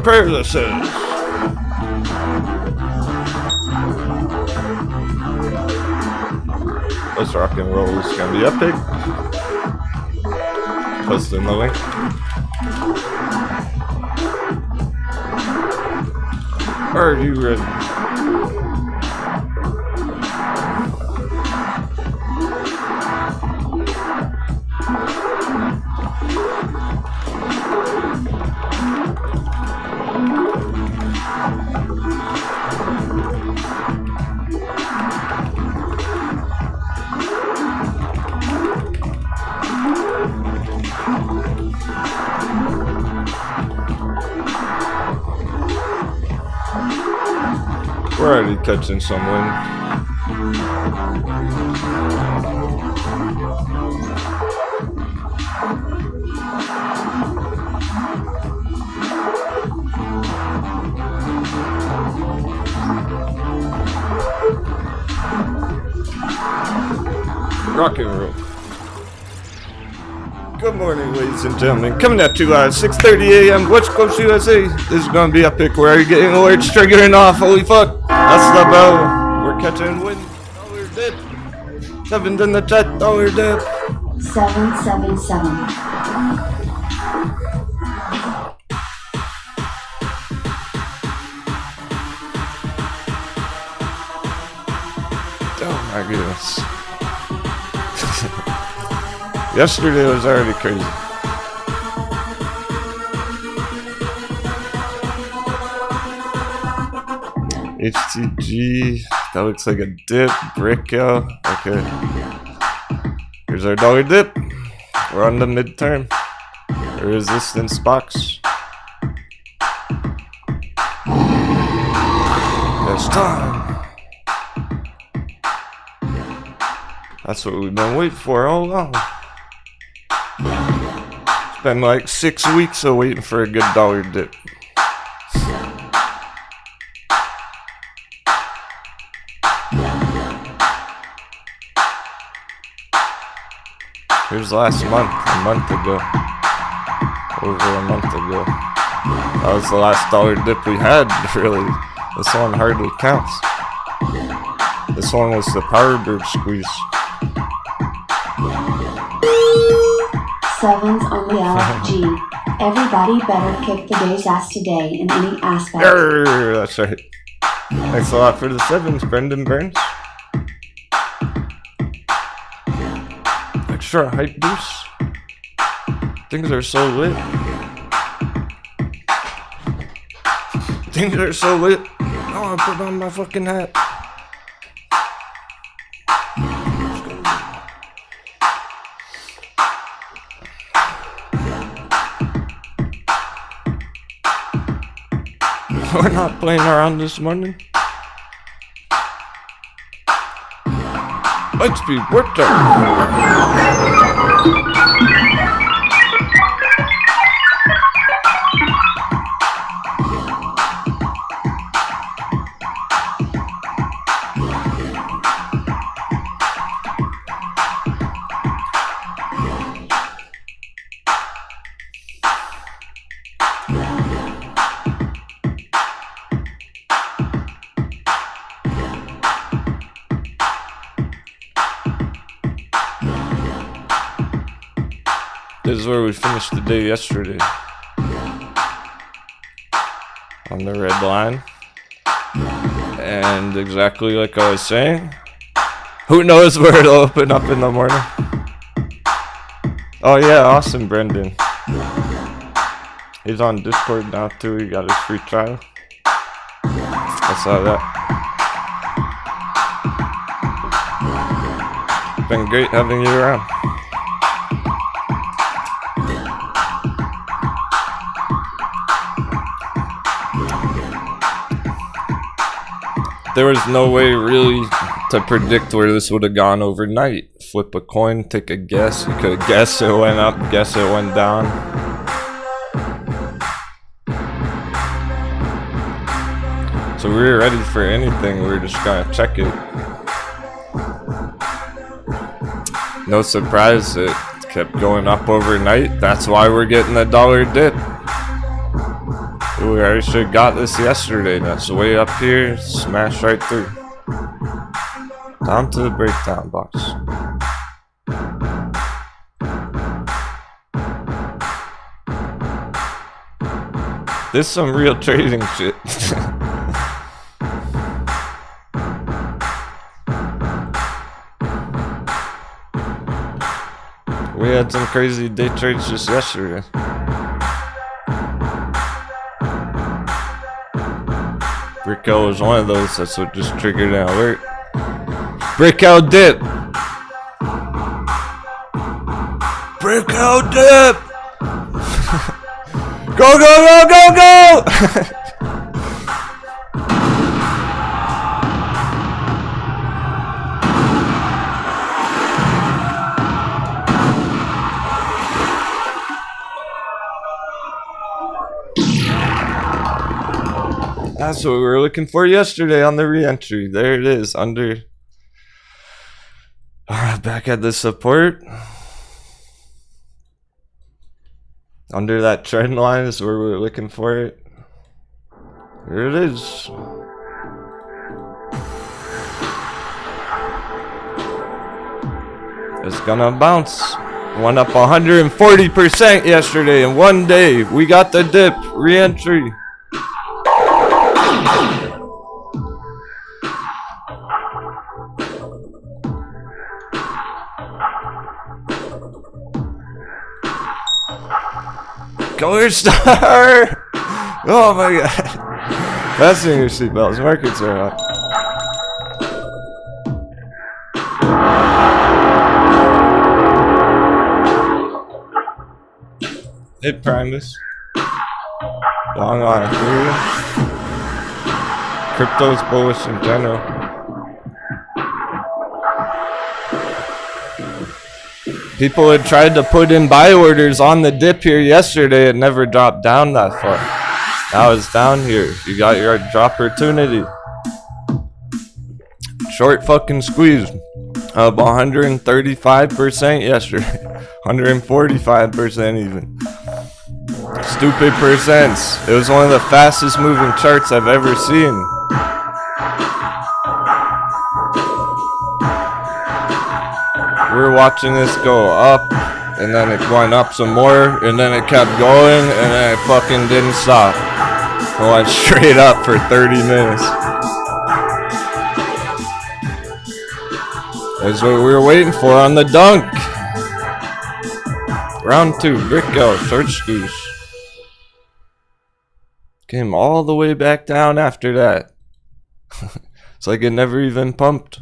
paralysis. Let's rock and roll. It's gonna be epic. Posting the link. Are you ready? We're already catching some wind. Rock and roll. Good morning, ladies and gentlemen. Coming at you live, 6:30 a.m. West Coast USA. This is gonna be epic. We're already getting alerts triggering off. Holy fuck! That's the bell. We're catching wind. Dollar dip. Seven's in the chat. Dollar dip. 777. Oh my goodness. Yesterday was already crazy. HTG, that looks like a dip. Breakout. Okay. Here's our dollar dip. We're on the midterm. The resistance box. It's time. That's what we've been waiting for all along. It's been like 6 weeks of waiting for a good dollar dip. Here's last month, a month ago. Over a month ago. That was the last dollar dip we had, really. This one hardly counts. This one was the power bird squeeze. Sevens only LFG. Everybody better kick the day's ass today in any aspect. That's right. Thanks a lot for the sevens, Brendan Burns. Extra hype boost. Things are so lit. Things are so lit. I want to put on my fucking hat. We're not playing around this morning. Let's be worked out. This is where we finished the day yesterday. On the red line. And exactly like I was saying, who knows where it'll open up in the morning. Oh yeah, awesome, Brendan. He's on Discord now too, he got his free trial. I saw that. Been great having you around. There was no way really to predict where this would have gone overnight. Flip a coin, take a guess. You could have guessed it went up, guess it went down. So we were ready for anything, we were just gonna check it. No surprise, it kept going up overnight. That's why we're getting a dollar dip. Ooh, we already should have got this yesterday. That's way up here. Smash right through. Down to the breakdown box. This is some real trading shit. We had some crazy day trades just yesterday. Bricko was one of those. That's what just triggered an alert. Bricko dip. Bricko dip. Go, go, go, go, go! That's what we were looking for yesterday on the re-entry. There it is, under. Back at the support. Under that trend line is where we were looking for it. Here it is. It's gonna bounce. Went up 140% yesterday in one day. We got the dip. Re-entry. Color star! Oh my god. Fasten your seatbelts. Markets are up. Hit Primus. Long on ethereum. Crypto's bullish in general. People had tried to put in buy orders on the dip here yesterday. It never dropped down that far. Now it's down here. You got your drop opportunity. Short fucking squeeze of 135% yesterday. 145% even. Stupid percents. It was one of the fastest moving charts I've ever seen. We're watching this go up, and then it went up some more, and then it kept going, and then it fucking didn't stop. It went straight up for 30 minutes. That's what we were waiting for on the dunk. Round 2, Bricko, short squeeze. Came all the way back down after that. It's like it never even pumped.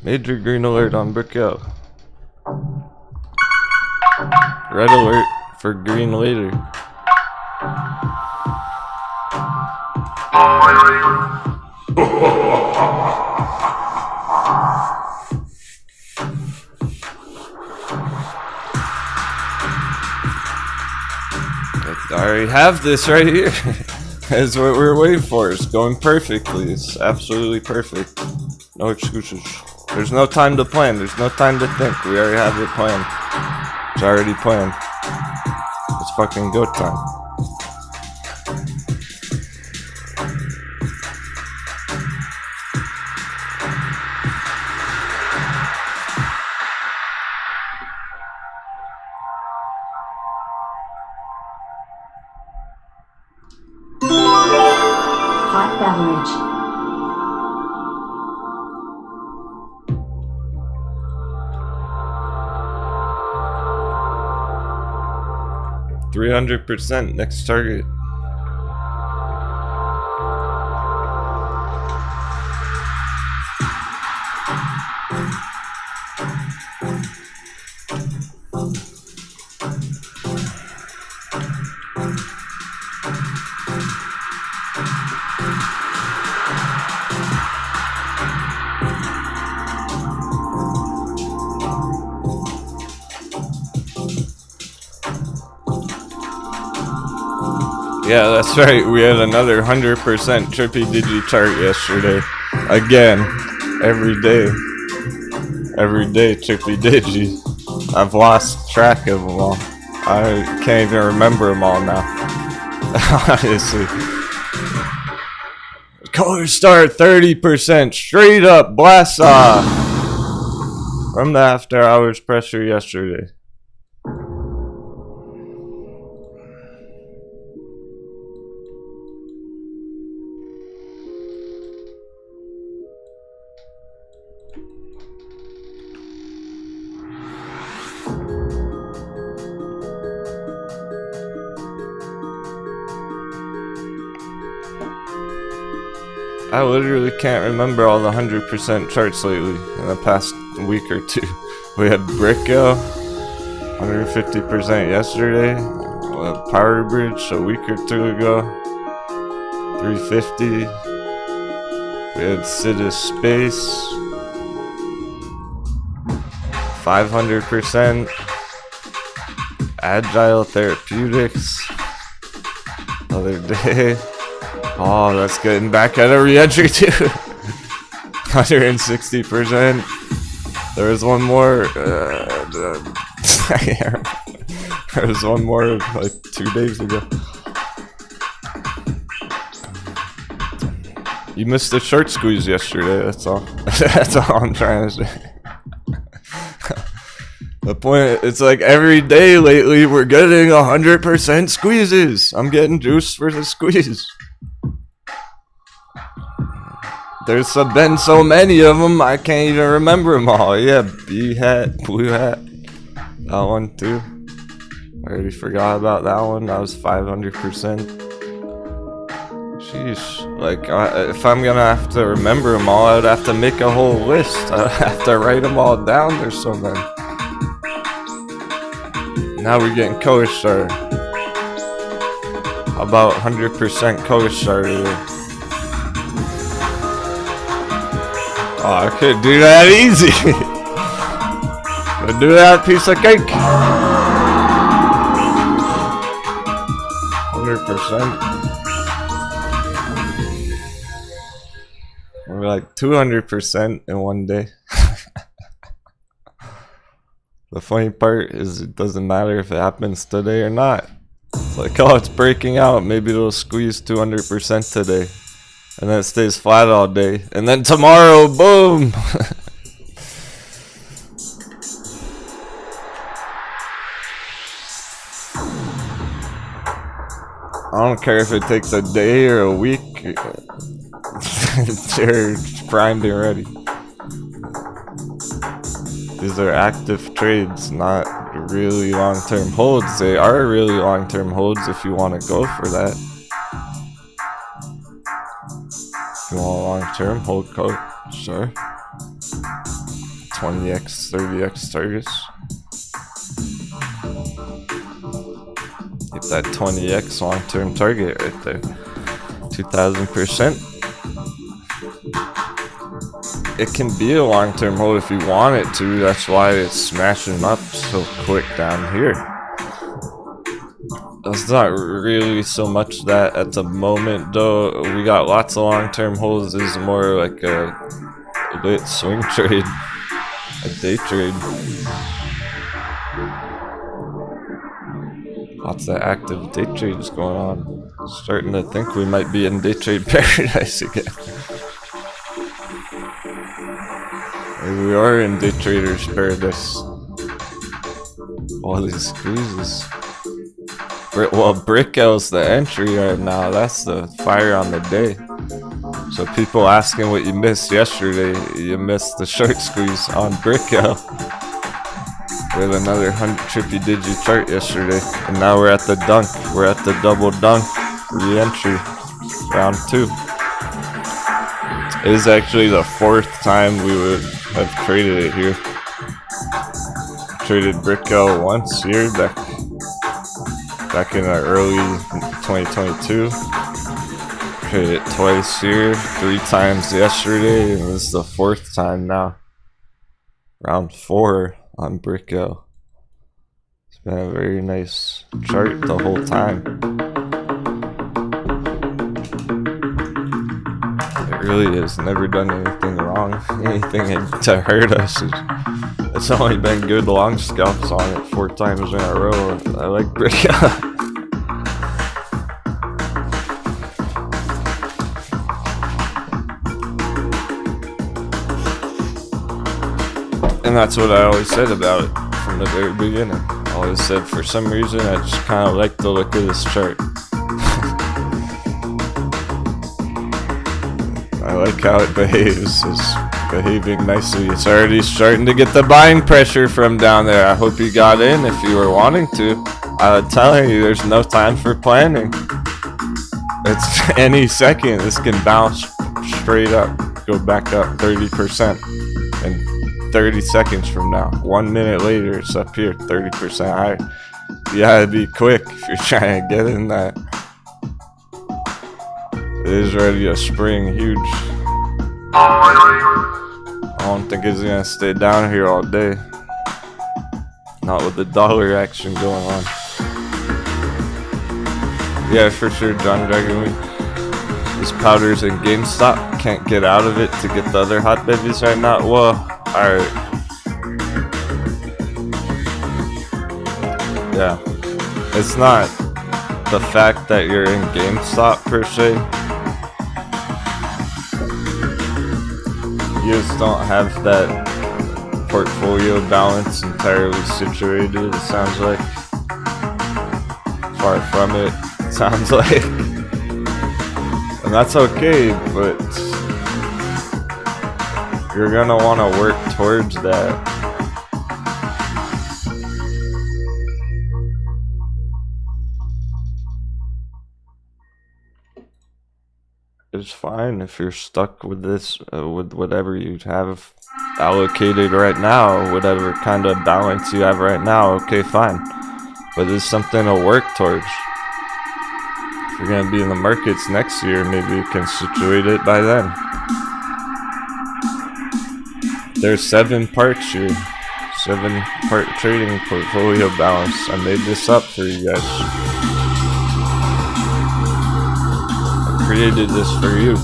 Major green alert on Bricko. Red alert for green later. I already have this right here. That's what we were waiting for. It's going perfectly. It's absolutely perfect. No excuses. There's no time to plan. There's no time to think. We already have it planned. It's already planned. It's fucking go time. Hot beverage. 300% next target. Yeah, that's right. We had another 100% trippy digi chart yesterday. Again, every day. every day, trippy digi. I've lost track of them all. I can't even remember them all now. Honestly. Color Star 30% straight up blast off from the after hours pressure yesterday. I literally can't remember all the 100% charts lately in the past week or two. We had Bricko, 150% yesterday. We had Power Bridge a week or two ago, 350. We had Sidus Space, 500%. Agile Therapeutics, other day. Oh, that's getting back at a re-entry too. 160%. There was one more. There was one more like 2 days ago. You missed the short squeeze yesterday. That's all. That's all I'm trying to say. The point, it's like every day lately we're getting 100% squeezes. I'm getting juice for the squeeze. There's been so many of them, I can't even remember them all. Yeah, B hat, blue hat, that one too. I already forgot about that one. That was 500%. Sheesh. Like, if I'm gonna have to remember them all, I would have to make a whole list. I'd have to write them all down. There's so many. Now we're getting Color Star. How about 100% Color Star today? Oh, I could do that easy. Could do that piece of cake. 100%. Or like 200% in one day. The funny part is it doesn't matter if it happens today or not. It's like, oh, it's breaking out. Maybe it'll squeeze 200% today. And then it stays flat all day. And then tomorrow, boom! I don't care if it takes a day or a week. They're primed and ready. These are active trades, not really long-term holds. They are really long-term holds if you want to go for that. If you want long-term, hold code, sure. 20x, 30x targets. Get that 20x long-term target right there. 2000%. It can be a long-term hold if you want it to. That's why it's smashing up so quick down here. It's not really so much that at the moment though. We got lots of long-term holds. This is more like a lit swing trade, a day trade. Lots of active day trades going on. Starting to think we might be in day trade paradise again. Maybe we are in day traders paradise. All these squeezes. Well, Bricko's the entry right now. That's the fire on the day. So people asking what you missed yesterday, you missed the short squeeze on Bricko. We had another 100 trippy digi chart yesterday, and now we're at the dunk. We're at the double dunk re-entry, round 2. It is actually the 4th time we would have traded it here. Traded Bricko once here back in the early 2022. Traded it twice here, 3 times yesterday, and this is the 4th time now. Round 4 on Bricko. It's been a very nice chart the whole time. really has never done anything wrong, anything to hurt us. It's only been good long scalps on it 4 times in a row. I like breakout. And that's what I always said about it from the very beginning. I always said for some reason I just kind of like the look of this chart. I like how it behaves. It's behaving nicely. It's already starting to get the buying pressure from down there. I hope you got in if you were wanting to. I'm telling you, there's no time for planning. It's any second. This can bounce straight up, go back up 30%. And 30 seconds from now, 1 minute later, it's up here 30% higher. You gotta be quick if you're trying to get in that. It is already a spring, huge. I don't think it's gonna stay down here all day. Not with the dollar action going on. Yeah, for sure, John Dragon Week. This powder's in GameStop. Can't get out of it to get the other hot babies right now. Well, alright. Yeah. It's not the fact that you're in GameStop per se. You just don't have that portfolio balance entirely situated, it sounds like. Far from it, sounds like. And that's okay, but you're gonna want to work towards that. It's fine if you're stuck with this, with whatever you have allocated right now, whatever kind of balance you have right now, okay, fine. But it's something to work towards. If you're going to be in the markets next year, maybe you can situate it by then. There's 7 parts here. 7-part trading portfolio balance. I made this up for you guys. Created this for you.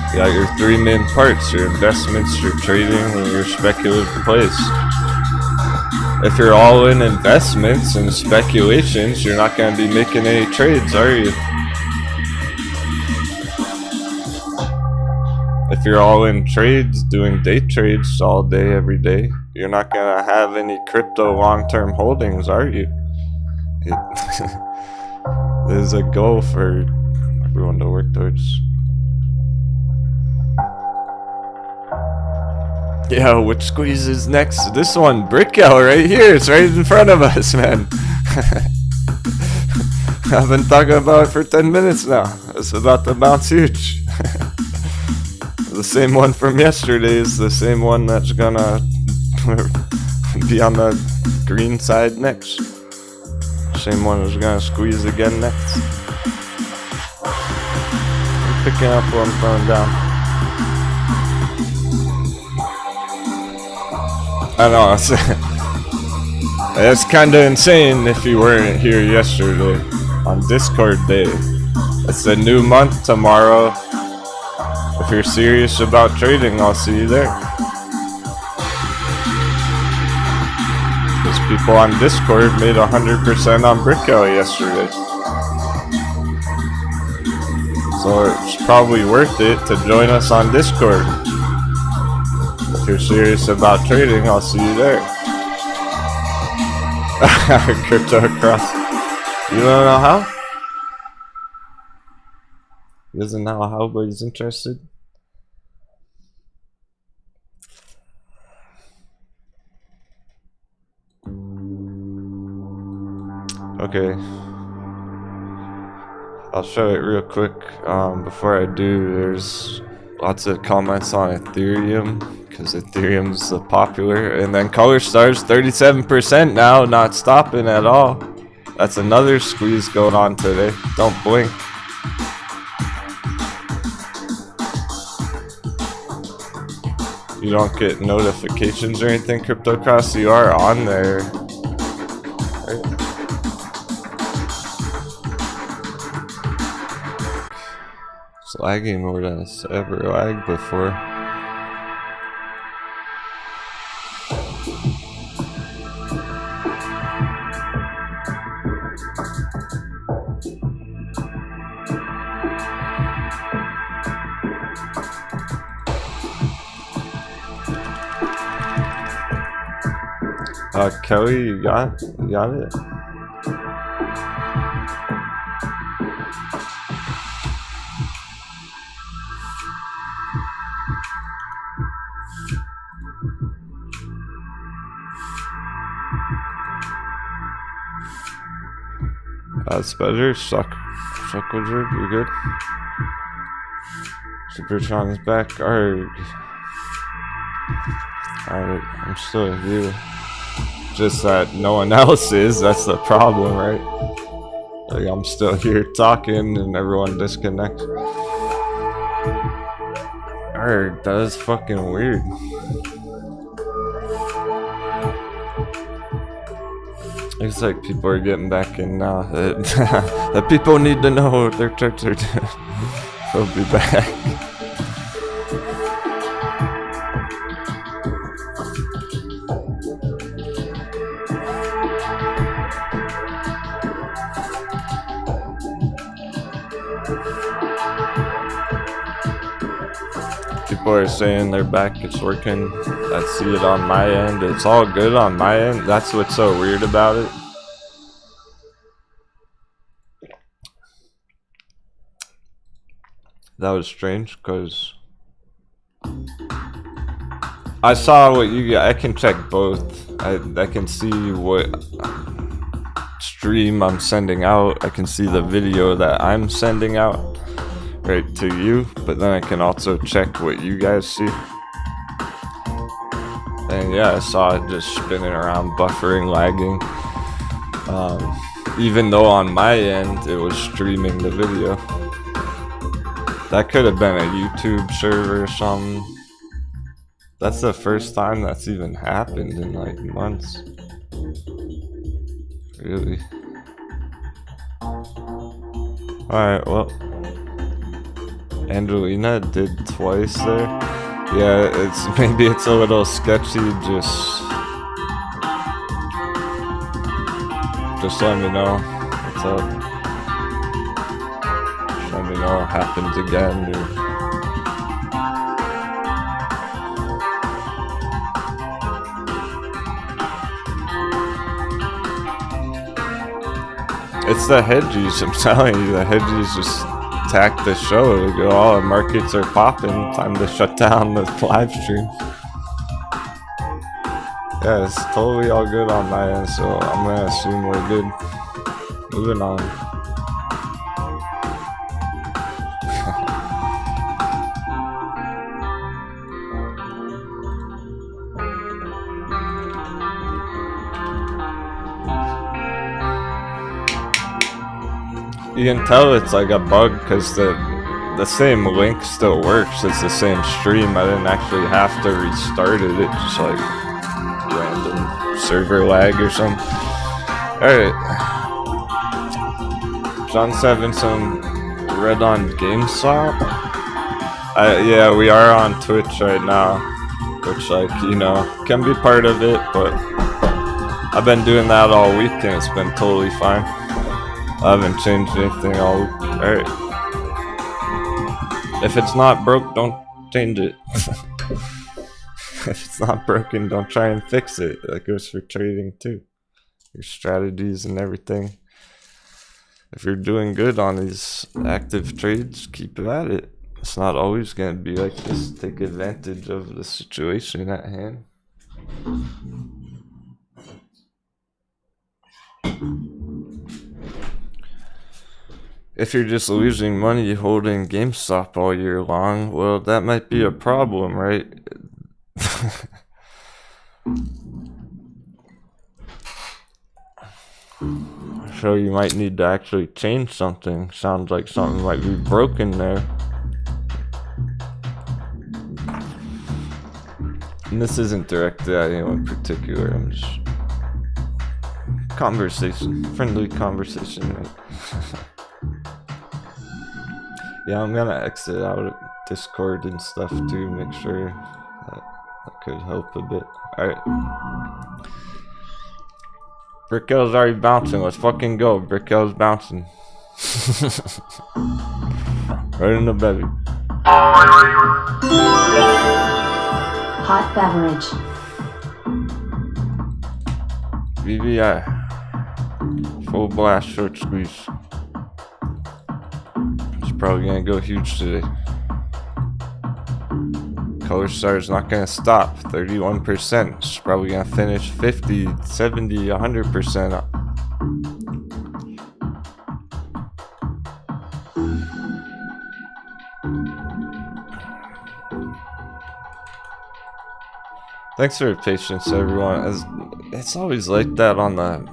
You got your 3 main parts, your investments, your trading, and your speculative plays. If you're all in investments and speculations, you're not going to be making any trades, are you? If you're all in trades, doing day trades all day, every day, you're not going to have any crypto long-term holdings, are you? There's a goal for everyone to work towards. Yeah, which squeeze is next? This one, Brickel, right here. It's right in front of us, man. I've been talking about it for 10 minutes now. It's about to bounce huge. The same one from yesterday is the same one that's gonna be on the green side next. Same one is gonna squeeze again next. I'm picking up what I'm throwing down. I know, it's kind of insane if you weren't here yesterday on Discord Day. It's a new month tomorrow. If you're serious about trading, I'll see you there. Because people on Discord made 100% on Brickel yesterday. So it's probably worth it to join us on Discord. If you're serious about trading, I'll see you there. Crypto cross. You don't know how? He doesn't know how, but he's interested. Okay. I'll show it real quick. Before I do, there's lots of comments on Ethereum, because Ethereum's the popular. And then Color Star's 37% now, not stopping at all. That's another squeeze going on today. Don't blink. You don't get notifications or anything, CryptoCross. You are on there. Right? So lagging more than it's ever lagged before. Kelly, you got it? That's better. Suck wizard, you good? Supertron is back. Alright, I'm still here. Just that no one else is, that's the problem, right? Like, I'm still here talking and everyone disconnects. Alright, that is fucking weird. Looks like people are getting back in now. The people need to know their church are doing. They'll be back. People are saying they're back, it's working. I see it on my end. It's all good on my end. That's what's so weird about it. That was strange because I saw what you got. I can check both. I can see what stream I'm sending out. I can see the video that I'm sending out right to you, but then I can also check what you guys see. And yeah, I saw it just spinning around, buffering, lagging. Even though on my end it was streaming the video. That could have been a YouTube server or something. That's the first time that's even happened in like months. Really. Alright, well. Angelina did twice there. Yeah, maybe it's a little sketchy, just let me know what's up. Just let me know what happens again, dude. It's the hedgies, I'm telling you, the hedgies just attack the show. They go, all the markets are popping, time to shut down the live stream. Yeah, it's totally all good on my end, so I'm gonna assume we're good. Moving on. You can tell it's like a bug because the same link still works. It's the same stream. I didn't actually have to restart it. It just like random server lag or something. Alright. John Sevenson read on GameStop. Yeah, we are on Twitch right now, which, like, you know, can be part of it, but I've been doing that all week and it's been totally fine. I haven't changed anything all week. Alright. If it's not broke, don't change it. If it's not broken, don't try and fix it. That goes for trading too. Your strategies and everything. If you're doing good on these active trades, keep at it. It's not always going to be like this. Take advantage of the situation at hand. If you're just losing money holding GameStop all year long, well, that might be a problem, right? So you might need to actually change something. Sounds like something might be broken there. And this isn't directed at anyone in particular. I'm just conversation, friendly conversation, right? Yeah, I'm gonna exit out of Discord and stuff too, make sure that could help a bit. Alright. Brickell's already bouncing, let's fucking go. Brickell's bouncing. Right in the belly. Hot beverage. VVI. Full blast short squeeze. It's probably gonna go huge today. Color Star's not gonna stop. 31%. It's probably gonna finish 50, 70, 100% up. Thanks for your patience, everyone. It's always like that on the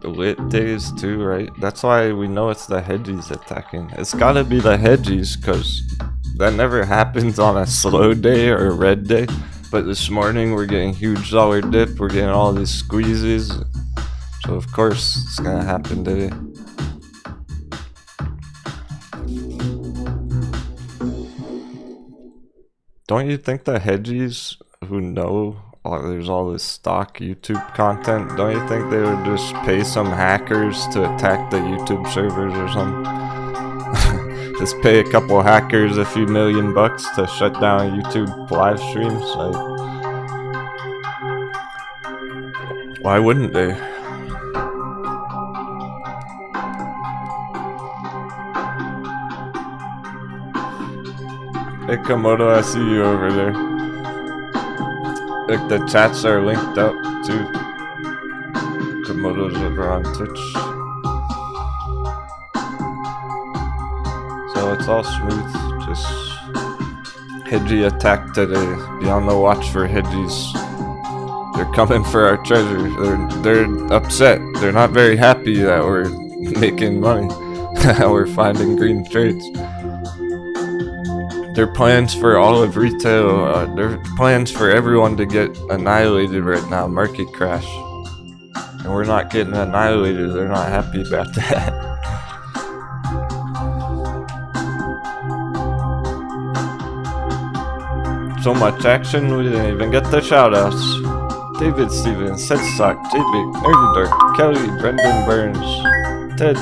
lit days too, right? That's why we know it's the hedgies attacking. It's gotta be the hedgies, because that never happens on a slow day or a red day. But this morning we're getting huge dollar dip, we're getting all these squeezes. So of course it's gonna happen today. Don't you think the hedgies who know there's all this stock YouTube content, don't you think they would just pay some hackers to attack the YouTube servers or something? Just pay a couple hackers a few $1,000,000 to shut down YouTube live streams? Like, why wouldn't they? Hey Komodo, I see you over there. Look, the chats are linked up too. Komodo's over on Twitch. So it's all smooth. Just hedgy attack today. Be on the watch for hedgies. They're coming for our treasure. They're upset. They're not very happy that we're making money. We're finding green trades. Their plans for all of retail, their plans for everyone to get annihilated right now, market crash. And we're not getting annihilated, they're not happy about that. So much action, we didn't even get the shoutouts. David Stevens, Sedstock, JB, Nerdy Dark, Kelly, Brendan Burns, Ted,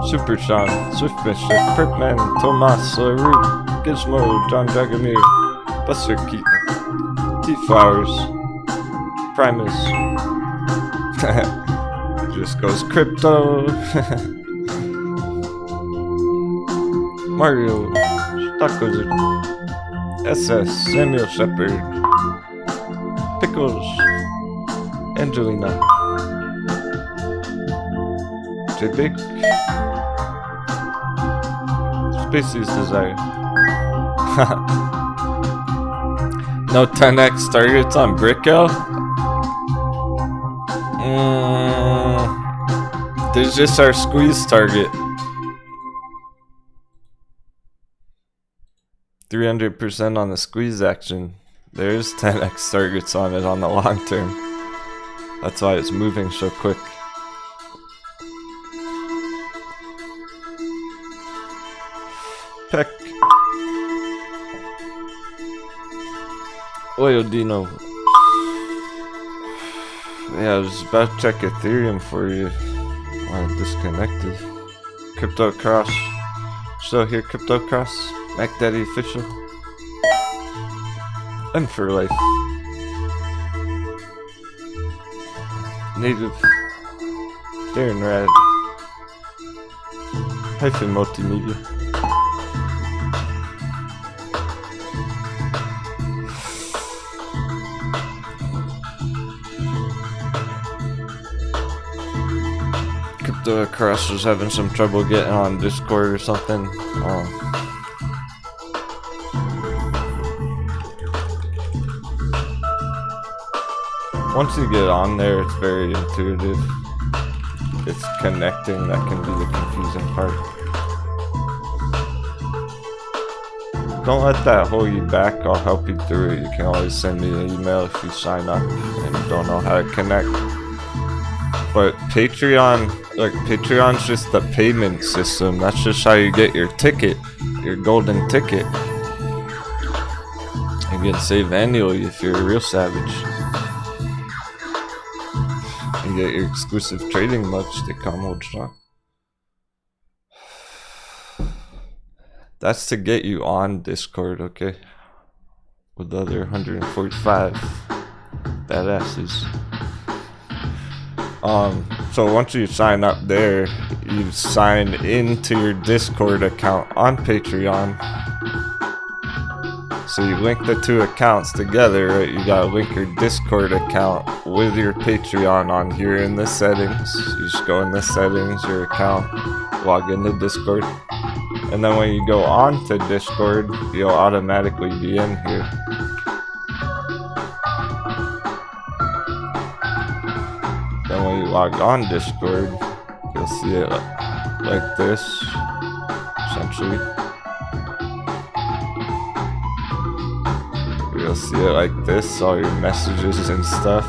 Super Sean, Swift Mischief, Perkman, Tomas, LaRue, Gizmo, John Dragomir, Buster Keaton, T-Flowers, Primus. It just goes crypto. Mario, Stock Wizard, SS, Samuel Shepard, Pickles, Angelina, J-Big, Species Desire. No 10x targets on Brickell? There's just our squeeze target. 300% on the squeeze action. There's 10x targets on it on the long term. That's why it's moving so quick. Peck. Oyo Dino. Yeah, I was about to check Ethereum for you. Why disconnected. Crypto Cross. Still here, Crypto Cross. Mac Daddy Official. And for life. Native. Darren Rad. Hyphen Multimedia. Crypto Cross was having some trouble getting on Discord or something. Once you get on there, it's very intuitive. It's connecting that can be the confusing part. Don't let that hold you back. I'll help you through it. You can always send me an email if you sign up and you don't know how to connect. But Patreon, like Patreon's just the payment system. That's just how you get your ticket, your golden ticket. You get saved annually if you're a real savage. You get your exclusive trading mugs to come hold strong. That's to get you on Discord, okay? With the other 145 badasses. So once you sign up there, you sign into your Discord account on Patreon. So you link the two accounts together, right? You gotta link your Discord account with your Patreon on here in the settings. You just go in the settings, your account, log into Discord. And then when you go on to Discord, you'll automatically be in here. Then when you log on Discord, you'll see it like this, essentially. You'll see it like this, all your messages and stuff.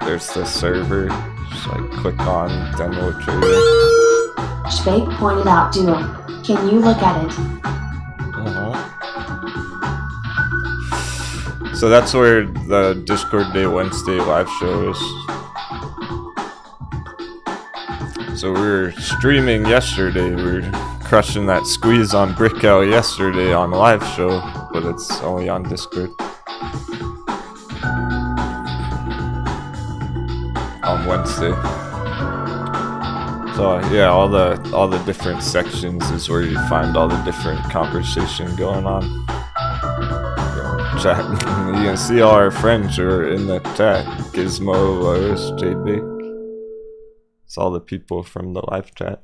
There's the server, just like click on Denwo Trader. Spake pointed out Duo. Can you look at it? So that's where the Discord Day Wednesday live show is. So we were streaming yesterday. We were crushing that squeeze on Brickel yesterday on live show, but it's only on Discord. On Wednesday. So yeah, all the different sections is where you find all the different conversation going on. Chat. You can see all our friends who are in the chat. Gizmo, Lois, JB. It's all the people from the live chat.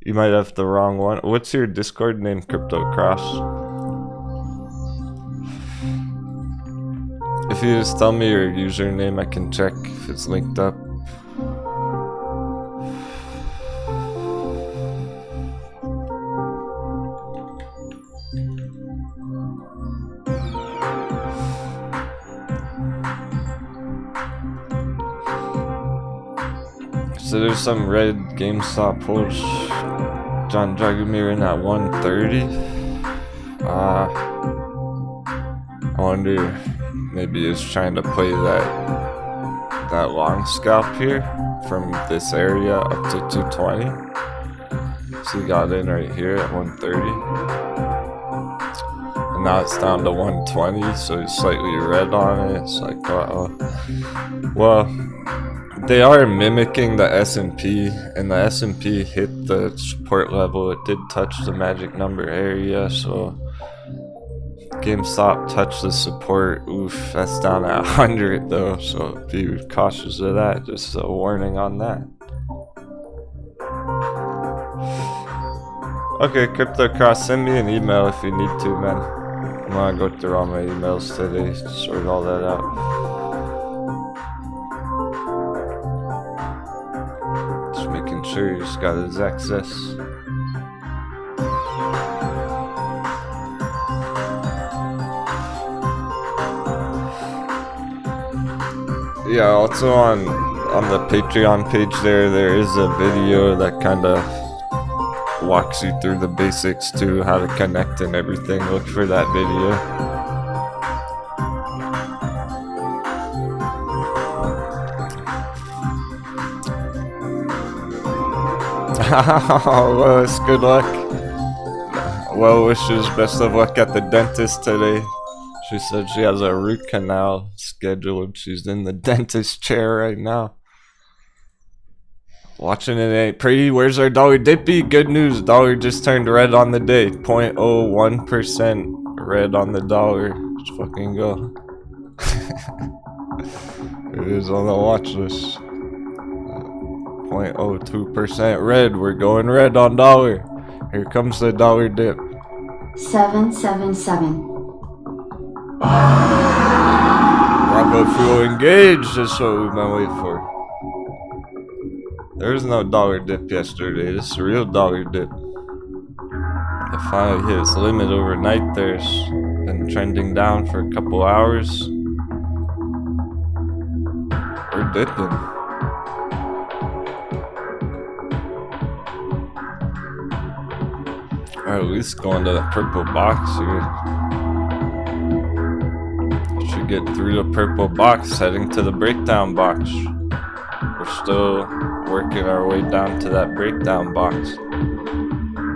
You might have the wrong one. What's your Discord name, Crypto Cross? If you just tell me your username, I can check if it's linked up. So there's some red GameStop pulls. John Dragomir in at 130. I wonder, maybe he's trying to play that long scalp here from this area up to 220. So he got in right here at 130. And now it's down to 120, so he's slightly red on it. It's like, well, they are mimicking the S&P, and the S&P hit the support level. It did touch the magic number area, so GameStop touched the support. Oof, that's down at 100 though, so be cautious of that. Just a warning on that. Okay, CryptoCross, send me an email if you need to, man. I'm gonna go through all my emails today, sort all that out. Making sure he's got his access. Yeah, also on the Patreon page there is a video that kind of walks you through the basics to how to connect and everything. Look for that video. Lois, good luck. Well wishes, best of luck at the dentist today. She said she has a root canal scheduled. She's in the dentist chair right now. Watching it ain't pretty. Where's our dollar dippy? Good news, dollar just turned red on the day. 0.01% red on the dollar. Let's fucking go. It is on the watch list. 0.02% red. We're going red on dollar. Here comes the dollar dip. 777. Bravo fuel engaged. That's what we've been waiting for. There was no dollar dip yesterday. This is a real dollar dip. It finally hit its limit overnight. There's been trending down for a couple hours. dipping. Or at least going to the purple box here. Should get through the purple box, heading to the breakdown box. We're still working our way down to that breakdown box.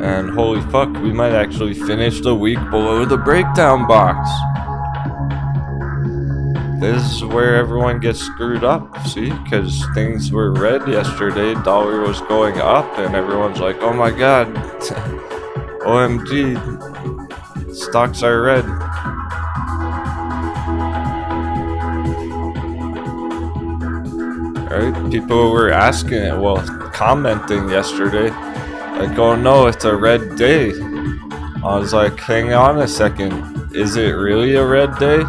And holy fuck, we might actually finish the week below the breakdown box. This is where everyone gets screwed up, see? Because things were red yesterday, dollar was going up, and everyone's like, oh my god, OMG, stocks are red. Alright, people were asking, well, commenting yesterday, like, oh no, it's a red day. I was like, hang on a second, is it really a red day?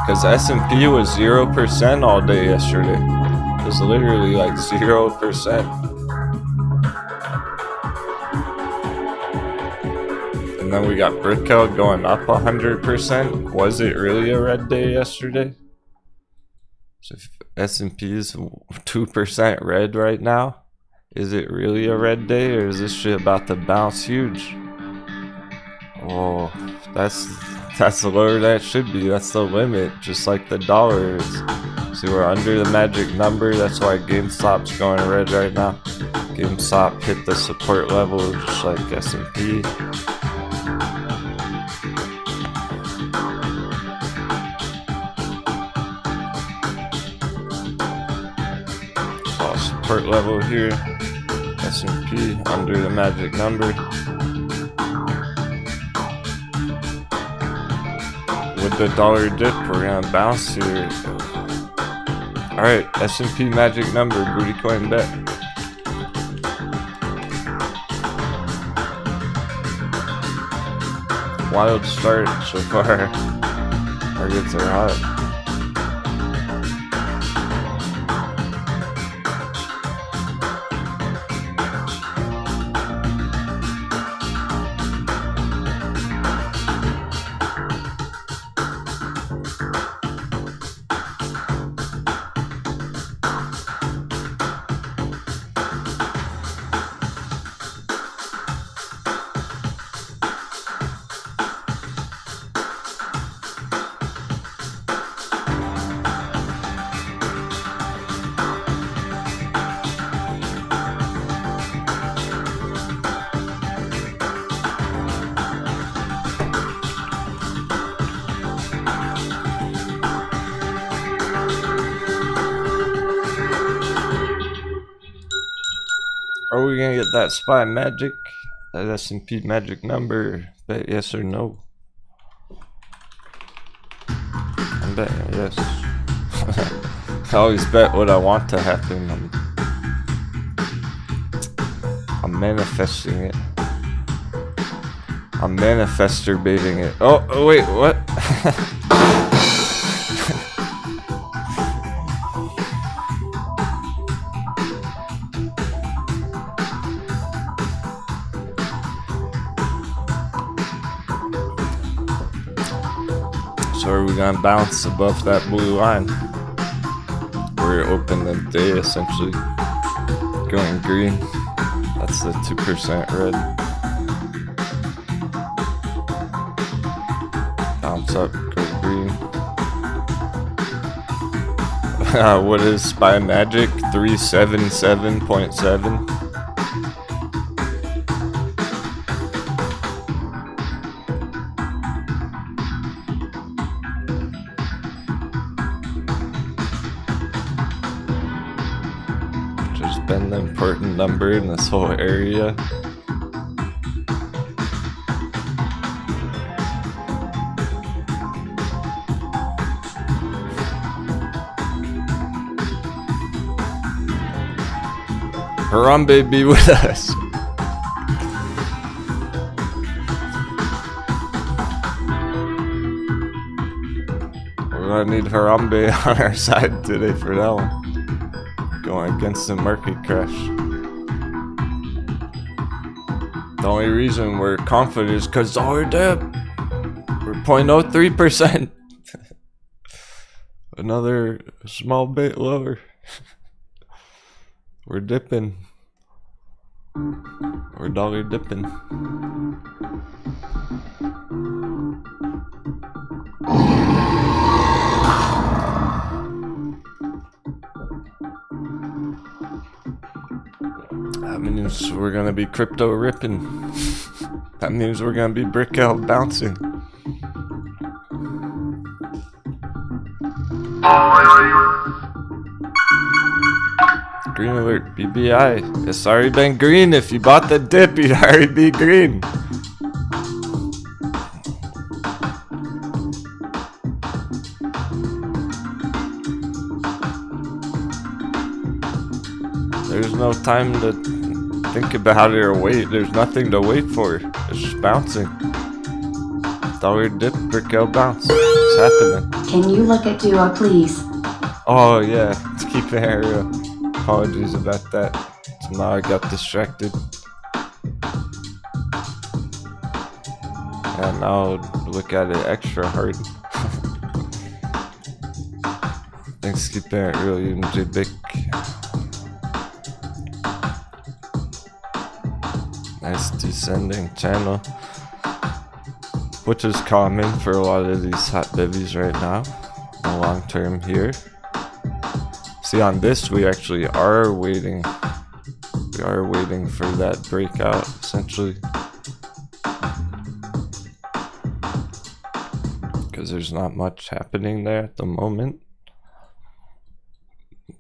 Because S&P was 0% all day yesterday. It was literally like 0%. And then we got Brickell going up 100%. Was it really a red day yesterday? So if S&P is 2% red right now, is it really a red day, or is this shit about to bounce huge? Oh, that's the lower that should be. That's the limit, just like the dollar is. See, we're under the magic number. That's why GameStop's going red right now. GameStop hit the support level just like S&P. Support level here. S&P under the magic number. With the dollar dip, we're gonna bounce here. Alright, S&P magic number, booty coin bet. Wild start so far. Targets are hot. Are we gonna get that SPY magic? That S&P magic number? Bet yes or no? I'm betting yes. I always bet what I want to happen. I'm manifesting it. I'm manifesturbating it. Oh wait, what? So are we gonna bounce above that blue line? We're open the day essentially. Going green. That's the 2% red. Bounce up, go green. What is SPY magic? 377.7. Been the important number in this whole area. Harambe be with us. We're gonna need Harambe on our side today for that one. Going against the market crash. The only reason we're confident is because dollar dip. We're 0.03%. Another small bit lower. We're dipping. We're dollar dipping. That means we're gonna be crypto ripping. That means we're gonna be brick out bouncing. Green alert, BBI. It's already been green. If you bought the dip, you'd already be green. There's no time to think about it or wait. There's nothing to wait for. It's just bouncing. Dollar dip, brick out bounce. It's happening. Can you look at Duo, please? Oh yeah, let's keep it real. Apologies about that. Somehow I got distracted. And now look at it extra hard. Thanks, keep it real, UMG big. Nice descending channel, which is common for a lot of these hot bevies right now. The long term here. See, on this we actually are waiting. We are waiting for that breakout, essentially, because there's not much happening there at the moment.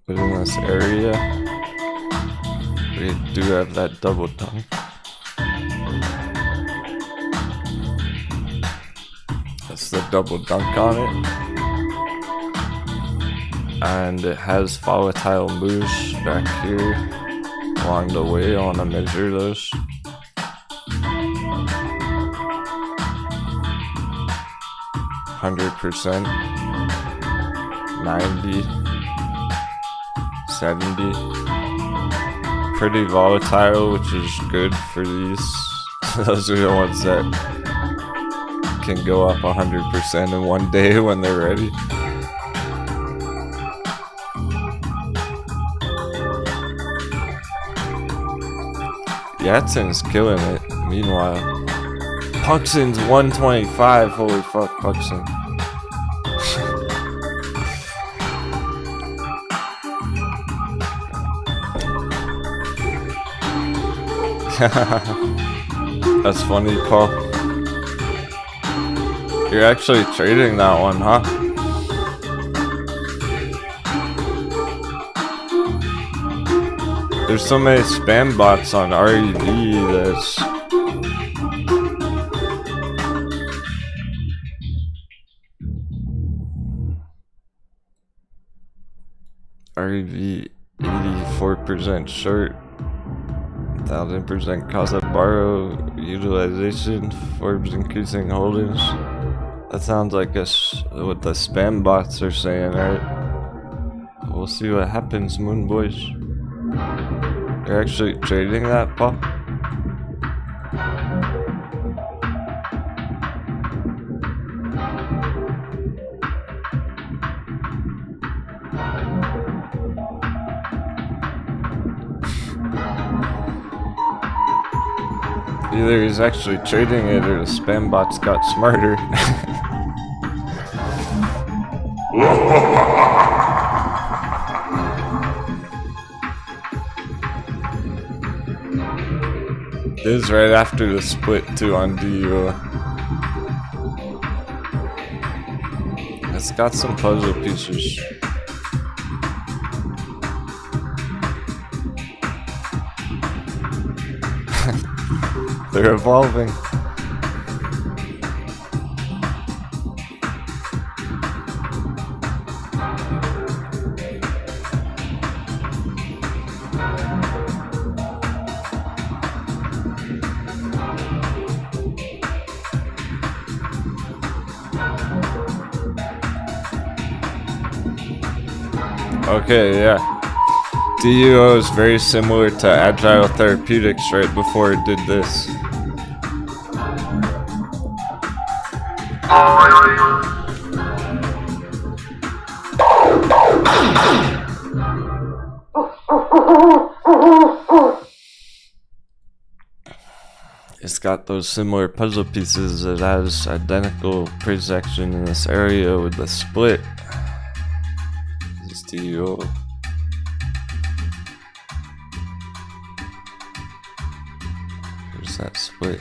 But in this area, we do have that double dunk. That's the double dunk on it. And it has volatile moves back here along the way. I want to measure those. %, 90, 70. Pretty volatile, which is good for these. Those are the ones that can go up 100% in one day when they're ready. Yatson's killing it. Meanwhile, Puxin's 125. Holy fuck, Puxin. That's funny, Paul. You're actually trading that one, huh? There's so many spam bots on REV that's REV 84% short, 1000% cost of borrow, utilization, Forbes increasing holdings. That sounds like what the spam bots are saying, right? We'll see what happens, Moon Boys. You're actually trading that, Paul? Either he's actually trading it or the spam bots got smarter. This is right after the split too on DU. It's got some puzzle pieces. They're evolving. Okay, yeah. DUO is very similar to Agile Therapeutics right before it did this. got those similar puzzle pieces. It has identical price action in this area with the split. This is DO. Here's that split.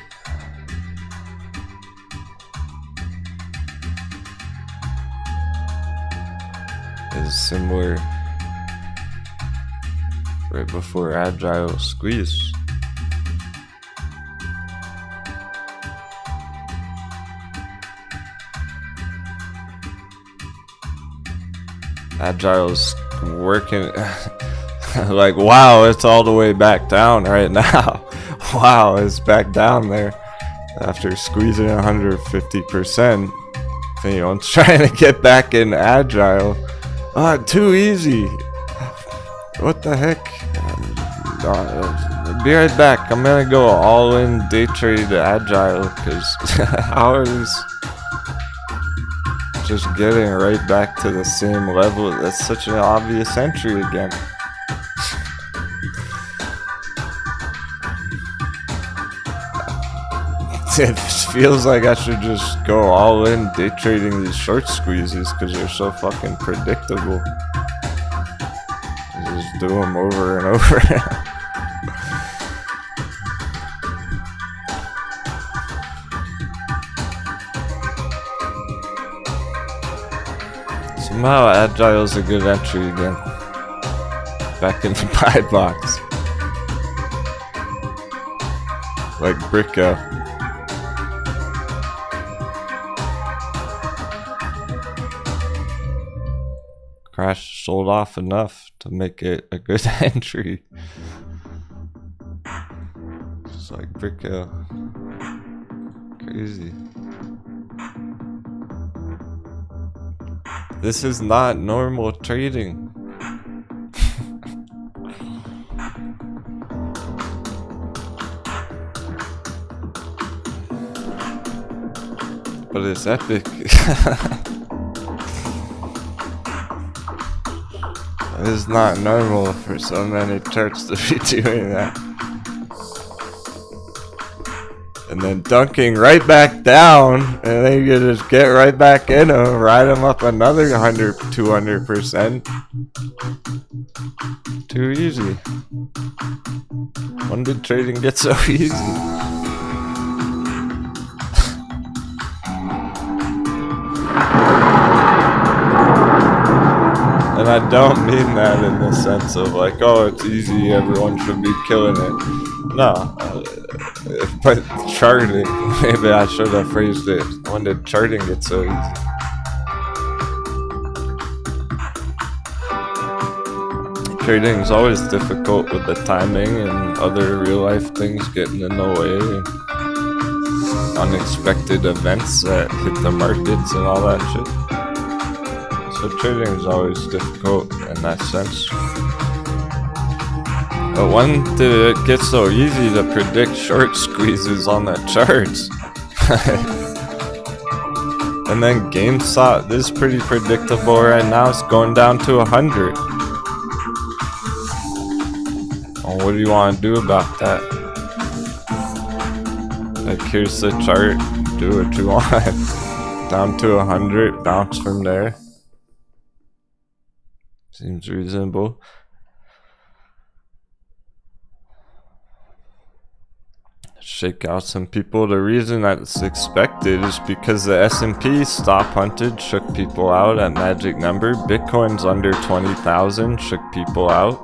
Is similar right before agile squeeze. Agile's working like, wow, it's all the way back down right now. Wow, it's back down there after squeezing 150%. If anyone's trying to get back in agile, too easy. What the heck? Be right back. I'm gonna go all in day trade agile because how is just getting right back to the same level? That's such an obvious entry again. It feels like I should just go all in day trading these short squeezes because they're so fucking predictable. Just do them over and over. Somehow Agile's a good entry again. Back in the buy box. Like Bricko. Crash sold off enough to make it a good entry. Just like Bricko. Crazy. This is not normal trading. But it's epic. It's not normal for so many charts to be doing that. And then dunking right back down, and then you just get right back in them, ride them up another 100, 200%. Too easy. When did trading get so easy? And I don't mean that in the sense of like, oh, it's easy, everyone should be killing it. No. But charting, maybe I should have phrased it. When did charting get so easy? Trading is always difficult with the timing and other real life things getting in the way. And unexpected events that hit the markets and all that shit. So trading is always difficult in that sense. But when did it get so easy to predict short squeezes on the charts? And then GameStop, this is pretty predictable right now. It's going down to 100. Well, what do you want to do about that? Like, here's the chart. Do what you want. Down to 100. Bounce from there. Seems reasonable. Shake out some people. The reason that's expected is because the S&P stop hunted, shook people out at magic number. Bitcoin's under 20,000, shook people out.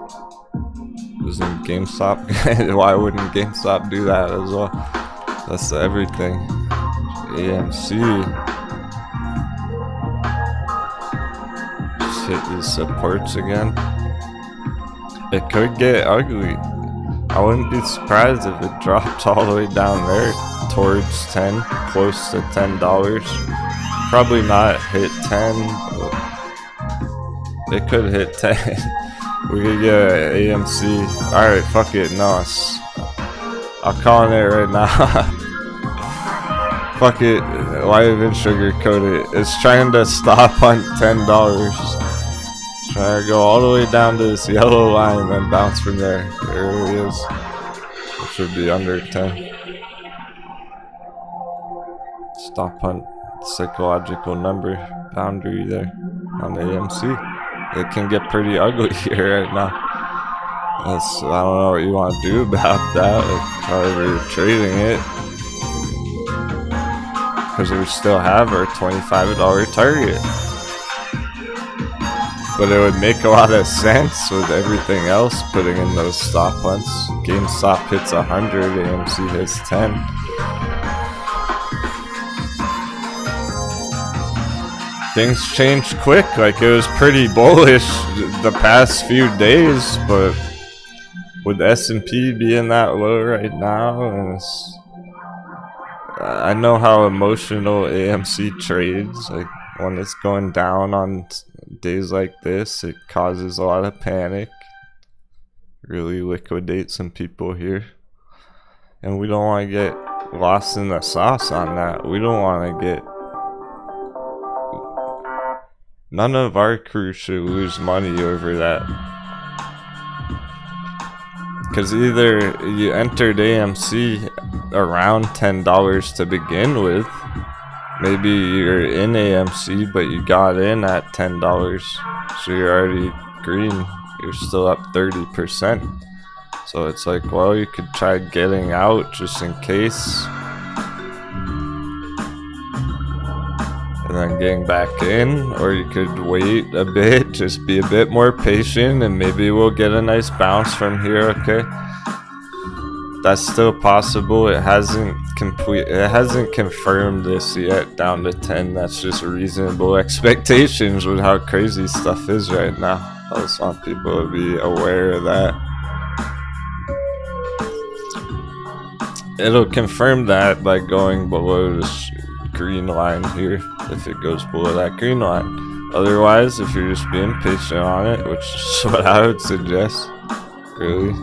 Isn't GameStop? Why wouldn't GameStop do that as well? That's everything. AMC. Just hit these supports again. It could get ugly. I wouldn't be surprised if it dropped all the way down there towards 10, close to $10. Probably not hit 10, but it could hit 10. We could get AMC. Alright, fuck it, no. I'm calling it right now. Fuck it, why even sugarcoat it? It's trying to stop on $10. Try to go all the way down to this yellow line and then bounce from there. There it is. It should be under 10. Stop hunt psychological number boundary there on the AMC. It can get pretty ugly here right now. I don't know what you want to do about that, like however you're trading it. Because we still have our $25 target. But it would make a lot of sense with everything else putting in those stop hunts. GameStop hits 100, AMC hits 10. Things changed quick, like it was pretty bullish the past few days, but with S&P being that low right now, and I know how emotional AMC trades. Like when it's going down on days like this, it causes a lot of panic. Really liquidate some people here, and we don't want to get lost in the sauce on that. We don't want to get. None of our crew should lose money over that. Because either you entered AMC around $10 to begin with. Maybe you're in AMC, but you got in at $10. So you're already green. You're still up 30%. So it's like, well, you could try getting out just in case. And then getting back in, or you could wait a bit, just be a bit more patient, and maybe we'll get a nice bounce from here. Okay, that's still possible. It hasn't confirmed this yet down to 10. That's just reasonable expectations with how crazy stuff is right now. I just want people to be aware of that. It'll confirm that by going below this green line here, if it goes below that green line. Otherwise, if you're just being patient on it, which is what I would suggest, really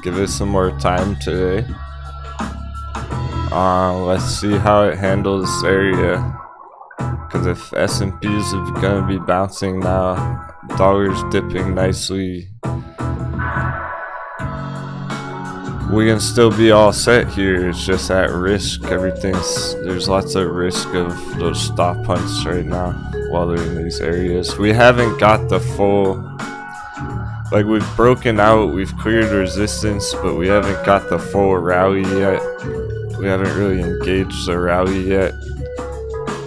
give it some more time today. Let's see how it handles this area, because if S&Ps are gonna be bouncing now, dollar's dipping nicely, we can still be all set here. It's just at risk. There's lots of risk of those stop hunts right now while they're in these areas. We haven't got the full, like we've broken out, we've cleared resistance, but we haven't got the full rally yet. We haven't really engaged the rally yet.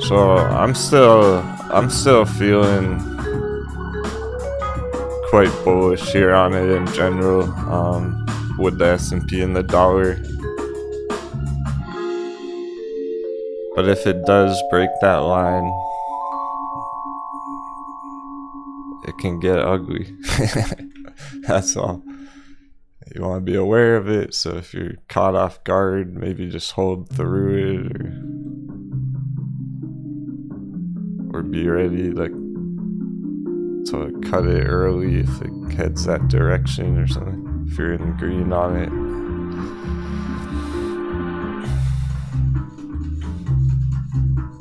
So I'm still feeling quite bullish here on it in general. With the S&P and the dollar. But if it does break that line, it can get ugly. That's all. You want to be aware of it, so if you're caught off guard, maybe just hold through it, or be ready like to cut it early if it heads that direction or something. If you're in green on it.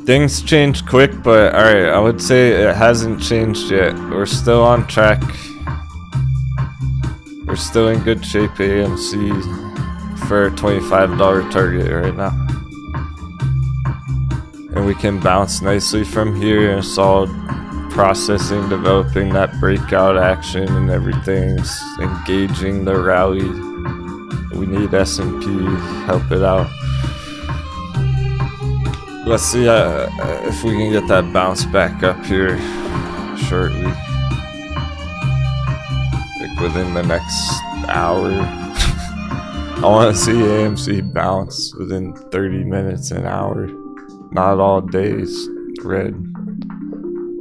Things change quick, but alright, I would say it hasn't changed yet. We're still on track. We're still in good shape, AMC, for a $25 target right now. And we can bounce nicely from here and solid processing, developing that breakout action and everything, engaging the rally. We need S&P, help it out. Let's see if we can get that bounce back up here shortly, like within the next hour. I want to see AMC bounce within 30 minutes, an hour, not all days red.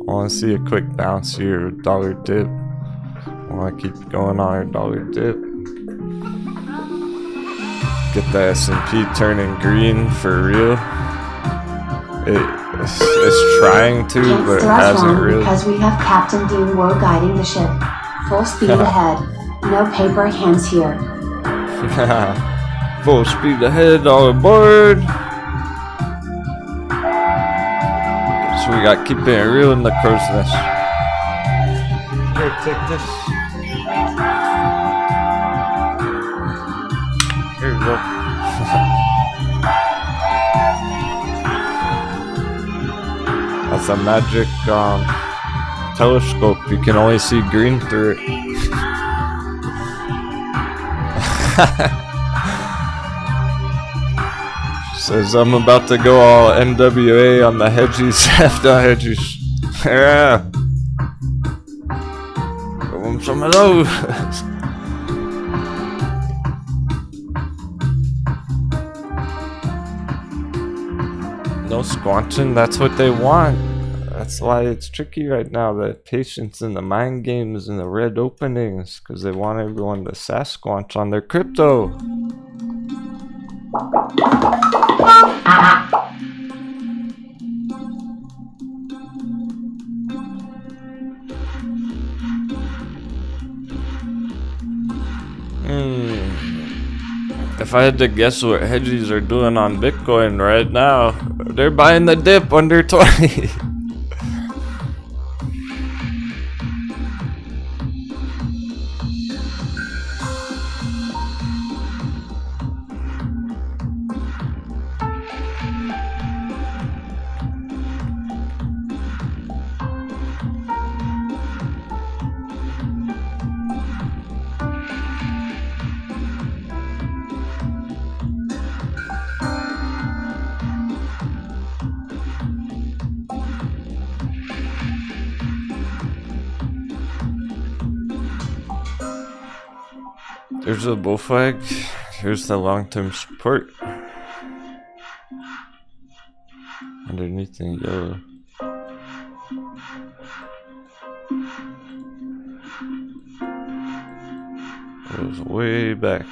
I want to see a quick bounce here, dollar dip. I want to keep going on our dollar dip. Get the S&P turning green for real. It's trying to, but it hasn't really. Because we have Captain Denwo guiding the ship. Full speed ahead. No paper hands here. Full speed ahead, all aboard. So we got keep it real in the crow's nest. Here, take this. Here we go. That's a magic telescope. You can only see green through it. Says I'm about to go all NWA on the hedgies after hedgies. Yeah. Give them some of those. No squanching, that's what they want. That's why it's tricky right now. The patience in the mind games and the red openings, because they want everyone to sasquatch on their crypto. If I had to guess what hedgies are doing on Bitcoin right now, they're buying the dip under 20. There's a bull flag. Here's the long-term support. Underneath the yellow. It was way back.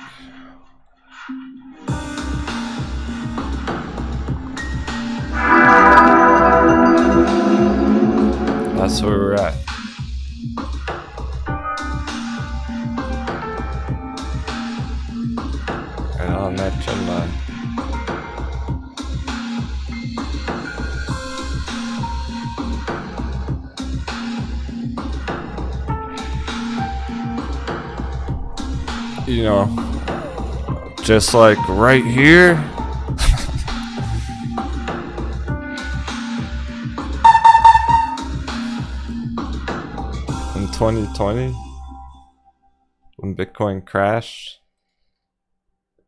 That's where we're at. And on that trend line. You know, just like right here. In 2020, when Bitcoin crashed,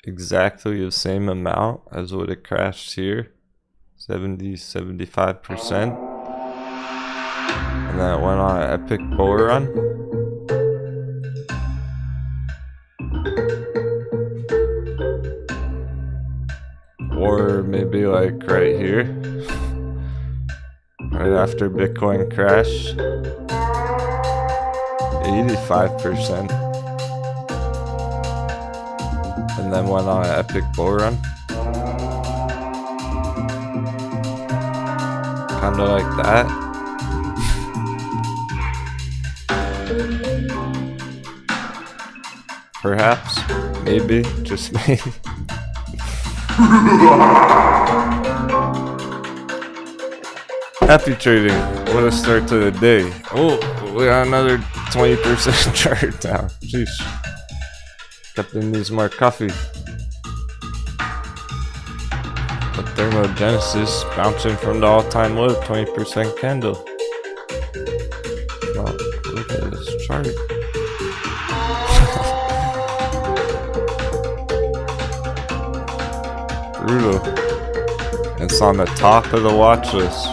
exactly the same amount as what it crashed here, 75%. And then it went on an epic bull run. Or maybe like right here, right after Bitcoin crash, 85%, and then went on an epic bull run, kinda like that. Perhaps, maybe, just maybe. Happy trading. What a start to the day. Oh, we got another 20% chart down. Jeez. Captain needs more coffee. The thermogenesis bouncing from the all-time low, 20% candle. Wow, look at this chart. Brutal. It's on the top of the watch list.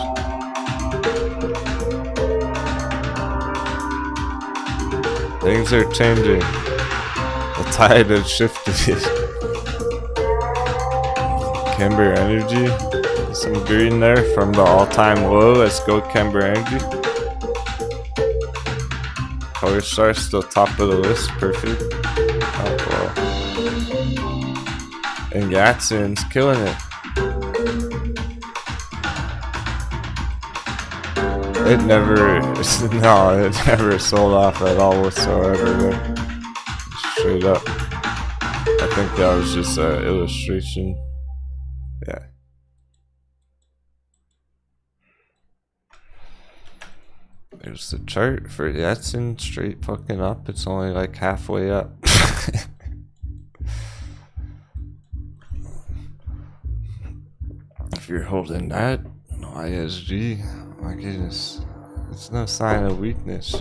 Things are changing. The tide has shifted. Camber Energy. Some green there from the all-time low. Let's go Camber Energy. Color Star still top of the list. Perfect. Oh, well. And Gatson's killing it. It never, no, it never sold off at all whatsoever. Straight up. I think that was just an illustration. Yeah. There's the chart for Yatsen, straight fucking up. It's only like halfway up. If you're holding that, no ISG, my goodness. It's no sign of weakness.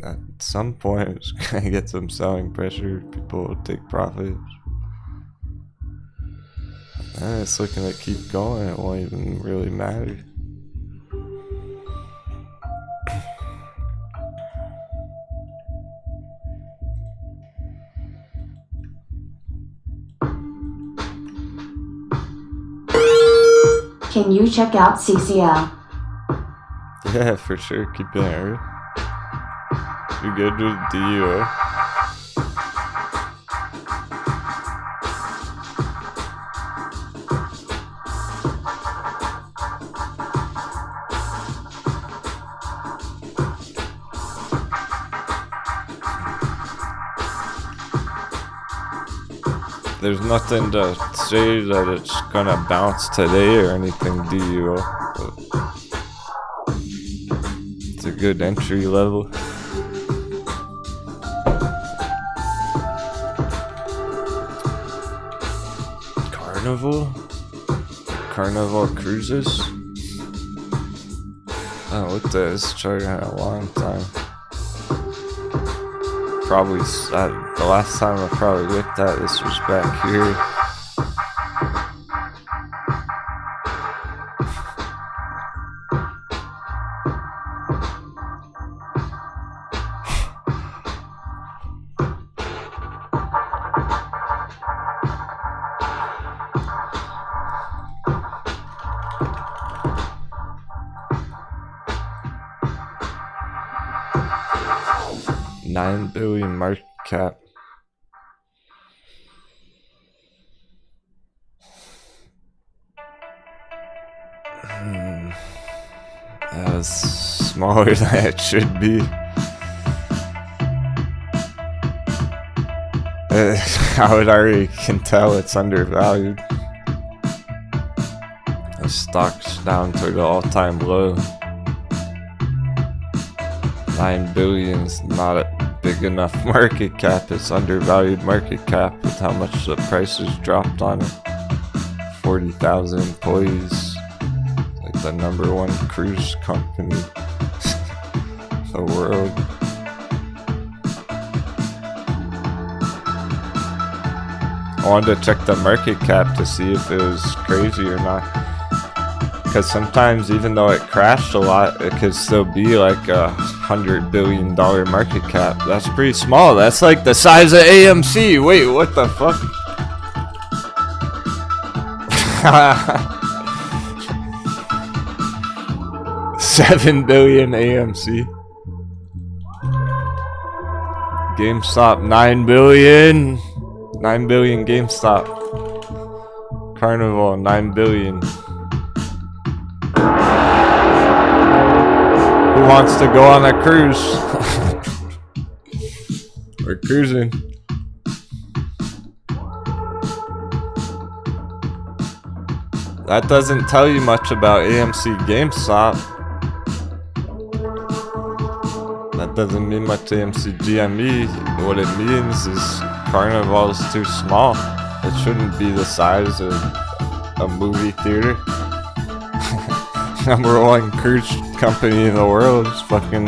At some point, it's gonna get some selling pressure. People will take profits. And it's looking to keep going. It won't even really matter. Can you check out CCL? Yeah, for sure. Keep it real. You good with DUO? There's nothing to say that it's gonna bounce today or anything, DUO. It's a good entry level. Carnival Cruises? Oh, what this chart had a long time. Probably, the last time I probably looked at this was back here. $9 billion market cap. That was smaller than it should be. I would already can tell it's undervalued. The stock's down to the all-time low. 9 billion's not a big enough market cap. It's undervalued market cap with how much the price has dropped on it. 40,000 employees. Like the #1 cruise company in the world. I wanted to check the market cap to see if it was crazy or not. Because sometimes, even though it crashed a lot, it could still be like a $100 billion market cap. That's pretty small. That's like the size of AMC. Wait, what the fuck? $7 billion AMC. GameStop, $9 billion. 9 billion GameStop. Carnival, 9 billion. Who wants to go on a cruise? We're cruising. That doesn't tell you much about AMC GameStop. That doesn't mean much to AMC GME. What it means is Carnival is too small. It shouldn't be the size of a movie theater. #1 cruise company in the world. It's fucking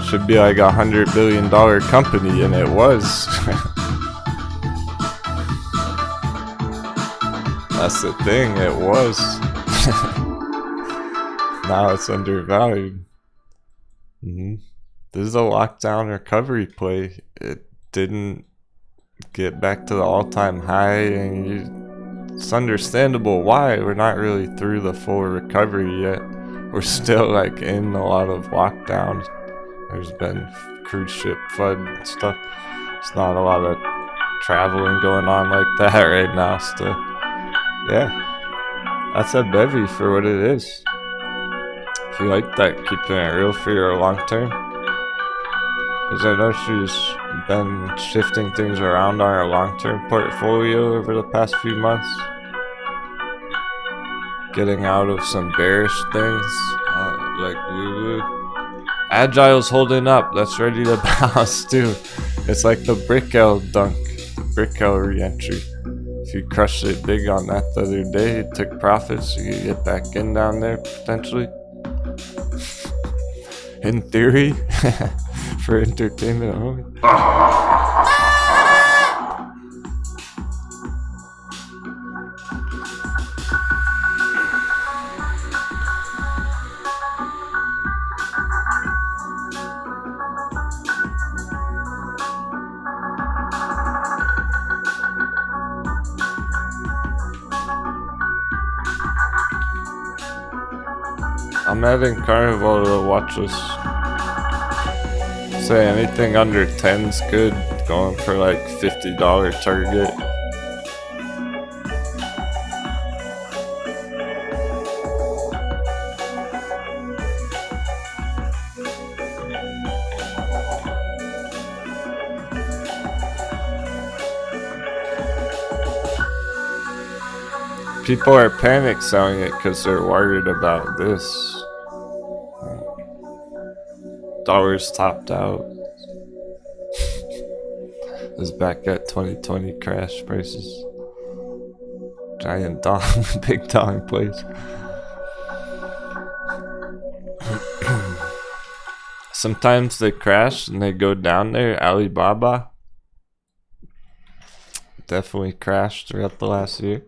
should be like $100 billion company, and it was. That's the thing, it was. Now it's undervalued. This is a lockdown recovery play. It didn't get back to the all-time high, and it's understandable why. We're not really through the full recovery yet. We're still like in a lot of lockdowns. There's been cruise ship flood and stuff. It's not a lot of traveling going on like that right now still. Yeah, that's a bevy for what it is. If you like that, keeping it real for your long term. Because I know she's been shifting things around on her long-term portfolio over the past few months. Getting out of some bearish things, like Lulu. Agile's holding up, that's ready to bounce too. It's like the Brickell dunk, the Brickell re-entry. If you crushed it big on that the other day, you took profits, you could get back in down there potentially. In theory, for entertainment only. I'm adding Carnival to the watch list. Say anything under 10's good. Going for like $50 target. People are panic selling it because they're worried about this. Dollars topped out. Is back at 2020 crash prices. Giant dong, big dong place. Sometimes they crash and they go down there. Alibaba definitely crashed throughout the last year.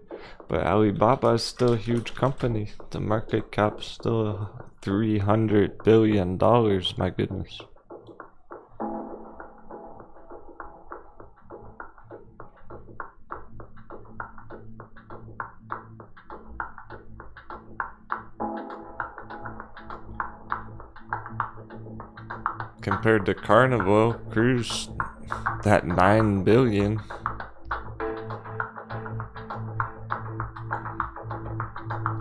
But Alibaba is still a huge company. The market cap is still $300 billion, my goodness. Compared to Carnival Cruise, that $9 billion.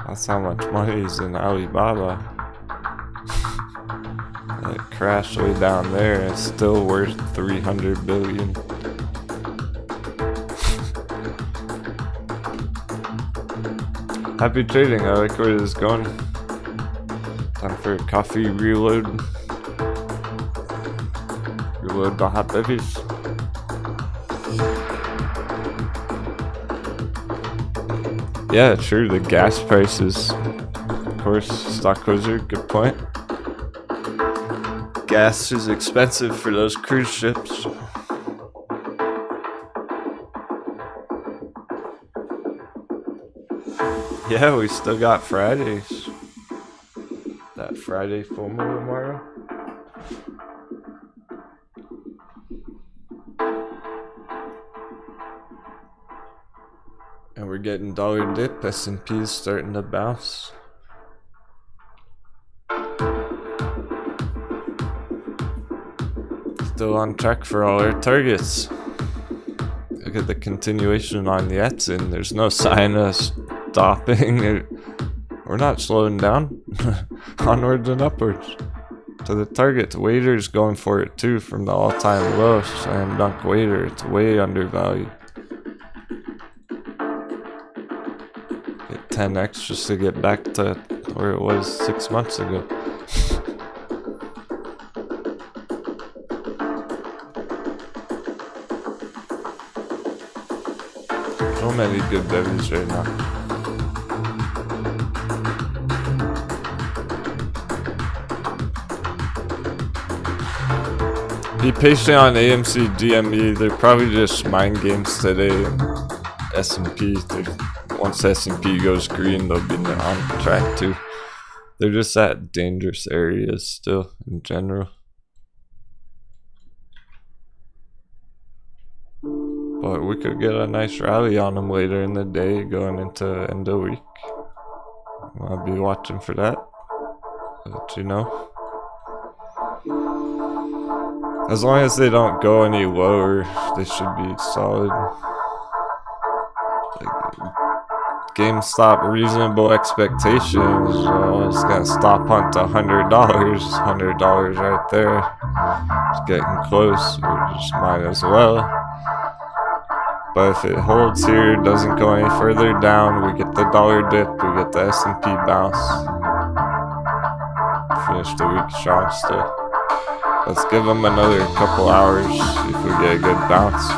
That's how much money is in Alibaba. It crashed way down there and it's still worth $300 billion. Happy trading, I like where this is going. Time for a coffee reload. Reload the hot bevies. Yeah, sure, the gas prices. Of course, stock closer, good point. Gas is expensive for those cruise ships. Yeah, we still got Fridays. That Friday full moon tomorrow. And we're getting dollar dip. S&P is starting to bounce. Still on track for all our targets. Look at the continuation on the Ethereum. There's no sign of stopping. We're not slowing down. Onwards and upwards to the target. Wader's going for it too from the all-time low. Slam dunk Wader. It's way undervalued. 10x just to get back to where it was 6 months ago. So many good bevies right now. Be patient on AMC, GME. They're probably just mind games today. S&P. Once S&P goes green, they'll be on track too. They're just at dangerous areas still in general. But we could get a nice rally on them later in the day going into end of week. I'll be watching for that. I'll let you know. As long as they don't go any lower, they should be solid. GameStop reasonable expectations. It's gonna stop hunt to $100. $100 right there. It's getting close. We just might as well. But if it holds here, doesn't go any further down, we get the dollar dip, we get the S&P bounce. Finish the week strong still. Let's give them another couple hours, see if we get a good bounce.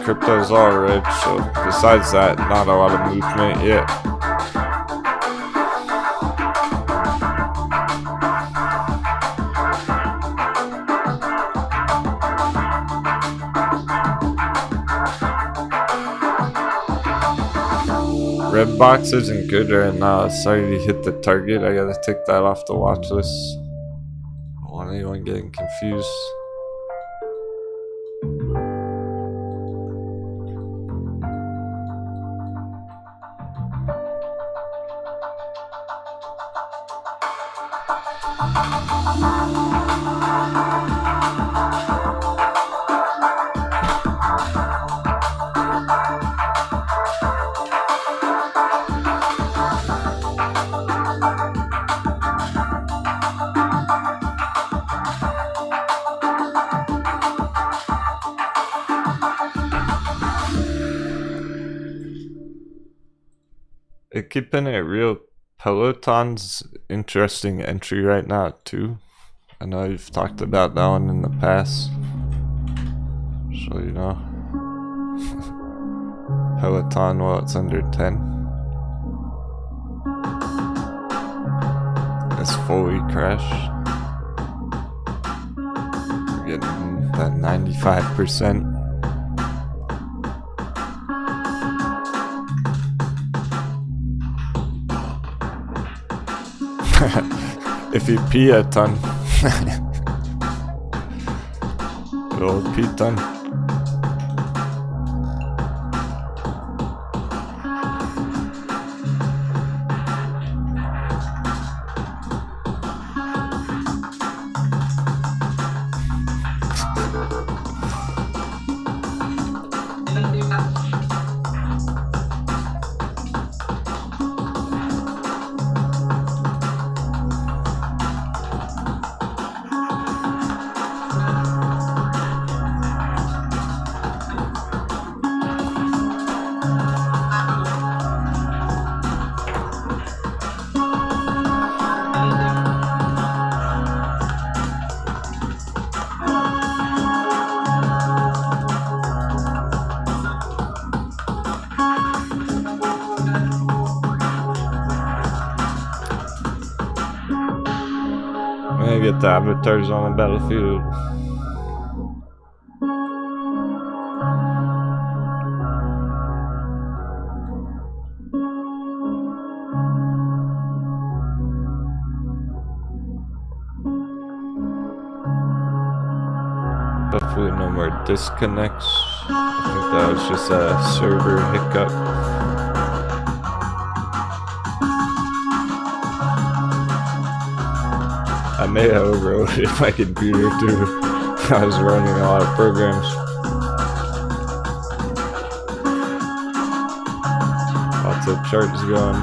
crypto's all red, so besides that, not a lot of movement yet. Red box isn't good right now. Sorry to hit the target. I gotta take that off the watch list. I don't want anyone getting confused. Keeping it real, Peloton's interesting entry right now too. I know you've talked about that one in the past, so you know. Peloton, well, it's under 10. It's fully crashed. We're getting that 95%. If you pee a ton. Good old pee ton. Get the avatars on the battlefield. Hopefully no more disconnects. I think that was just a server hiccup. I may have overloaded my computer too. I was running a lot of programs. Lots of charts going.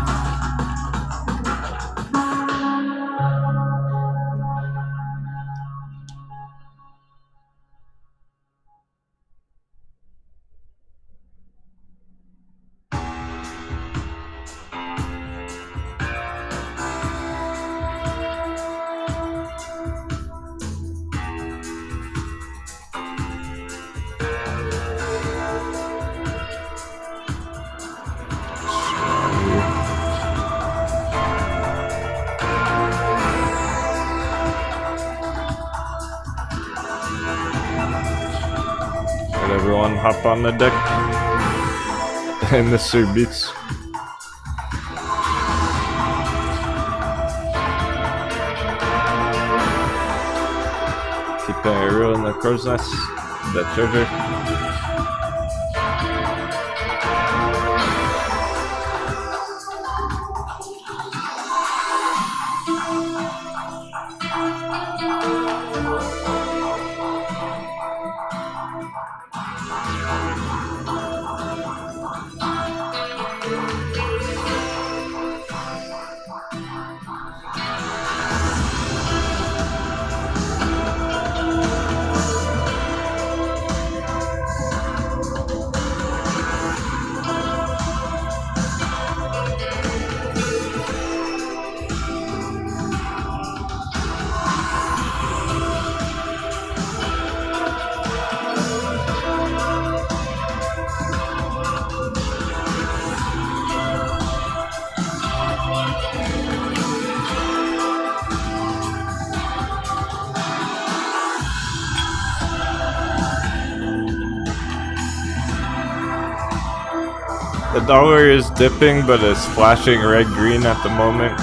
Everyone hop on the deck and the suit beats. Keeping it real in the crow's nest, the treasure. The dollar is dipping, but it's flashing red-green at the moment.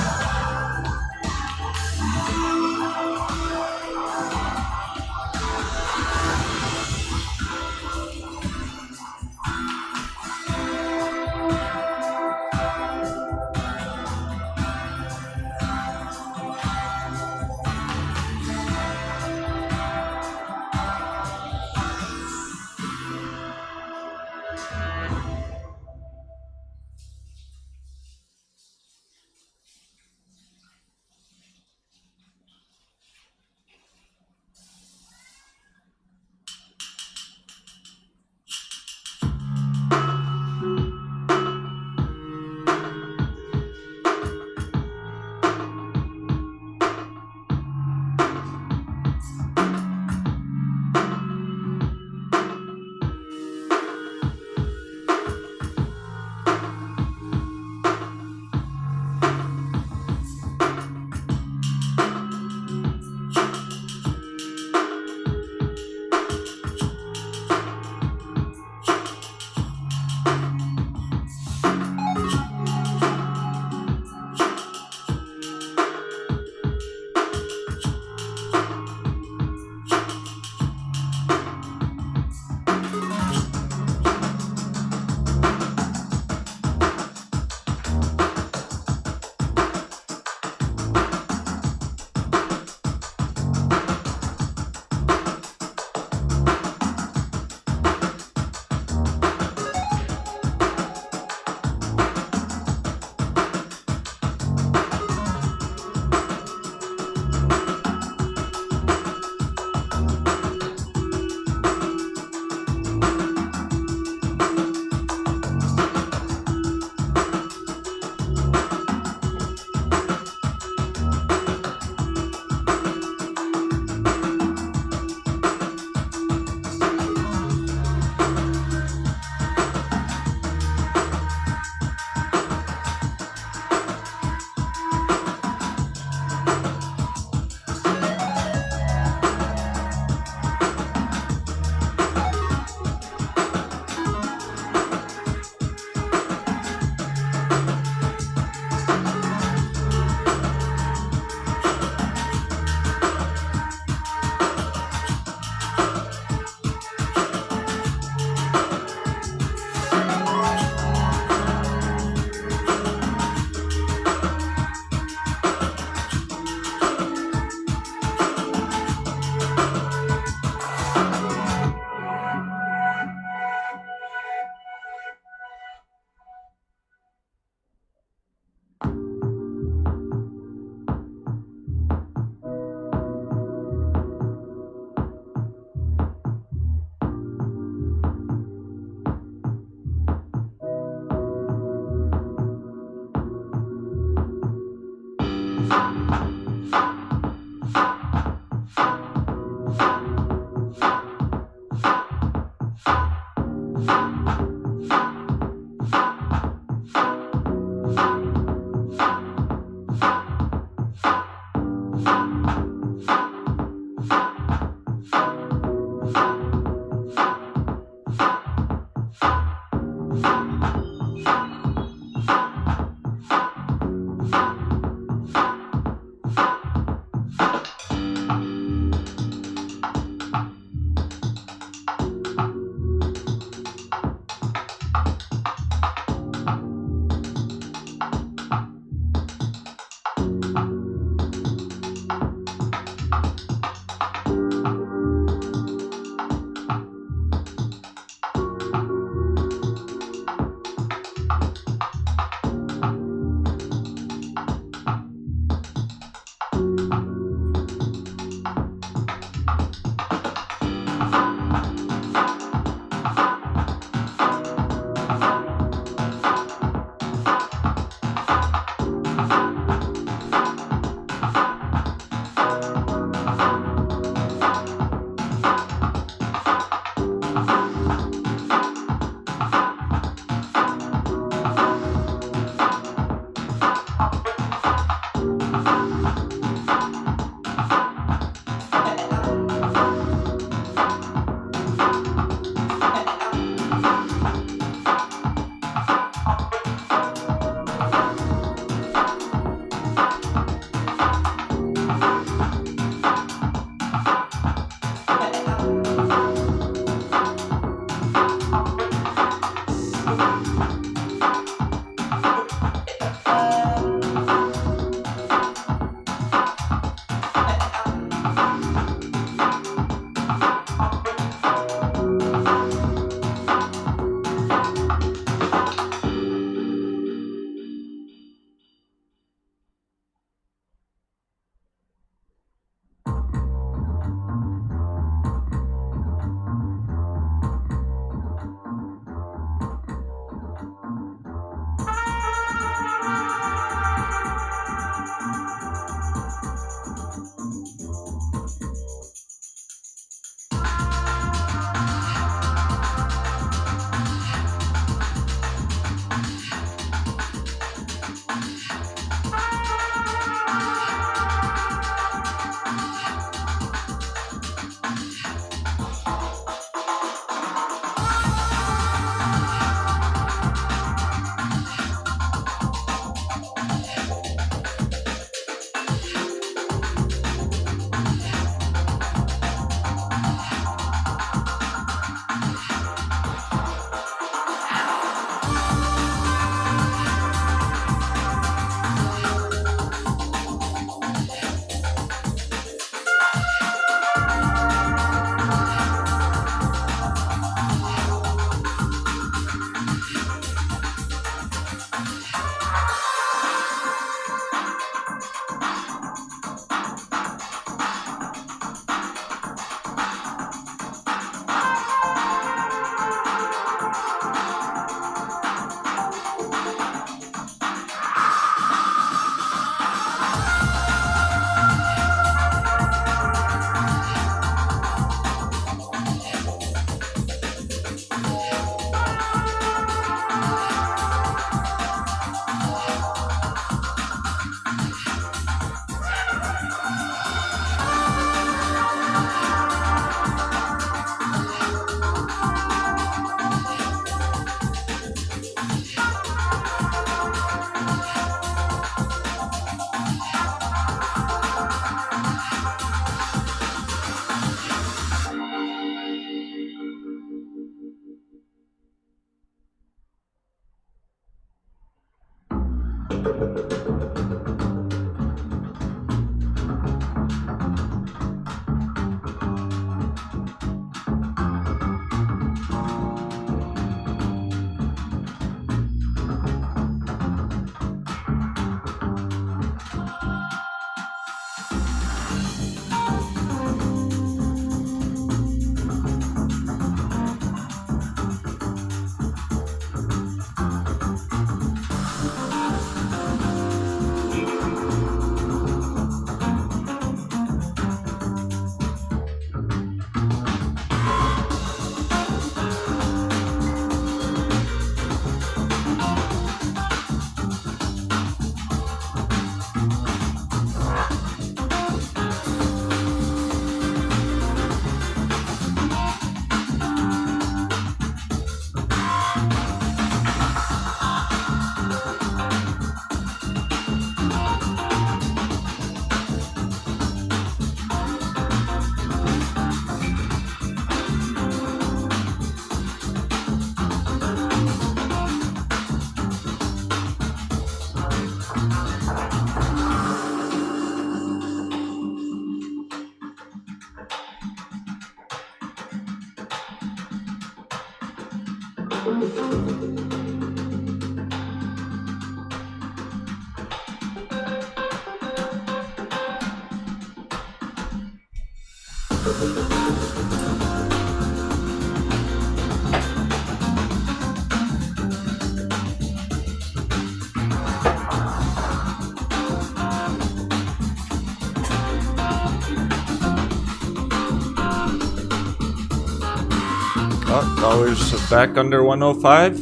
Oh, dollars back under 105.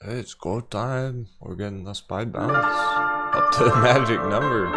Hey, it's go time. We're getting the SPY bounce up to the magic number.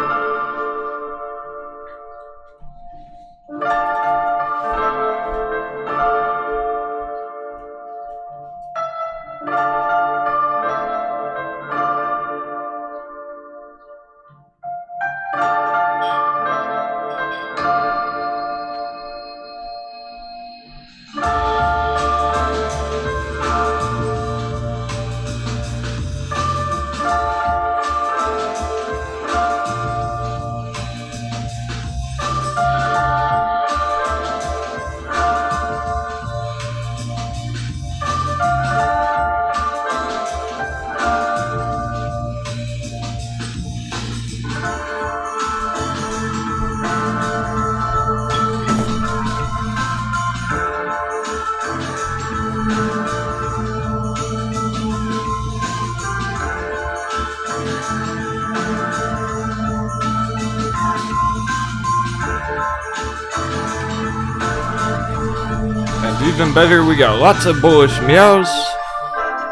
Even better, we got lots of bullish meows.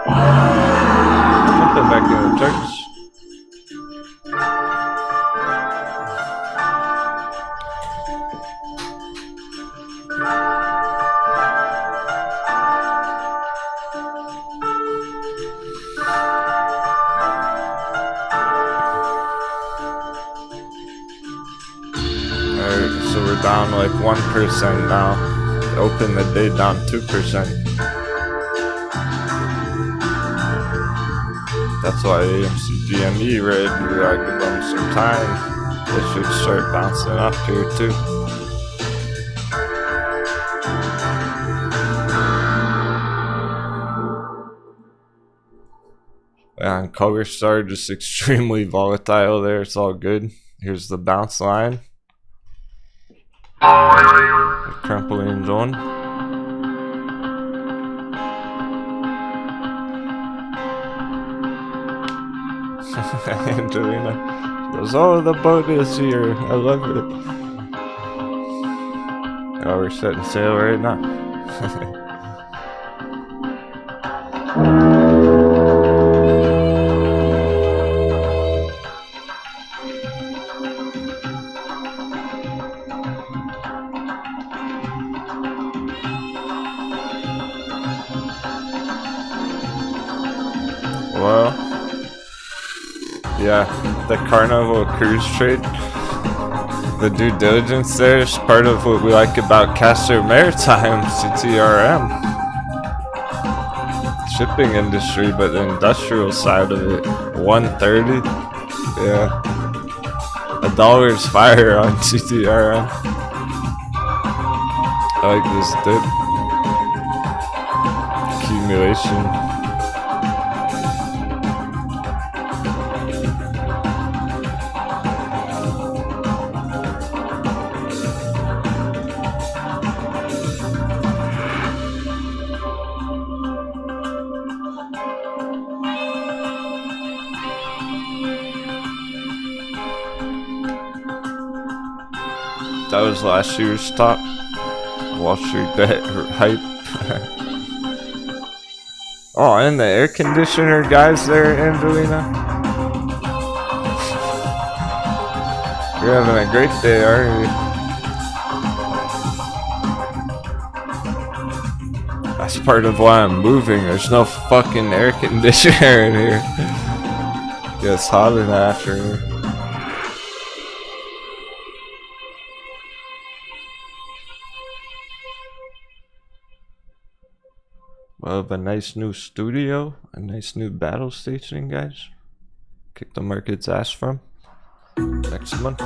Jumping back in the charts. Alright, so we're down like 1% now. Open the day down 2%. That's why AMC GME red. We gotta give them some time. They should start bouncing up here too. And color star just extremely volatile there. It's all good. Here's the bounce line. Trampoline zone. Angelina goes, oh, the boat is here. I love it. Oh, we're setting sail right now. Well, yeah, the Carnival cruise trade, the due diligence there is part of what we like about Castor Maritime, CTRM. shipping industry, but the industrial side of it, 130. Yeah. $1's fire on CTRM. I like this dip. Accumulation. That was last year's top. Wall Street bet hype. Oh, and the air conditioner guys there, Angelina. You're having a great day, aren't you? That's part of why I'm moving. There's no fucking air conditioner in here. Gets hot in the afternoon. Well, a nice new studio, a nice new battle station, guys. Kick the market's ass from next month.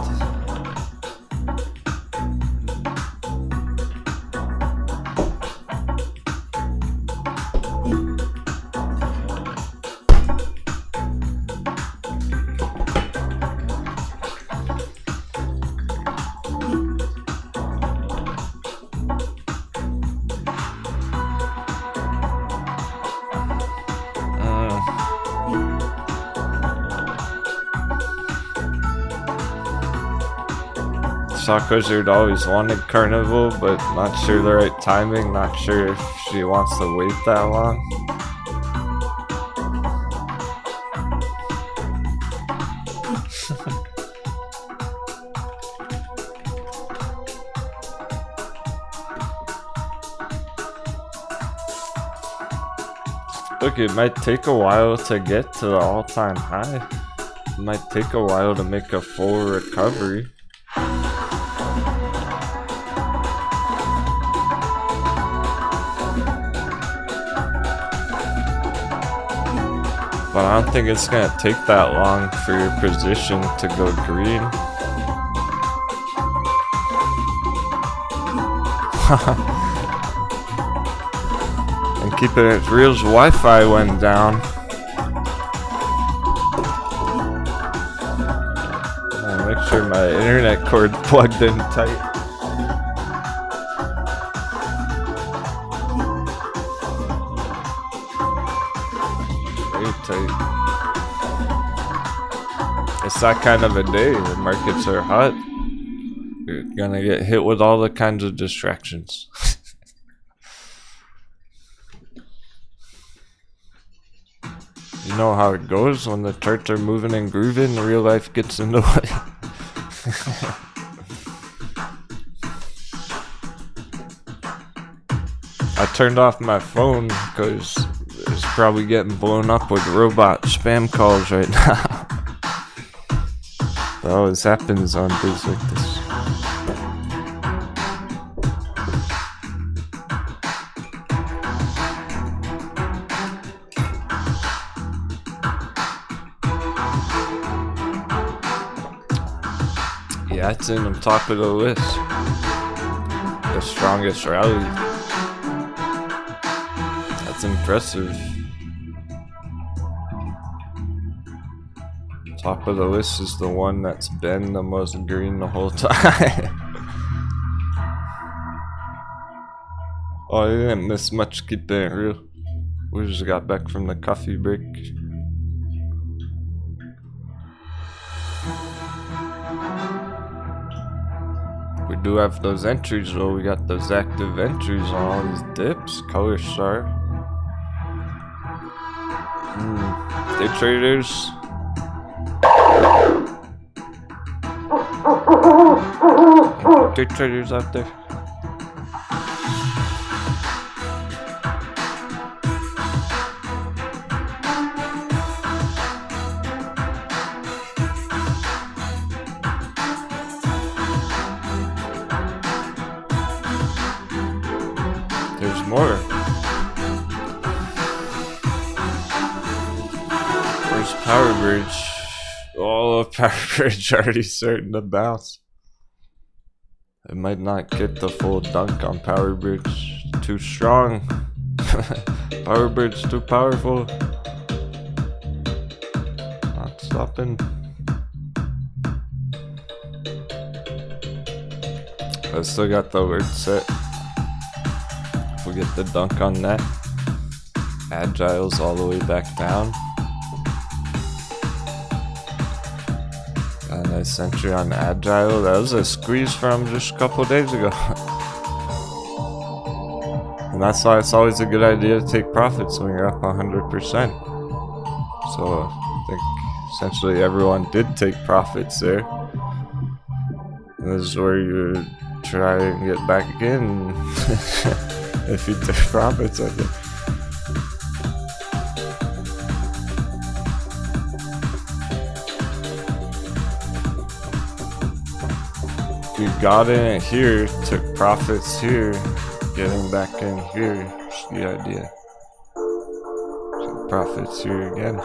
Sock Wizard always wanted Carnival, but not sure the right timing, not sure if she wants to wait that long. Look, it might take a while to get to the all-time high. It might take a while to make a full recovery. But I don't think it's gonna take that long for your position to go green. And keeping it real's Wi-Fi went down. Make sure my internet cord plugged in tight. It's that kind of a day. The markets are hot. You're gonna get hit with all the kinds of distractions. You know how it goes when the charts are moving and grooving, real life gets in the way. I turned off my phone because it's probably getting blown up with robot spam calls right now. That always happens on days like this. Yeah, it's in on top of the list. The strongest rally. That's impressive. Top of the list is the one that's been the most green the whole time. Oh, I didn't miss much, keeping it real. We just got back from the coffee break. We do have those entries though. We got those active entries on all these dips. Color star. Day traders. Day traders out there. There's more. Power Bridge. Oh, Power Bridge already starting to bounce. It might not get the full dunk on Power Bridge. Too strong. Power Bridge too powerful. Not stopping. I still got the alert set. If we get the dunk on that. Agile's all the way back down. Got a nice entry on Agile. That was a squeeze from just a couple days ago. And that's why it's always a good idea to take profits when you're up 100%. So I think essentially everyone did take profits there. And this is where you try and get back in if you take profits, I think. We got in here, took profits here, getting back in here is the idea. Took profits here again.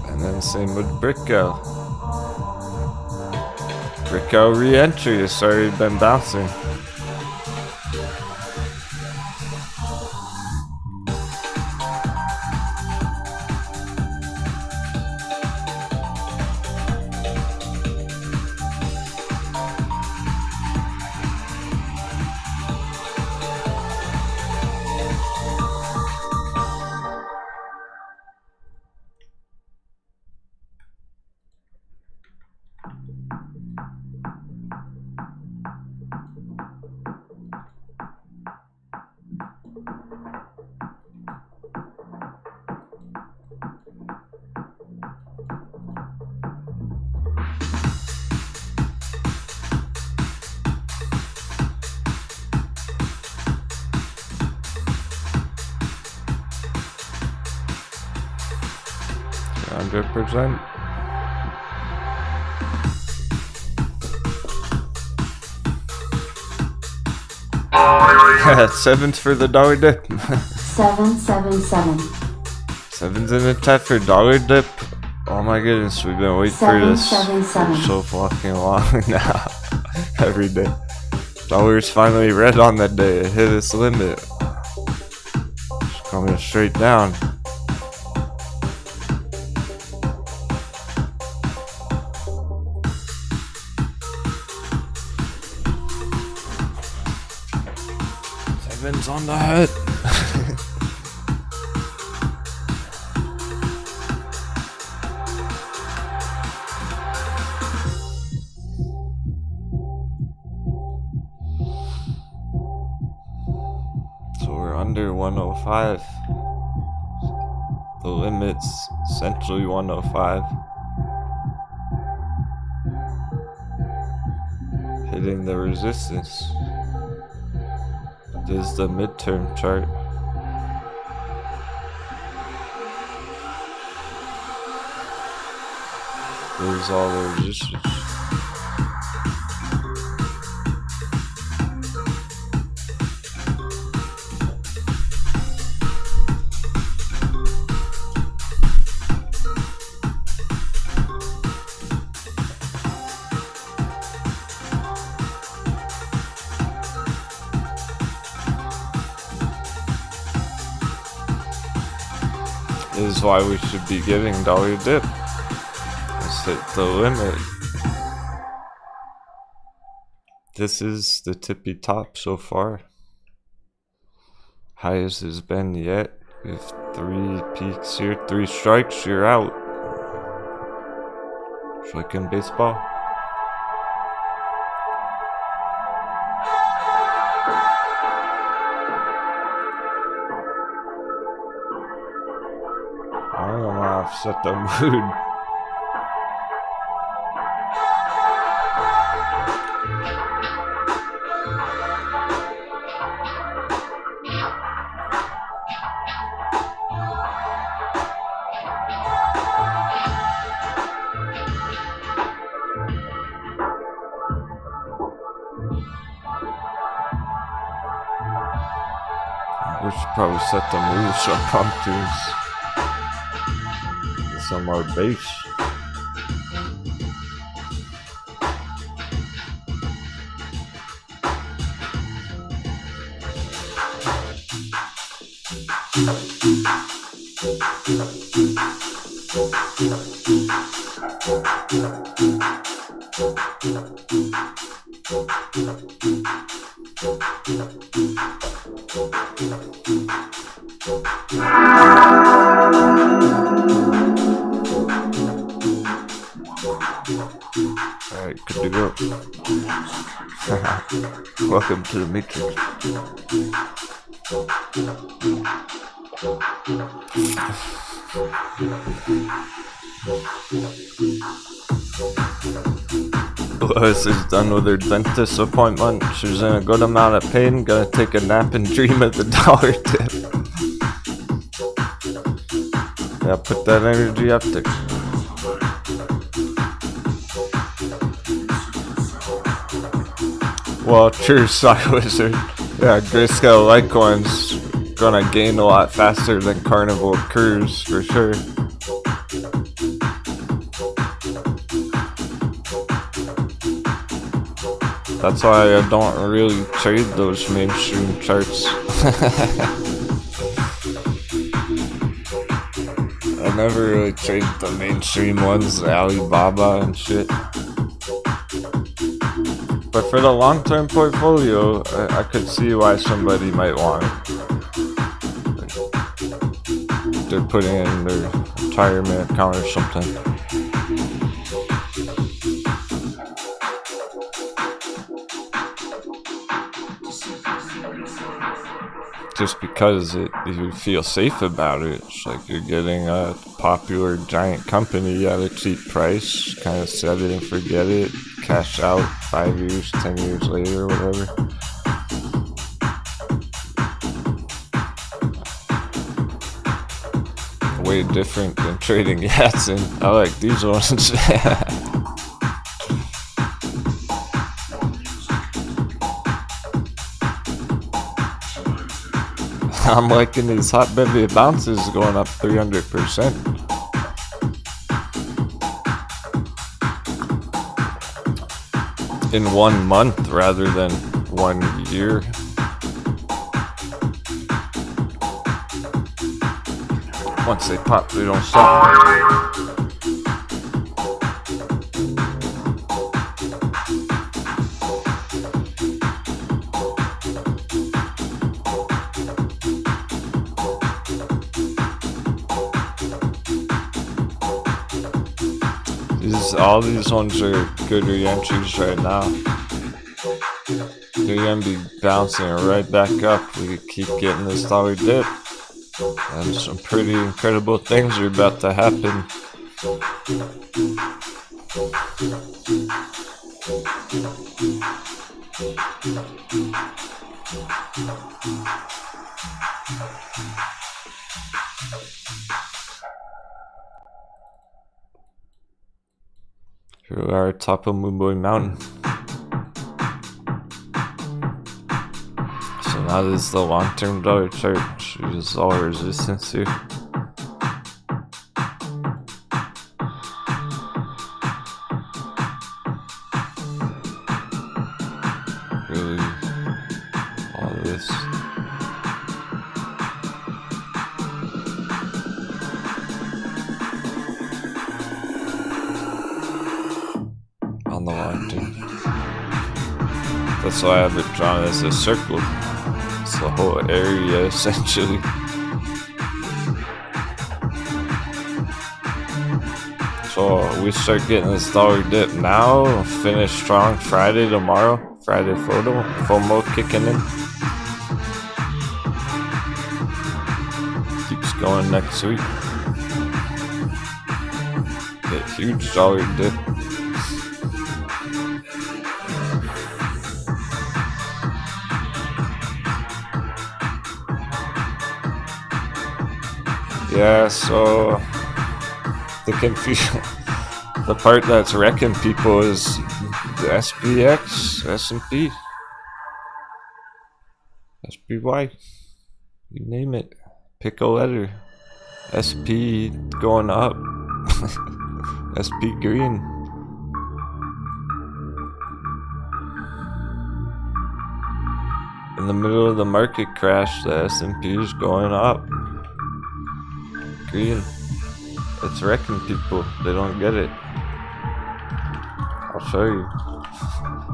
And then same with Bricko. Bricko re-entry has already been bouncing. %. Seven's for the dollar dip. 777. Seven's in the tech for dollar dip. Oh my goodness, we've been waiting for this for so fucking long now. Every day. Dollar's finally red on that day. It hit its limit. It's coming straight down. Seven's on the head. So we're under 105. The limit's essentially 105. Hitting the resistance. This is the midterm chart. This is all the resistance. This is why we should be getting dollar dip. Let's hit the limit. This is the tippy top so far. Highest has been yet. We have 3 peaks here, 3 strikes, you're out. Just like in baseball. I don't want to offset the mood. We should probably set the move some pumpkins. Some more base. Alright, good to go. Welcome to the Matrix. Lois is done with her dentist appointment. She's in a good amount of pain. Gonna take a nap and dream of the dollar tip. Yeah, put that energy up there. Well, true, Side Wizard. Yeah, Grayscale Litecoin's gonna gain a lot faster than Carnival Cruise, for sure. That's why I don't really trade those mainstream charts. I never really trade the mainstream ones, Alibaba and shit. But for the long-term portfolio, I could see why somebody might want it. They're putting it in their retirement account or something. Just because you feel safe about it. It's like you're getting a popular giant company at a cheap price, kind of set it and forget it, cash out 5 years, 10 years later, whatever. Way different than trading Yatsen. I like these ones. I'm liking these hot baby bounces going up 300%. In 1 month rather than 1 year. Once they pop, they don't stop. All these ones are good re-entries right now. They're gonna be bouncing right back up. We keep getting this dollar dip. And some pretty incredible things are about to happen. Here we are top of Moonboy Mountain. So now this is the long-term dollar chart. Should use all resistance here. Really, all this. On the line too. That's why I have it drawn as a circle. It's the whole area essentially. So we start getting this dollar dip now, finish strong Friday tomorrow. Friday FOMO kicking in. Keeps going next week. Get huge dollar dip. Yeah, so the confusion, the part that's wrecking people is the SPX, S&P, SPY. You name it. Pick a letter. SP going up. SP green. In the middle of the market crash, the S&P is going up. Green. It's wrecking people. They don't get it. I'll show you.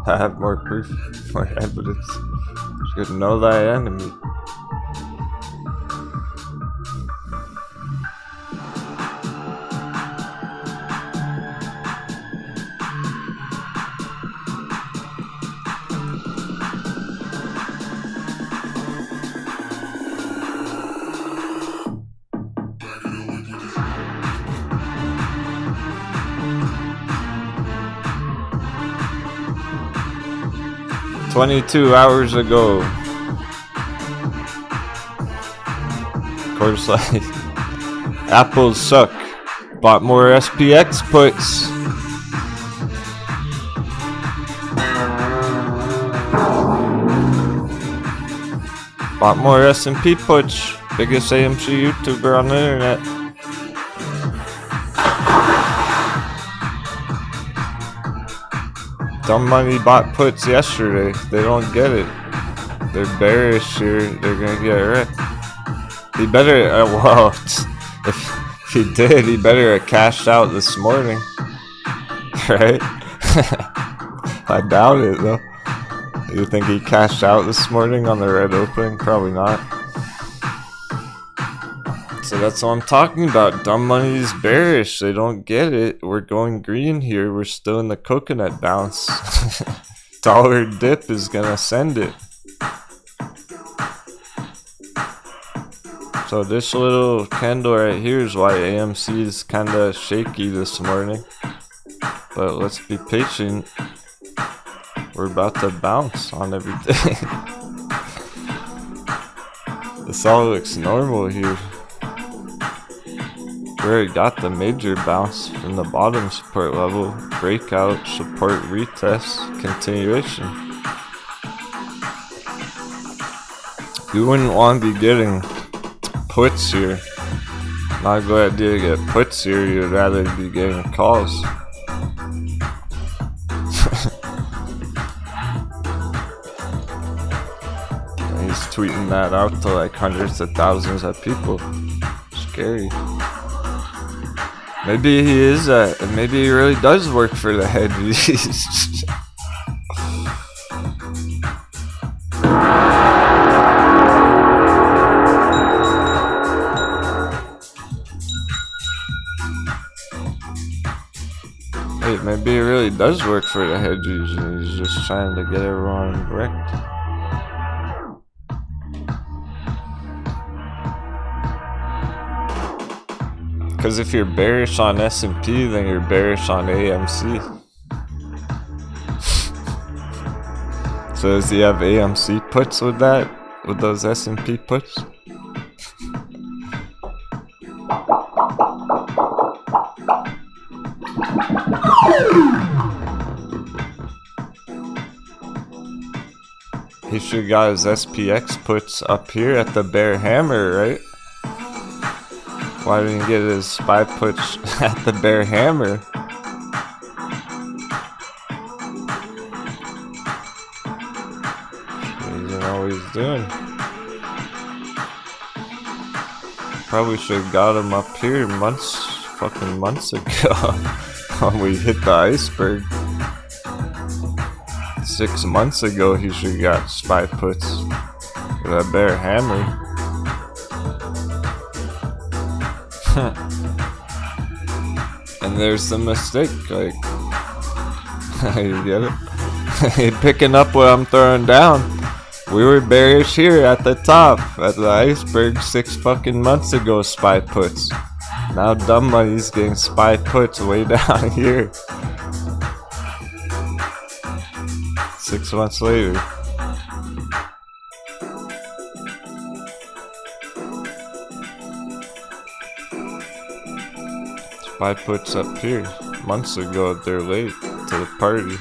I have more proof, more evidence. You should know thy enemy. "22 hours ago." Of course, like, apples suck. Bought more SPX puts. Bought more S&P puts. Biggest AMC YouTuber on the internet. Dumb money bought puts yesterday. They don't get it. They're bearish here. They're gonna get wrecked. He better, well, if he did, he better have cashed out this morning. Right? I doubt it though. You think he cashed out this morning on the red opening? Probably not. So that's what I'm talking about. Dumb money is bearish. They don't get it. We're going green here. We're still in the coconut bounce. Dollar dip is gonna send it. So this little candle right here is why AMC is kinda shaky this morning. But let's be patient. We're about to bounce on everything. This all looks normal here. We already got the major bounce from the bottom support level. Breakout, support, retest, continuation. You wouldn't want to be getting puts here. Not a good idea to get puts here. You'd rather be getting calls. He's tweeting that out to like hundreds of thousands of people. Scary. Maybe he is maybe he really does work for the hedges. Hey, maybe he really does work for the hedges and he's just trying to get everyone wrecked. Because if you're bearish on S&P, then you're bearish on AMC. So does he have AMC puts with that? With those S&P puts? He should got his SPX puts up here at the bear hammer, right? Why didn't he get his SPY puts at the bear hammer? He doesn't know what he's doing. Probably should have got him up here fucking months ago when we hit the iceberg. 6 months ago he should have got SPY puts with that bear hammer. And there's the mistake, like, you get it? Picking up what I'm throwing down. We were bearish here at the top, at the iceberg 6 fucking months ago, SPY puts. Now dumb money's getting SPY puts way down here. 6 months later. SPY puts up here. Months ago, they're late to the party.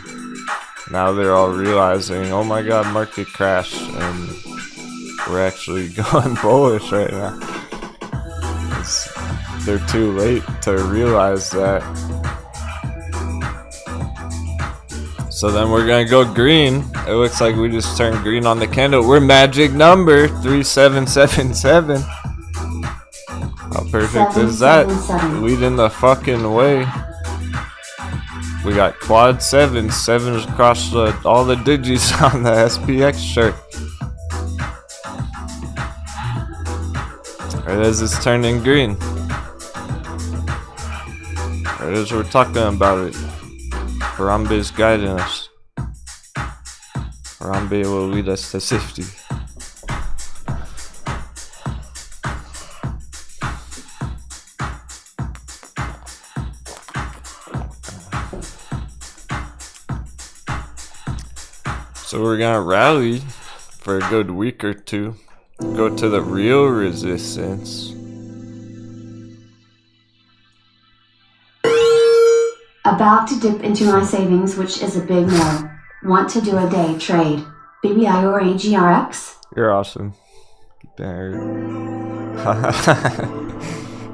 Now they're all realizing, oh my god, market crash, and we're actually going bullish right now. They're too late to realize that. So then we're gonna go green. It looks like we just turned green on the candle. We're magic number 3777. How perfect is that? Leading the fucking way. We got quad sevens, sevens across all the digits on the SPX chart. Right as it's turning green. Right as we're talking about it. Harambe is guiding us. Harambe will lead us to safety. So we're gonna rally for a good week or two. Go to the real resistance. About to dip into my savings, which is a big no. Want to do a day trade? BBI or AGRX? You're awesome.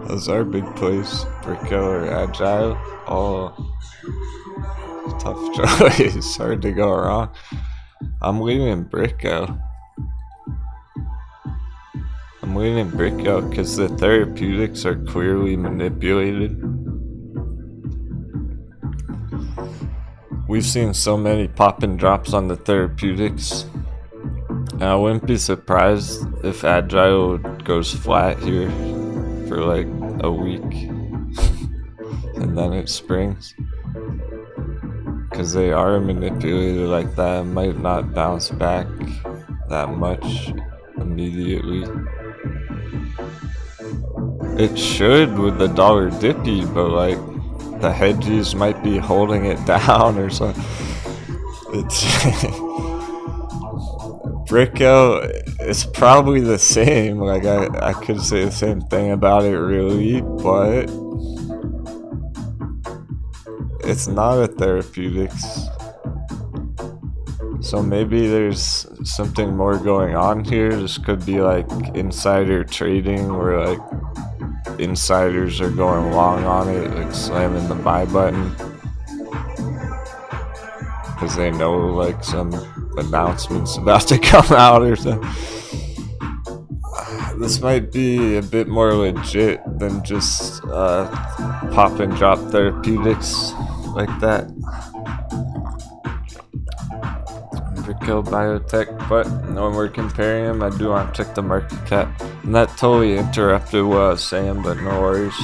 Those are big plays. Bricko or Agile. Oh, tough choice. Hard to go wrong. I'm leaving Bricko. I'm leaving Bricko because the therapeutics are clearly manipulated. We've seen so many pop and drops on the therapeutics. And I wouldn't be surprised if Agile goes flat here for like a week. And then it springs. Because they are manipulated like that. It might not bounce back that much immediately. It should with the dollar dippy, but like the hedges might be holding it down or something. It's Bricko is probably the same. Like I could say the same thing about it really, but it's not a therapeutics. So maybe there's something more going on here. This could be like insider trading where like insiders are going long on it, like slamming the buy button because they know like some announcements about to come out or something. This might be a bit more legit than just pop and drop therapeutics like that. Bricko Biotech, but when we're comparing them, I do want to check the market cap. And that totally interrupted what I was saying, but no worries.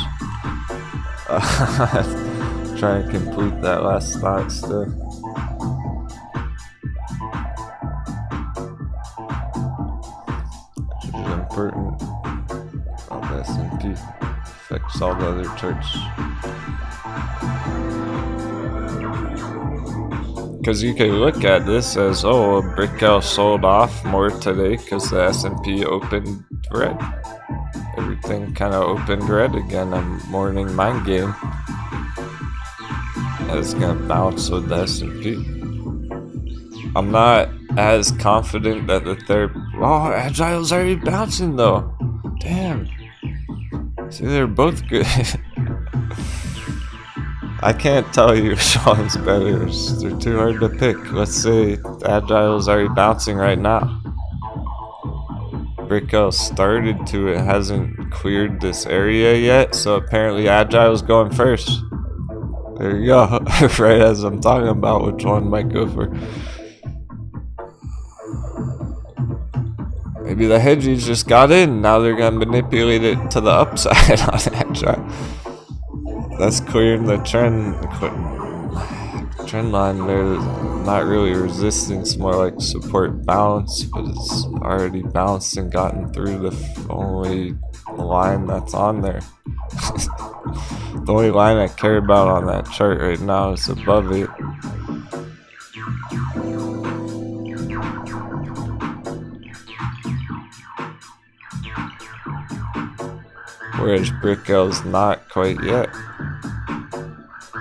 Try and complete that last thought still. Which is important. All the S&P affects all the other charts. Because you can look at this as, oh, Bricko sold off more today because the S&P opened red. Everything kind of opened red again. A morning mind game. And it's going to bounce with the S&P. I'm not as confident that the third... Oh, Agile's already bouncing though. Damn. See, they're both good. I can't tell you which one's better. They're too hard to pick. Let's say Agile's already bouncing right now. Bricko started to. It hasn't cleared this area yet, so apparently Agile's going first. There you go. Right as I'm talking about which one might go for. Maybe the hedgies just got in. Now they're gonna manipulate it to the upside on Agile. That's clearing the trend line. There's not really resistance, more like support bounce, but it's already bounced and gotten through the only line that's on there. The only line I care about on that chart right now is above it. Whereas Bricko's not quite yet.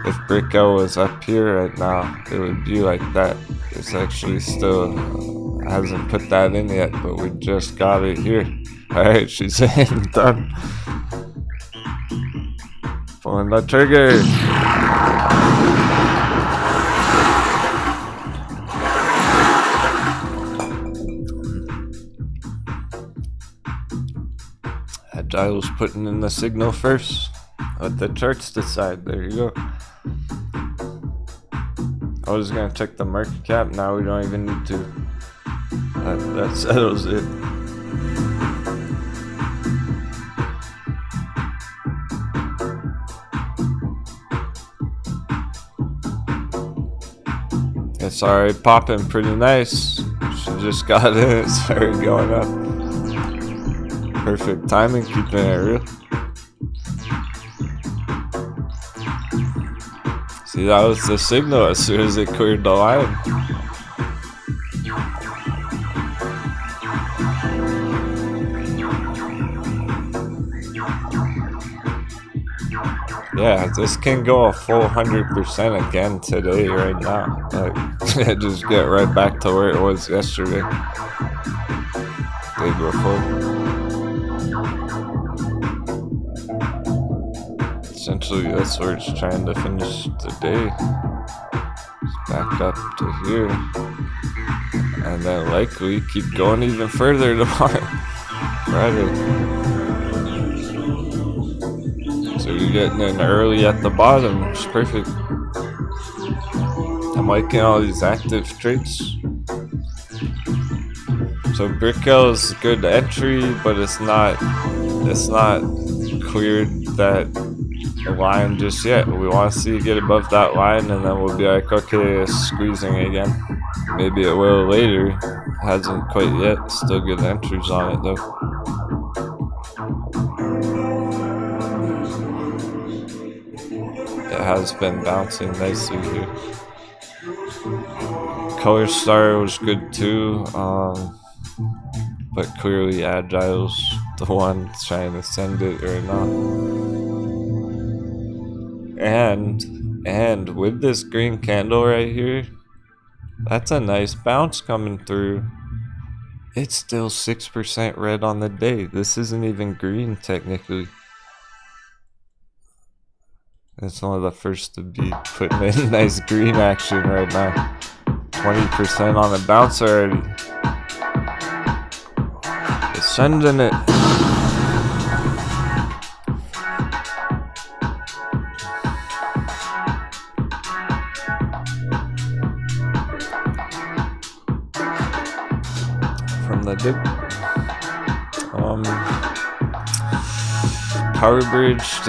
If Bricko was up here right now, it would be like that. It's actually still hasn't put that in yet, but we just got it here. Alright, she's saying done. Pulling the trigger. Agile's putting in the signal first. Let the charts decide. There you go. I was gonna check the market cap. Now we don't even need to. That settles it. It's already popping pretty nice. She just got in. It started going up. Perfect timing, keeping it real. See, that was the signal as soon as it cleared the line. Yeah, this can go a full 100% again today, right now. Like, just get right back to where it was yesterday. Day before. Essentially, that's where it's trying to finish the day. Just back up to here. And then likely keep going even further tomorrow. Friday. So you're getting in early at the bottom. It's perfect. I'm liking all these active trades. So Brickel is a good entry, but it's not cleared that line just yet. We want to see it get above that line, and then we'll be like, okay, it's squeezing again. Maybe it will later. Hasn't quite yet. Still good entries on it though. It has been bouncing nicely here. Color Star was good too, but clearly Agile's the one trying to send it right now. And with this green candle right here, that's a nice bounce coming through. It's still 6% red on the day. This isn't even green technically. It's one of the first to be putting in nice green action right now. 20% on the bounce already. It's sending it. From the dip. Power Bridge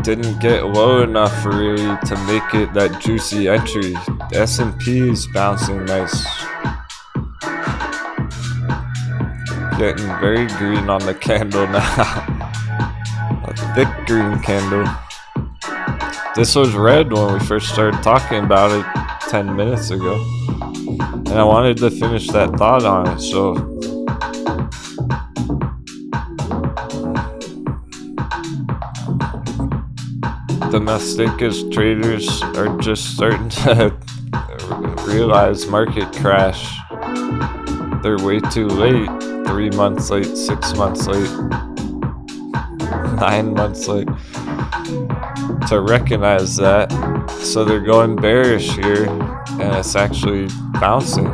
didn't get low enough really to make it that juicy entry. S&P is bouncing nice. Getting very green on the candle now. A thick green candle. This was red when we first started talking about it 10 minutes ago. And I wanted to finish that thought on it, so domestic traders are just starting to realize market crash. They're way too late. 3 months late, 6 months late, 9 months late to recognize that. So they're going bearish here, and it's actually bouncing.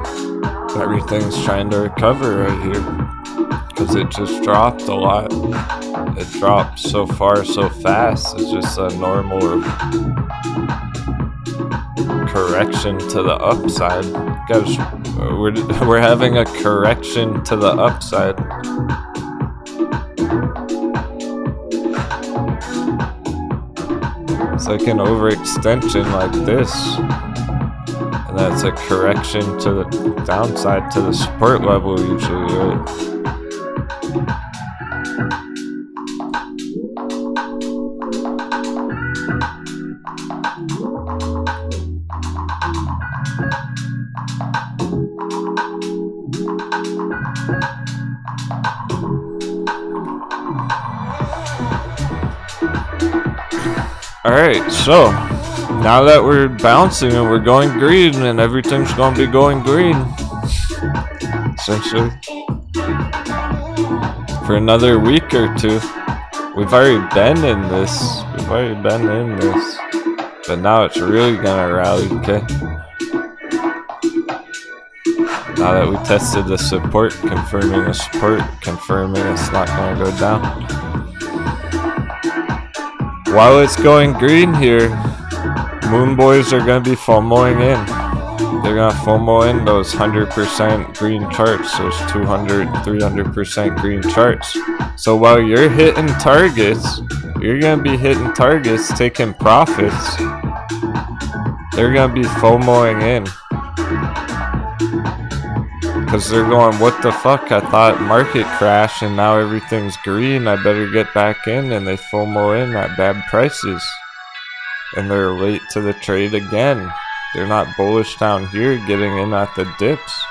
Everything's trying to recover right here because it just dropped a lot. It dropped so far so fast. It's just a normal correction to the upside. Guys, we're having a correction to the upside. It's like an overextension like this, and that's a correction to the downside to the support level usually, right? Alright, so now that we're bouncing and we're going green and everything's gonna be going green, essentially, for another week or two. We've already been in this. But now it's really gonna rally, okay? Now that we tested the support, confirming the support, confirming it's not gonna go down. While it's going green here, Moon Boys are gonna be FOMOing in. They're gonna FOMO in those 100% green charts, those 200, 300% green charts. So while you're hitting targets, you're gonna be hitting targets, taking profits. They're gonna be FOMOing in. Because they're going, what the fuck? I thought market crashed and now everything's green. I better get back in. And they FOMO in at bad prices. And they're late to the trade again. They're not bullish down here getting in at the dips.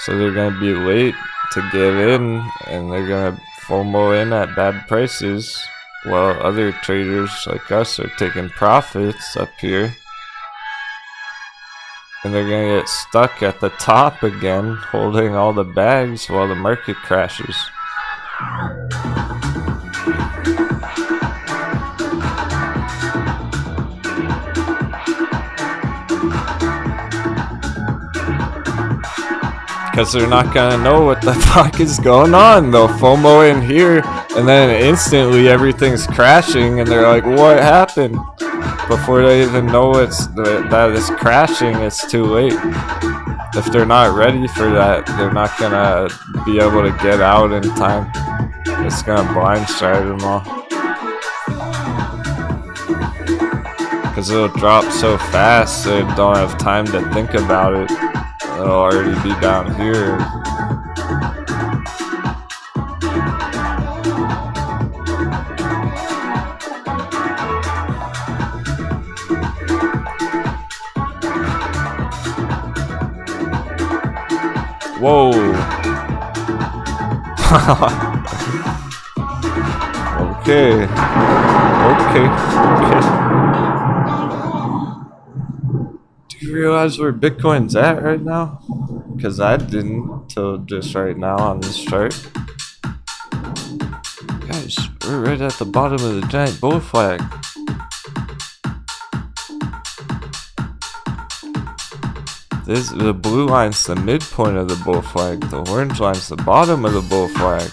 So they're going to be late to get in. And they're going to FOMO in at bad prices. While other traders like us are taking profits up here. And they're gonna get stuck at the top again, holding all the bags while the market crashes. Because they're not gonna know what the fuck is going on. They'll FOMO in here, and then instantly everything's crashing, and they're like, what happened? Before they even know that it's crashing, it's too late. If they're not ready for that, they're not gonna be able to get out in time. It's gonna blindside them all. Because it'll drop so fast, they don't have time to think about it. It'll already be down here. Whoa. Okay. Do you realize where Bitcoin's at right now? Because I didn't till just right now on this chart. Guys, we're right at the bottom of the giant bull flag. The blue line's the midpoint of the bull flag. The orange line's the bottom of the bull flag.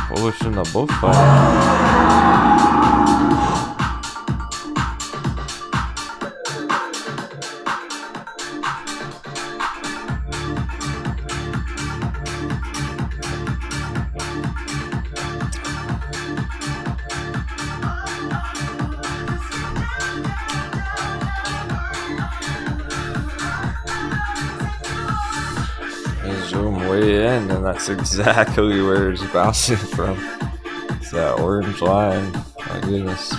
Bullish in the bull flag. Zoom way in, and that's exactly where it's bouncing from. It's that orange line. My goodness.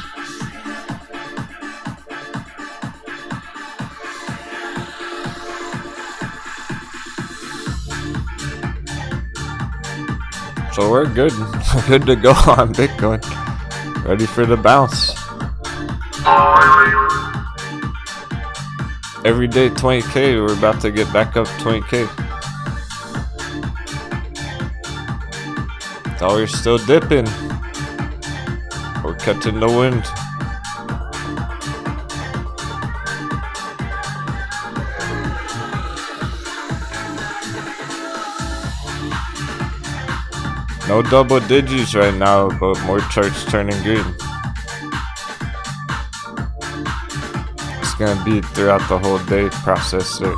So we're good. Good to go on Bitcoin. Ready for the bounce. Every day 20k, we're about to get back up 20k. Dollar's still dipping. We're catching the wind. No double digits right now, but more charts turning green. It's gonna be throughout the whole day process it.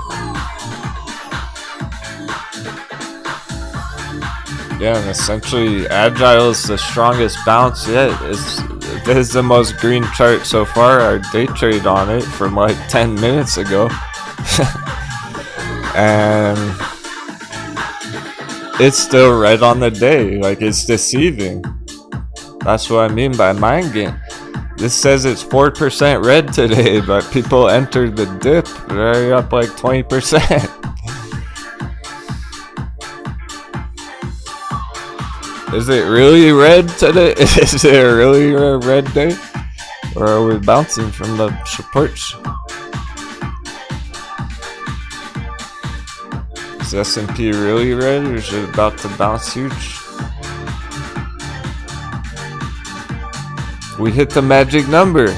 Yeah, and essentially Agile is the strongest bounce yet. This is the most green chart so far. Our day trade on it from like 10 minutes ago. And it's still red on the day. Like, it's deceiving. That's what I mean by mind game. This says it's 4% red today, but people entered the dip. They're up like 20%. Is it really red today? Is it a really red day? Or are we bouncing from the supports? Is S&P really red, or is it about to bounce huge? We hit the magic number.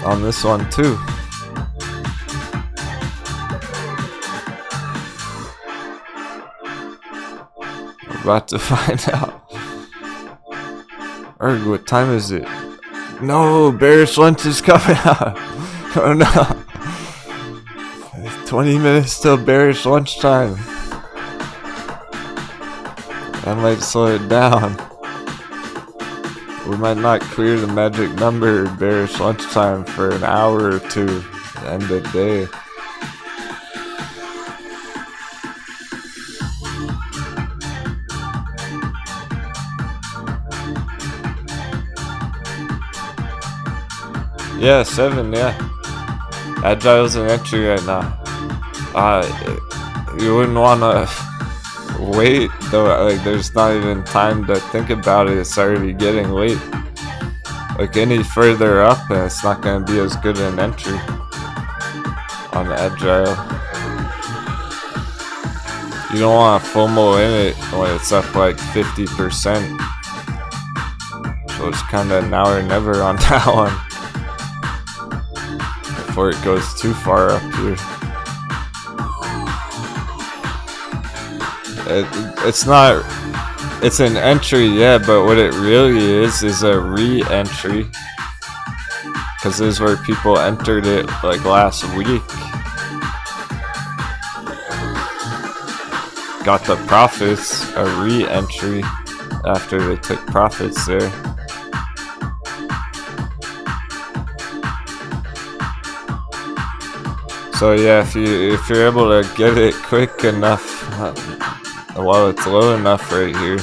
On this one too. We're about to find out. Erg, what time is it? No, bearish lunch is coming out. Oh no. 20 minutes till bearish lunchtime. That might slow it down. We might not clear the magic number bearish lunchtime for an hour or two. End of the day. Yeah, 7, yeah. Agile's an entry right now. You wouldn't wanna wait though, like there's not even time to think about it, it's already getting late. Like any further up and it's not gonna be as good an entry on Agile. You don't want to FOMO in it when it's up like 50%. So it's kinda now or never on that one. Before it goes too far up here. It's an entry, yeah, but what it really is a re-entry. Because this is where people entered it like last week. Got the profits, a re-entry after they took profits there. So yeah, if you're able to get it quick enough while it's low enough right here,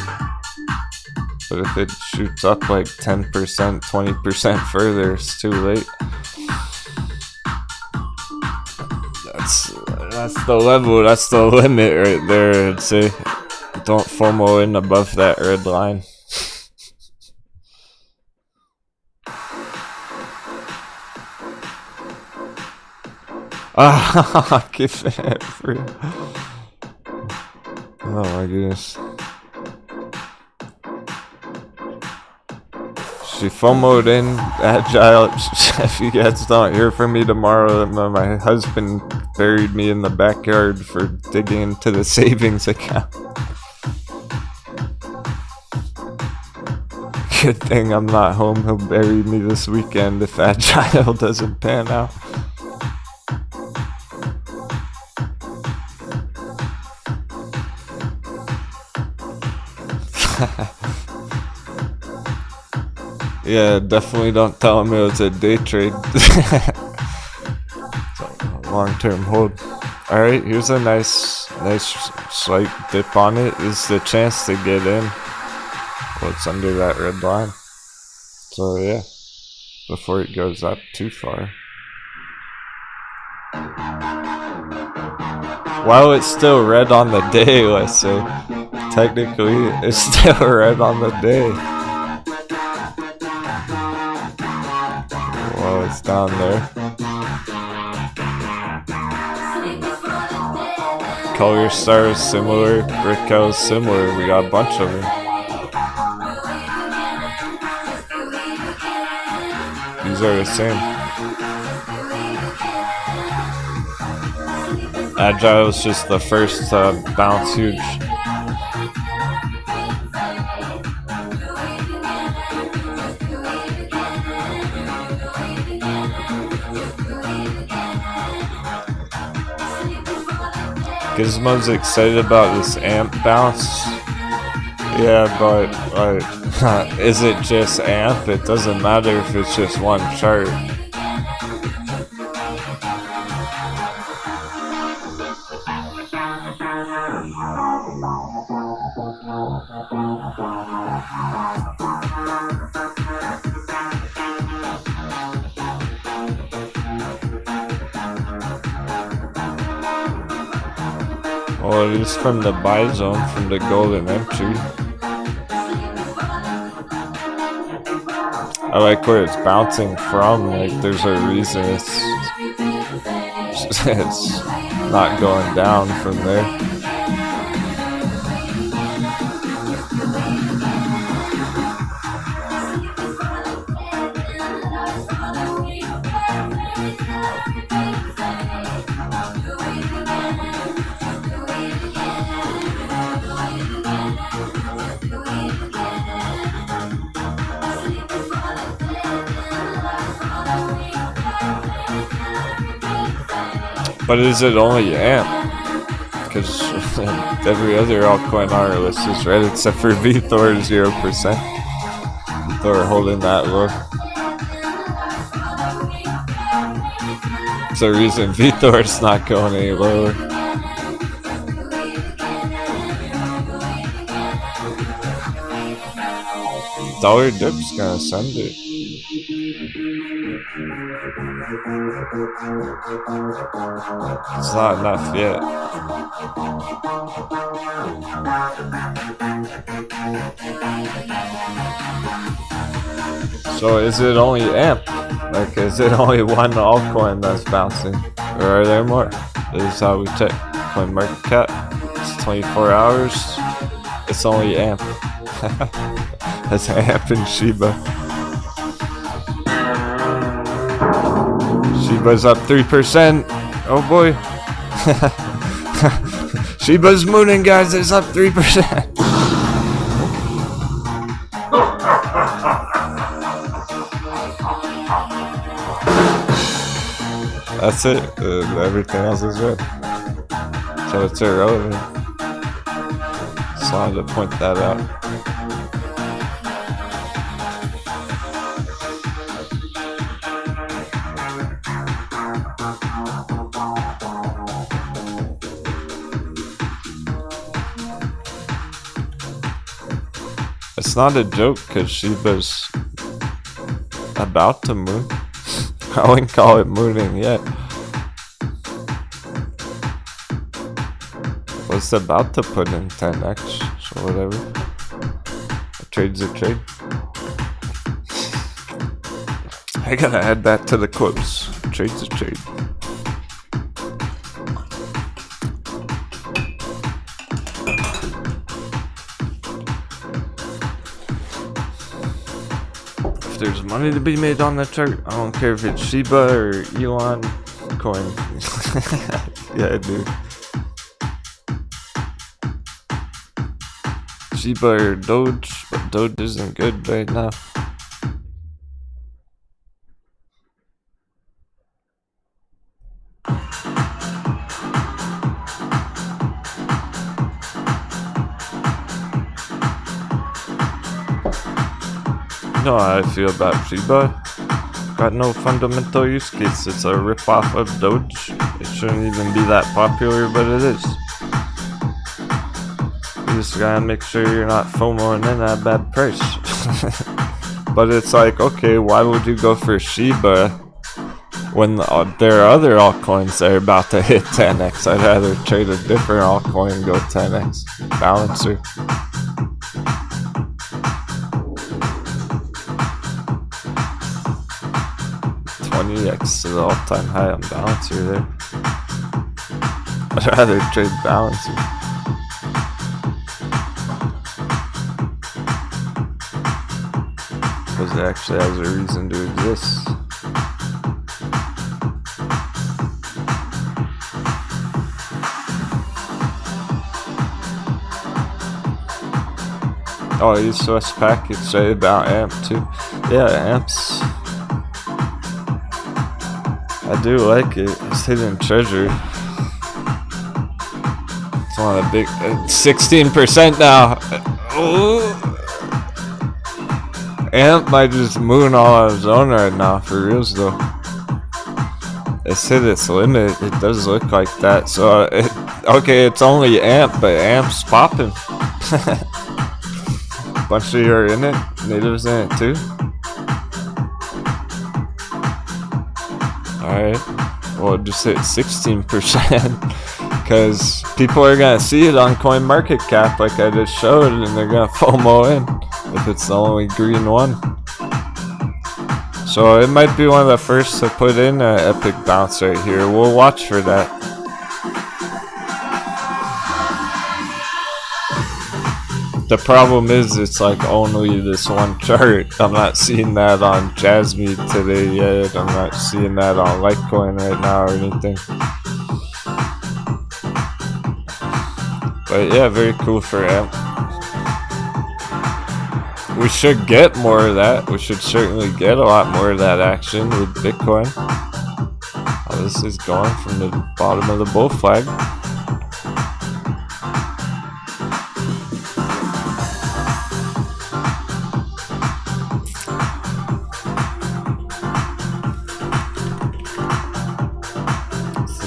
but if it shoots up like 10%, 20% further, it's too late. That's the level, that's the limit right there, I'd say. Don't FOMO in above that red line. Ah, give it free. Oh my goodness. She FOMO'd in Agile. If you guys don't hear from me tomorrow, my husband buried me in the backyard for digging into the savings account. Good thing I'm not home. He'll bury me this weekend if Agile doesn't pan out. Yeah, definitely don't tell him it was a day trade. Long-term hold. Alright, here's a nice slight dip on it. This is the chance to get in. What's under that red line. So yeah, before it goes up too far. While it's still red on the day, let's say. Technically, it's still red on the day. While it's down there. Color star is similar, brick cow is similar, we got a bunch of them. These are the same. Agile is just the first bounce huge. Gizmo's excited about this AMP bounce. Yeah, but is it just AMP? It doesn't matter if it's just one chart. Well, it is from the buy zone, from the golden entry. I like where it's bouncing from, like there's a reason it's It's not going down from there. But is it only AMP? Because every other altcoin on our list is red except for VThor 0%. VThor holding that low. There's a reason VThor is not going any lower. Dollar dip's gonna send it. It's not enough yet. So is it only AMP? Like, is it only one altcoin that's bouncing? Or are there more? This is how we check coin market cap. It's 24 hours. It's only AMP. That's AMP and shiba. Shiba's up 3%. Oh boy. Shiba's mooning, guys. It's up 3%. That's it. Everything else is red. So it's irrelevant. Just wanted to point that out. It's not a joke because Shiba's about to moon. I wouldn't call it mooning yet. Was about to put in 10x, so whatever. A trade's a trade. I gotta add that to the quotes. Trade's a trade. There's money to be made on the chart. I don't care if it's Shiba or Elon coin. Yeah, dude. Shiba or Doge, but Doge isn't good right now. You know how I feel about Shiba. Got no fundamental use case. It's a ripoff of Doge. It shouldn't even be that popular, but it is. You just gotta make sure you're not FOMOing in at a bad price. But it's like, okay, why would you go for Shiba when there are other altcoins that are about to hit 10x? I'd rather trade a different altcoin and go 10x. Balancer. 20x to the all-time high on Balancer there. I'd rather trade Balancer. Because it actually has a reason to exist. Oh, East West package say about AMP too. Yeah, AMP's. I do like it. It's hidden treasure. It's one of the big 16% now. Ooh. AMP might just moon all on his own right now, for reals though. It's hit its limit. It does look like that. So okay, it's only AMP, but AMP's popping. Bunch of you are in it. Natives in it too. Alright, well, just hit 16% because people are gonna see it on coin market cap like I just showed, and they're gonna FOMO in if it's the only green one. So it might be one of the first to put in an epic bounce right here. We'll watch for that. The problem is it's like only this one chart. I'm not seeing that on Jasmine today yet. I'm not seeing that on Litecoin right now or anything. But yeah, very cool for AMP. We should get more of that. We should certainly get a lot more of that action with Bitcoin. Oh, this is going from the bottom of the bull flag.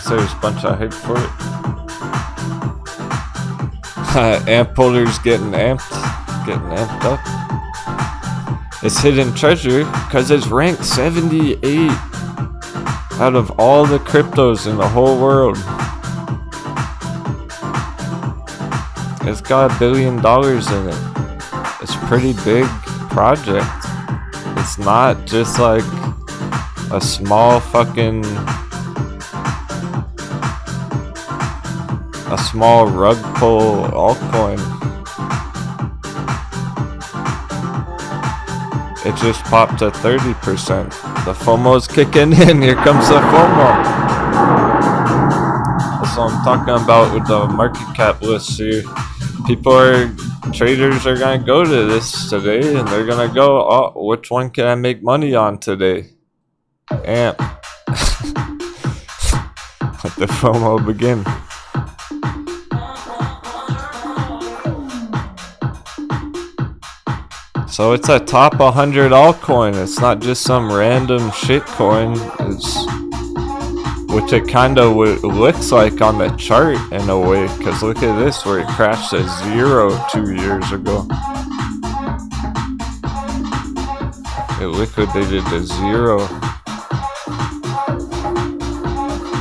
There's a bunch of hype for it. Amp holders getting amped up. It's hidden treasure because it's ranked 78 out of all the cryptos in the whole world. It's got $1 billion in it. It's a pretty big project. It's not just like a small fucking small rug pull altcoin. It just popped to 30%. The FOMO's kicking in. Here comes the FOMO. That's what I'm talking about with the market cap list here. Traders are gonna go to this today and they're gonna go, oh, which one can I make money on today? AMP. Let the FOMO begin. So it's a top 100 altcoin. It's not just some random shitcoin. Which it kind of looks like on the chart in a way. Because look at this where it crashed to 0 2 years ago. It liquidated to 0.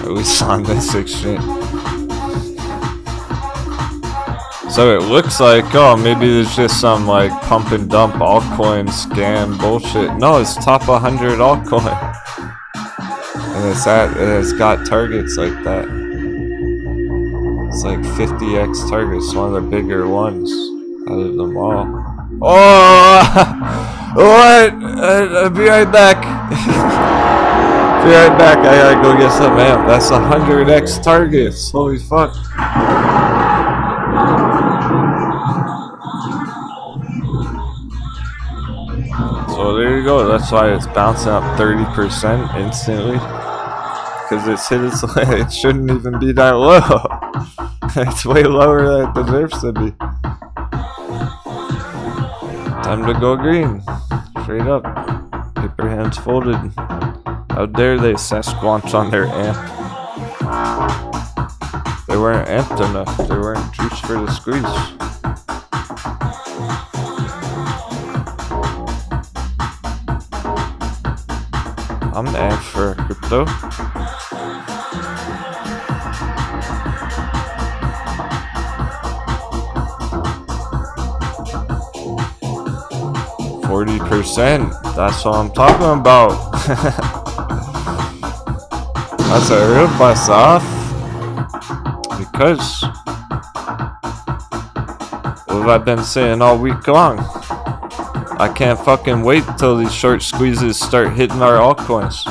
At least on this exchange. So it looks like, oh, maybe there's just some like pump and dump altcoin scam bullshit. No, it's top 100 altcoin. And it's got targets like that. It's like 50x targets, one of the bigger ones out of them all. Oh! What? I'll be right back. Be right back, I gotta go get some amp. That's 100x targets. Holy fuck. So there you go, that's why it's bouncing up 30% instantly. Because it's hit its it shouldn't even be that low. It's way lower than it deserves to be. Time to go green. Straight up. Paper hands folded. How dare they Sasquatch on their amp. They weren't amped enough. They weren't juiced for the squeeze. I'm amped for crypto. %. That's what I'm talking about. That's a real bust off. Because what have I been saying all week long? I can't fucking wait till these short squeezes start hitting our altcoins.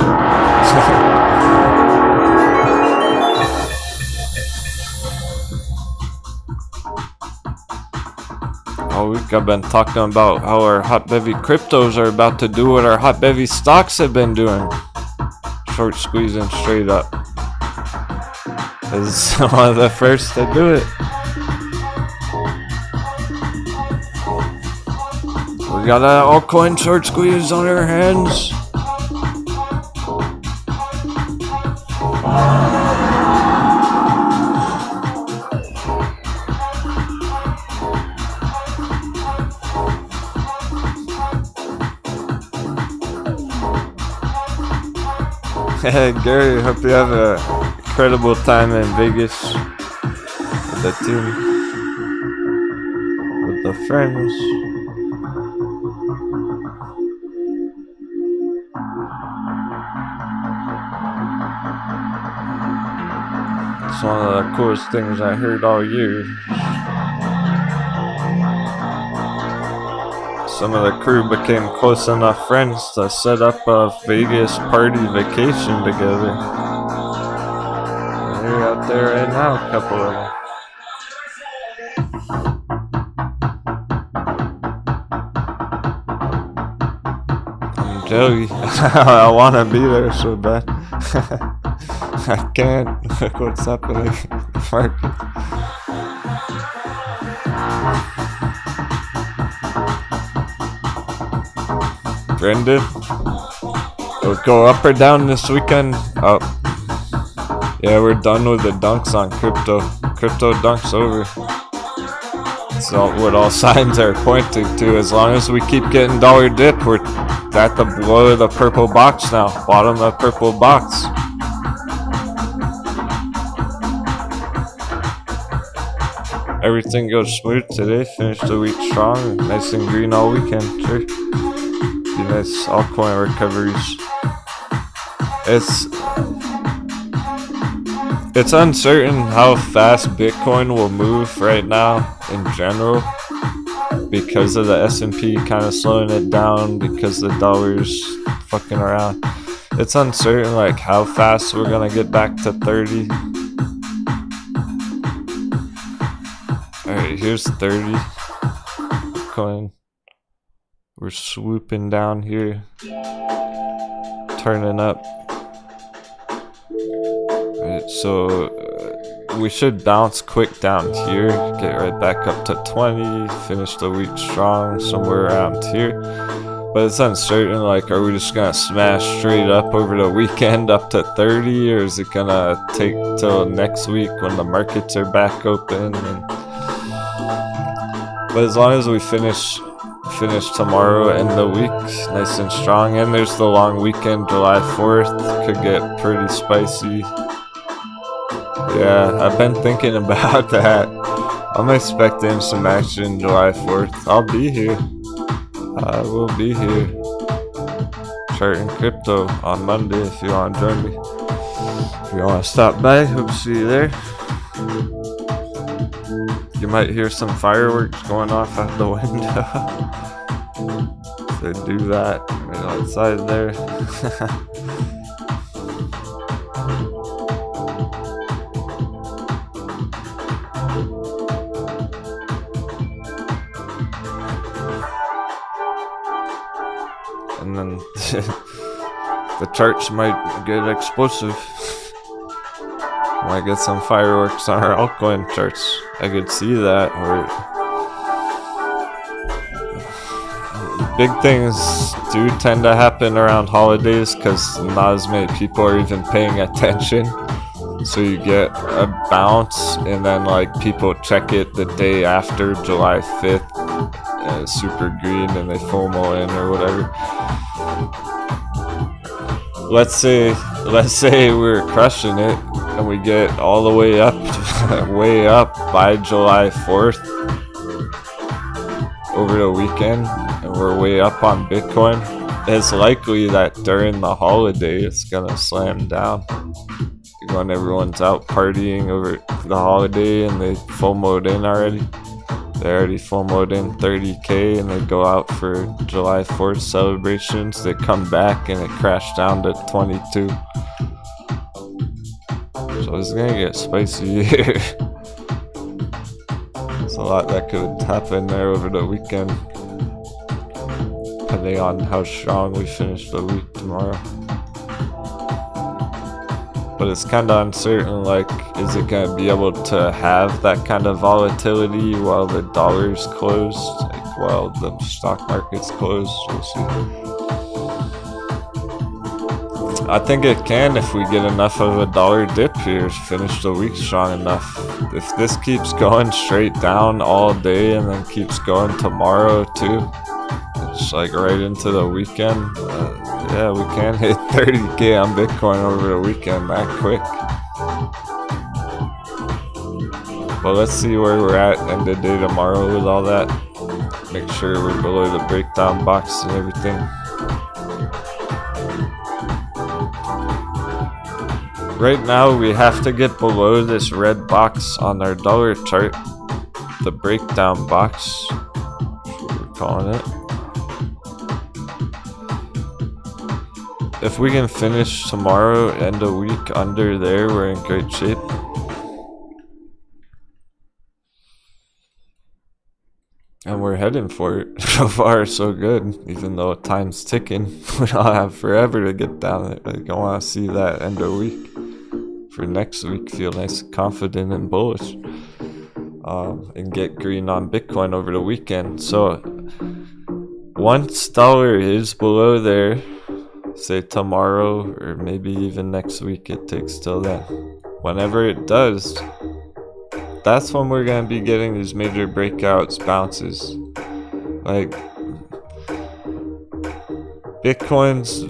All week I've been talking about how our hot bevy cryptos are about to do what our hot bevy stocks have been doing. Short squeezing straight up. It's one of the first to do it. We got an altcoin short squeeze on our hands. Hey Gary, hope you have an incredible time in Vegas with the team, with the friends. It's one of the coolest things I heard all year. Some of the crew became close enough friends to set up a Vegas party vacation together. And they're out there right now, a couple of them. I'm jelly. I want to be there so bad. I can't. Look what's happening in the market. Brendan, it'll go up or down this weekend. Up. Yeah, we're done with the dunks on crypto. Crypto dunks over. That's what all signs are pointing to. As long as we keep getting dollar dip, we're at the below of the purple box now. Bottom of the purple box. Everything goes smooth today. Finished the week strong. Nice and green all weekend. Sure. Be nice altcoin recoveries. It's uncertain how fast Bitcoin will move right now in general because of the S&P kind of slowing it down because the dollar's fucking around. It's uncertain like how fast we're gonna get back to 30. Alright, here's 30 Bitcoin. We're swooping down here, turning up. Alright, so we should bounce quick down here, get right back up to 20, finish the week strong somewhere around here. But it's uncertain, like, are we just gonna smash straight up over the weekend up to 30, or is it gonna take till next week when the markets are back open? But as long as we finish tomorrow and the week nice and strong, and there's the long weekend, July 4th, could get pretty spicy. Yeah, I've been thinking about that. I'm expecting some action July 4th. I'll be here. I will be here. Charting crypto on Monday if you want to join me. If you want to stop by, hope to see you there. You might hear some fireworks going off out the window. They do that right outside there. And then the charts might get explosive. Might get some fireworks on our altcoin charts. I could see that. Or big things do tend to happen around holidays because not as many people are even paying attention. So you get a bounce, and then like people check it the day after July 5th, and it's super green, and they FOMO in or whatever. Let's say we're crushing it, and we get all the way up, way up by July 4th over the weekend, and we're way up on Bitcoin. It's likely that during the holiday it's gonna slam down when everyone's out partying over the holiday and they FOMO'd in already. They already FOMO'd in 30K and they go out for July 4th celebrations. They come back and it crashed down to 22. So it's gonna get spicy here. There's a lot that could happen there over the weekend, depending on how strong we finish the week tomorrow. But it's kind of uncertain, like, is it going to be able to have that kind of volatility while the dollar's closed, like while the stock market's closed? We'll see. I think it can if we get enough of a dollar dip here, finish the week strong enough. If this keeps going straight down all day and then keeps going tomorrow too, it's like right into the weekend. Yeah, we can hit 30K on Bitcoin over the weekend that quick. But let's see where we're at end of day tomorrow with all that. Make sure we're below the breakdown box and everything. Right now we have to get below this red box on our dollar chart, the breakdown box, that's what we're calling it. If we can finish tomorrow, end of week under there, we're in great shape. And we're heading for it. So far, so good. Even though time's ticking, we don't have forever to get down it. Like, I want to see that end of week. For next week, feel nice, confident, and bullish. And get green on Bitcoin over the weekend. So, once dollar is below there, say tomorrow or maybe even next week, it takes till then. Whenever it does, that's when we're gonna be getting these major breakouts, bounces. Like, Bitcoin's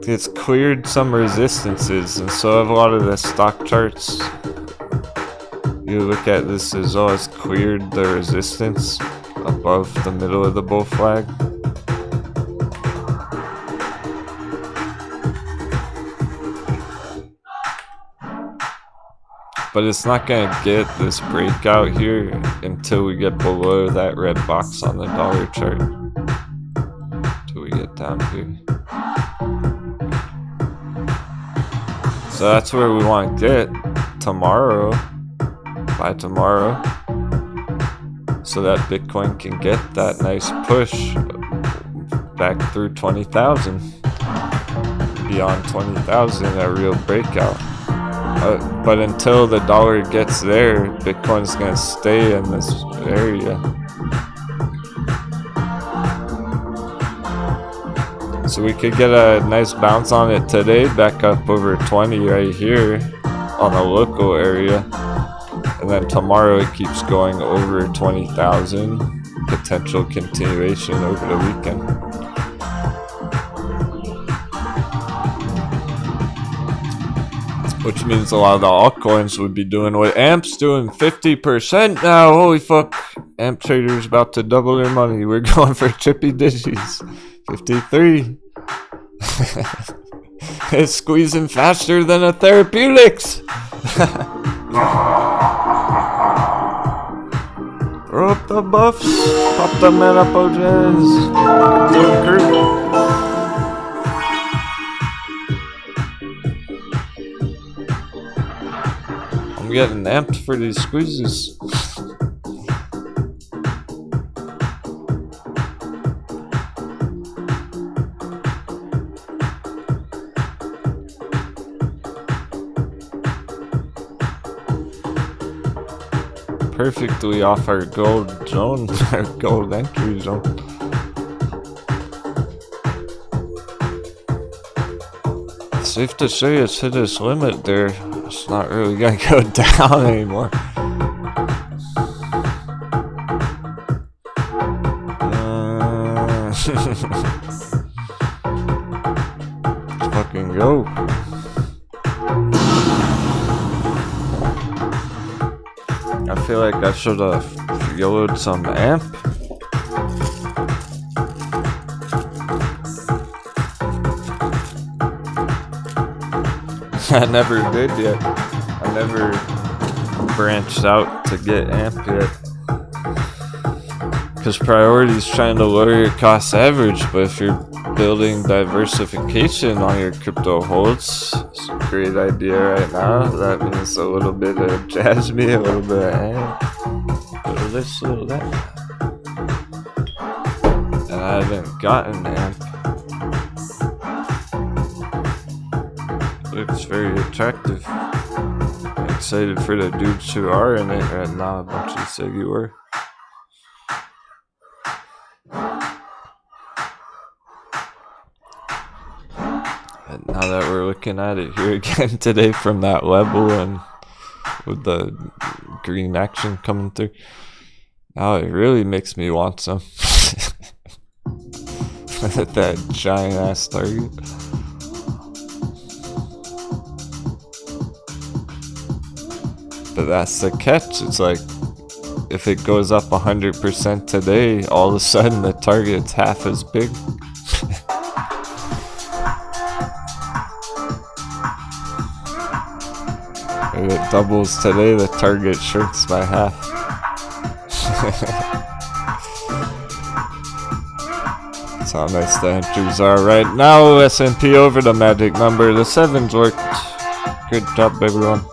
it's cleared some resistances, and so have a lot of the stock charts. You look at this as, oh, it's cleared the resistance above the middle of the bull flag. But it's not gonna get this breakout here until we get below that red box on the dollar chart. Until we get down here. So that's where we want to get tomorrow, by tomorrow, so that Bitcoin can get that nice push back through 20,000. Beyond 20,000, a real breakout. But until the dollar gets there, Bitcoin's gonna stay in this area. So we could get a nice bounce on it today, back up over 20 right here on the local area. And then tomorrow it keeps going over 20,000, potential continuation over the weekend. Which means a lot of the altcoins would be doing what AMP's doing, 50% now. Holy fuck. AMP traders about to double their money. We're going for trippy digits. 53. It's squeezing faster than a therapeutics. Throw up the buffs. Pop the mana potions. Do it, crew. Getting amped for these squeezes. Perfectly off our gold zone, our gold entry zone. Safe to say it's hit its limit there. It's not really gonna go down anymore. Let's fucking go. I feel like I should have yoloed some amp. I never did yet. I never branched out to get amp yet. Because priority is trying to lower your cost average, but if you're building diversification on your crypto holds, it's a great idea right now. That means a little bit of Jasmine, a little bit of amp, a little this, a little that. And I haven't gotten amp. Looks very attractive. I'm excited for the dudes who are in it right now. A bunch of said you were. And now that we're looking at it here again today from that level and with the green action coming through, now it really makes me want some. That giant ass target. But that's the catch. It's like, if it goes up 100% today, all of a sudden the target's half as big. If it doubles today, the target shrinks by half. That's how nice the entries are right now. S&P over the magic number. The 7s worked. Good job, everyone.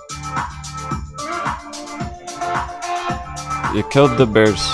You killed the bears.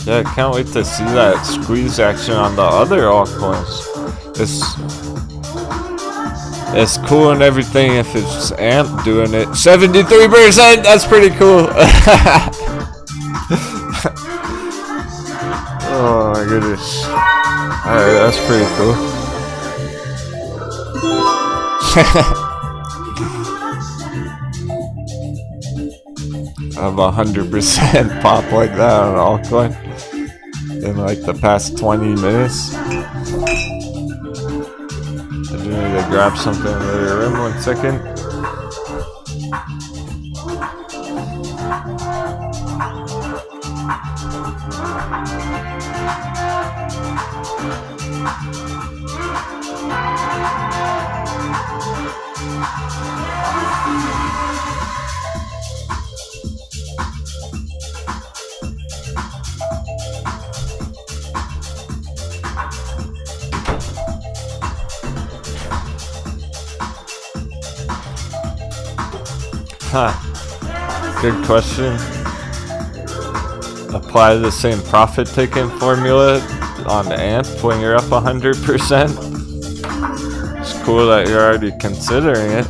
Yeah, I can't wait to see that squeeze action on the other altcoins. It's cool and everything if it's AMP doing it. 73%! That's pretty cool! Oh my goodness. Alright, that's pretty cool. Have 100% pop like that on an altcoin in like the past 20 minutes. I do need to grab something in the room, 1 second. Huh. Good question. Apply the same profit taking formula on AMP when you're up 100%. It's cool that you're already considering it.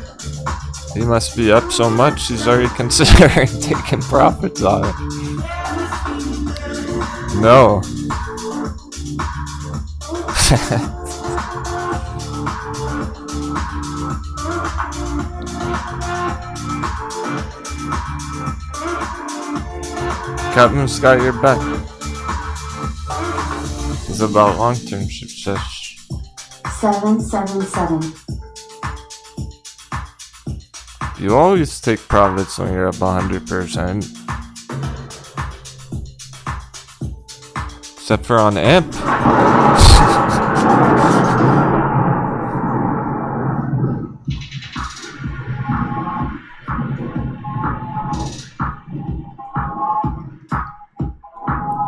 He must be up so much he's already considering taking profits on it. No. Captain's got your back. It's about long-term success. 777. You always take profits when you're up 100%. Except for on AMP.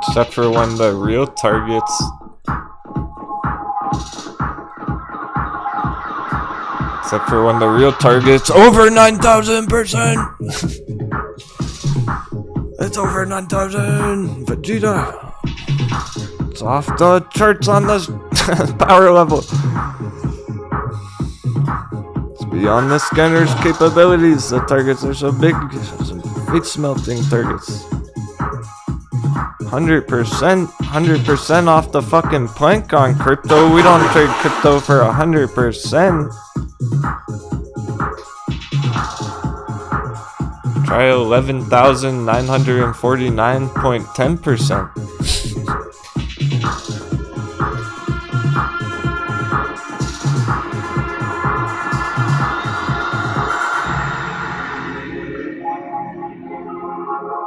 Except for when the real targets over 9,000%. It's over 9,000. Vegeta. It's off the charts on this power level. It's beyond the scanner's capabilities. The targets are so big. Some face melting targets. 100% off the fucking plank on crypto. We don't trade crypto for 100%. Try 11,949.10%.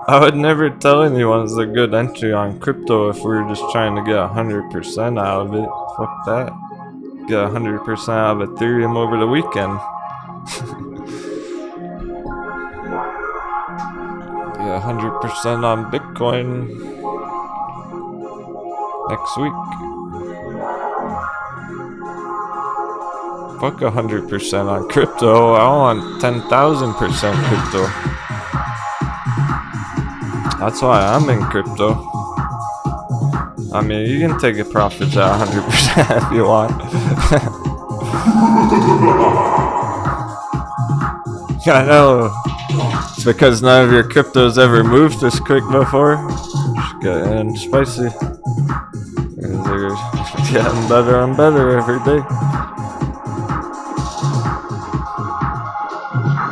I would never tell anyone it's a good entry on crypto if we were just trying to get 100% out of it. Fuck that. Get 100% out of Ethereum over the weekend. Get 100% on Bitcoin next week. Fuck 100% on crypto. I want 10,000% crypto. That's why I'm in crypto. I mean, you can take a profit at 100% if you want. I know. It's because none of your cryptos ever moved this quick before. Just getting spicy. They're getting better and better every day.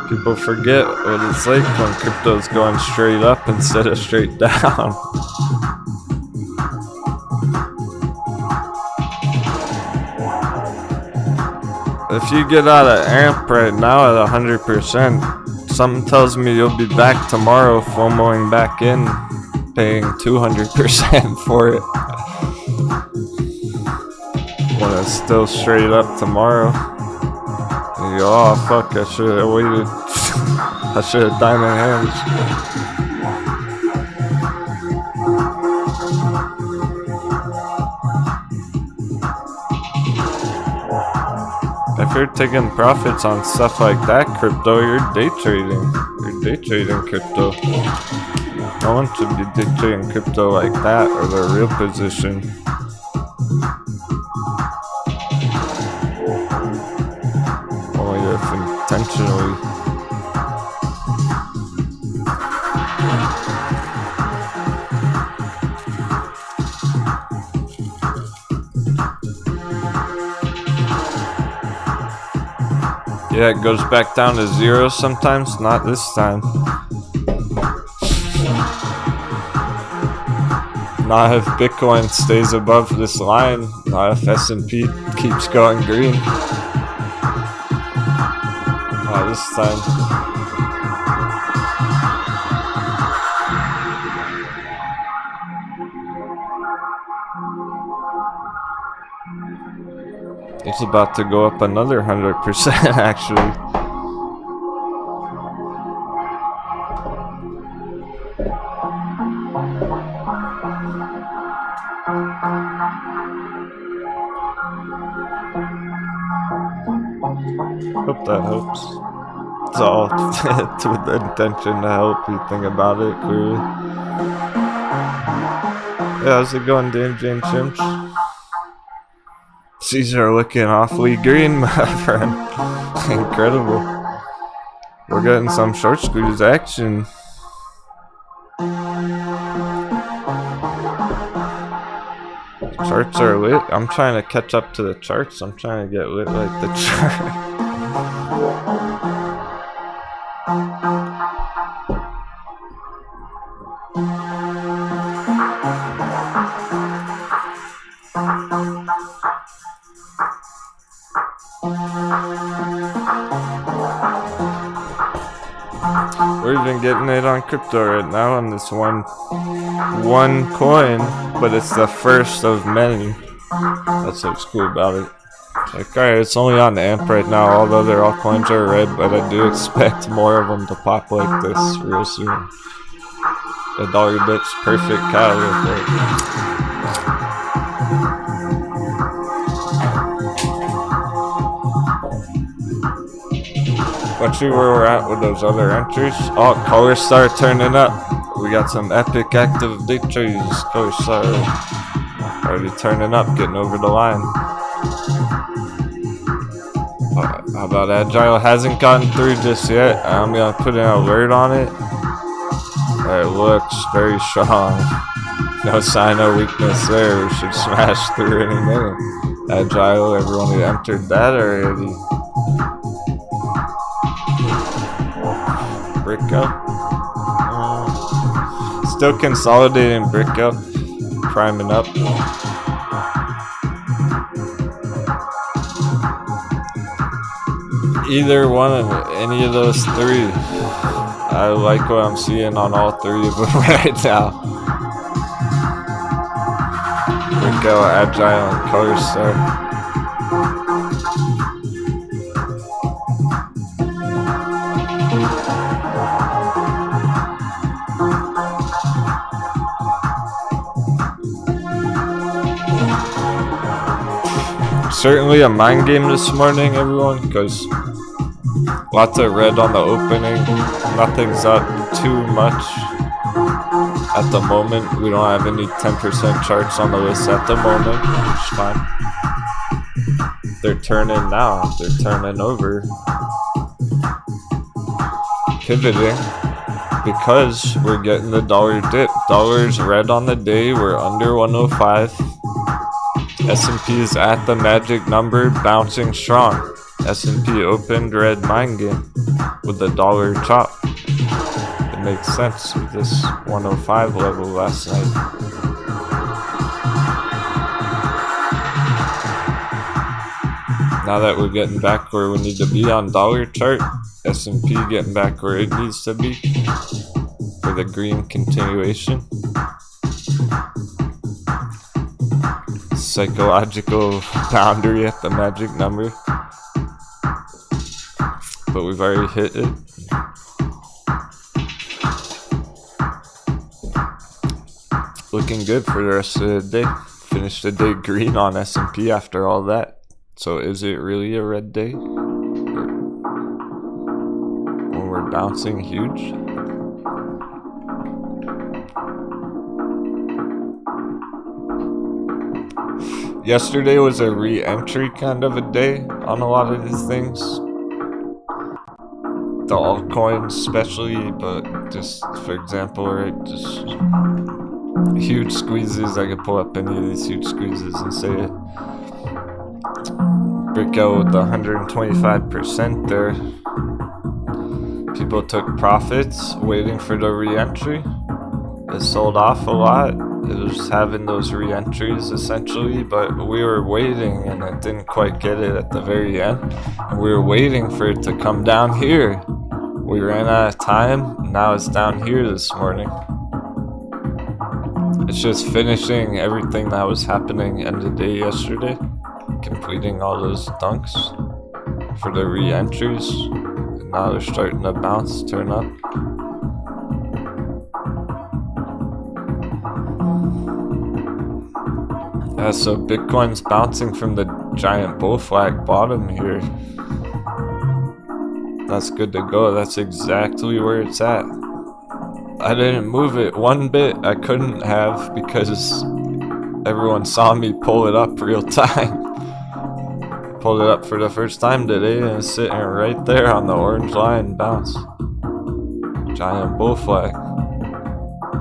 People forget what it's like when crypto's going straight up instead of straight down. If you get out of AMP right now at 100%, something tells me you'll be back tomorrow FOMOing back in, paying 200% for it. When it's still straight up tomorrow. You go, oh fuck, I should have waited. I should have diamond hands. If you're taking profits on stuff like that crypto, you're day trading. You're day trading crypto. No one should be day trading crypto like that or their real position. Only if intentionally. Yeah, it goes back down to 0 sometimes, not this time. Not if Bitcoin stays above this line, not if S&P keeps going green. Not this time. It's about to go up another 100% actually. Hope that helps. It's all with the intention to help you think about it clearly. Yeah, how's it going, Dan James Shimps? These are looking awfully green, my friend. Incredible. We're getting some short squeeze action. Charts are lit. I'm trying to catch up to the charts. I'm trying to get lit like the chart. We're even getting it on crypto right now on this one coin, but it's the first of many. That's what's cool about it. Like, alright, it's only on AMP right now, all the other altcoins are red, but I do expect more of them to pop like this real soon. The dollar bit's perfect catalyst for it. Let's see where we're at with those other entries. Oh, colors start turning up. We got some epic active day trades. Colors start already turning up, getting over the line. How about Agile? Hasn't gotten through just yet. I'm gonna put an alert on it. It looks very strong. No sign of weakness there. We should smash through any minute. Agile, everyone who entered that already. Brick up. Still consolidating brick up. Priming up. Either one of any of those three. I like what I'm seeing on all three of them right now. Brick out, Agile, and Color Star. Certainly a mind game this morning, everyone, because lots of red on the opening. Nothing's up too much at the moment. We don't have any 10% charts on the list at the moment, which is fine. They're turning now. They're turning over. Pivoting. Because we're getting the dollar dip. Dollar's red on the day. We're under 105. S&P is at the magic number, bouncing strong. S&P opened red mind game with the dollar chop. It makes sense with this 105 level last night. Now that we're getting back where we need to be on dollar chart, S&P getting back where it needs to be for the green continuation. Psychological boundary at the magic number, but we've already hit it. Looking good for the rest of the day. Finished the day green on S&P after all that. So is it really a red day? When we're bouncing huge? Yesterday was a re-entry kind of a day on a lot of these things. The altcoins especially, but just for example, right, just huge squeezes. I could pull up any of these huge squeezes and say it. Break out with the 125% there. People took profits waiting for the re-entry. It sold off a lot. It was having those re-entries essentially, but we were waiting and it didn't quite get it at the very end. And we were waiting for it to come down here. We ran out of time. Now it's down here this morning. It's just finishing everything that was happening end of day yesterday. Completing all those dunks for the re-entries. And now they're starting to bounce, turn up. Yeah, so Bitcoin's bouncing from the giant bull flag bottom here. That's good to go. That's exactly where it's at. I didn't move it one bit. I couldn't have because everyone saw me pull it up real time. Pulled it up for the first time today and it's sitting right there on the orange line bounce. Giant bull flag.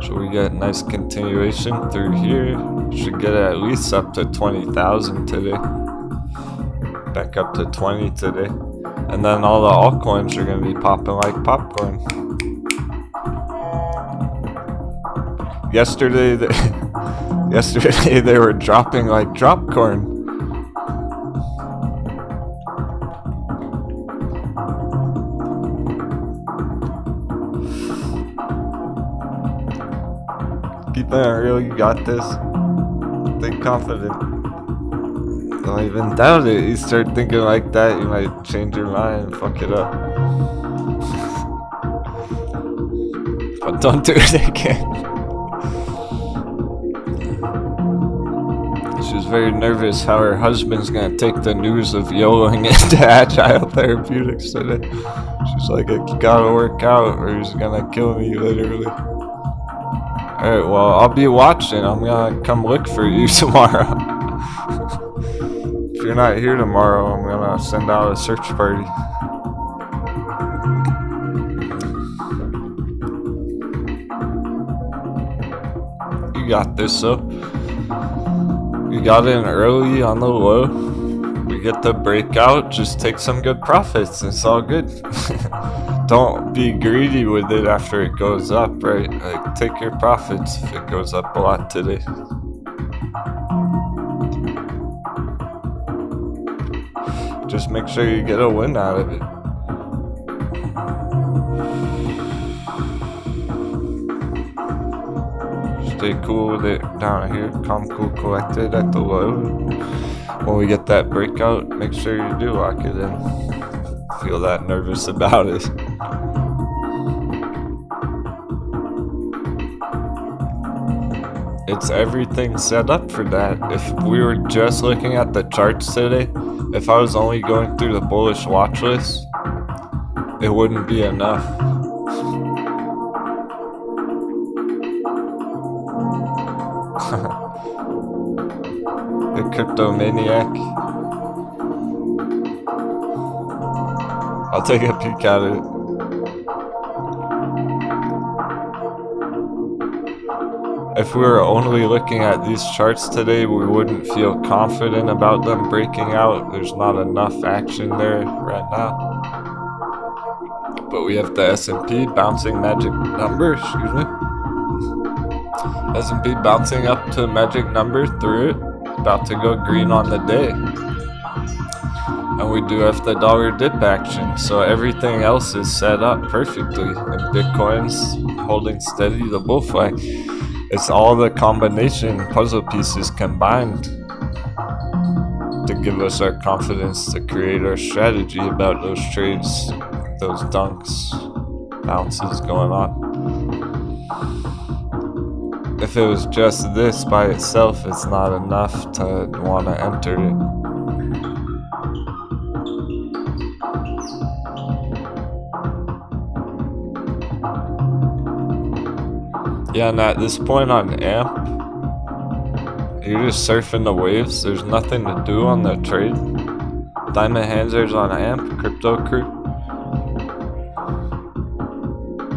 Should we get a nice continuation through here? Should get at least up to 20,000 today. Back up to 20 today. And then all the altcoins are going to be popping like popcorn. Yesterday they were dropping like drop corn. Keep it real, you got this. Think confident. Don't even doubt it. You start thinking like that, you might change your mind and fuck it up. But don't do it again. She's very nervous how her husband's gonna take the news of YOLOing into Agile Therapeutics today. She's like, it gotta work out or he's gonna kill me, literally. Alright, well, I'll be watching. I'm gonna come look for you tomorrow. If you're not here tomorrow, I'm gonna send out a search party. You got this, though. You got in early on the low. We get the breakout. Just take some good profits. It's all good. Don't be greedy with it after it goes up, right? Like, take your profits if it goes up a lot today. Just make sure you get a win out of it. Stay cool with it down here. Calm, cool, collected at the low. When we get that breakout, make sure you do lock it in. Feel that nervous about it. it's everything set up for that. If we were just looking at the charts today, if I was only going through the bullish watch list, it wouldn't be enough. The crypto maniac. I'll take a peek at it. If we were only looking at these charts today, we wouldn't feel confident about them breaking out. There's not enough action there right now. But we have the S&P bouncing magic number, excuse me. S&P bouncing up to magic number through it. About to go green on the day. And we do have the dollar dip action, so everything else is set up perfectly. And Bitcoin's holding steady, the bull flag. It's all the combination puzzle pieces combined to give us our confidence to create our strategy about those trades, those dunks, bounces going on. If it was just this by itself, it's not enough to want to enter it. Yeah, and at this point on AMP, you're just surfing the waves. There's nothing to do on the trade. Diamond Handsers on AMP, Crypto Crew.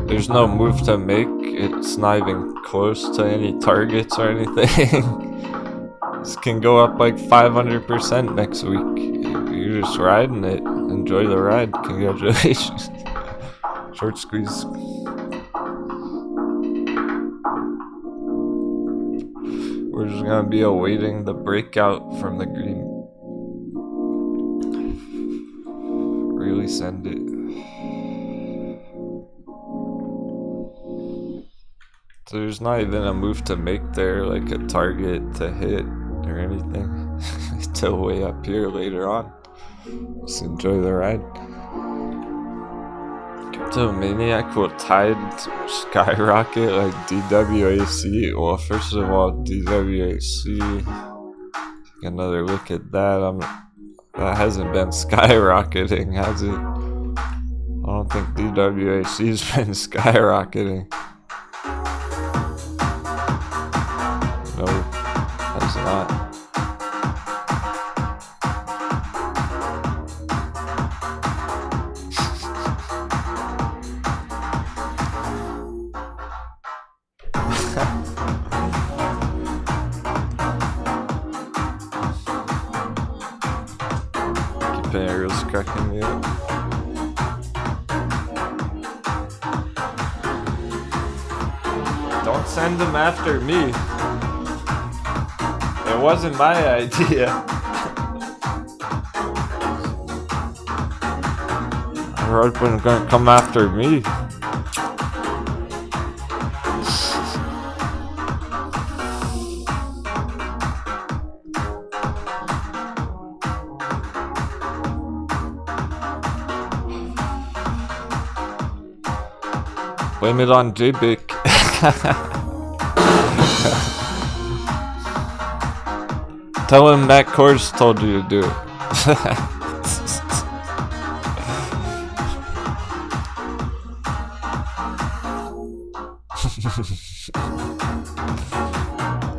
There's no move to make. It's not even close to any targets or anything. This can go up like 500% next week. You're just riding it. Enjoy the ride. Congratulations. Short squeeze. We're just gonna be awaiting the breakout from the green. Really send it. So there's not even a move to make there, like a target to hit or anything. Till way up here later on. Just enjoy the ride. Crypto Maniac will tide skyrocket like DWAC. Well, first of all, DWAC. Take another look at that. That hasn't been skyrocketing, has it? I don't think DWAC's been skyrocketing. No, that's not. Keeping arrows cracking me up. Don't send them after me. It wasn't my idea. They're gonna come after me. Blame it on JBIC. Tell him Matt Kors told you to do it.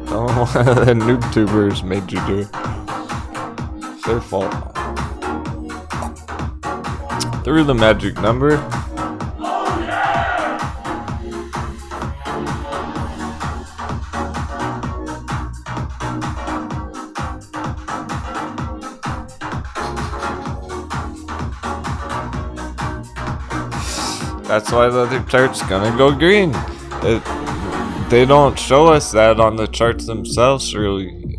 Tell him one of the noob tubers made you do it. It's their fault. Through the magic number. That's why the other chart's gonna go green. They don't show us that on the charts themselves, really.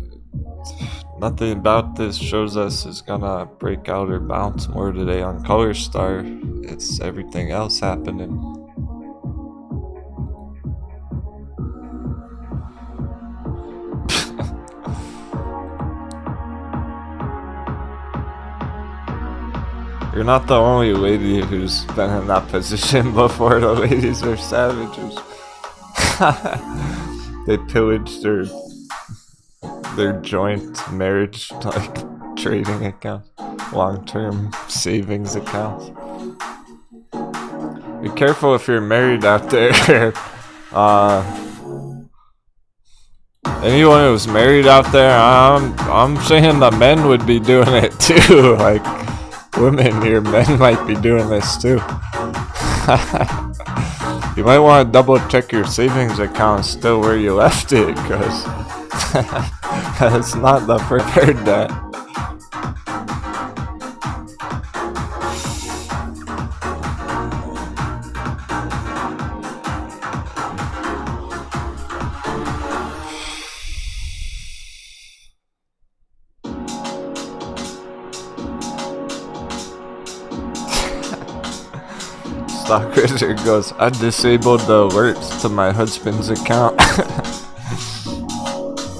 Nothing about this shows us it's gonna break out or bounce more today on Color Star. It's everything else happening. You're not the only lady who's been in that position before. The ladies are savages. They pillaged their joint marriage like trading account, long-term savings accounts. Be careful if you're married out there. Anyone who's married out there, I'm saying the men would be doing it too. Like women, your men might be doing this too. You might want to double check your savings account still where you left it, because that's not the preferred that. Stock Wizard goes, I disabled the alerts to my husband's account.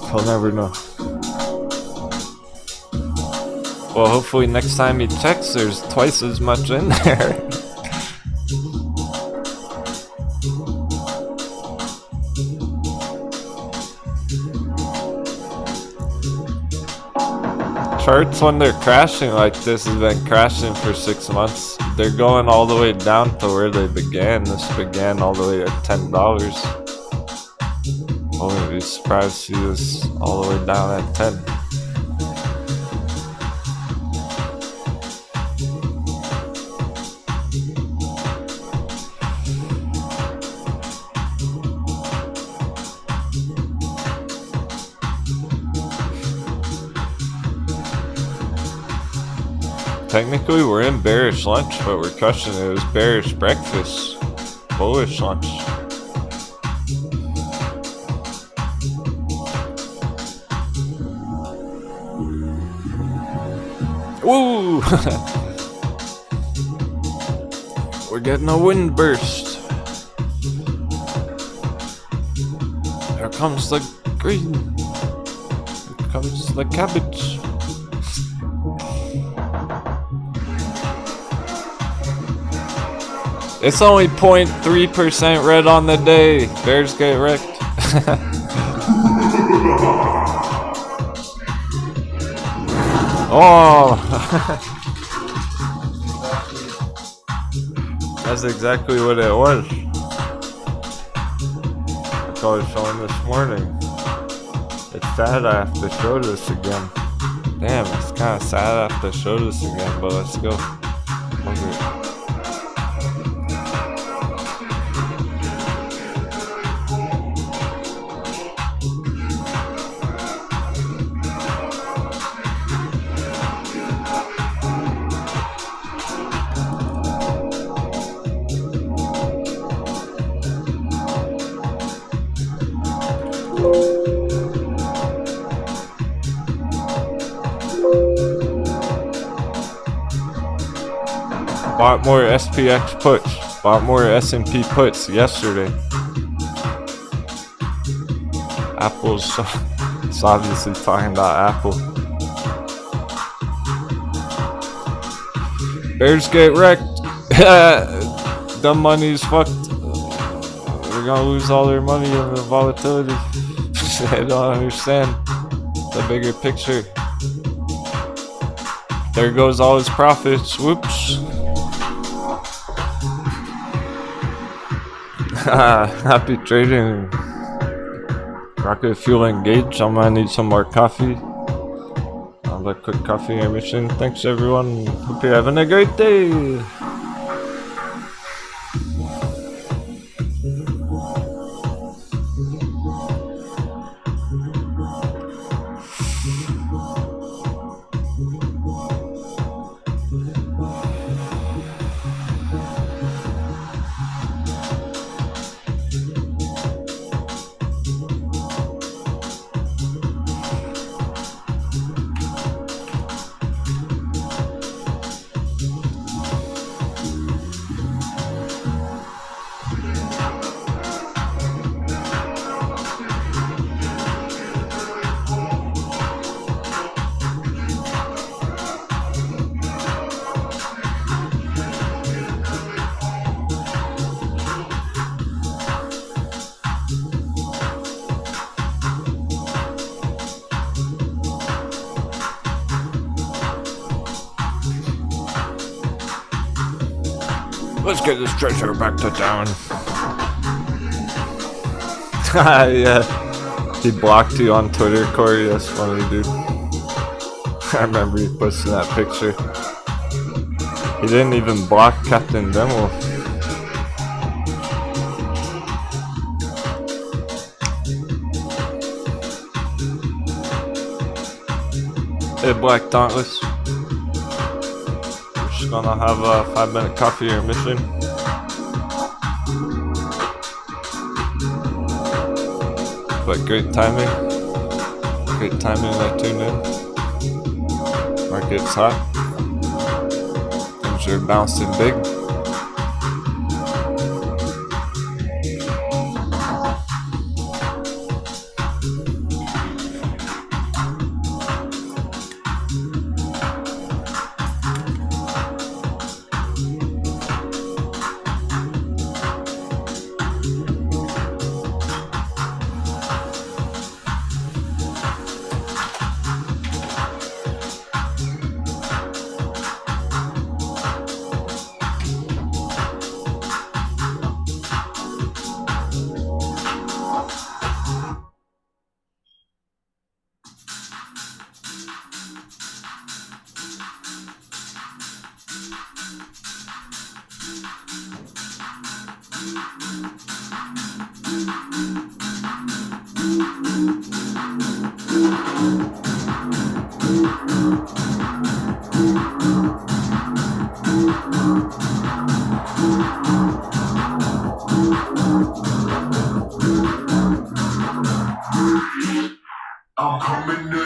He'll never know. Well, hopefully next time he checks, there's twice as much in there. Charts, when they're crashing like this, has been crashing for 6 months. They're going all the way down to where they began. This began all the way at $10. I wouldn't be surprised to see this all the way down at 10. Technically, we're in bearish lunch, but we're crushing it. It was bearish breakfast, bullish lunch. Woo! We're getting a wind burst. Here comes the green. Here comes the cabbage. It's only 0.3% red on the day. Bears get wrecked. Oh! That's exactly what it was. That's what I was showing this morning. It's sad I have to show this again. Damn, it's kind of sad I have to show this again, but let's go. Okay. Bought more SPX puts, bought more S&P puts yesterday. Apple's, it's obviously talking about Apple. Bears get wrecked. The money's fucked. They're gonna lose all their money in the volatility. I don't understand the bigger picture. There goes all his profits. Whoops. Happy trading. Rocket fuel engaged. I'm gonna need some more coffee. I'll have a quick coffee intermission. Thanks everyone. Hope you're having a great day. Let's get this treasure back to town. Yeah. He blocked you on Twitter, Corey. That's funny, dude. I remember you posting that picture. He didn't even block Captain Denwo. Hey, Black Dauntless. We're just gonna have a 5-minute coffee intermission. But great timing. Great timing I tuned in. Market's hot. Things are bouncing big. I'm coming in.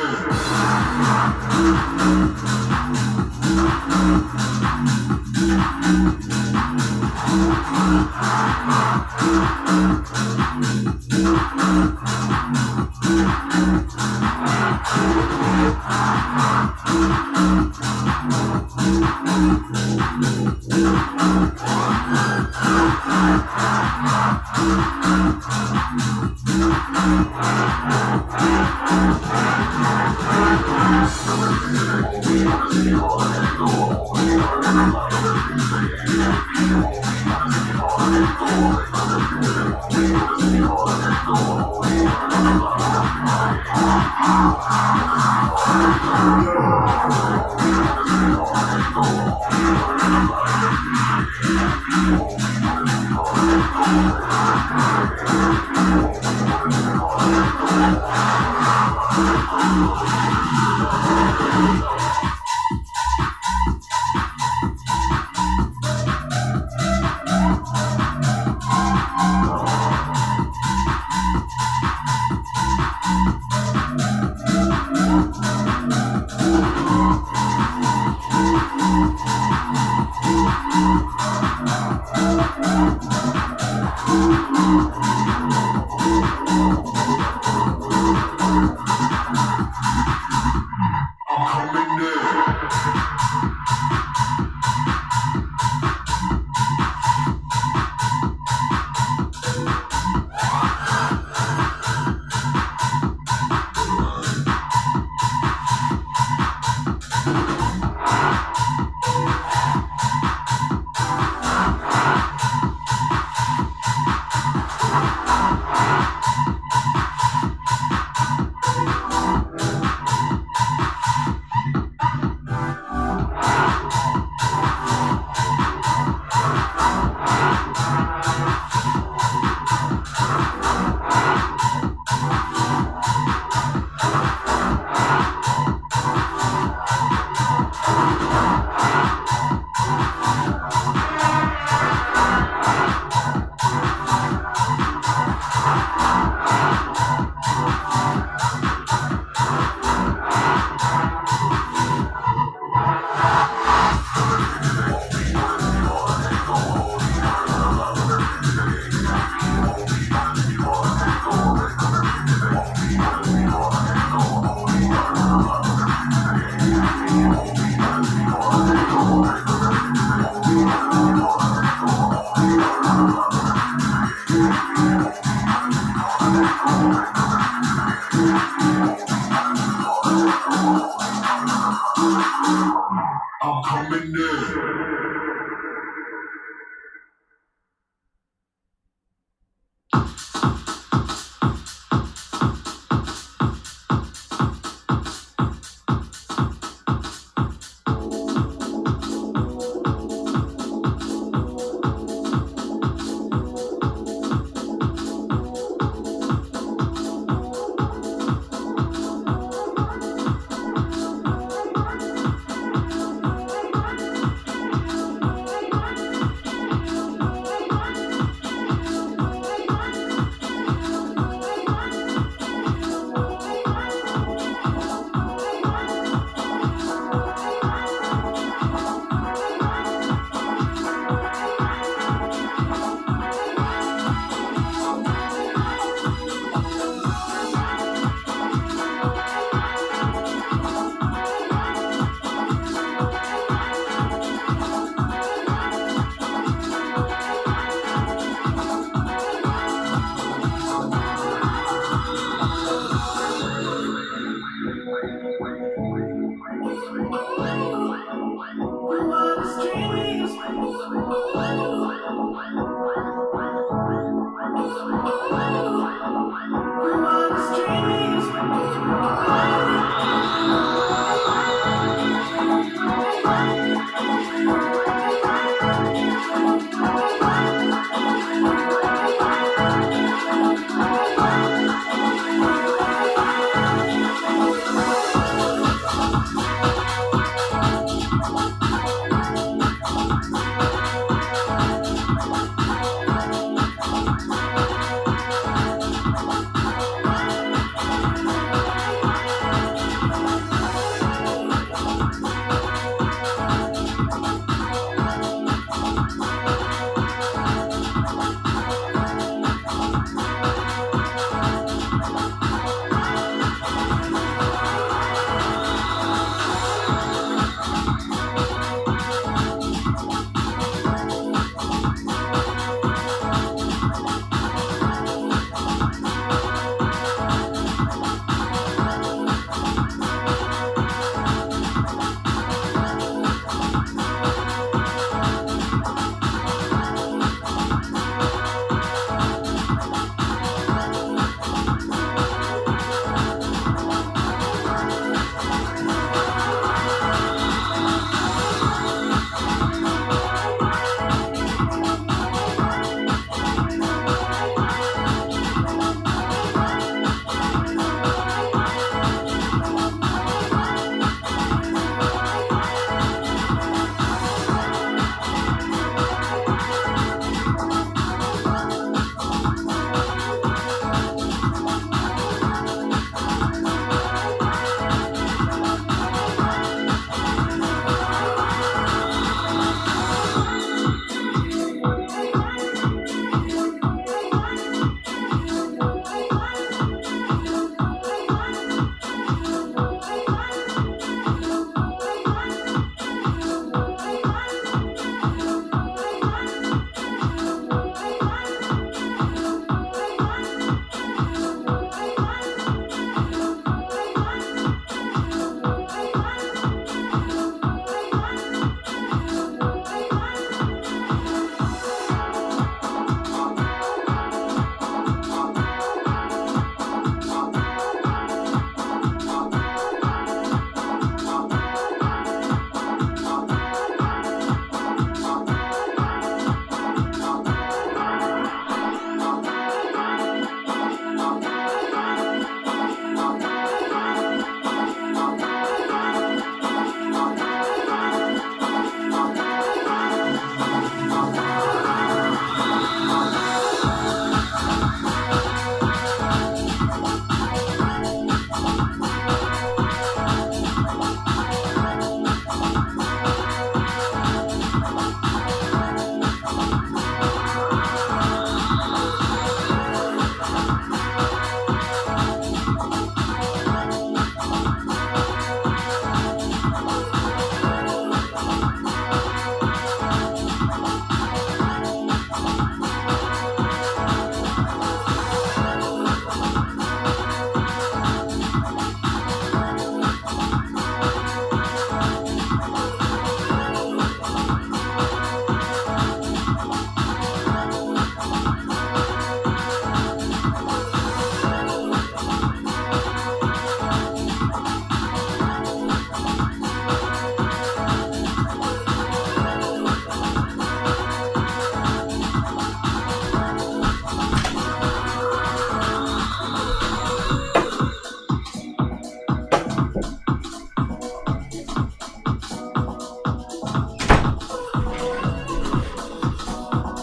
I'm coming in.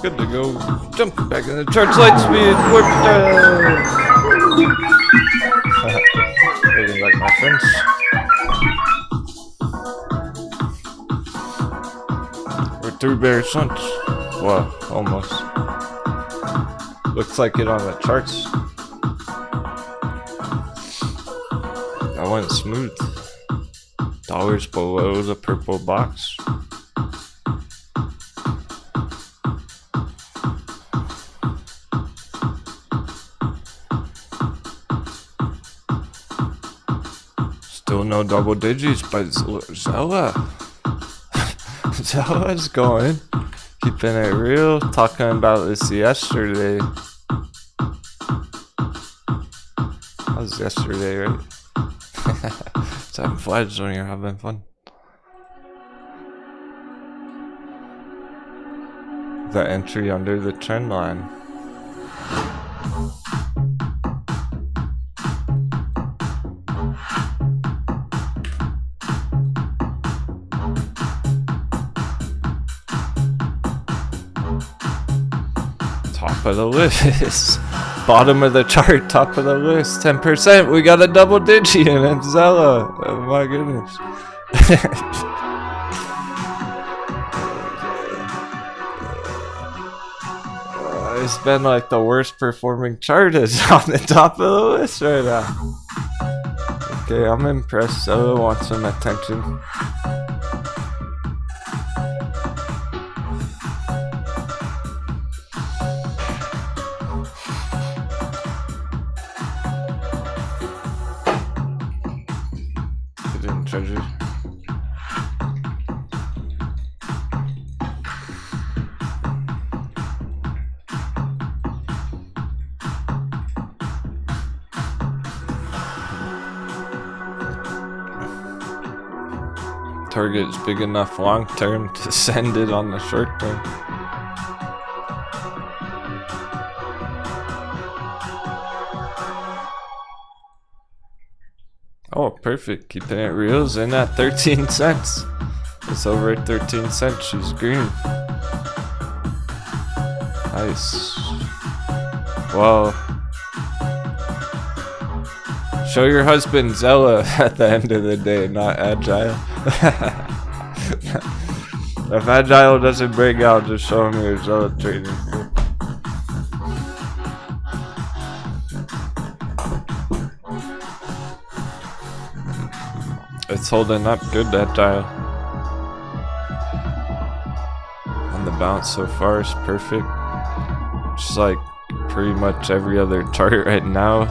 Good to go. Jump back in the charge light speed. Warp Looking like my friends. We're through Bear Sunch. Well, almost. Looks like it on the charts. That went smooth. Dollars below the purple box. Still no double digits, but Zella. Zella's going. Keeping it real. Talking about this yesterday. That was yesterday, right? It's having flags when you're having fun. The entry under the trend line. Top of the list. Bottom of the chart, top of the list, 10%. We got a double digit in it, Zella. Oh my goodness. It's been like the worst performing chart is on the top of the list right now. Okay, I'm impressed. Zella wants some attention. Treasure. Target is big enough long term to send it on the short term. Oh, perfect. Keeping it real is in at 13 cents. It's over at 13 cents. She's green. Nice. Well, show your husband Zella at the end of the day, not Agile. If Agile doesn't break out, just show him your Zella trading. It's holding up good, Agile. And the bounce so far is perfect. Just like pretty much every other chart right now.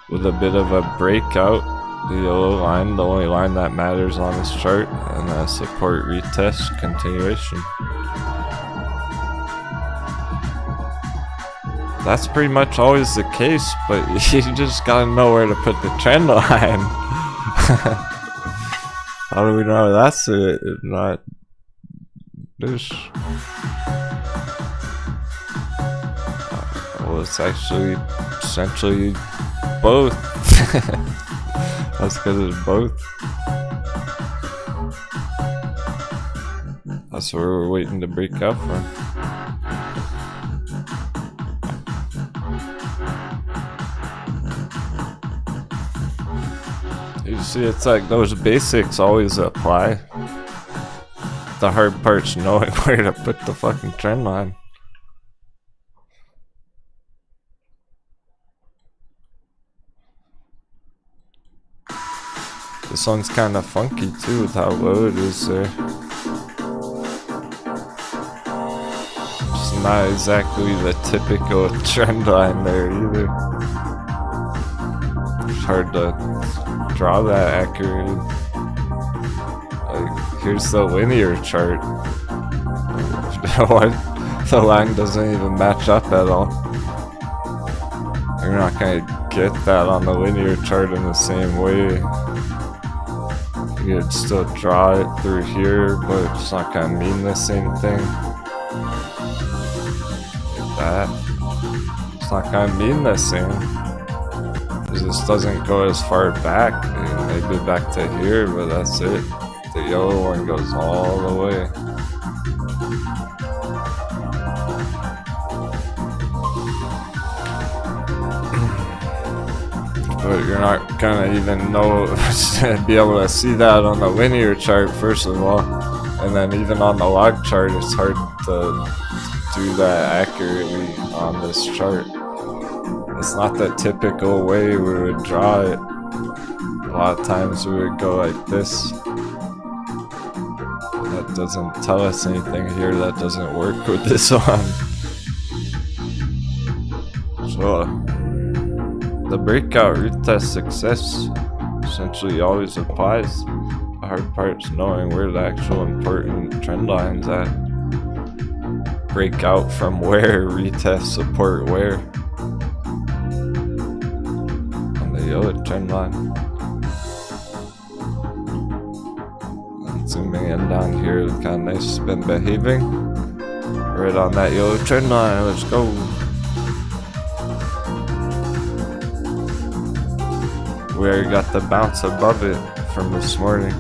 With a bit of a breakout. The yellow line, the only line that matters on this chart. And a support retest continuation. That's pretty much always the case, but you just gotta know where to put the trend line. How do we know that's it? Not this. Well, it's actually essentially both. That's because it's both. That's where we're waiting to break out from. You see, it's like those basics always apply. The hard part's knowing where to put the fucking trend line. This one's kind of funky too with how low it is there. It's not exactly the typical trend line there either. It's hard to draw that accurately. Like, here's the linear chart. The line doesn't even match up at all. You're not gonna get that on the linear chart in the same way. You could still draw it through here, but it's not gonna mean the same thing. Like that. It's not gonna mean the same. This doesn't go as far back, maybe back to here, but that's it. The yellow one goes all the way. But you're not gonna even know, be able to see that on the linear chart, first of all. And then even on the log chart, it's hard to do that accurately on this chart. It's not the typical way we would draw it. A lot of times we would go like this. That doesn't tell us anything here. That doesn't work with this one. So the breakout retest success essentially always applies. The hard part is knowing where the actual important trend line's at. Breakout from where, retest support where. On the yellow trend line. And zooming in down here, kind of nice, it's been behaving. Right on that yellow trend line, let's go. We already got the bounce above it from this morning.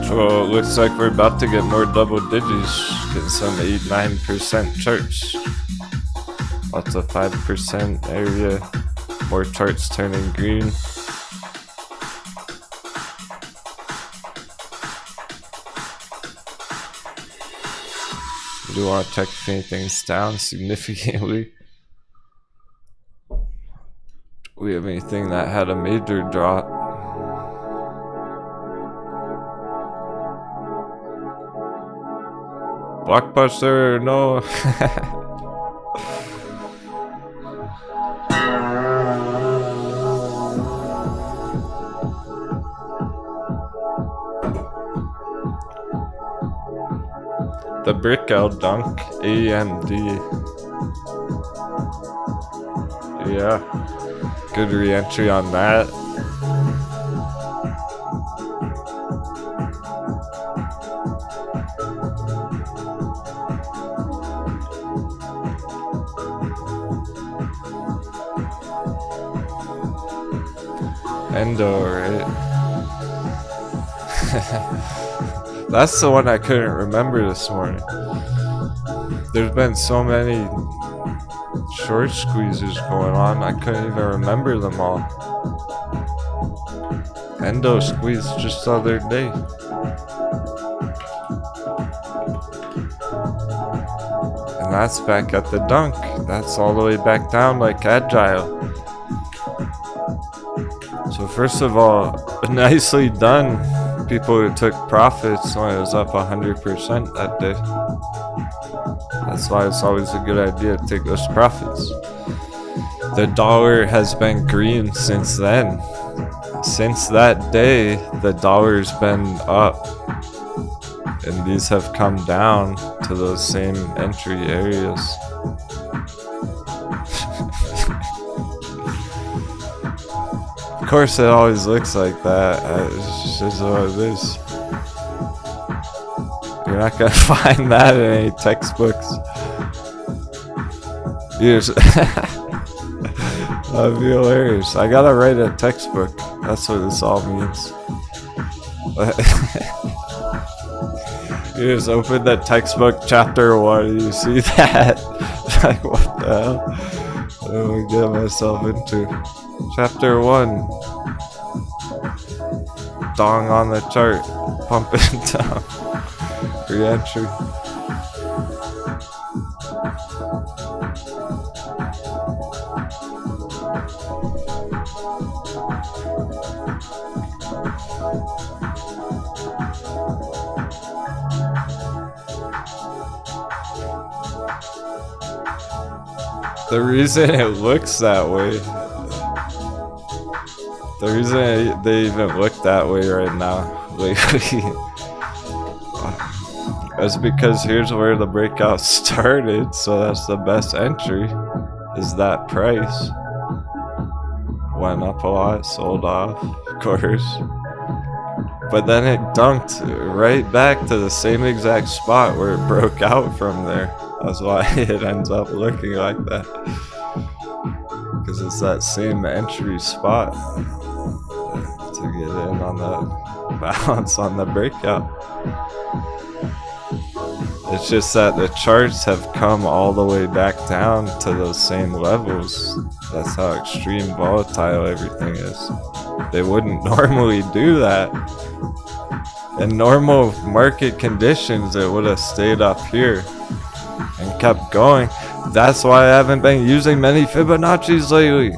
So it looks like we're about to get more double digits, get some 8-9% charts. Lots of 5% area. More charts turning green. We do want to check if anything's down significantly. Do we have anything that had a major drop? Blockbuster, no. The breakout dunk, AMD. Yeah, good re-entry on that. Endo, right? That's the one I couldn't remember this morning. There's been so many short squeezes going on, I couldn't even remember them all. Endo squeezed just the other day. And that's back at the dunk. That's all the way back down like agile. So first of all, nicely done. People who took profits when it was up 100% that day. That's why it's always a good idea to take those profits. The dollar has been green since then. Since that day, the dollar's been up. And these have come down to those same entry areas. Of course, it always looks like that. It's just what it is. You're not gonna find that in any textbooks. That'd be hilarious. I gotta write a textbook. That's what this all means. You just open the textbook, chapter 1, and you see that. Like, what the hell? What am I getting myself into? Chapter 1. Dong on the chart. Pumping down. Re-entry. The reason it looks that way, the reason they even look that way right now, lately, is because here's where the breakout started, so that's the best entry, is that price. Went up a lot, sold off, of course. But then it dunked right back to the same exact spot where it broke out from there. That's why it ends up looking like that. Because because it's that same entry spot to get in on the bounce on the breakout. It's just that the charts have come all the way back down to those same levels. That's how extreme volatile everything is. They wouldn't normally do that. In normal market conditions, it would have stayed up here and kept going. That's why I haven't been using many Fibonacci's lately.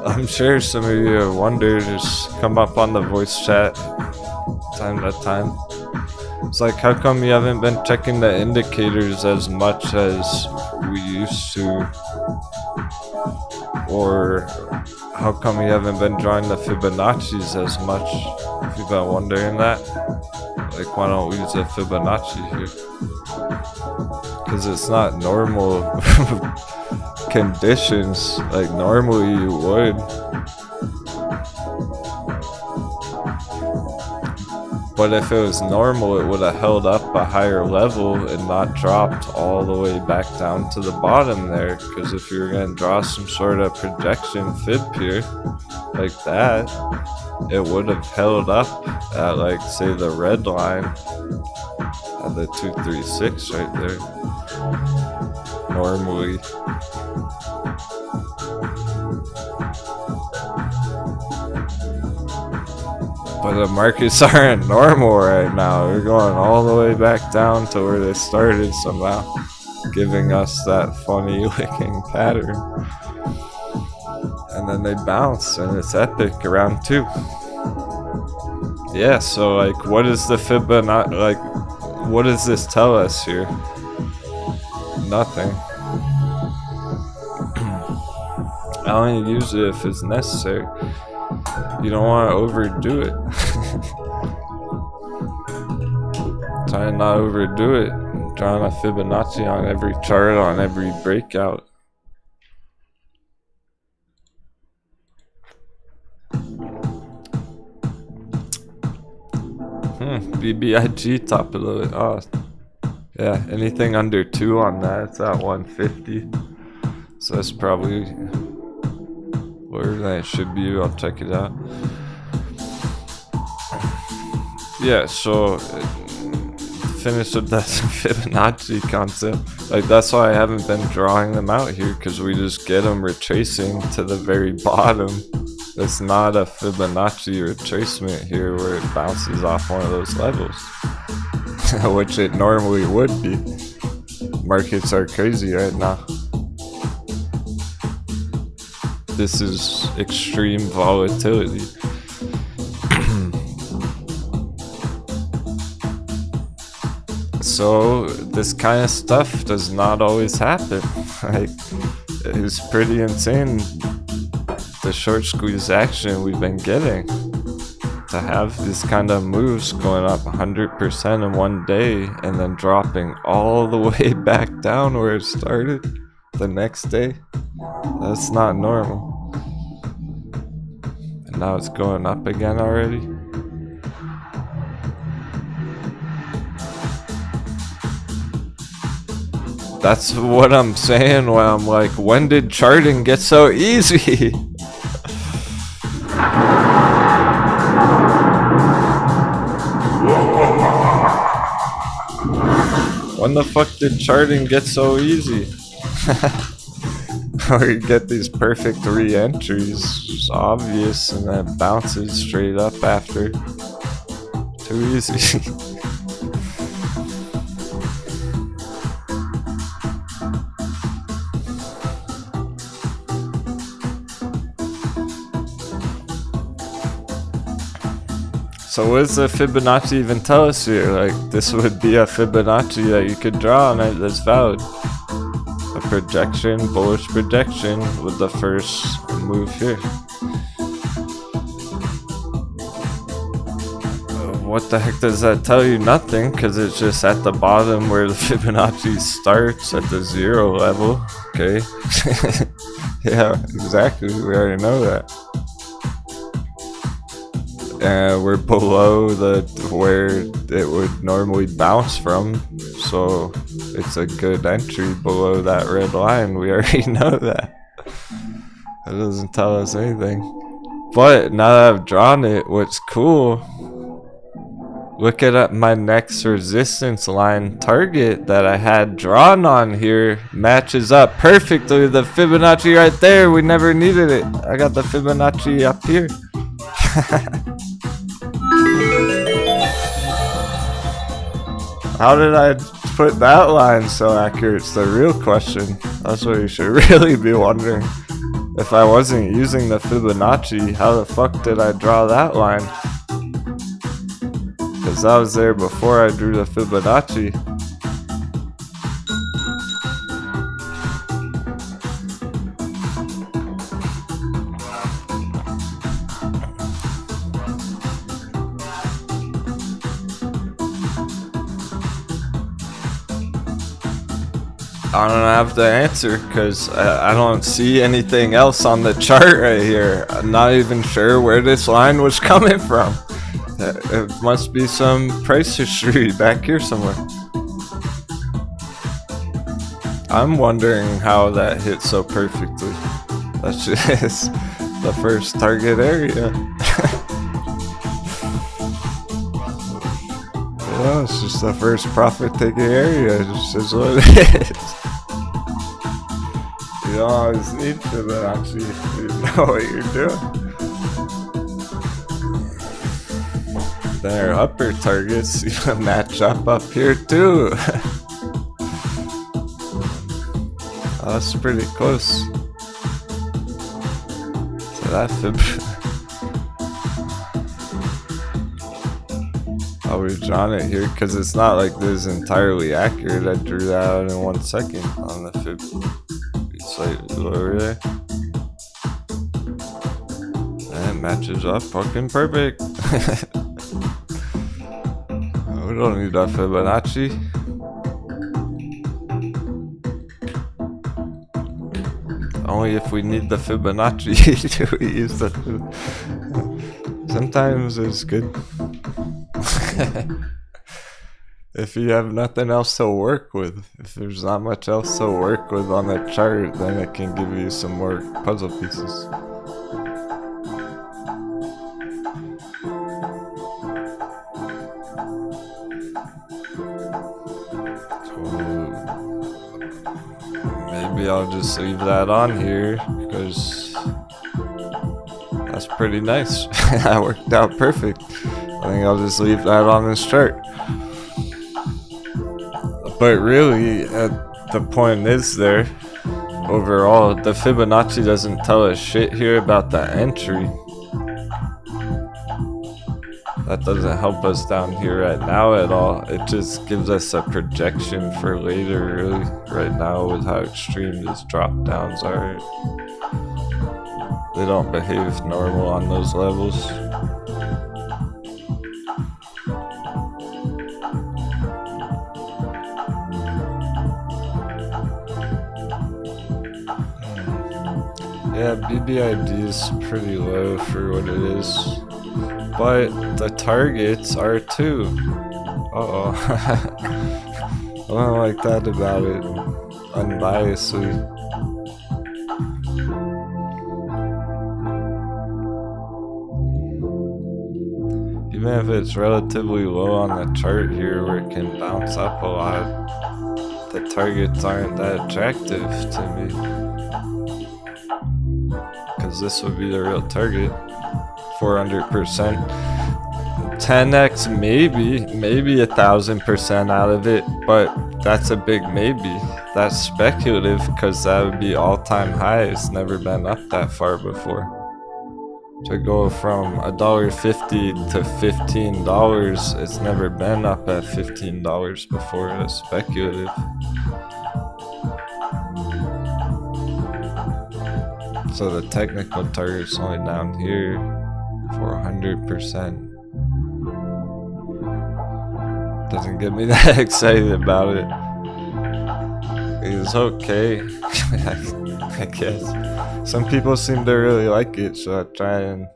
I'm sure some of you wonder, just come up on the voice chat time to time. It's like, how come you haven't been checking the indicators as much as we used to? Or how come you haven't been drawing the Fibonacci's as much? If you've been wondering that, like, why don't we use a Fibonacci here? Because it's not normal conditions. Like, normally you would. But if it was normal, it would have held up a higher level and not dropped all the way back down to the bottom there. Because if you were going to draw some sort of projection fib here, like that, it would have held up at, like, say, the red line at the 236 right there. Normally. But the markets aren't normal right now. They're going all the way back down to where they started somehow, giving us that funny looking pattern. And then they bounce, and it's epic around 2. Yeah, so, like, what is the Fibonacci, like, what does this tell us here? Nothing. I only use it if it's necessary. You don't want to overdo it. Try and not overdo it. Drawing a Fibonacci on every chart, on every breakout. BBIG top of the, oh, yeah, anything under 2 on that, it's at 150. So that's probably where that should be. I'll check it out. Yeah, so finish with that Fibonacci concept. Like, that's why I haven't been drawing them out here, because we just get them retracing to the very bottom. It's not a Fibonacci retracement here where it bounces off one of those levels, which it normally would be. Markets are crazy right now. This is extreme volatility. So this kind of stuff does not always happen. Like, it's pretty insane, the short squeeze action we've been getting. To have these kind of moves going up 100% in one day and then dropping all the way back down where it started the next day, that's not normal. And now it's going up again already. That's what I'm saying when I'm like, when did charting get so easy? When the fuck did charting get so easy? Or you get these perfect re-entries, it's obvious, and then it bounces straight up after. Too easy. So what does the Fibonacci even tell us here? Like, this would be a Fibonacci that you could draw on it that's valid. A projection, bullish projection with the first move here. What the heck does that tell you? Nothing, because it's just at the bottom where the Fibonacci starts at the 0 level. Okay. Yeah, exactly. We already know that. we're below where it would normally bounce from, so it's a good entry below that red line. We already know that. That doesn't tell us anything. But now that I've drawn it, what's cool, look at my next resistance line target that I had drawn on here matches up perfectly with the Fibonacci right there. We never needed it. I got the Fibonacci up here. How did I put that line so accurate? It's the real question. That's what you should really be wondering. If I wasn't using the Fibonacci, how the fuck did I draw that line? Because I was there before I drew the Fibonacci. I don't have the answer because I don't see anything else on the chart right here. I'm not even sure where this line was coming from. It must be some price history back here somewhere. I'm wondering how that hit so perfectly. That's just the first target area. Yeah, it's just the first profit taking area. It's just what it is. You don't always need Fibonacci if you know what you're doing. Then our upper targets even match up here too. Oh, that's pretty close. So that Oh, we've drawn it here because it's not like this is entirely accurate. I drew that out in 1 second on the Fib. It's like over there. And it matches up fucking perfect. We don't need that Fibonacci. Only if we need the Fibonacci do we use the Fibonacci. Sometimes it's good. If you have nothing else to work with, if there's not much else to work with on the chart, then it can give you some more puzzle pieces. Maybe I'll just leave that on here because that's pretty nice. That worked out perfect. I think I'll just leave that on this chart. But really, the point is there, overall, the Fibonacci doesn't tell us shit here about the entry. That doesn't help us down here right now at all. It just gives us a projection for later, really, right now with how extreme these drop downs are. They don't behave normal on those levels. Yeah, BBID is pretty low for what it is, but the targets are too. Uh-oh. I don't like that about it, unbiasedly. Even if it's relatively low on the chart here where it can bounce up a lot, the targets aren't that attractive to me. Because this would be the real target. 400%. 10x maybe 1,000% out of it, but that's a big maybe. That's speculative because that would be all-time high. It's never been up that far before. To go from $1.50 to $15, it's never been up at $15 before. That's speculative. So the technical target's only down here for 100%. Doesn't get me that excited about it. It's okay, I guess. Some people seem to really like it, so I try and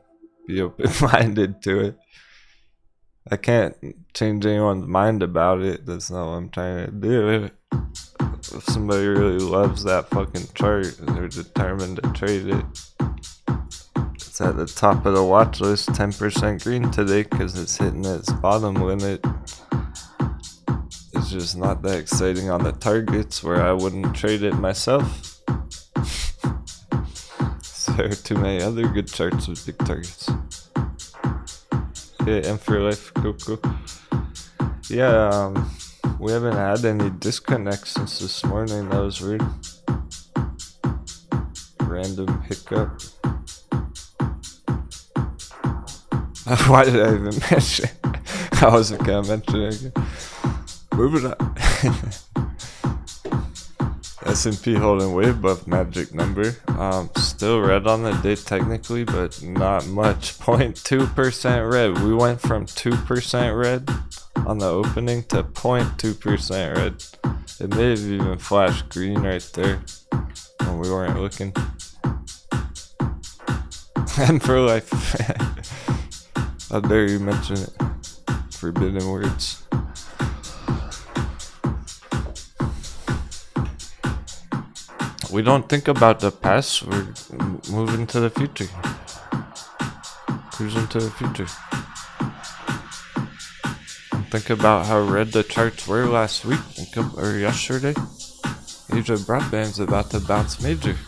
be open-minded to it. I can't change anyone's mind about it. That's not what I'm trying to do. If somebody really loves that fucking chart, they're determined to trade it. It's at the top of the watch list, 10% green today because it's hitting its bottom limit. It's just not that exciting on the targets where I wouldn't trade it myself. So there are too many other good charts with big targets. Okay, M for life, cool. Yeah, we haven't had any disconnects since this morning. That was weird. Random hiccup. Why did I even mention it? I wasn't gonna mention it again. Moving on. S&P holding way above magic number. Still red on the day technically, but not much. 0.2% red. We went from 2% red on the opening to 0.2% red. It may have even flashed green right there when we weren't looking. And for life. How dare you mention it? Forbidden words. We don't think about the past, we're moving to the future. Cruising to the future. Think about how red the charts were last week or yesterday. Asia broadband's about to bounce major.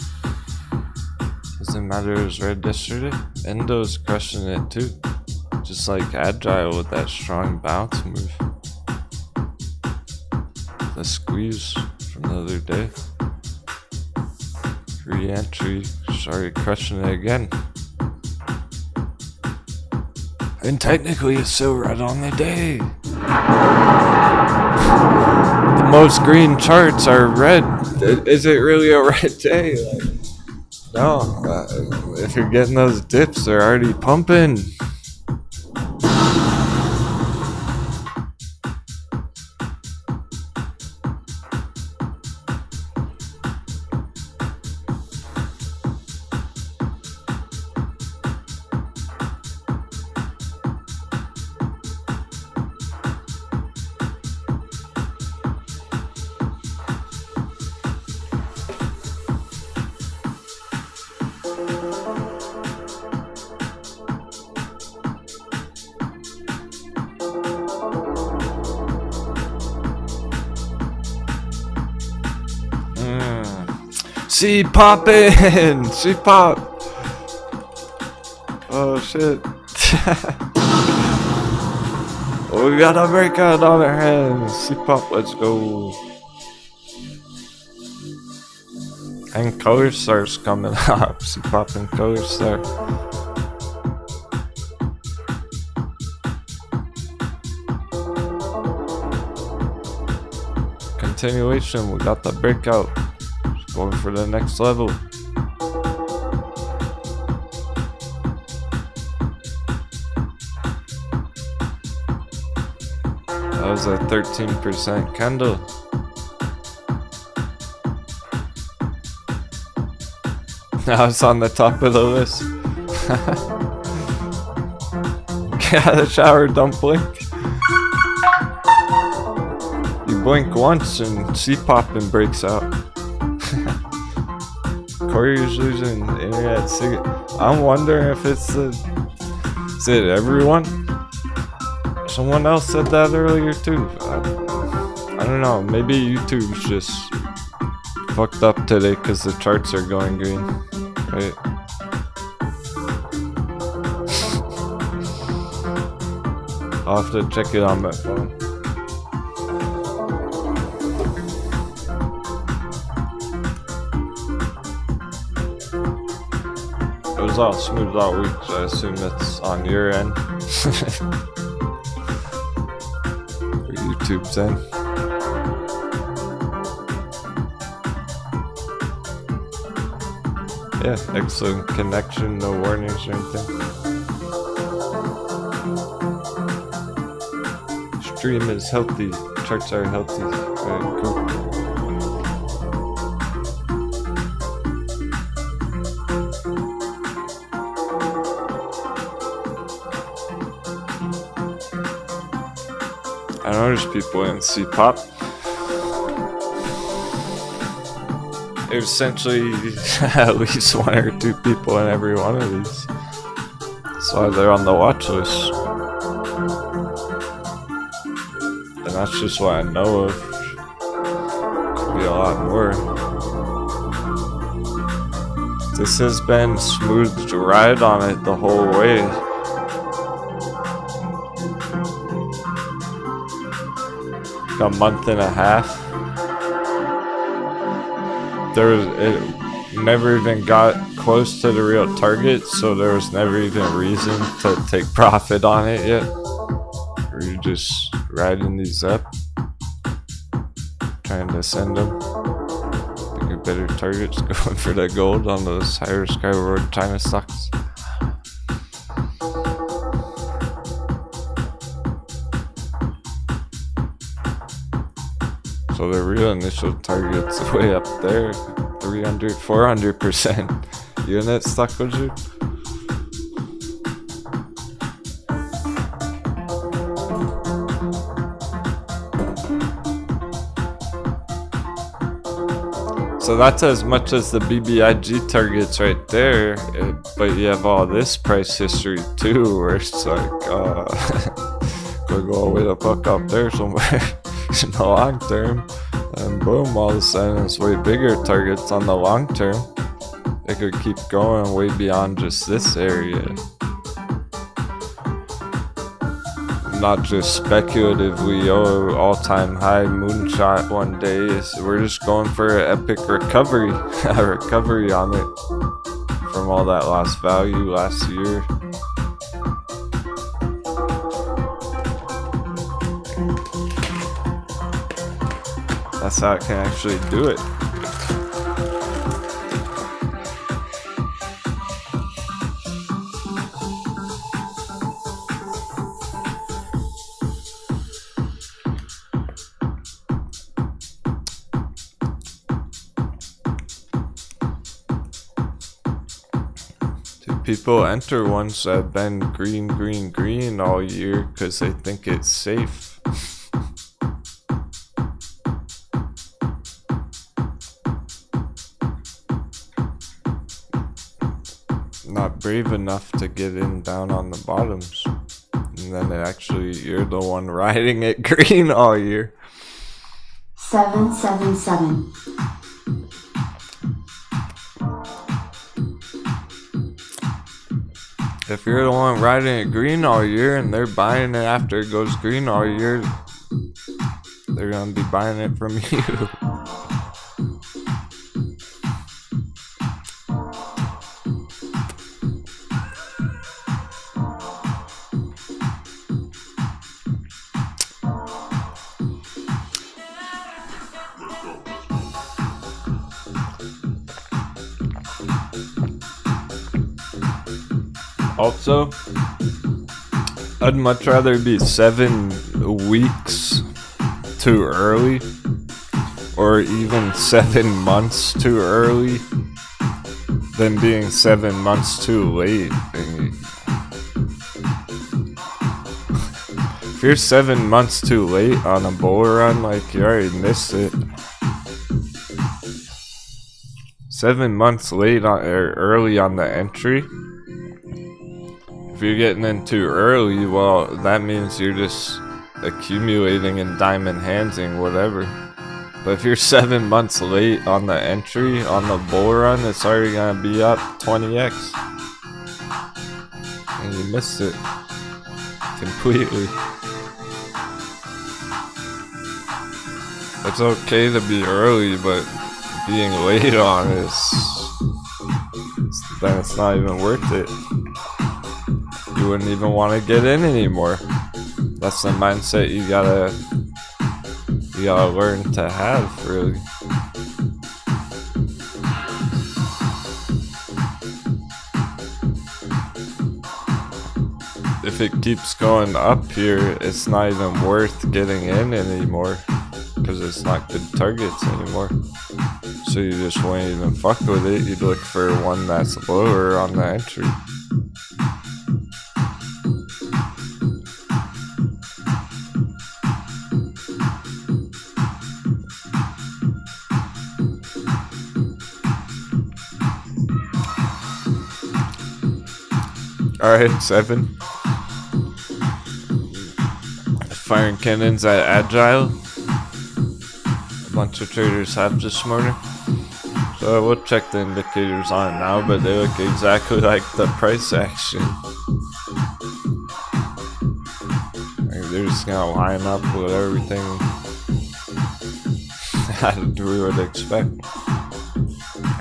Doesn't matter it was red yesterday. Endo's crushing it too. Just like Agile with that strong bounce move. The squeeze from the other day. Re-entry, sorry, crushing it again. And technically it's still red on the day. The most green charts are red. Is it really a red day? Like, no. If you're getting those dips, they're already pumping. She poppin'! She pop! Oh shit. Oh, we got a breakout on our hands. She pop, let's go. And Color Star's coming up. She poppin' Color Star. Continuation, we got the breakout. Going for the next level. That was a 13% candle. Now it's on the top of the list. Get out of the shower, don't blink. You blink once and C-popping breaks out. Corey's losing internet signal. I'm wondering if it's is it everyone? Someone else said that earlier too. I don't know. Maybe YouTube's just fucked up today because the charts are going green, right? I'll have to check it on my phone. It was all smooth all week, so I assume it's on your end. Or YouTube's end. Yeah, excellent connection, no warnings or anything. Stream is healthy, charts are healthy. Alright, cool. there's people in C-pop. There's essentially at least 1 or 2 people in every one of these. That's why they're on the watch list. And that's just what I know of. Could be a lot more. This has been smooth ride on it the whole way. A month and a half. It never even got close to the real target, so there was never even reason to take profit on it yet. We're just riding these up, trying to send them. Bigger, better targets, going for the gold on those higher skyward China stocks. So the real initial target's way up there, 300, 400% unit stock budget. So that's as much as the BBIG targets right there, but you have all this price history too, where it's like, could go all the way the fuck up there somewhere in the long term, and boom, all of a sudden it's way bigger targets on the long term. It could keep going way beyond just this area. Not just speculatively, all-time high moonshot one day. We're just going for an epic recovery, a recovery on it from all that lost value last year. That's how it can actually do it. People enter ones that have been green all year because they think it's safe. Not brave enough to get in down on the bottoms. And then you're the one riding it green all year. 777. If you're the one riding it green all year and they're buying it after it goes green all year, they're gonna be buying it from you. Also, I'd much rather be 7 weeks too early, or even 7 months too early, than being 7 months too late. If you're 7 months too late on a bull run, like, you already missed it. 7 months late on, or early on the entry. If you're getting in too early, well, that means you're just accumulating and diamond handsing, whatever. But if you're 7 months late on the entry, on the bull run, it's already gonna be up 20x. And you missed it completely. It's okay to be early, but being late on then it's not even worth it. You wouldn't even want to get in anymore. That's the mindset you gotta learn to have, really. If it keeps going up here, it's not even worth getting in anymore, because it's not good targets anymore. So you just won't even fuck with it. You'd look for one that's lower on the entry. Alright, 7. Firing cannons at Agile. A bunch of traders have this morning. So we'll check the indicators on it now, but they look exactly like the price action. Like they're just gonna line up with everything that we would expect.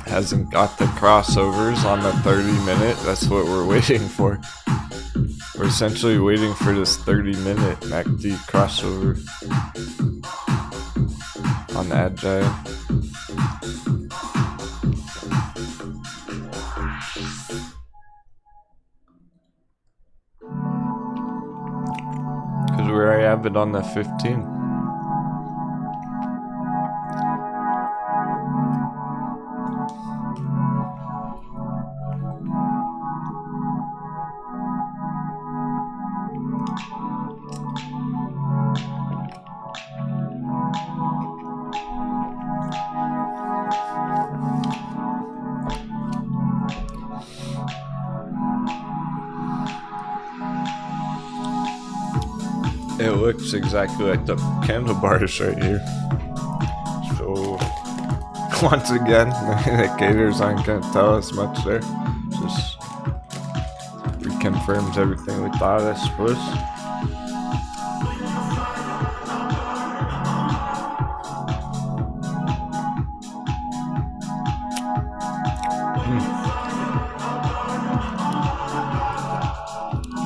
Hasn't got the crossovers on the 30-minute. That's what we're waiting for. We're essentially waiting for this 30-minute MACD crossover on the Agile. Because we already have it on the 15. It looks exactly like the candle bars right here. So, once again, the indicators aren't going to tell us much there. Just reconfirms everything we thought, I suppose.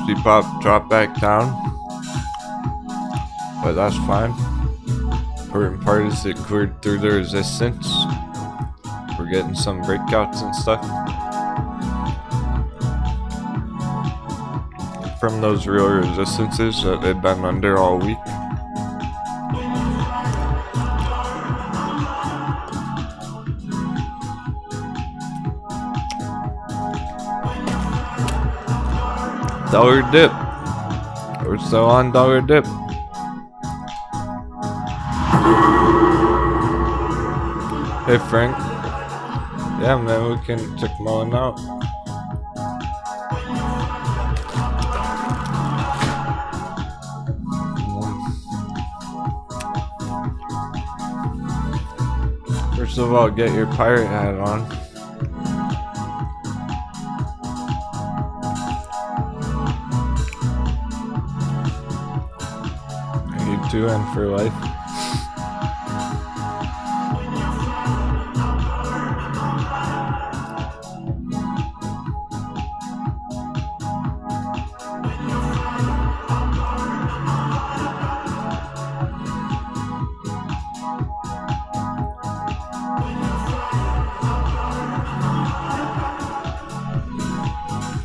Depop drop back down. But that's fine. Important part is it cleared through the resistance. We're getting some breakouts and stuff from those real resistances that they've been under all week. Dollar dip. We're still on dollar dip. Hey Frank. Yeah man, we can check mullen out. First of all, get your pirate hat on. You 2N for life.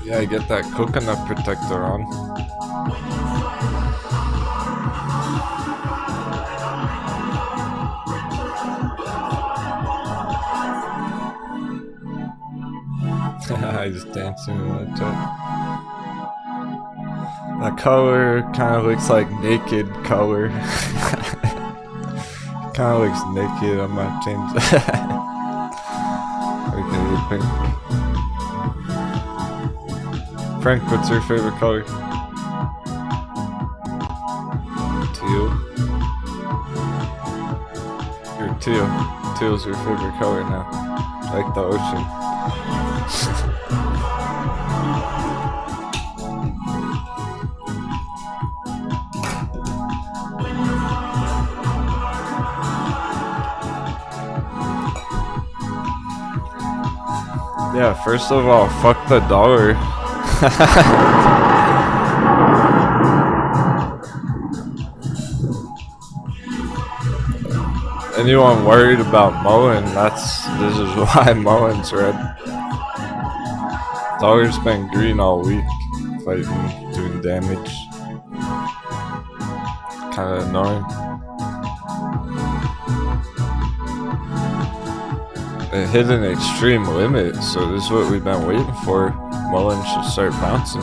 Yeah, get that coconut protector on. He's dancing in the top. That color kind of looks like naked color. Kind of looks naked. I might change that. Okay, pink. Frank, what's your favorite color? Teal. You're teal. Teal's your favorite color now. Like the ocean. Yeah, first of all, fuck the dollar. Anyone worried about mullen? This is why mullen's red. Dollar's been green all week, fighting, doing damage. Kinda annoying. It hit an extreme limit, so this is what we've been waiting for. Mullen should start bouncing.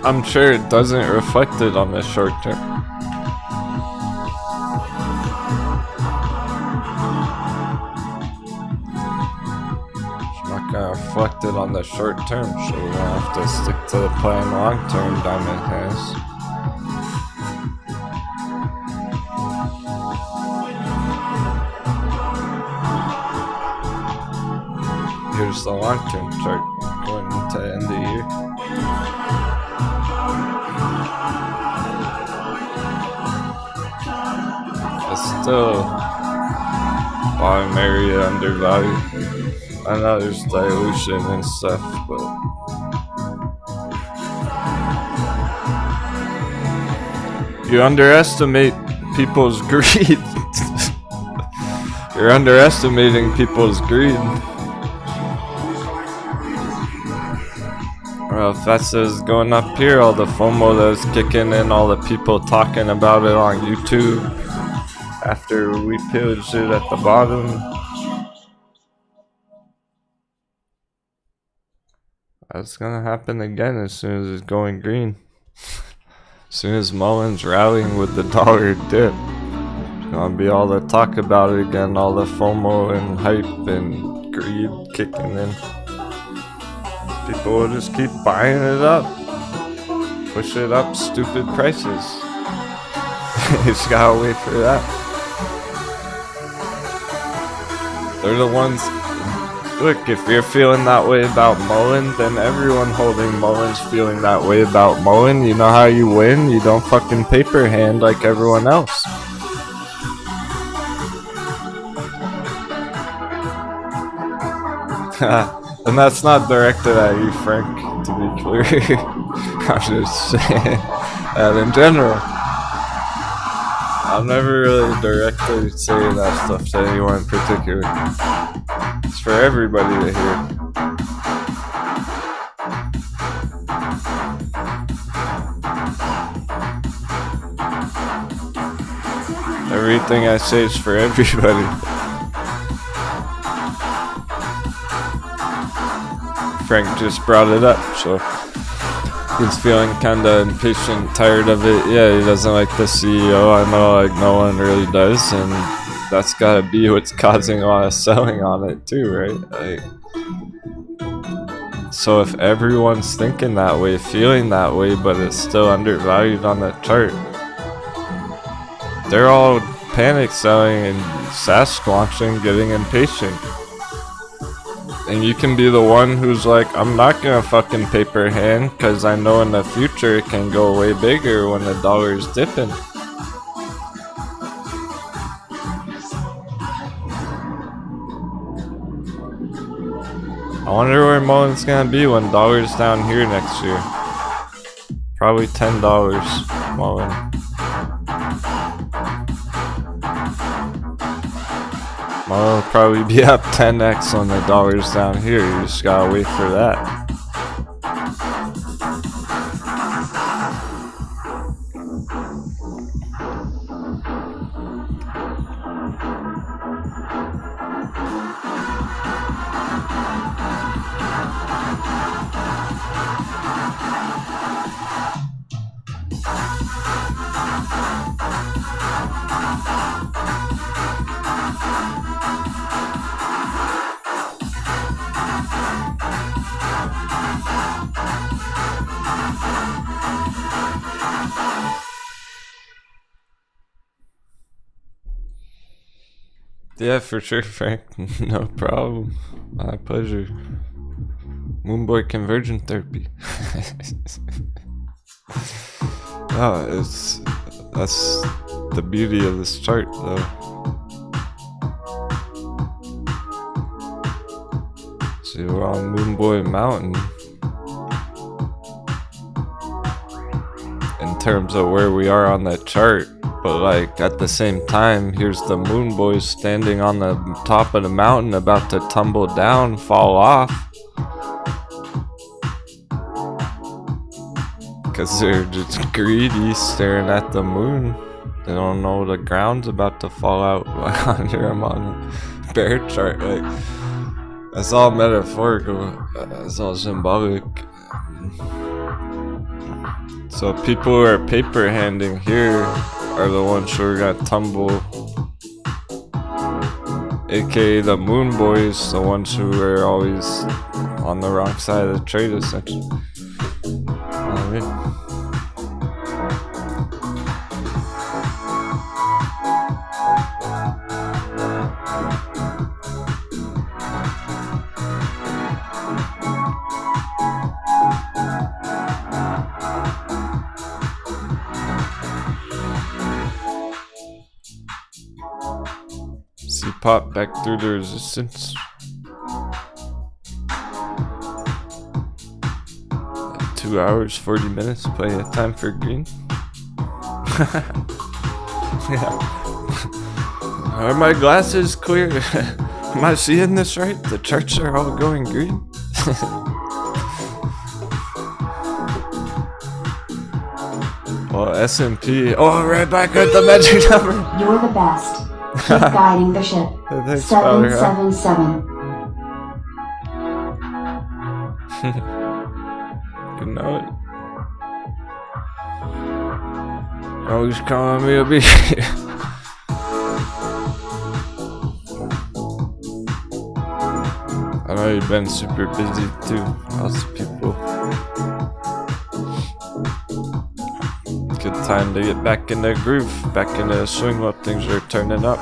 I'm sure it doesn't reflect it on the short term. reflected on the short term, so we're gonna have to stick to the plan long term, Diamond has. Here's the long term chart going into the end of the year. It's still bottom area undervalued. I know there's dilution and stuff, but you underestimate people's greed. You're underestimating people's greed. Well, if that says going up here, all the FOMO that's kicking in, all the people talking about it on YouTube after we pillaged it at the bottom. That's gonna happen again as soon as it's going green. As soon as Mullen's rallying with the dollar dip. It's gonna be all the talk about it again, all the FOMO and hype and greed kicking in. People will just keep buying it up. Push it up stupid prices. You just gotta wait for that. They're the ones. Look, if you're feeling that way about Mullen, then everyone holding Mullen's feeling that way about Mullen. You know how you win? You don't fucking paper hand like everyone else. And that's not directed at you, Frank, to be clear. I'm just saying that in general. I'll never really directly say that stuff to anyone in particular. It's for everybody to hear. Everything I say is for everybody. Frank just brought it up, so he's feeling kinda impatient, tired of it. Yeah, he doesn't like the CEO. I know, like, no one really does, and that's gotta be what's causing a lot of selling on it too, right? Like, so if everyone's thinking that way, feeling that way, but it's still undervalued on the chart, they're all panic selling and Sasquatching, getting impatient. And you can be the one who's like, I'm not gonna fucking paper hand because I know in the future it can go way bigger when the dollar's dipping. I wonder where Mullen's gonna be when dollar's down here next year. Probably $10, Mullen. Mullen will probably be up 10x when the dollar's down here. You just gotta wait for that. Yeah, for sure, Frank. No problem. My pleasure. Moonboy convergent therapy. Oh, that's the beauty of this chart, though. See, we're on Moonboy Mountain. In terms of where we are on that chart. But like at the same time, here's the moon boys standing on the top of the mountain about to tumble down, fall off. Because they're just greedy, staring at the moon. They don't know the ground's about to fall out under them on a bear chart. Like, that's all metaphorical. That's all symbolic. So people who are paper handing here are the ones who are gonna tumble, aka the moon boys, the ones who are always on the wrong side of the trade, essentially. You know what I mean? See, pop back through the resistance. 2 hours, 40 minutes, plenty of time for green. Yeah. Are my glasses clear? Am I seeing this right? The charts are all going green. Well, S&P. Oh, right back at the magic number. You're the best. Keep guiding the ship. Thanks, 777. Good night. Oh, he's calling me a bee. I know you've been super busy too. Lots of people. Good time to get back in the groove, back in the swing while things are turning up.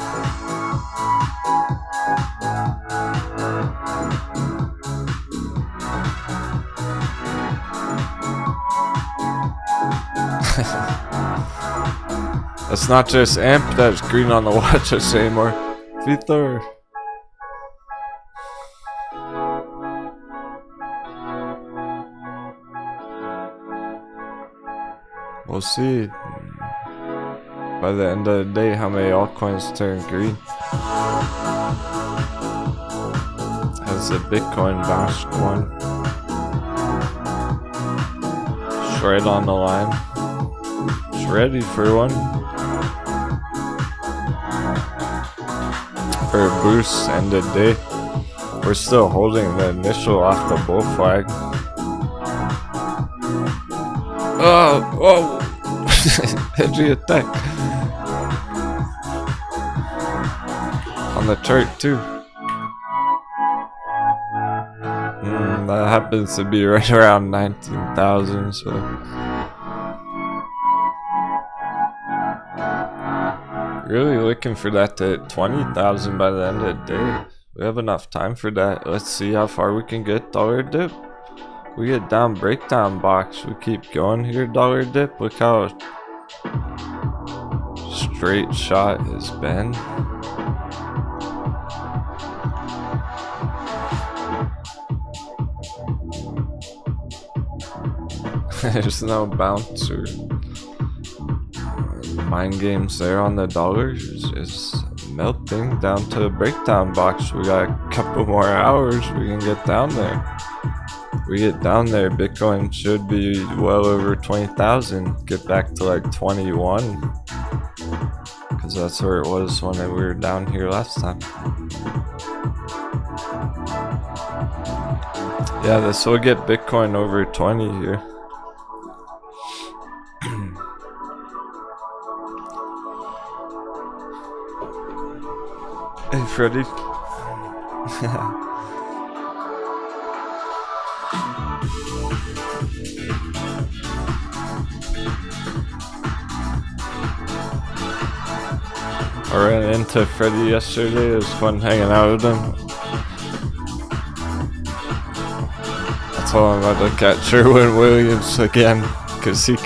It's not just AMP that's green on the watch list anymore. Ether. We'll see by the end of the day how many altcoins turn green. Has the Bitcoin bounced one? Shred on the line. It's ready for one. For a boost end of day. We're still holding the initial off the bull flag. Oh, whoa! Hedgy attack. On the chart too. That happens to be right around 19,000, so. Really looking for that to hit 20,000 by the end of the day. We have enough time for that. Let's see how far we can get. Dollar dip. We get down breakdown box. We keep going here. Dollar dip. Look how straight shot has been. There's no bounce or mind games there on the dollars. It's melting down to the breakdown box. We got a couple more hours. We can get down there. We get down there, Bitcoin should be well over 20,000. Get back to like 21, because that's where it was when we were down here last time. Yeah, this will get Bitcoin over 20 here. Hey, Freddy. I ran into Freddy yesterday. It was fun hanging out with him. I told him I'd look at Sherwin-Williams again, because he it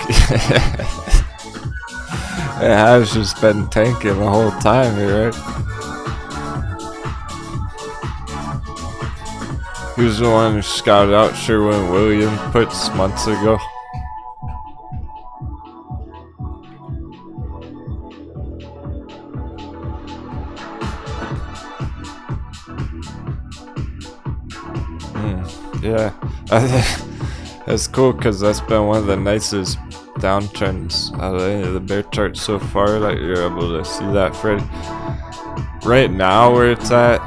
has just been tanking the whole time here, right? He was the one who scouted out Sherwin-Williams puts months ago. Yeah, that's cool because that's been one of the nicest downtrends out of any of the bear charts so far. Like, you're able to see that, Fred. Right now, where it's at,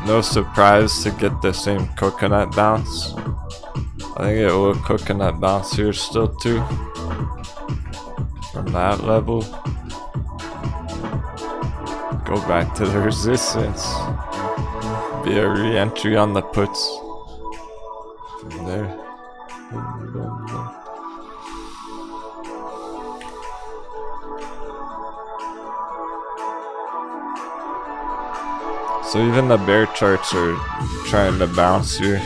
no surprise to get the same coconut bounce. I think it will coconut bounce here still too. From that level, go back to the resistance. Be a re-entry on the puts. There. Boom, boom, boom. So even the bear charts are trying to bounce here.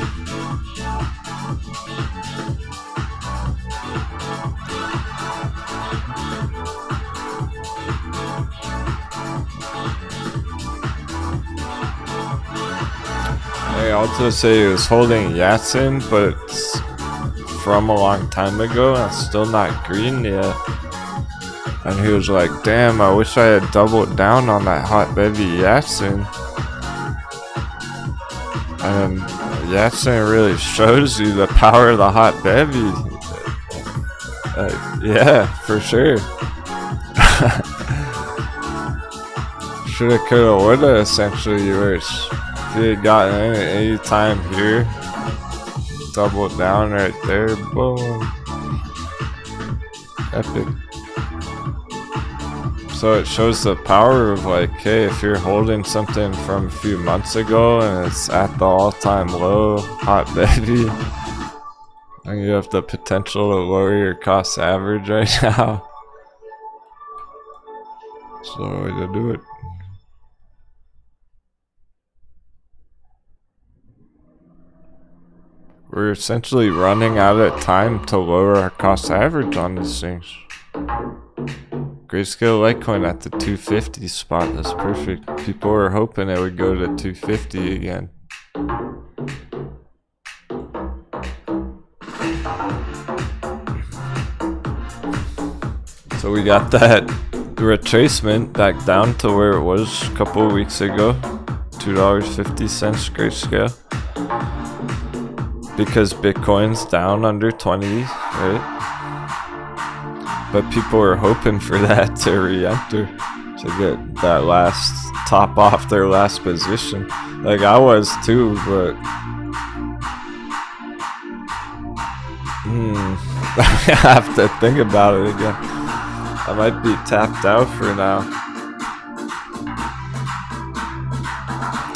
I also say he was holding Yatsen, but it's from a long time ago and it's still not green yet. And he was like, damn, I wish I had doubled down on that hot baby Yatsen. And Yatsen really shows you the power of the hot baby. Yeah, for sure. Shoulda, coulda, woulda, essentially. Where if you had gotten any time here, double down right there, boom. Epic. So it shows the power of like, hey, if you're holding something from a few months ago and it's at the all-time low, hot baby, and you have the potential to lower your cost average right now. It's the way to do it. We're essentially running out of time to lower our cost average on these things. Grayscale Litecoin at the 250 spot, that's perfect. People were hoping it would go to 250 again. So we got that retracement back down to where it was a couple of weeks ago. $2.50 grayscale. Because Bitcoin's down under 20, right? But people were hoping for that to re-enter, to get that last top off their last position. Like I was too, but I have to think about it again. I might be tapped out for now.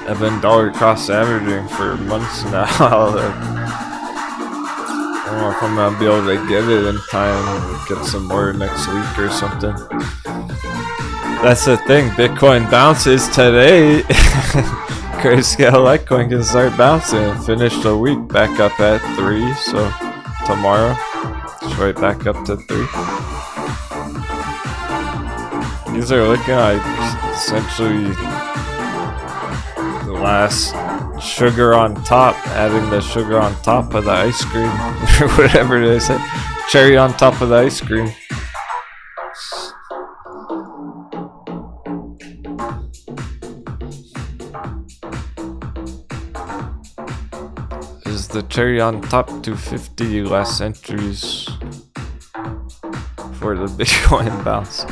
I've been dollar cost averaging for months now. I don't know if I'm gonna be able to get it in time, get some more next week or something. That's the thing, Bitcoin bounces today. Grayscale Litecoin can start bouncing and finish the week back up at 3, so tomorrow it's right back up to 3. These are looking like essentially the last sugar on top, adding the sugar on top of the ice cream, or whatever they say, cherry on top of the ice cream. Is the cherry on top 250 less entries for the Bitcoin bounce?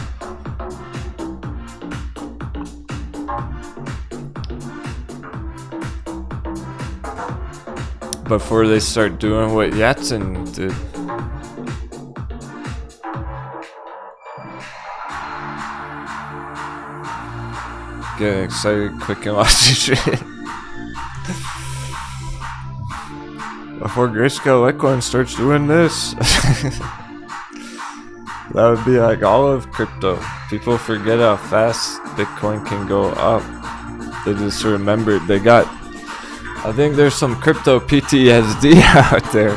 Before they start doing what Yatsen did. Getting excited, clicking lots of shit. Before Grayscale Litecoin starts doing this. That would be like all of crypto. People forget how fast Bitcoin can go up. They just remembered they got, I think there's some crypto PTSD out there.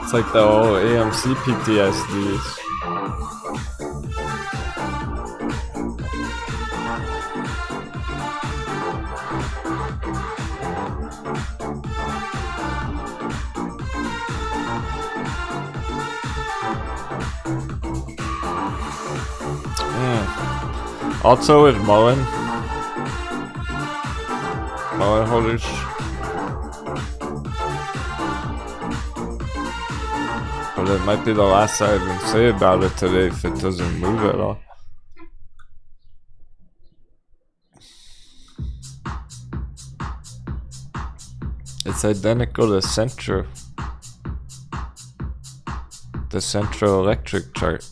It's like the whole AMC PTSD. Also with mullen holders, but it might be the last I even say about it today if it doesn't move at all. It's identical to Centro, the Centro Electric chart.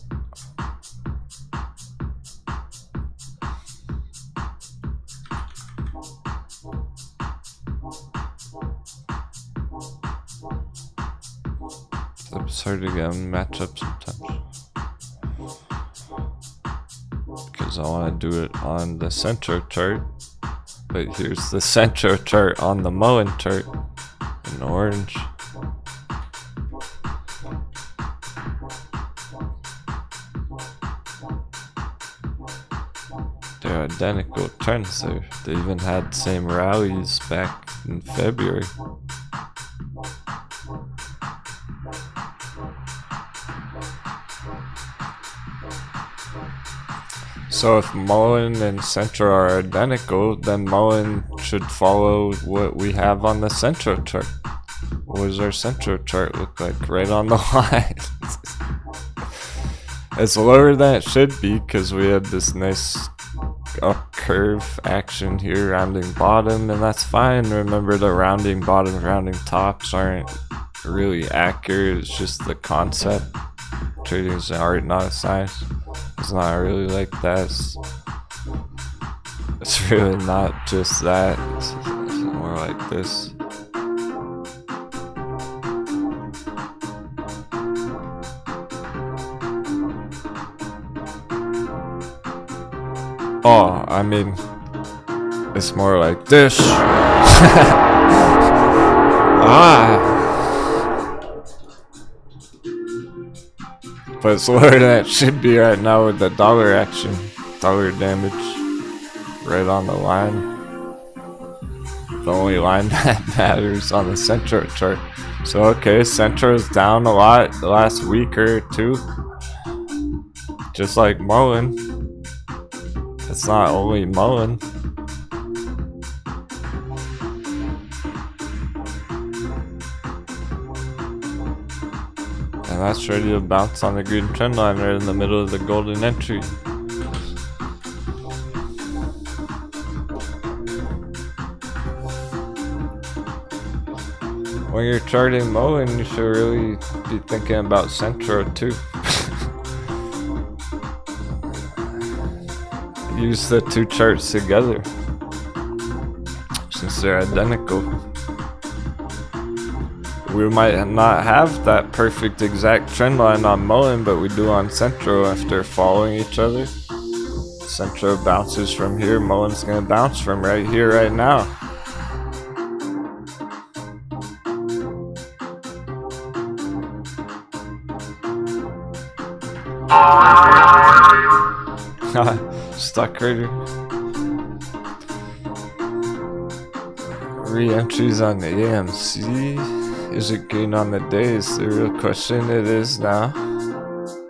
It's hard to get them match up sometimes. Because I want to do it on the central chart. But here's the central chart on the mullen chart in orange. They're identical trends there. They even had same rallies back in February. So if mullen and central are identical, then mullen should follow what we have on the central chart. What does our central chart look like? Right on the line. It's lower than it should be because we had this nice up curve action here, rounding bottom, and that's fine. Remember, the rounding bottom, rounding tops aren't really accurate. It's just the concept. Trading is an art, not a science. It's not really like that. It's really not just that. It's more like this. Oh, I mean, it's more like this. Ah. But it's lower than it should be right now with the dollar action. Dollar damage. Right on the line. The only line that matters on the central chart. So okay, central is down a lot the last week or two. Just like mullen. It's not only mullen. And that's ready to bounce on the green trend line right in the middle of the golden entry. When you're charting mullen, you should really be thinking about central too. Use the two charts together since they're identical. We might not have that perfect exact trend line on mullen, but we do on central after following each other. Central bounces from here, mullen's gonna bounce from right here right now. Stuck right here. Re-entries on the AMC. Is it green on the day? Is the real question. It is now.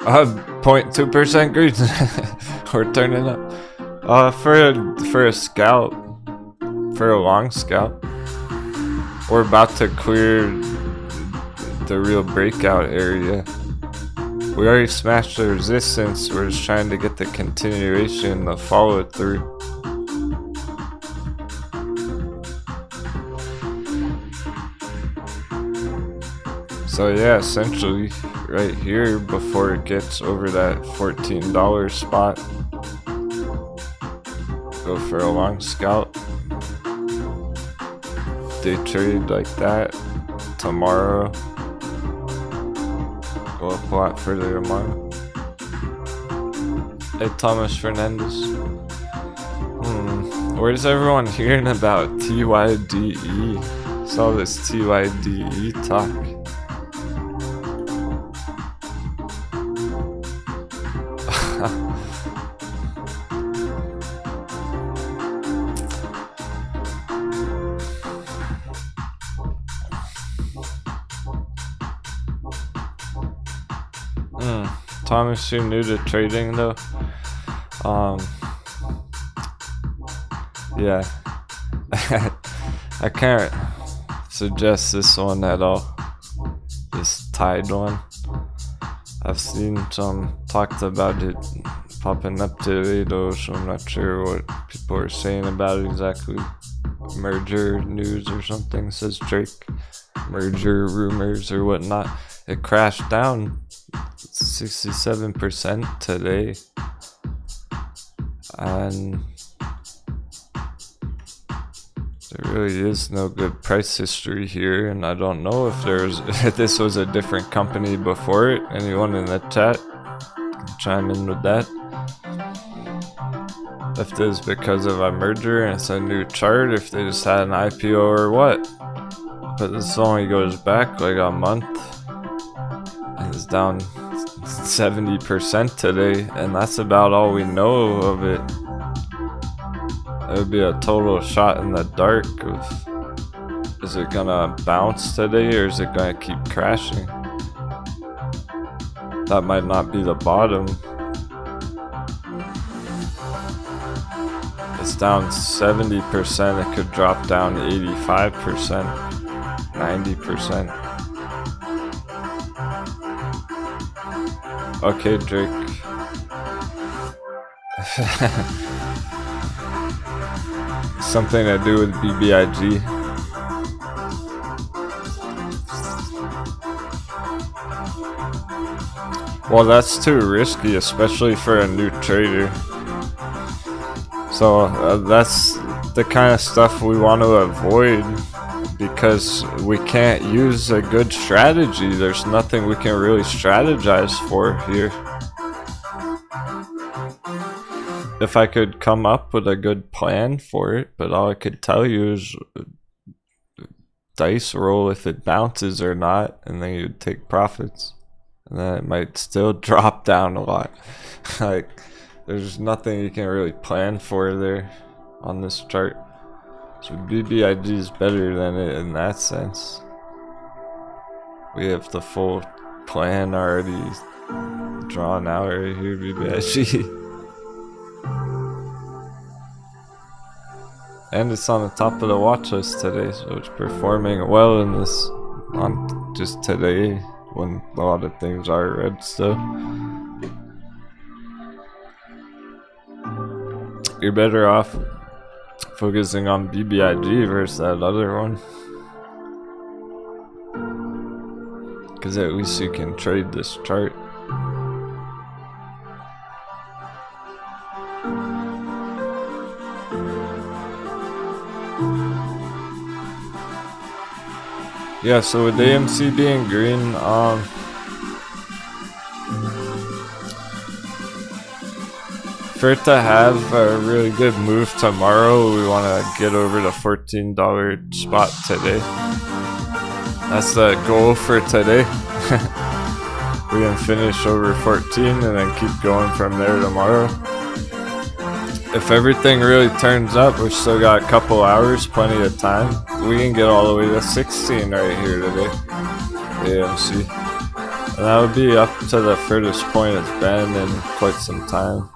0.2% green. We're turning up. For a scalp, for a long scalp, we're about to clear the real breakout area. We already smashed the resistance. We're just trying to get the continuation, the follow through. So yeah, essentially right here before it gets over that $14 spot, go for a long scalp. Day trade like that. Tomorrow, go up a lot further tomorrow. Hey Thomas Fernandez. Where's everyone hearing about TYDE? It's all this TYDE talk. Thomas, you're new to trading though. Yeah. I can't suggest this one at all. This Tide one. I've seen some talked about it popping up today though, so I'm not sure what people are saying about it exactly. Merger news or something, says Drake. Merger rumors or whatnot. It crashed down 67% today, and There really is no good price history here, and I don't know if if this was a different company before it. Anyone in the chat can chime in with that. If this is because of a merger and it's a new chart, if they just had an IPO or what. But this only goes back like a month. And it's down 70% today, and that's about all we know of it. It would be a total shot in the dark of, is it gonna bounce today or is it gonna keep crashing? That might not be the bottom. It's down 70%, it could drop down 85%, 90%. Okay, Drake. Something to do with BBIG. Well, that's too risky, especially for a new trader. So that's the kind of stuff we want to avoid, because we can't use a good strategy. There's nothing we can really strategize for here. If I could come up with a good plan for it, but all I could tell you is dice roll if it bounces or not, and then you'd take profits. And then it might still drop down a lot. Like, there's nothing you can really plan for there on this chart. So BBIG is better than it in that sense. We have the full plan already drawn out right here, BBIG. And it's on the top of the watch list today, so it's performing well in this, on just today, when a lot of things are red still. You're better off focusing on BBIG versus that other one, because at least you can trade this chart. Yeah, so with AMC being green, for it to have a really good move tomorrow, we want to get over the $14 spot today. That's the goal for today. We can finish over 14 and then keep going from there tomorrow. If everything really turns up, we've still got a couple hours, plenty of time. We can get all the way to 16 right here today, AMC. And that would be up to the furthest point it's been in quite some time.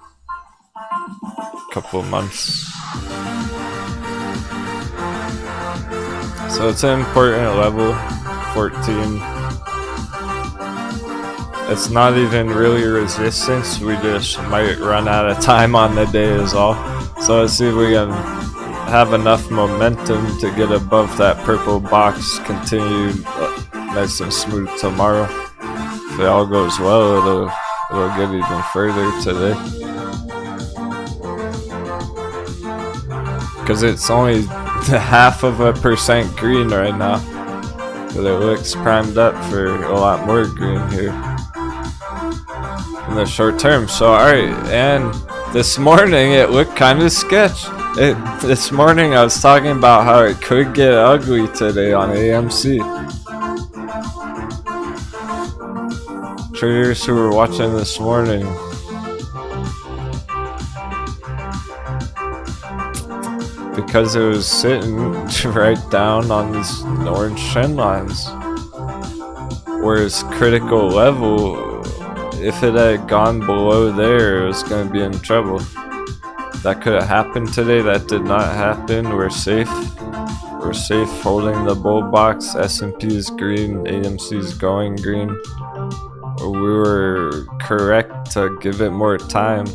Couple months. So it's an important level, 14. It's not even really resistance, we just might run out of time on the day is all. So let's see if we can have enough momentum to get above that purple box, continue nice and smooth tomorrow. If it all goes well, it'll get even further today. Because it's only 0.5% green right now, but it looks primed up for a lot more green here in the short term. So alright, and this morning it looked kind of sketch. This morning I was talking about how it could get ugly today on AMC. Traders who were watching this morning, because it was sitting right down on these orange trend lines, whereas critical level, if it had gone below there, it was going to be in trouble. That could have happened today. That did not happen. We're safe. We're safe holding the bull box. S&P is green. AMC is going green. We were correct to give it more time.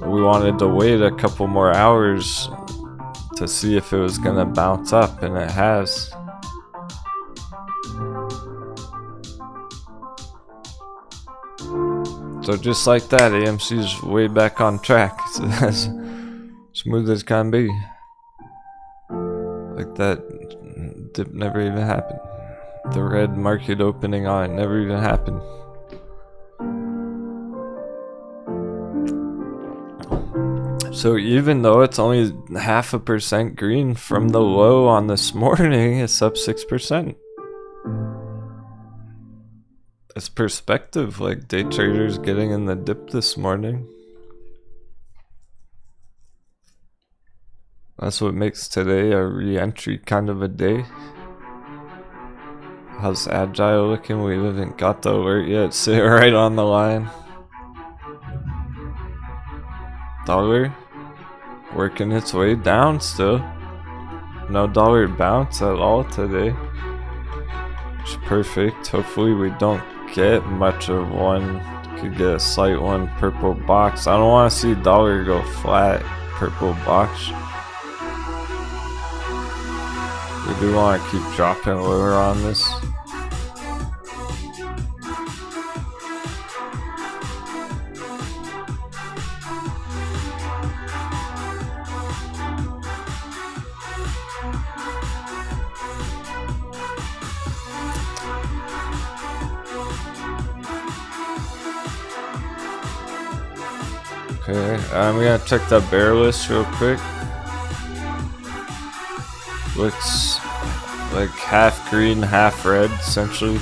We wanted to wait a couple more hours to see if it was going to bounce up, and it has. So just like that, AMC's way back on track. So that's Smooth as can be. Like that dip never even happened. The red market opening on it never even happened. So even though it's only 0.5% green from the low on this morning, it's up 6%. It's perspective, like day traders getting in the dip this morning. That's what makes today a re-entry kind of a day. How's Agile looking? We haven't got the alert yet. Sit right on the line. Dollar working its way down still. No dollar bounce at all today. Which is perfect. Hopefully we don't get much of one. Could get a slight one. Purple box. I don't want to see dollar go flat. Purple box. We do want to keep dropping lower on this. Okay, I'm gonna check the bear list real quick. Looks like half green, half red, essentially.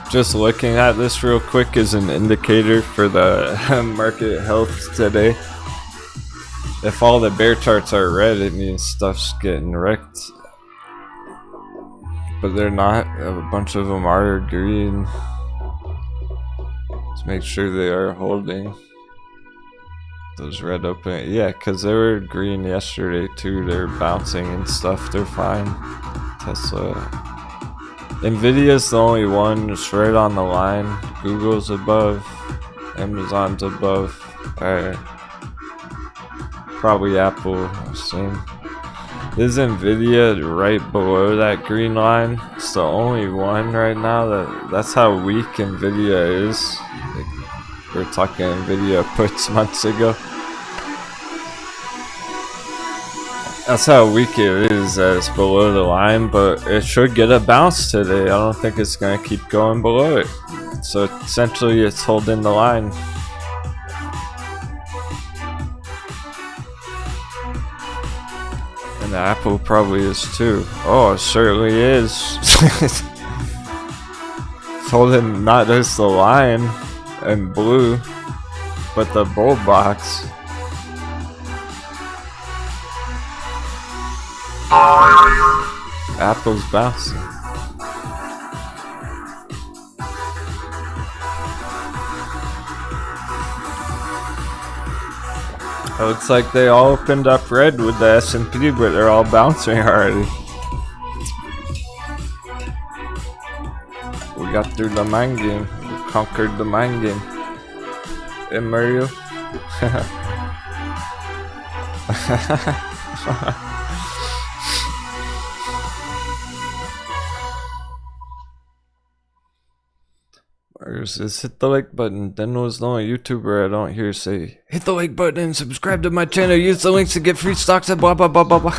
Just looking at this real quick is an indicator for the market health today. If all the bear charts are red, it means stuff's getting wrecked. But they're not. A bunch of them are green. Let's make sure they are holding. Those red open, yeah, because they were green yesterday too. They're bouncing and stuff. They're fine. Tesla, Nvidia's the only one. It's right on the line. Google's above. Amazon's above. Probably Apple. Same. Is Nvidia right below that green line? It's the only one right now. That's how weak Nvidia is. Like, we're talking Nvidia puts months ago. That's how weak it is, that it's below the line, but it should get a bounce today. I don't think it's going to keep going below it. So essentially it's holding the line. And the Apple probably is too. Oh, it certainly is. It's holding not just the line and blue, but the bull box. Apple's bouncing. It looks like they all opened up red with the S&P, but they're all bouncing already. We got through the mind game. We conquered the mind game. Hey, Mario. Says hit the like button. Denwo's the only YouTuber I don't hear say hit the like button and subscribe to my channel. Use the links to get free stocks and blah blah blah blah blah.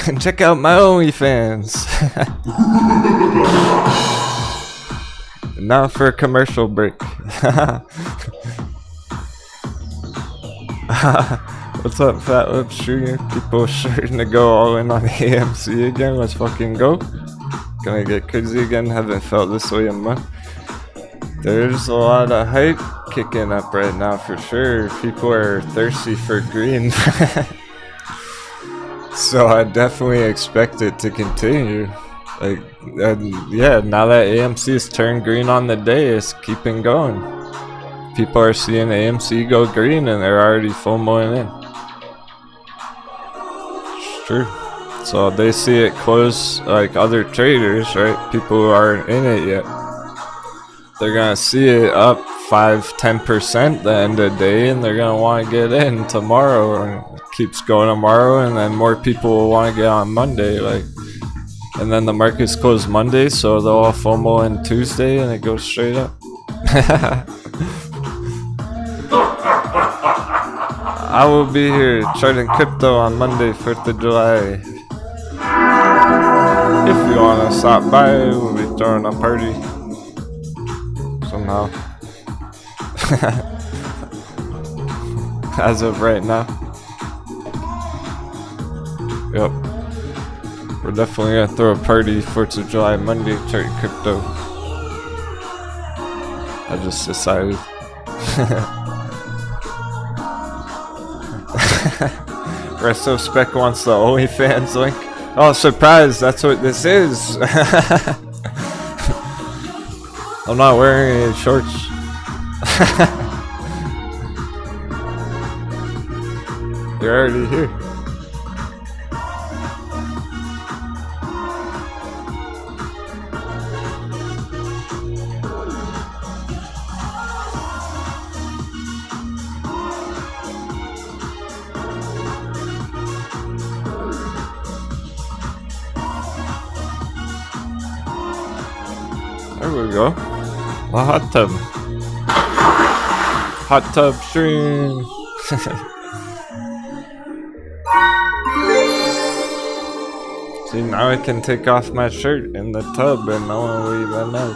And check out my OnlyFans. Now for a commercial break. What's up, Fat Lips Jr.? People starting to go all in on the AMC again. Let's fucking go. Gonna get crazy again. Haven't felt this way in a month. There's a lot of hype kicking up right now for sure. People are thirsty for green. So I definitely expect it to continue. Like, yeah, now that AMC's turned green on the day, it's keeping going. People are seeing AMC go green and they're already FOMOing in. It's true. So they see it close like other traders, right? People who aren't in it yet. They're gonna see it up 5-10% the end of the day, and they're gonna want to get in tomorrow, and it keeps going tomorrow, and then more people will want to get on Monday. Like, And then the markets close Monday, so they'll all FOMO in Tuesday and it goes straight up. I will be here charting crypto on Monday, 4th of July. If you want to stop by, we'll be throwing a party. Somehow. As of right now. Yep. We're definitely gonna throw a party 4th of July Monday, charting crypto. I just decided. Resto Spec wants the OnlyFans link. Oh, surprise! That's what this is. I'm not wearing any shorts. You're already here. There we go. A hot tub. Hot tub stream. See, now I can take off my shirt in the tub and no one will even know.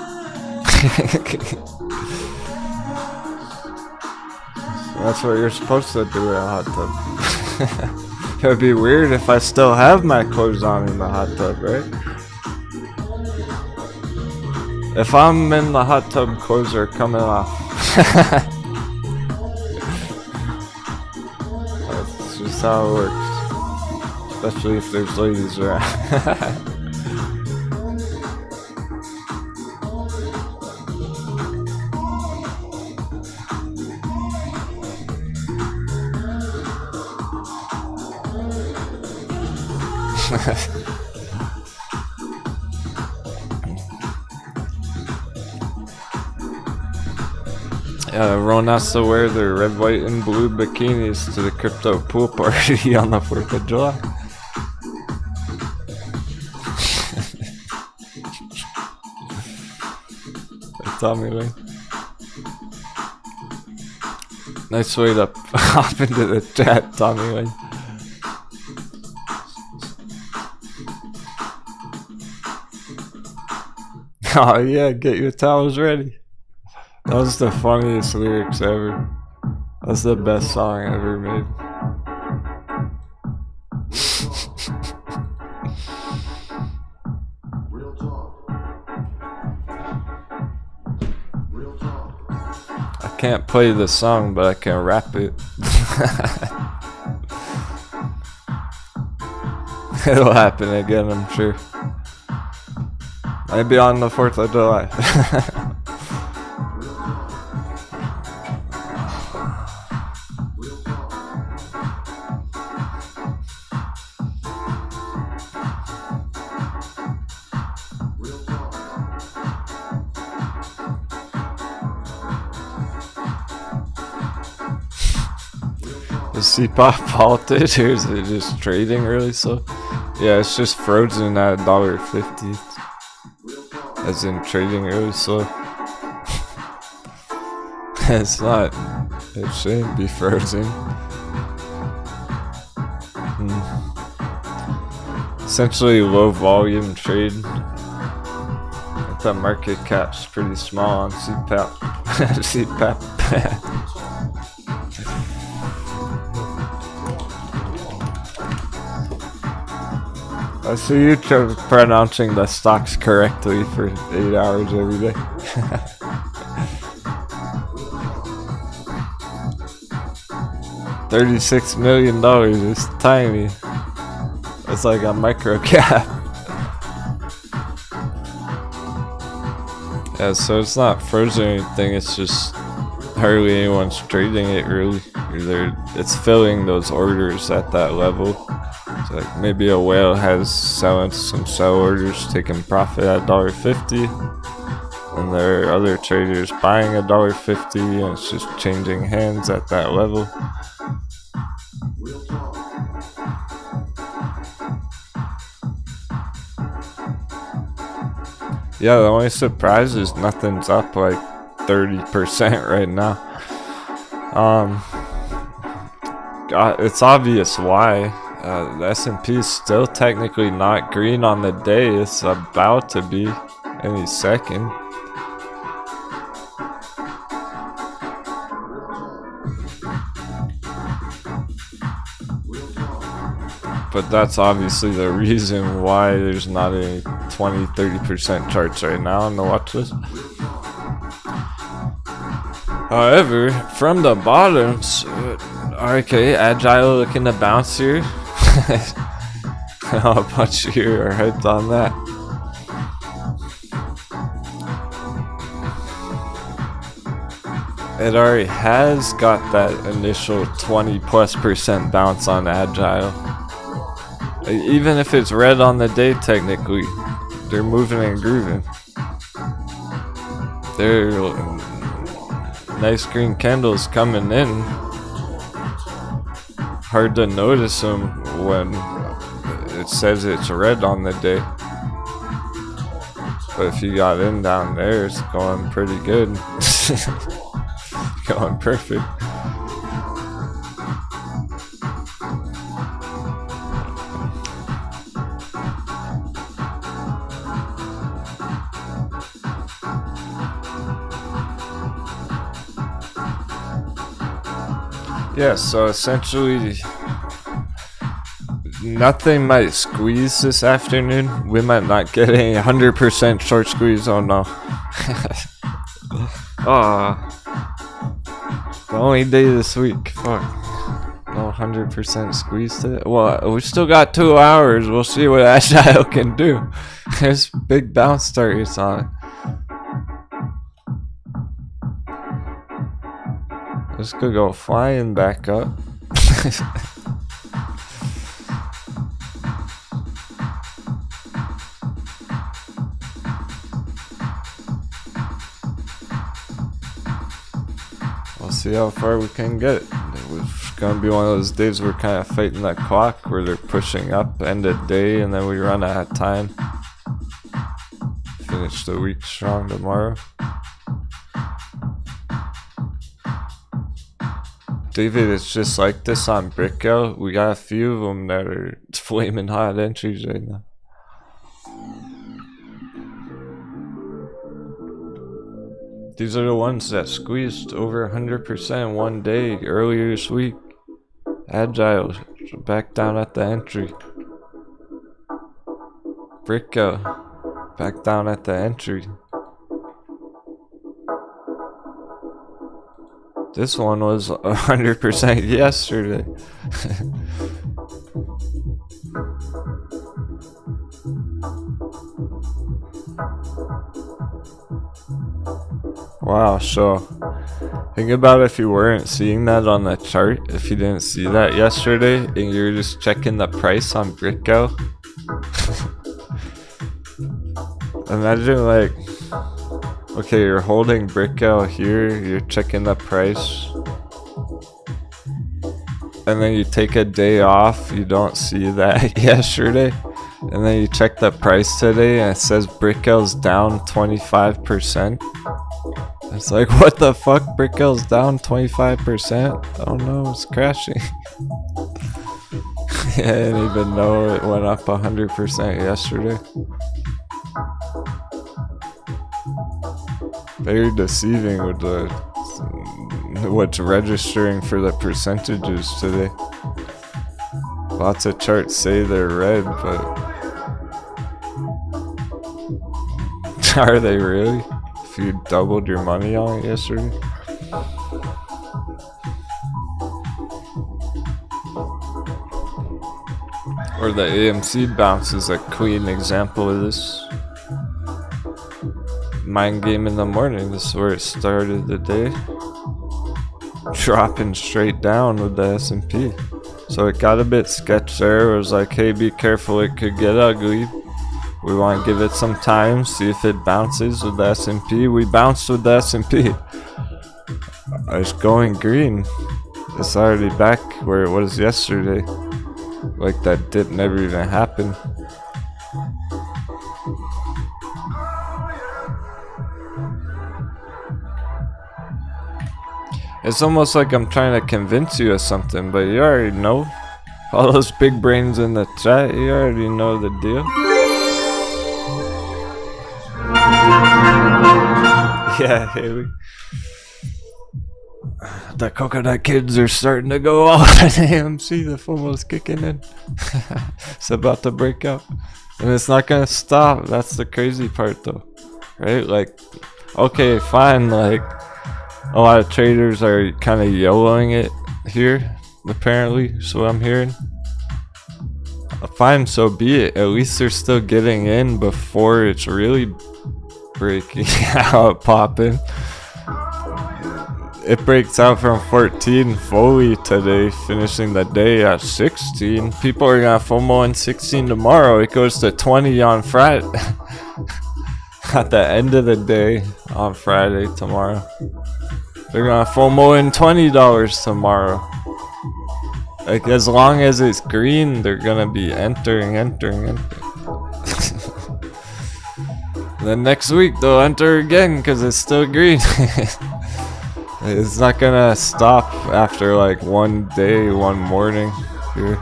That's what you're supposed to do in a hot tub. It would be weird if I still have my clothes on in the hot tub, right? If I'm in the hot tub, clothes are coming off. That's just how it works. Especially if there's ladies around. Yeah, everyone has to wear their red, white, and blue bikinis to the crypto pool party on the 4th of July. Tommy Lee. Nice way to hop into the chat, Tommy Lee. Oh yeah, get your towels ready. That was the funniest lyrics ever. That's the best song ever made. I can't play the song, but I can rap it. It'll happen again, I'm sure. Maybe on the 4th of July. Is CPOP halted or is it just trading really slow? Yeah, it's just frozen at $1.50. As in trading really slow. It's not. It shouldn't be frozen. Essentially low volume trade. The market cap's pretty small on CPAP. CPAP. I see you pronouncing the stocks correctly for 8 hours every day. $36 million is tiny. It's like a micro cap. Yeah, so it's not frozen or anything, it's just hardly anyone's trading it really. It's filling those orders at that level. So like maybe a whale has selling some sell orders, taking profit at $1.50, and there are other traders buying $1.50, and it's just changing hands at that level. Yeah, the only surprise is nothing's up like 30% right now. It's obvious why. The S&P is still technically not green on the day. It's about to be any second. But that's obviously the reason why there's not any 20-30% charts right now on the watch list. However, from the bottoms, okay, agile looking to bounce here. A bunch of you are hyped on that. It already has got that initial 20+% bounce on agile. Even if it's red on the day, technically, they're moving and grooving. They're nice green candles coming in. Hard to notice them when it says it's red on the day. But if you got in down there, it's going pretty good. Going perfect. Yeah, so essentially nothing might squeeze this afternoon. We might not get a 100% short squeeze. Oh no. The only day this week. Fuck. No 100% squeeze today. Well, we still got 2 hours. We'll see what Agile can do. There's big bounce targets on it. This could go flying back up. We'll see how far we can get. It's gonna be one of those days we're kind of fighting that clock where they're pushing up end of day and then we run out of time. Finish the week strong tomorrow. David, it's just like this on Breakout. We got a few of them that are flaming hot entries right now. These are the ones that squeezed over 100% one day earlier this week. Agile, back down at the entry. Breakout, back down at the entry. This one was 100% yesterday. Wow, so think about if you weren't seeing that on the chart, if you didn't see that yesterday and you're just checking the price on Breakout. Imagine like, okay, you're holding Breakout here, you're checking the price, and then you take a day off, you don't see that yesterday, and then you check the price today and it says Breakout's down 25%. It's like, what the fuck? Breakout's down 25%? Oh no, it's crashing. I didn't even know it went up 100% yesterday. Very deceiving with the what's registering for the percentages today. Lots of charts say they're red, but are they really? If you doubled your money on it yesterday? Or the AMC bounce is a clean example of this. Mind game in the morning, this is where it started the day. Dropping straight down with the S&P. So it got a bit sketch there. It was like, hey, be careful, it could get ugly. We want to give it some time, see if it bounces with the S&P. We bounced with the S&P. It's going green. It's already back where it was yesterday. Like that dip never even happened. It's almost like I'm trying to convince you of something, but you already know. All those big brains in the chat, you already know the deal. Yeah, Haley. The coconut kids are starting to go off at AMC. The FOMO's kicking in. It's about to break out. And it's not gonna stop. That's the crazy part though. Right? Like, okay, fine. Like, a lot of traders are kind of YOLOing it here, apparently. So I'm hearing. Fine, so be it. At least they're still getting in before it's really breaking out, popping. It breaks out from 14 fully today, finishing the day at 16. People are gonna FOMO in 16 tomorrow. It goes to 20 on Friday. At the end of the day on Friday tomorrow. They're gonna FOMO in $20 tomorrow. Like, as long as it's green, they're gonna be entering. Then next week they'll enter again because it's still green. It's not gonna stop after like one day, one morning here.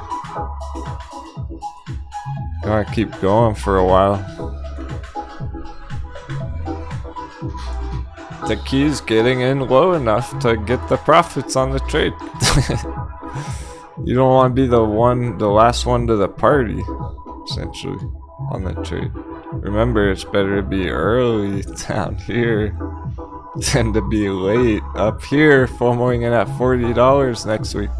Gotta keep going for a while. The key is getting in low enough to get the profits on the trade. You don't want to be the last one to the party, essentially, on the trade. Remember, it's better to be early down here than to be late up here, FOMOing in at $40 next week.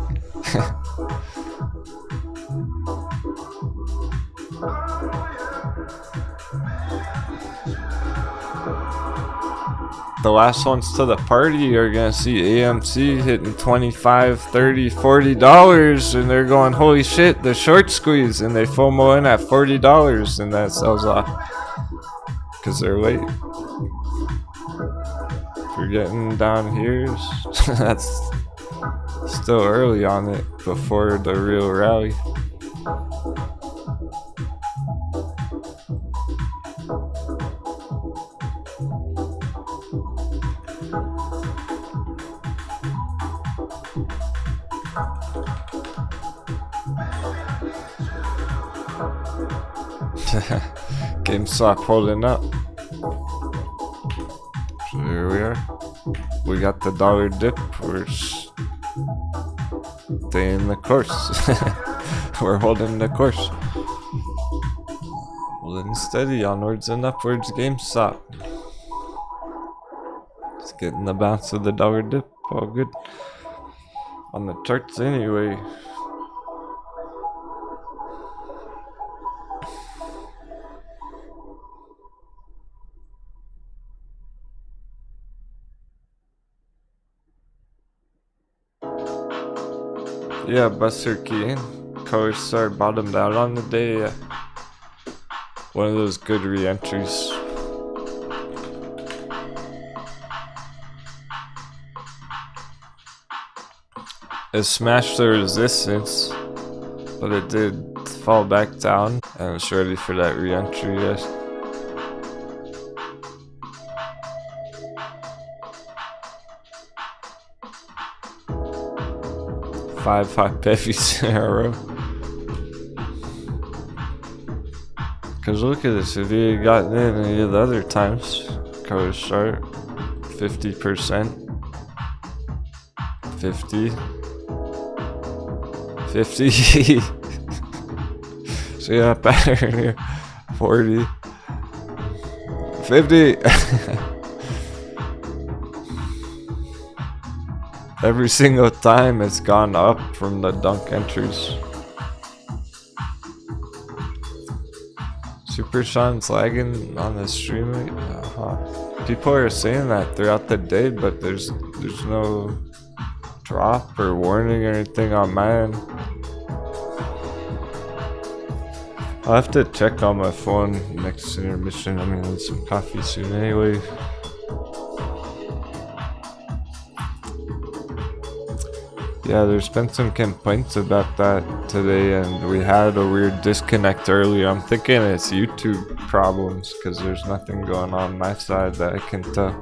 The last ones to the party are gonna see AMC hitting $25, $30, $40, and they're going, holy shit, the short squeeze, and they FOMO in at $40, and that sells off because they're late. If you're getting down here, that's still early on it before the real rally. GameStop holding up. So here we are. We got the dollar dip. We're staying the course. We're holding the course. Holding steady onwards and upwards. GameStop. It's getting the bounce of the dollar dip. All good. On the charts anyway. Yeah, Buster Key. Color Star bottomed out on the day. One of those good re-entries. It smashed the resistance, but it did fall back down, and it's ready for that re-entry, yes. Five heavies in a row. Cause look at this, if you had gotten in any of the other times, color start, 50%, 50, 50, see that pattern here, 40, 50, every single time it's gone up from the dunk entries. Super Sean's lagging on the stream. People are saying that throughout the day, but there's no drop or warning or anything on mine. I'll have to check on my phone next intermission. I'm gonna need some coffee soon anyway. Yeah, there's been some complaints about that today, and we had a weird disconnect earlier. I'm thinking it's YouTube problems because there's nothing going on my side that I can tell.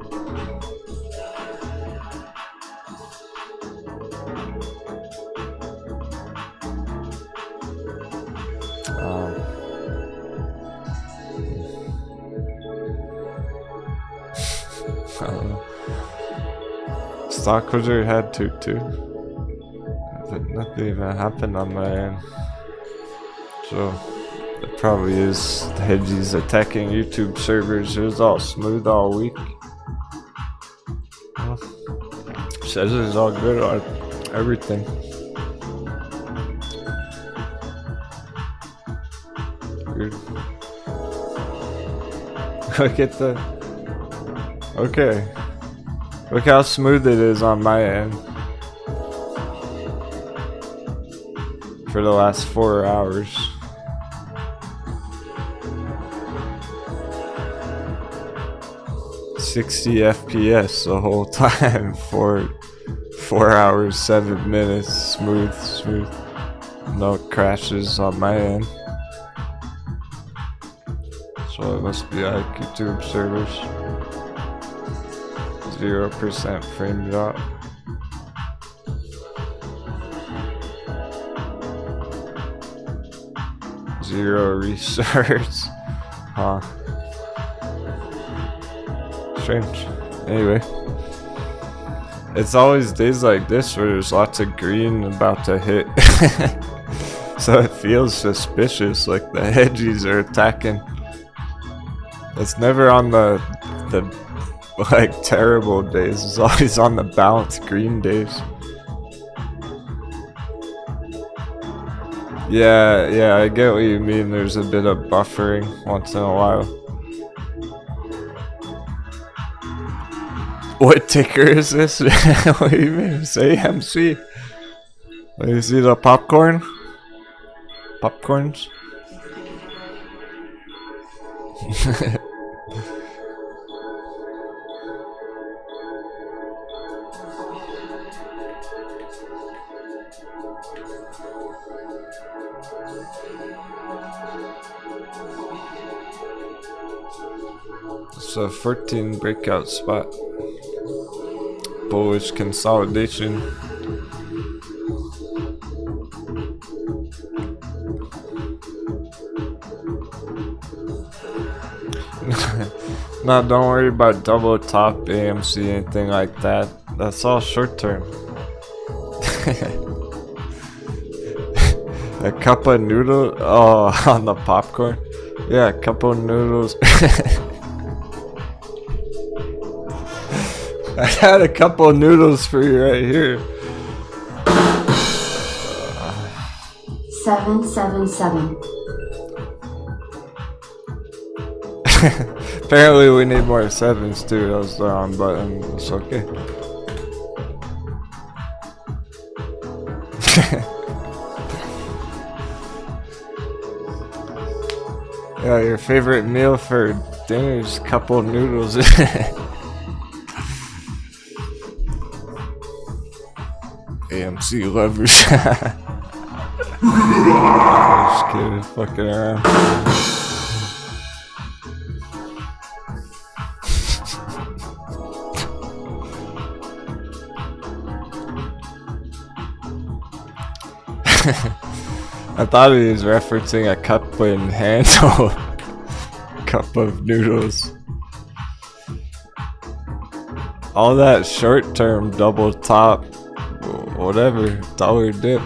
stock wizard had to too. But nothing even happened on my end. So it probably is the hedgies attacking YouTube servers. It was all smooth all week. Well, says it's all good on everything. Weird. Look at the... Okay. Look how smooth it is on my end. For the last 4 hours. $60 FPS the whole time for 4 hours, 7 minutes, smooth. No crashes on my end. So it must be like YouTube servers. 0% frame drop. Zero restarts. Huh. Strange. Anyway. It's always days like this where there's lots of green about to hit. So it feels suspicious, like the hedgies are attacking. It's never on the like terrible days. It's always on the balanced green days. Yeah, I get what you mean. There's a bit of buffering once in a while. What ticker is this? What do you mean? It's AMC. Let me see the popcorn. Popcorns. It's a 14 breakout spot. Bullish consolidation. No, don't worry about double top AMC, anything like that. That's all short term. A cup of noodle. Oh, on the popcorn. Yeah, a cup of noodles. I had a couple of noodles for you right here. 777. Apparently we need more sevens too. That was the wrong button. It's okay. Yeah, your favorite meal for dinner is a couple of noodles. AMC lovers. Just kidding, fucking around. I thought he was referencing a cup and handle. Cup of noodles. All that short term double top. Whatever, dollar dip.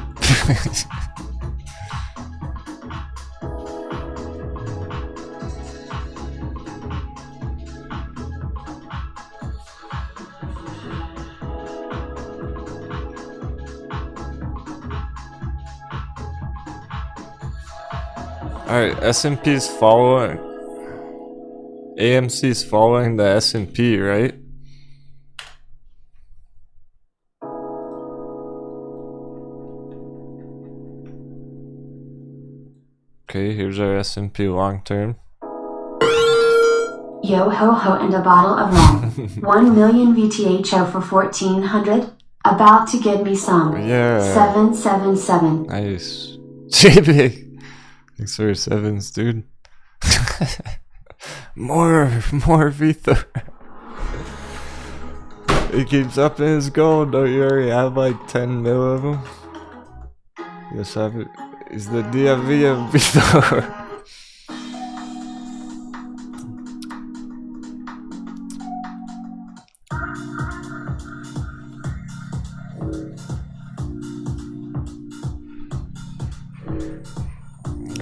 Alright, S&P's following. AMC's following the S&P, right? Okay, here's our S&P long term. Yo ho ho and a bottle of rum. 1 million VTHO for 1400. About to give me some. Yeah. 777. Nice. JB. Thanks for your sevens, dude. more Vita. He keeps up in his gold. Don't you already have like 10 mil of them? Yes, have it. Is the DFV of Vita?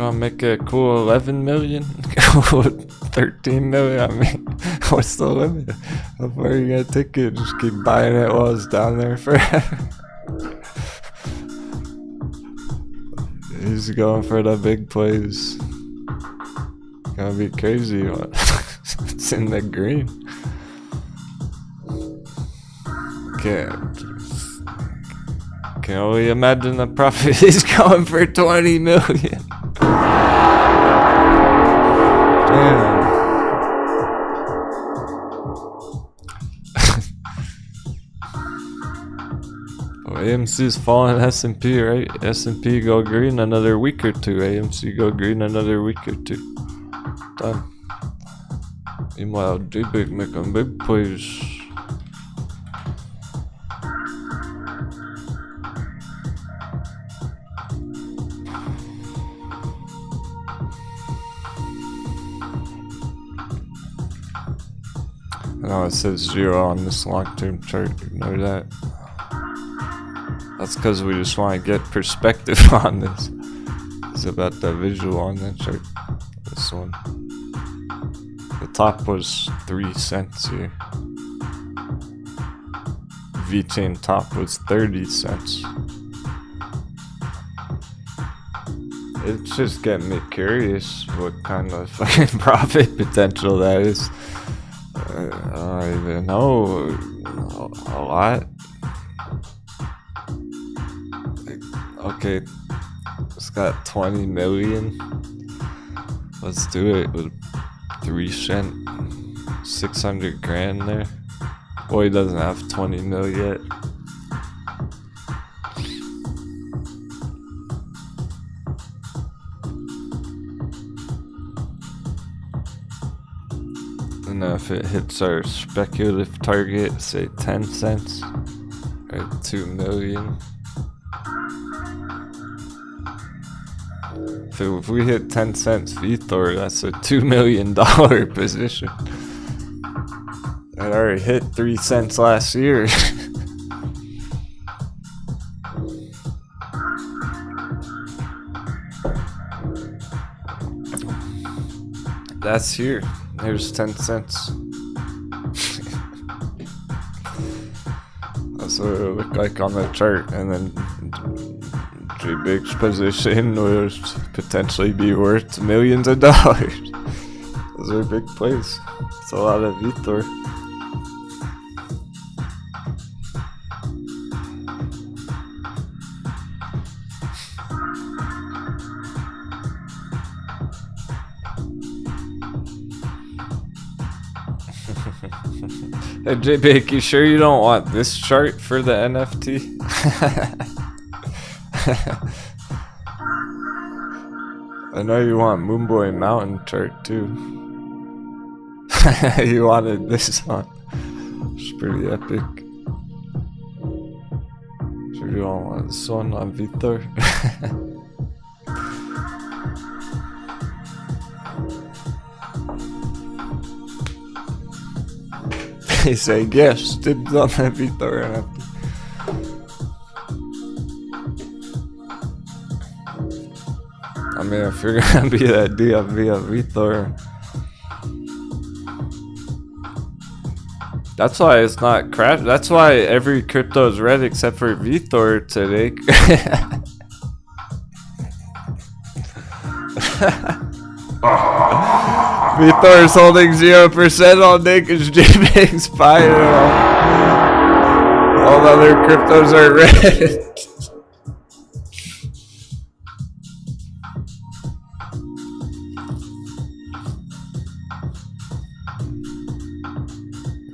Gonna make a cool 11 million? 13 million? I mean, what's the limit? How far are you gonna take it? Just keep buying it while it's down there forever. He's going for the big plays. Gonna be crazy. It's in the green. Can only imagine the profit he's going for 20 million. Damn. Oh, AMC's falling S&P, right? S&P go green another week or two. AMC go green another week or two. Done. Meanwhile, J-Big making big plays. No, it says 0 on this long-term chart. Ignore that. That's because we just want to get perspective on this. It's about the visual on that chart. This one. The top was 3 cents here. Vechain top was 30 cents. It's just getting me curious what kind of fucking profit potential that is. I don't even know. A lot. Okay, it's got 20 million. Let's do it with 3 cent, 600 grand there. Boy, he doesn't have 20 mil yet. And if it hits our speculative target, say 10 cents, or 2 million. If we hit 10 cents VThor, that's a $2 million position. It already hit 3 cents last year. That's here. Here's 10 cents. That's what it looked like on the chart, and then J-Big's position would potentially be worth millions of dollars. Those are big plays. It's a lot of VThor. Hey J-Big, you sure you don't want this chart for the NFT? I know you want Moonboy Mountain chart too. You wanted this one. It's pretty epic. Sure you don't want this one on VThor? They say yes, dibs on that VThor NFT. I mean, if you're gonna be that DFV of VThor, that's why it's not crash. That's why every crypto is red except for VThor today. VThor is holding 0% all day because J-Big's buying it all. All other cryptos are red.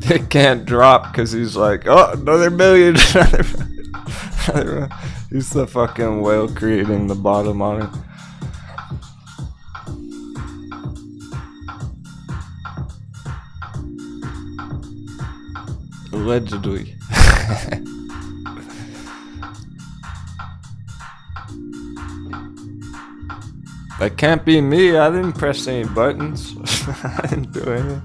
It can't drop because he's like, oh, another million. He's the fucking whale creating the bottom on it. Allegedly. That can't be me. I didn't press any buttons. I didn't do anything.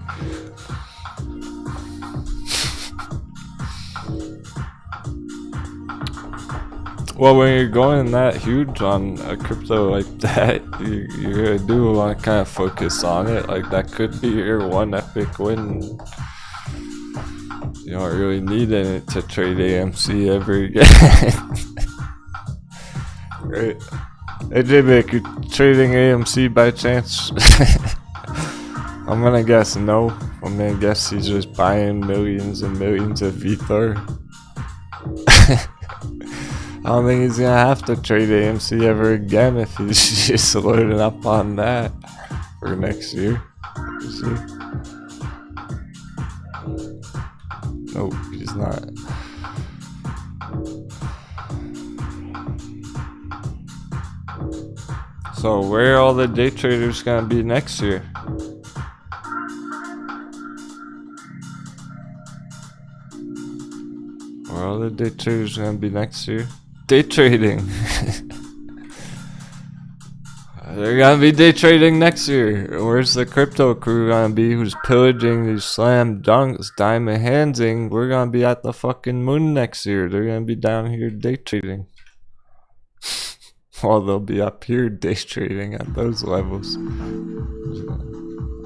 Well, when you're going that huge on a crypto like that, you're gonna do want to kind of focus on it. Like that could be your one epic win. You don't really need it to trade AMC ever again. Right? Hey JB, you trading AMC by chance? I'm gonna guess no. I'm gonna guess he's just buying millions and millions of ether. I don't think he's gonna have to trade AMC ever again if he's just loading up on that for next year. Let's see. Nope, he's not. So where are all the day traders gonna be next year? Where are all the day traders gonna be next year? Day trading. They're gonna be day trading next year. Where's the crypto crew gonna be who's pillaging these slam dunks, diamond handsing? We're gonna be at the fucking moon next year. They're gonna be down here day trading. Well, they'll be up here day trading at those levels.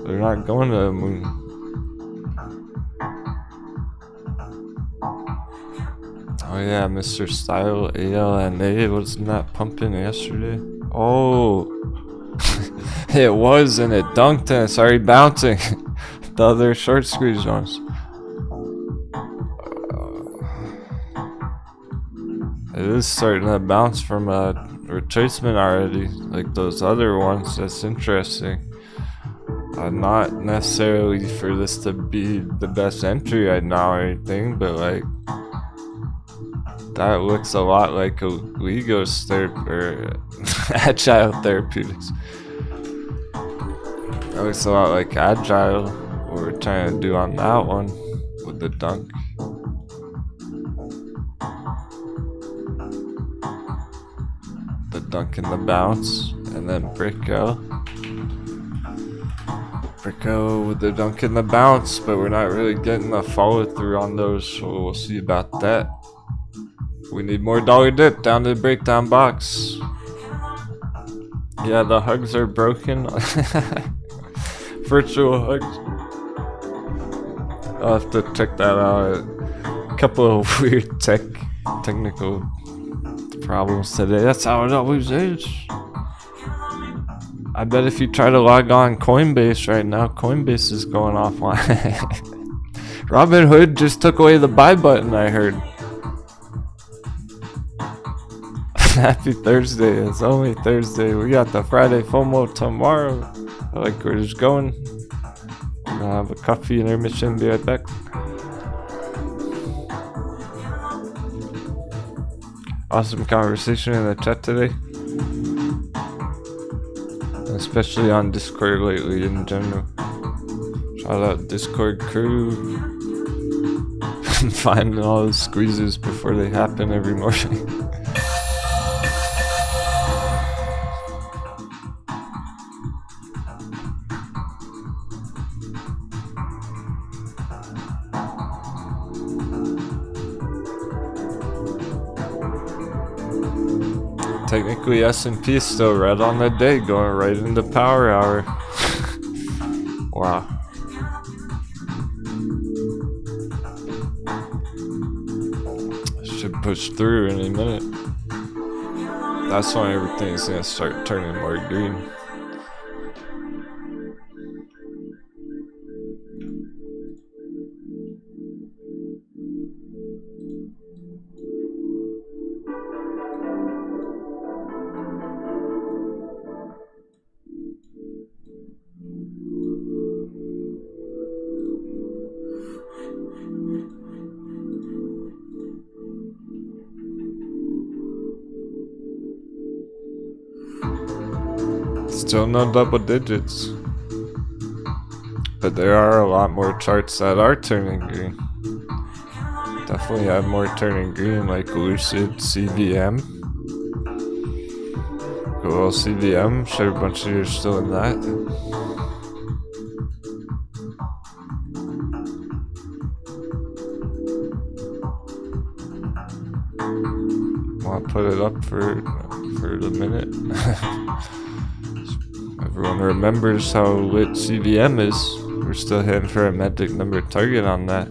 They're not going to the moon. Oh yeah, Mr. Style ALNA wasn't that pumping yesterday? Oh, it was, and it dunked and it's already bouncing. The other short squeeze ones. It is starting to bounce from a retracement already, like those other ones. That's interesting. Not necessarily for this to be the best entry right now or anything, but like that looks a lot like a Legos or Agile Therapeutics. That looks a lot like Agile, what we're trying to do on that one with the dunk. The dunk and the bounce, and then Bricko. Bricko with the dunk and the bounce, but we're not really getting the follow through on those, so we'll see about that. We need more dollar dip down to the breakdown box. Yeah, the hugs are broken. Virtual hugs. I'll have to check that out. A couple of weird technical problems today. That's how it always is. I bet if you try to log on Coinbase right now, Coinbase is going offline. Robinhood just took away the buy button, I heard. Happy Thursday. It's only Thursday. We got the Friday FOMO tomorrow. I like where it's going. I'm gonna have a coffee intermission. Be right back. Awesome conversation in the chat today. Especially on Discord lately in general. Shout out Discord crew. Finding all the squeezes before they happen every morning. Technically, S&P is still red on the day, going right into power hour. Wow. Should push through any minute. That's when everything's gonna start turning more green. Still no double digits. But there are a lot more charts that are turning green. Definitely have more turning green, like Lucid, CVM. Cool, CVM. Sure, a bunch of you are still in that. I'll put it up for the minute. Everyone remembers how lit CVM is. We're still heading for a magic number target on that.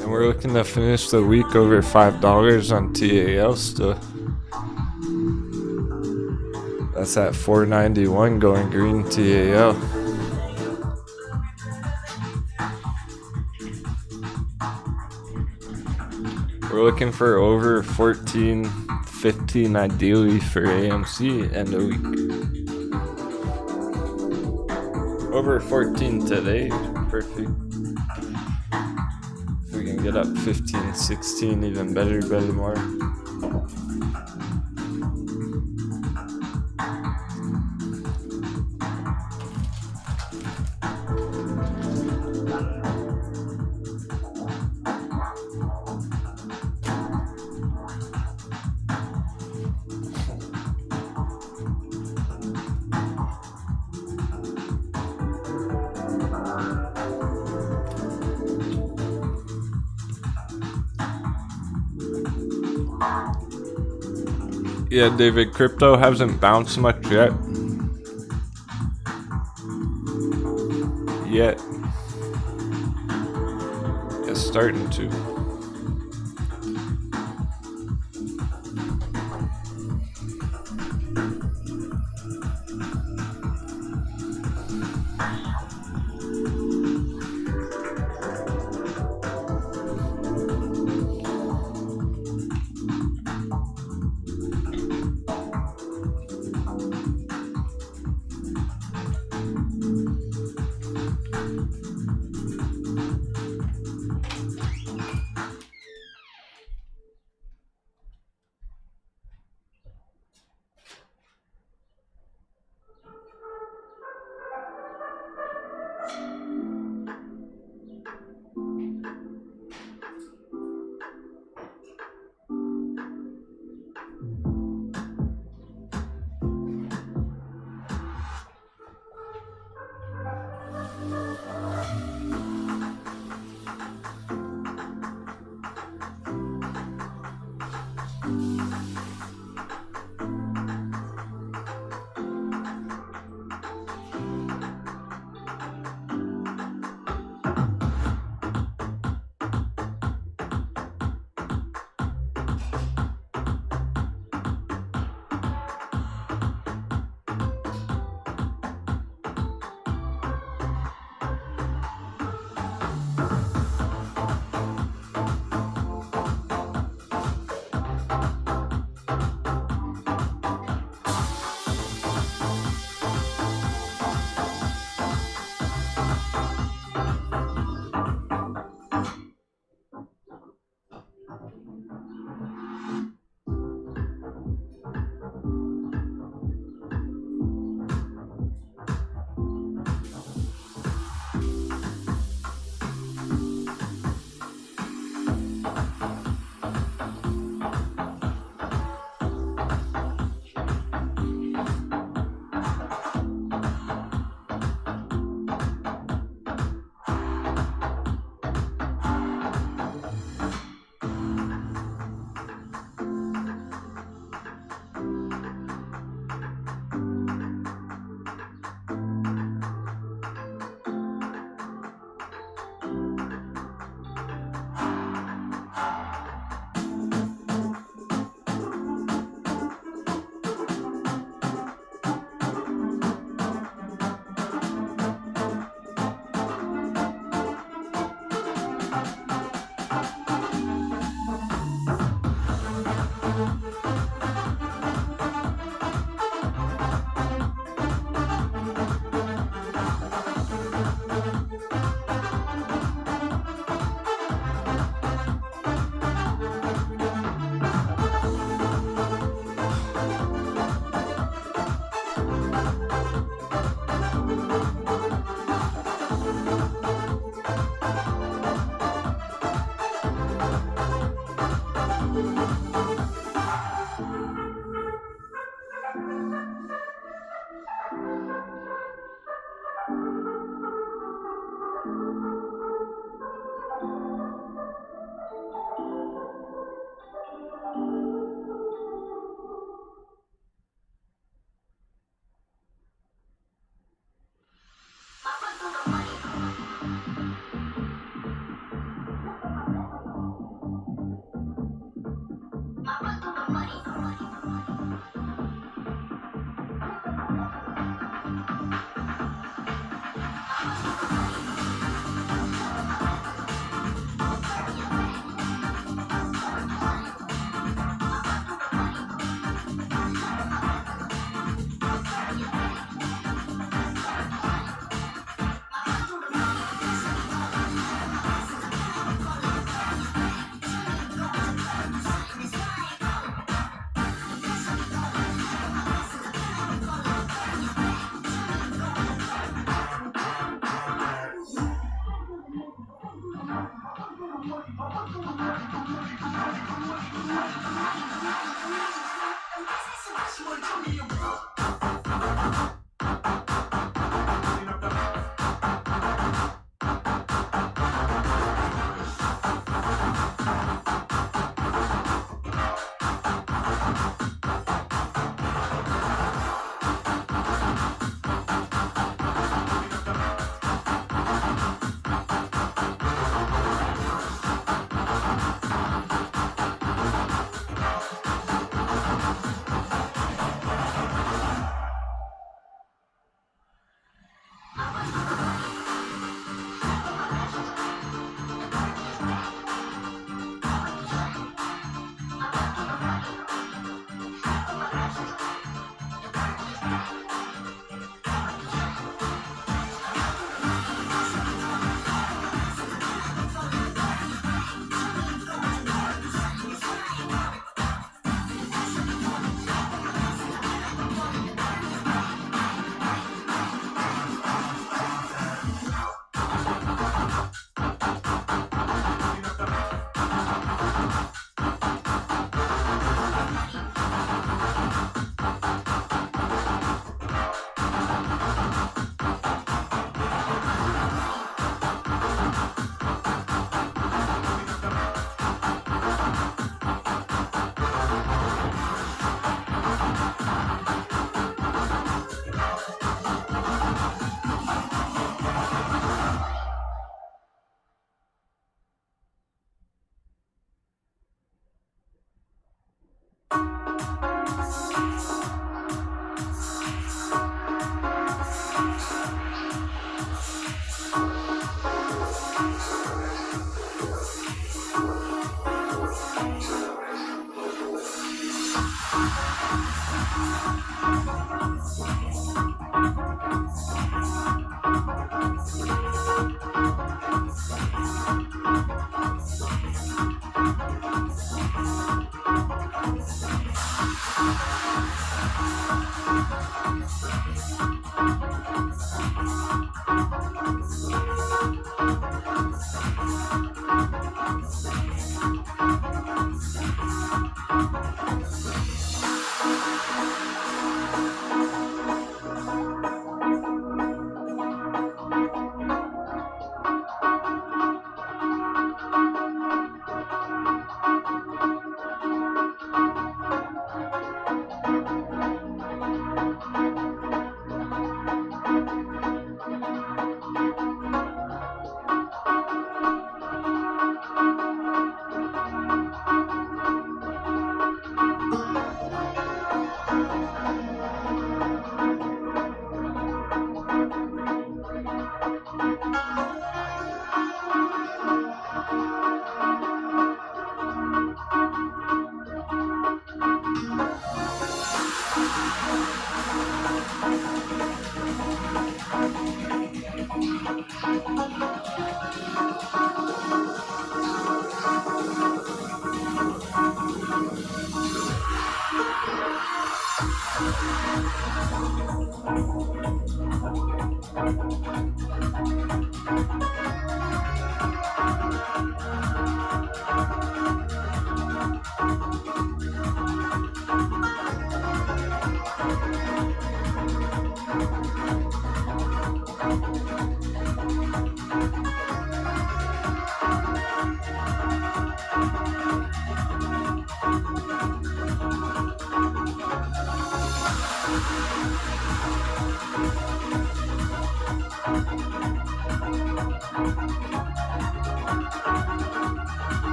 And we're looking to finish the week over $5 on TAL still. That's at 491 going green TAL. We're looking for over 14.15 ideally for AMC end of week. Over 14 today, perfect. If we can get up 15, 16, even better more. Yeah, David, crypto hasn't bounced much yet. It's starting to.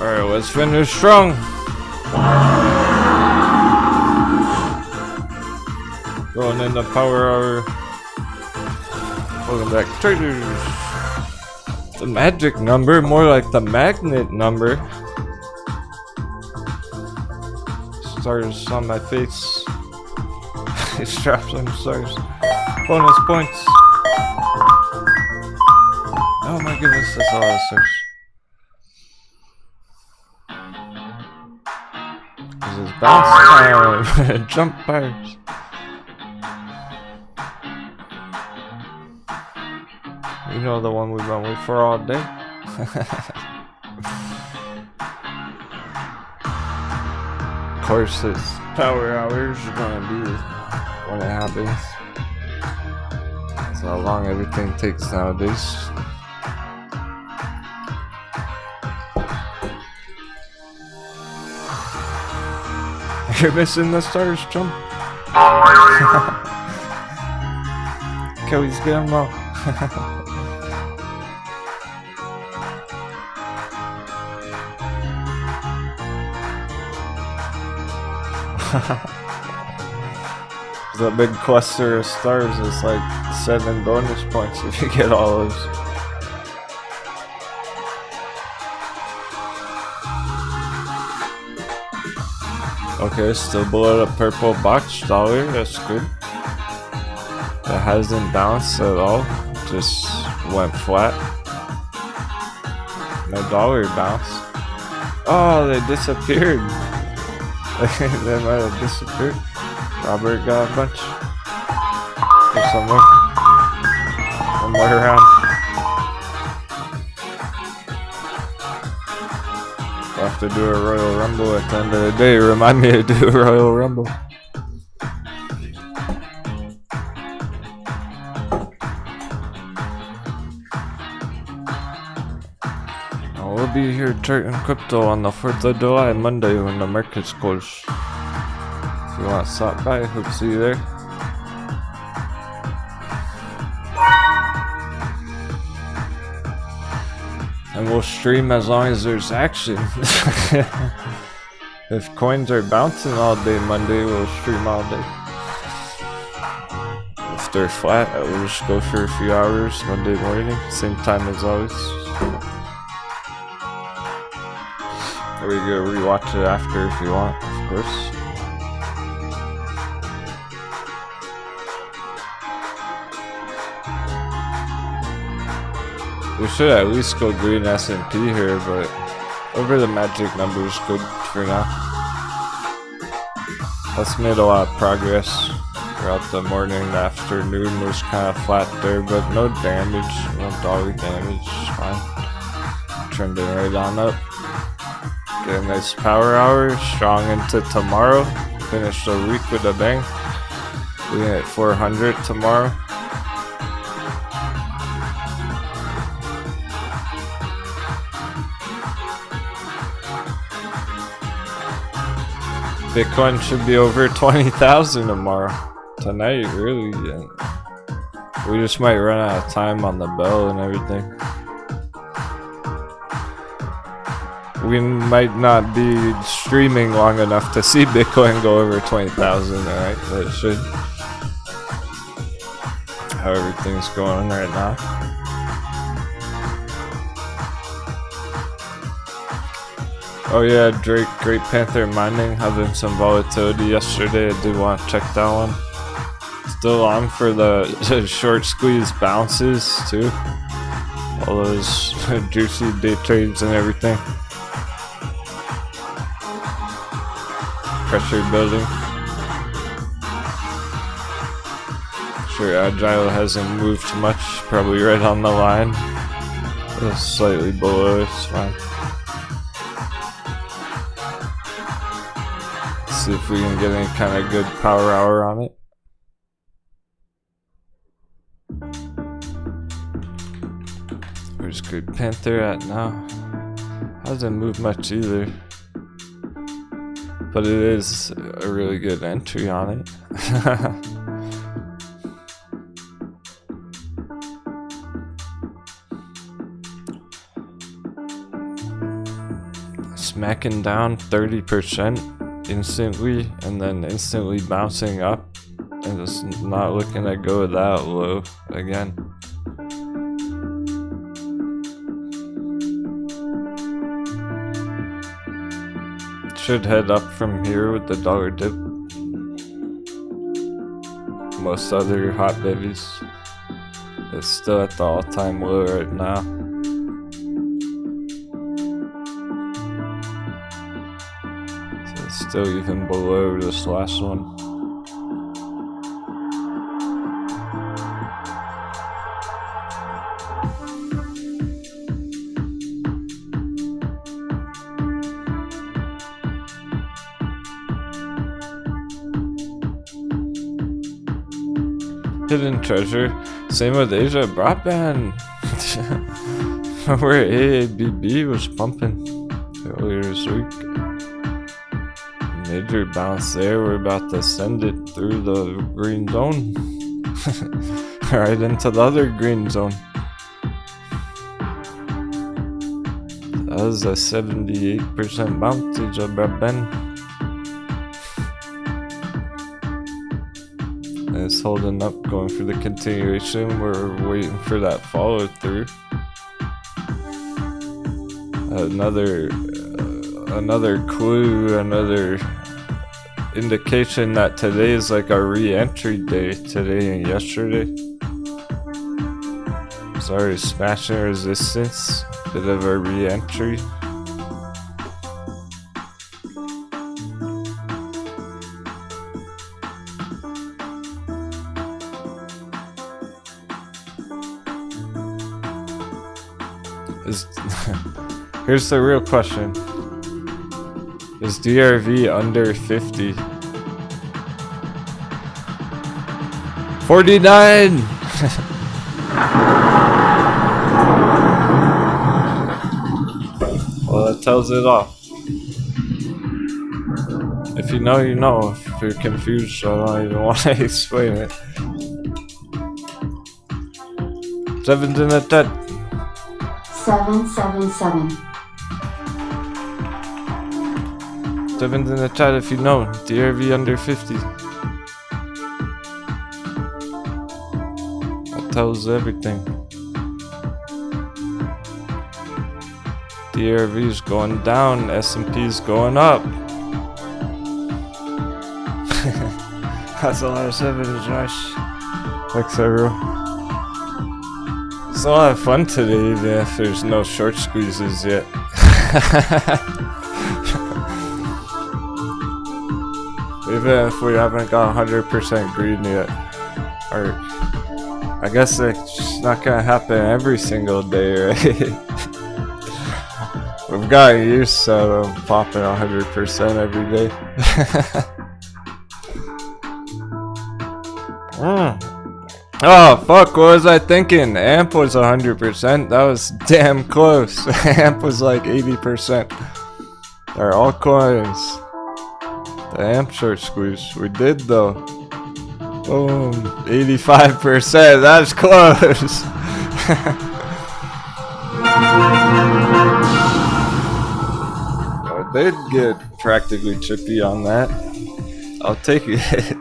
Alright, let's finish strong. Going in the power hour. Welcome back, traders. The magic number, more like the magnet number. Stars on my face. It's drops on stars. Bonus points. Oh my goodness, that's a lot of stars. This is bounce time. Jump bars. You know the one we've been waiting for all day. Of course, this power hours are gonna be when it happens. That's how long everything takes nowadays. You're missing the stars, chump. Kelly's getting low. The big cluster of stars is like 7 bonus points if you get all those. Okay, still below the purple box dollar, that's good. It hasn't bounced at all, just went flat. No dollar bounce. Oh, they disappeared. They might have disappeared. Robert got a bunch. There's some more. One more round. I'll have to do a Royal Rumble at the end of the day. Remind me to do a Royal Rumble. We'll be here trading crypto on the 4th of July, Monday, when the markets close. If you want to stop by, hope to see you there. And we'll stream as long as there's action. If coins are bouncing all day Monday, we'll stream all day. If they're flat, I will just go for a few hours Monday morning, same time as always. Or we go rewatch it after if you want, of course. We should at least go green S&P here, but over the magic number is good for now. That's made a lot of progress throughout the morning. The afternoon was kind of flat there, but no damage, no dollar damage, it's fine. Trending right on up. Get a nice power hour, strong into tomorrow. Finish the week with a bang. We at 400 tomorrow. Bitcoin should be over 20,000 tomorrow. Tonight, really. And we just might run out of time on the bell and everything. We might not be streaming long enough to see Bitcoin go over 20,000, alright? But it should. How everything's going right now. Oh yeah, Drake, Great Panther Mining having some volatility yesterday. I did want to check that one. Still on for the short squeeze bounces too. All those juicy day trades and everything. Pressure building. Sure, Agile hasn't moved much, probably right on the line. It's slightly below, it's fine. Let's see if we can get any kind of good power hour on it. Where's Great Panther at now? Hasn't moved much either. But it is a really good entry on it. Smacking down 30% instantly and then instantly bouncing up and just not looking to go that low again. Should head up from here with the dollar dip. Most other hot babies. It's still at the all-time low right now. So it's still even below this last one. Hidden treasure. Same with Asia broadband. Where AABB was pumping earlier this week. Major bounce there. We're about to send it through the green zone. Right into the other green zone. That was a 78% bounce, Asia broadband. It's holding up, going for the continuation. We're waiting for that follow through. Another clue, another indication that today is like a re-entry day. Today and yesterday. It's already smashing resistance. Bit of a re-entry. Here's the real question. Is DRV under 50? 49! Well, that tells it all. If you know, you know. If you're confused, I don't even want to explain it. Seven's in the dead. 777. Seven's in the chat if you know. DRV under 50. That tells everything. DRV's going down, S&P's going up. That's a lot of sevens, Josh. Thanks, everyone. It's a lot of fun today, even if there's no short squeezes yet. Even if we haven't got 100% green yet. Or, I guess it's not gonna happen every single day, right? We've gotten used to them popping 100% every day. Oh fuck, what was I thinking? AMP was 100%, that was damn close. AMP was like 80%. Our altcoins. The AMP short squeeze, we did though. Boom, 85%, that's close. I did get practically chippy on that. I'll take it.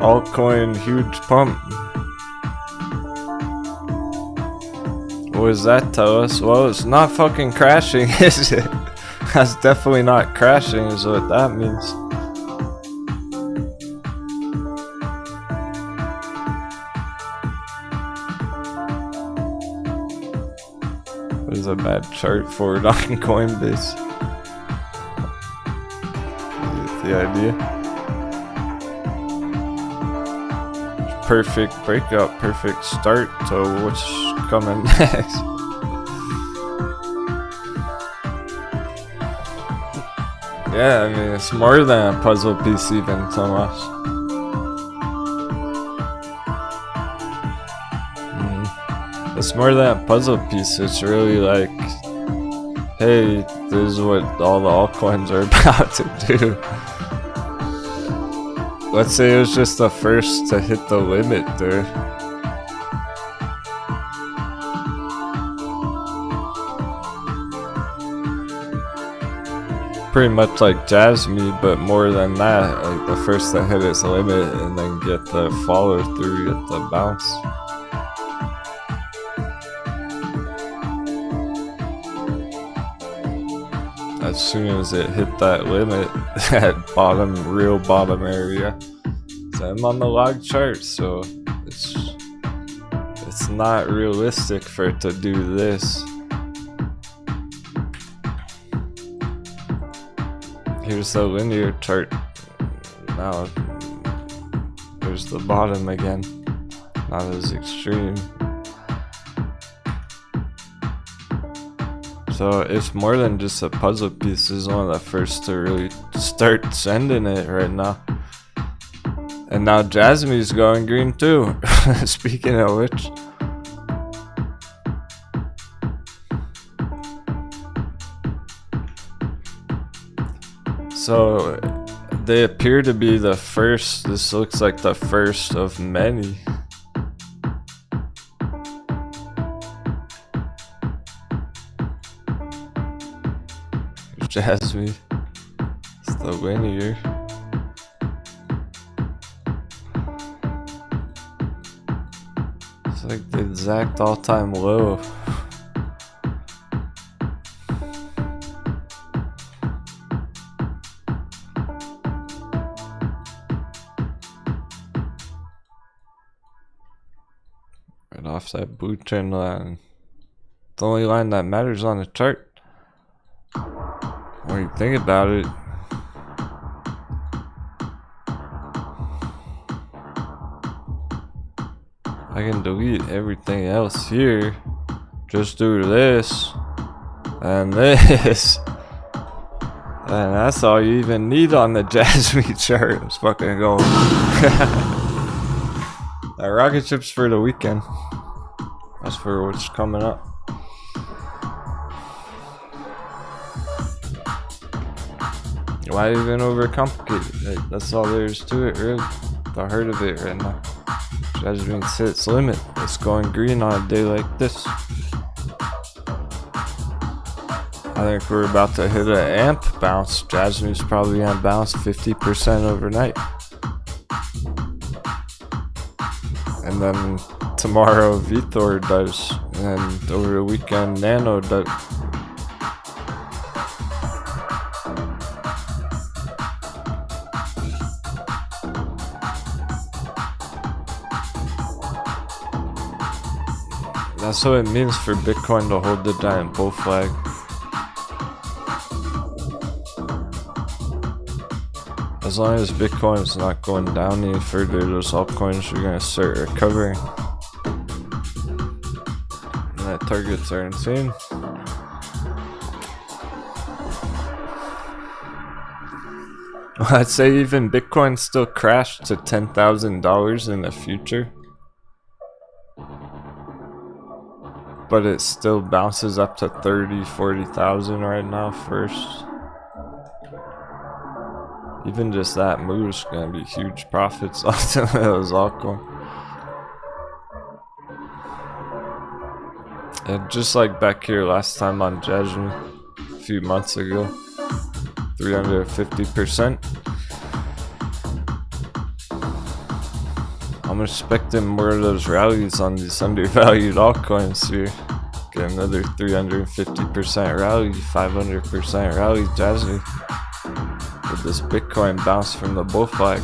Altcoin huge pump. What does that tell us? Well, it's not fucking crashing, is it? That's definitely not crashing, is what that means. This is a bad chart for it on Coinbase. You get the idea? Perfect breakout, perfect start to what's coming next. Yeah, I mean, it's more than a puzzle piece even, Tomas. It's more than a puzzle piece. It's really like, hey, this is what all the altcoins are about to do. Let's say it was just the first to hit the limit there. Pretty much like GME, but more than that, like the first to hit its limit and then get the follow through, get the bounce. As soon as it hit that limit, that bottom, real bottom area. So I'm on the log chart, so it's not realistic for it to do this. Here's the linear chart. Now there's the bottom again. Not as extreme. So it's more than just a puzzle piece. This is one of the first to really start sending it right now. And now GME's going green too. Speaking of which. So they appear to be the first. This looks like the first of many. GME. It's the linear. It's like the exact all-time low. Right off that blue trend line. The only line that matters on the chart. When you think about it, I can delete everything else here, just do this and this, and that's all you even need on the GME chart. It's fucking going. Rocket ships for the weekend. That's for what's coming up. Why even overcomplicate it? That's all there is to it, really. The heart of it right now. GME's hit its limit. It's going green on a day like this. I think we're about to hit an amp bounce. GME's probably gonna bounce 50% overnight. And then tomorrow Vthor does. And over the weekend Nano does. That's what it means for Bitcoin to hold the giant bull flag. As long as Bitcoin is not going down any further, those altcoins are going to start recovering. And that targets are insane. I'd say even Bitcoin still crashed to $10,000 in the future. But it still bounces up to 30, 40,000 right now first. Even just that move is going to be huge profits off those altcoins. And just like back here last time on GME a few months ago, 350%. I'm expecting more of those rallies on these undervalued altcoins here. Get another 350% rally, 500% rally, GME. With this Bitcoin bounce from the bull flag.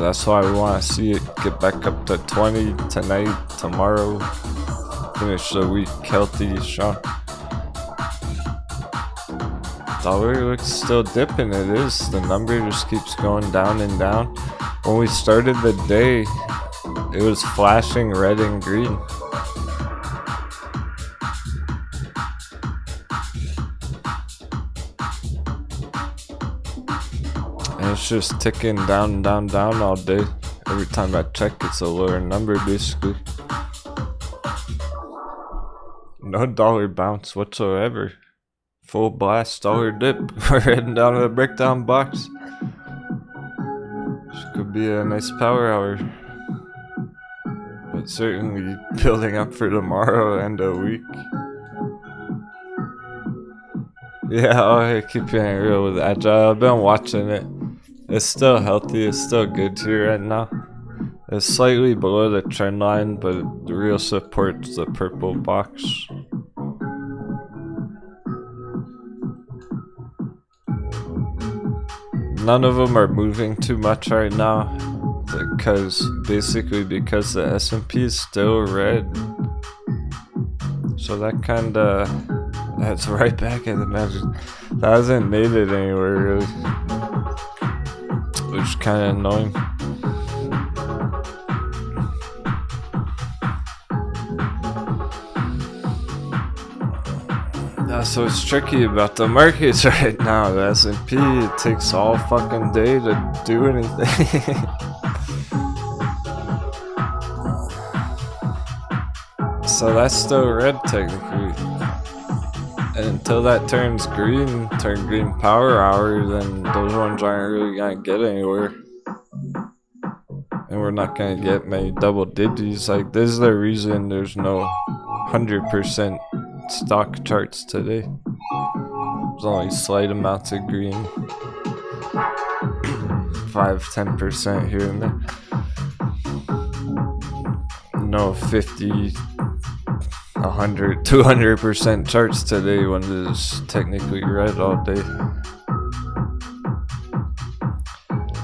That's why we want to see it get back up to 20 tonight, tomorrow. Finish the week healthy, strong. Dollar looks still dipping. It is. The number just keeps going down and down. When we started the day, it was flashing red and green. And it's just ticking down, down, down all day. Every time I check, it's a lower number basically. No dollar bounce whatsoever. Full blast dollar dip. We're heading down to the breakdown box. This could be a nice power hour. But certainly building up for tomorrow and a week. Yeah, I keep being real with Agile. I've been watching it. It's still healthy. It's still good here right now. It's slightly below the trend line, but the real support's the purple box. None of them are moving too much right now, because the S&P is still red. So that kinda, that's right back at the magic. That hasn't made it anywhere really, which is kinda annoying. So it's tricky about the markets right now. The S&P, it takes all fucking day to do anything. So that's still red technically. And until that turn green power hour, then those ones aren't really gonna get anywhere. And we're not gonna get many double digits. Like, this is the reason there's no 100% stock charts today. There's only slight amounts of green. 5-10% here and there. No 50, 100, 200% charts today when it is technically red all day.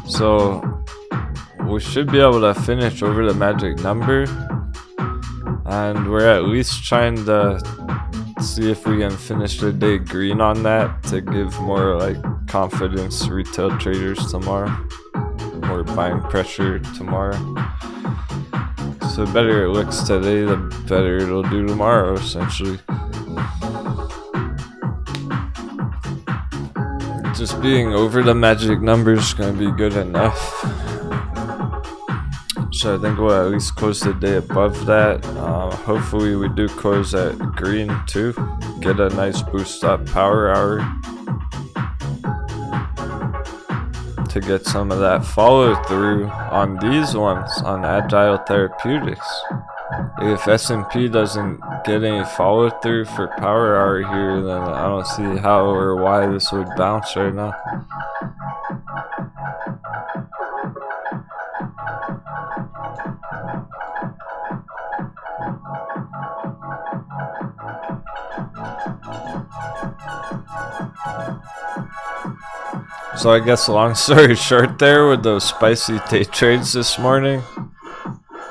So we should be able to finish over the magic number, and we're at least trying to see if we can finish the day green on that to give more like confidence to retail traders tomorrow, more buying pressure tomorrow. So the better it looks today, the better it'll do tomorrow essentially. Just being over the magic number is going to be good enough. So I think we'll at least close the day above that. Hopefully we do close at green too. Get a nice boost up power hour to get some of that follow through on these ones, on Agile Therapeutics. If S&P doesn't get any follow through for power hour here, then I don't see how or why this would bounce right now. So I guess long story short there, with those spicy day trades this morning,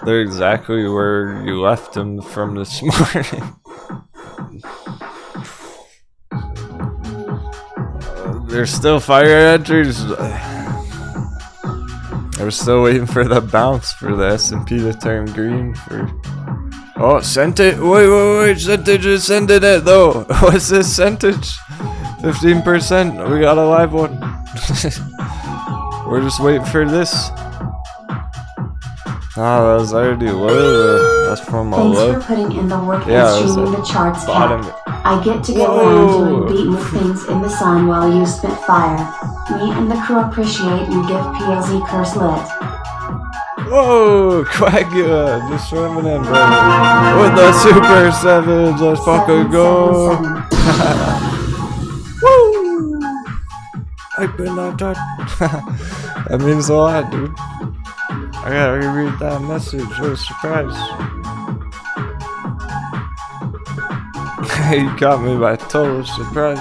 they're exactly where you left them from this morning. They're still fire edgers. We're still waiting for the bounce for the S&P to turn green. Oh, sent it. Wait, Centage is sending it though. What's this Centage? 15%. We got a live one. We're just waiting for this. That was already low. That's from a low. Thanks for putting in the work and streaming the charts, Cap. I get to go around doing beatnik things in the sun while you spit fire. Me and the crew appreciate you. Give PLZ curse lit. Whoa, Quagula, just swimming in, bro. With the Super 7, let's fucking go. Woo! I've been on top. That means a lot, dude. I gotta reread that message. What a surprise. You caught me by total surprise.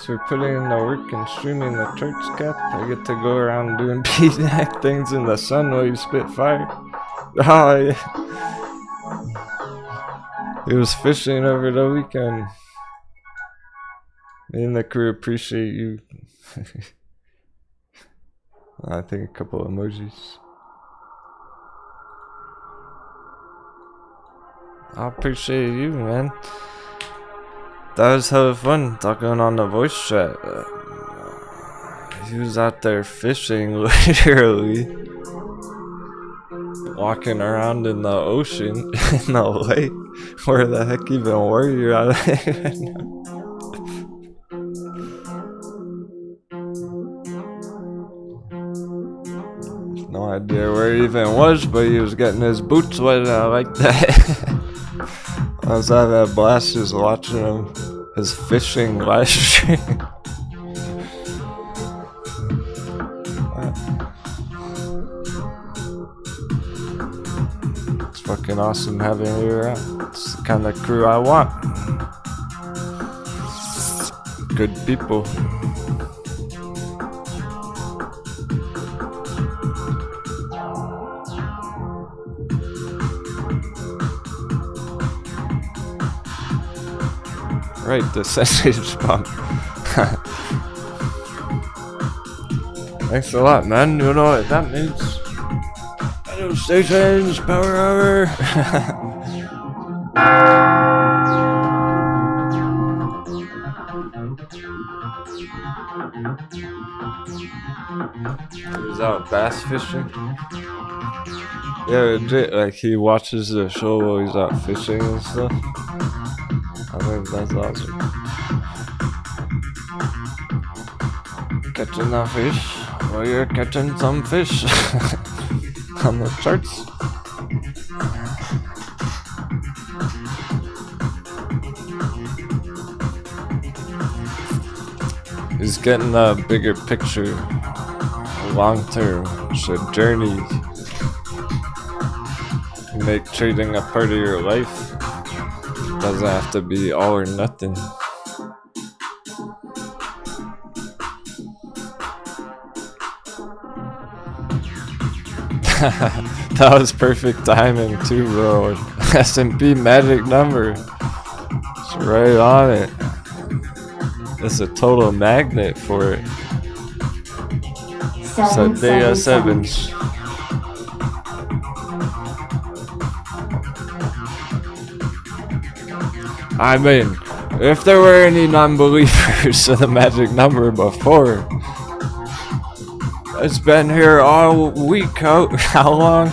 Thanks for putting in the work and streaming the charts, Cap. I get to go around doing beatnik things in the sun while you spit fire. Oh, yeah. He was fishing over the weekend. Me and the crew appreciate you. I think a couple emojis. I appreciate you, man. That was hella fun talking on the voice chat. He was out there fishing, literally. Walking around in the ocean, in the lake. Where the heck even were you out there? No idea where he even was, but he was getting his boots wet. I like that. I was having a blast just watching him, his fishing live stream. It's fucking awesome having you around. It's the kind of crew I want. Good people. Right, the sausage pump. Thanks a lot, man. You know what that means. Radio stations, power hour. He was out bass fishing. Yeah, legit, like he watches the show while he's out fishing and stuff. I think that's awesome. Catching a fish while you're catching some fish on the charts. He's getting a bigger picture, long term. It's a journey. You make trading a part of your life. Doesn't have to be all or nothing. That was perfect timing too, bro. S&P magic number. It's right on it. It's a total magnet for it. So they are sevens. I mean, if there were any non-believers in the magic number before, it's been here all week. How long?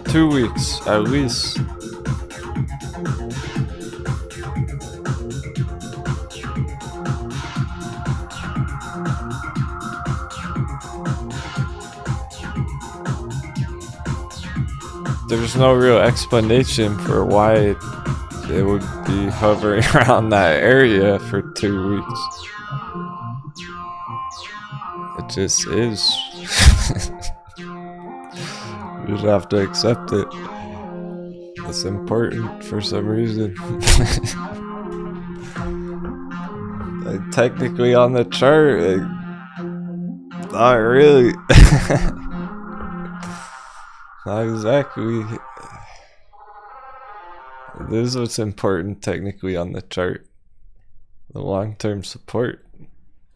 2 weeks, at least. There's no real explanation for why it would be hovering around that area for 2 weeks. It just is. You just have to accept it. It's important for some reason. Like, technically on the chart, like, not really. Not exactly. This is what's important technically on the chart. The long-term support.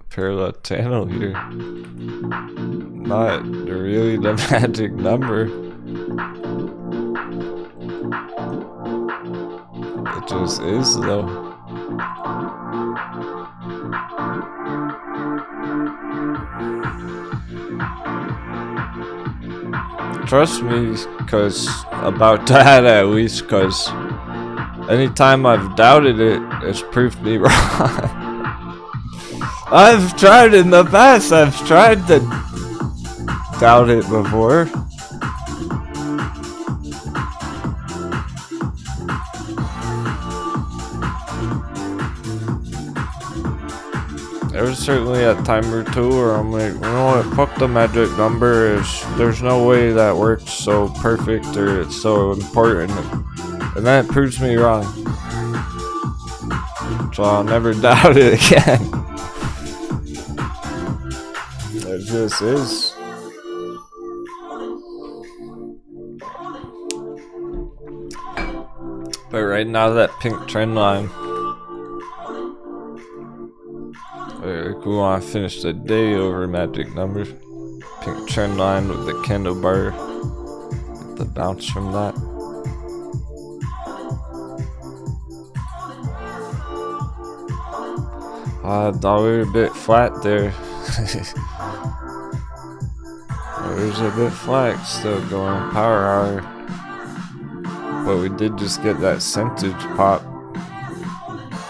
Parallel channel here. Not really the magic number. It just is though. Trust me, cause about that at least, cause anytime I've doubted it, it's proved me wrong. I've tried in the past, I've tried to doubt it before. There was certainly a time or two where I'm like, you know what, fuck the magic number, there's no way that works so perfect or it's so important. And then it proves me wrong. So I'll never doubt it again. It just is. But right now, that pink trend line. If we want to finish the day over magic numbers. Pink trend line with the candle bar. Get the bounce from that. I thought we were a bit flat there. There's a bit flat still going power hour. But we did just get that centage pop.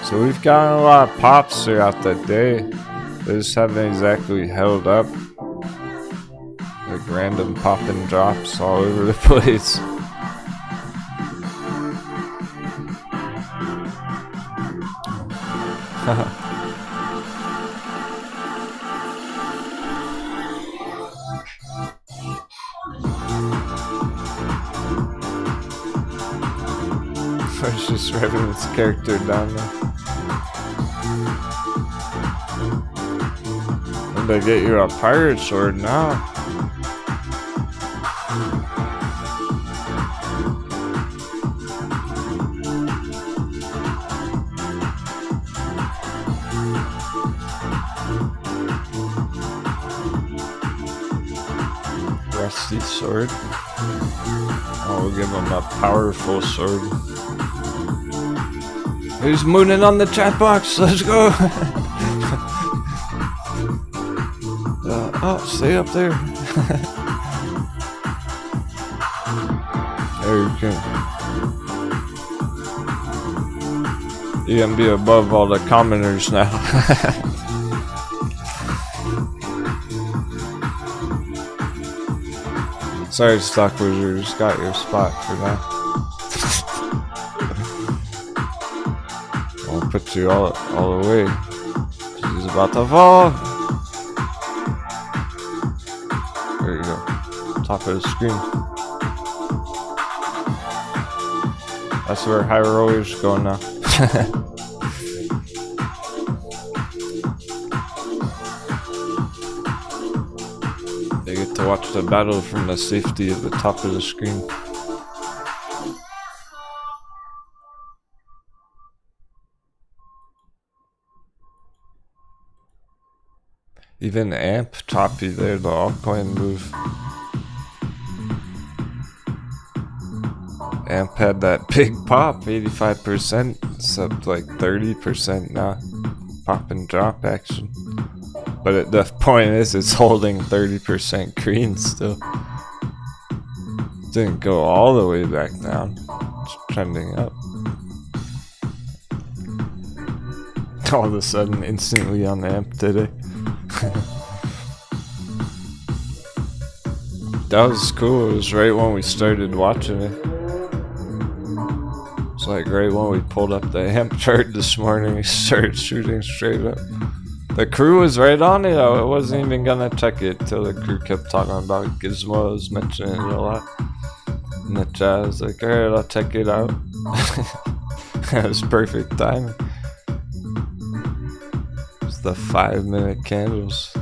So we've gotten a lot of pops throughout the day. They just haven't exactly held up. Like random pop and drops all over the place. It's just revving its character down there. And I get you a pirate sword now. Rusty sword. Oh, we'll give him a powerful sword. Who's mooning on the chat box? Let's go! Oh, stay up there. There you go. You can be above all the commoners now. Sorry, stock wizards, got your spot for that. I'll put you all the way. She's about to fall. There you go. Top of the screen. That's where high rollers go now. They get to watch the battle from the safety of the top of the screen. Even AMP choppy there, the altcoin move. AMP had that big pop, 85%. It's up like 30% now. Pop and drop action. But the point is, it's holding 30% green still. Didn't go all the way back down. It's trending up. All of a sudden, instantly on AMP today. That was cool. It was right when we started watching it. It's like right when we pulled up the AMP chart this morning, we started shooting straight up. The crew was right on it. I wasn't even gonna check it till the crew kept talking about Gizmo. I was mentioning it a lot in the chat. I was like, alright, I'll check it out. It was perfect timing. It's the 5-minute candles.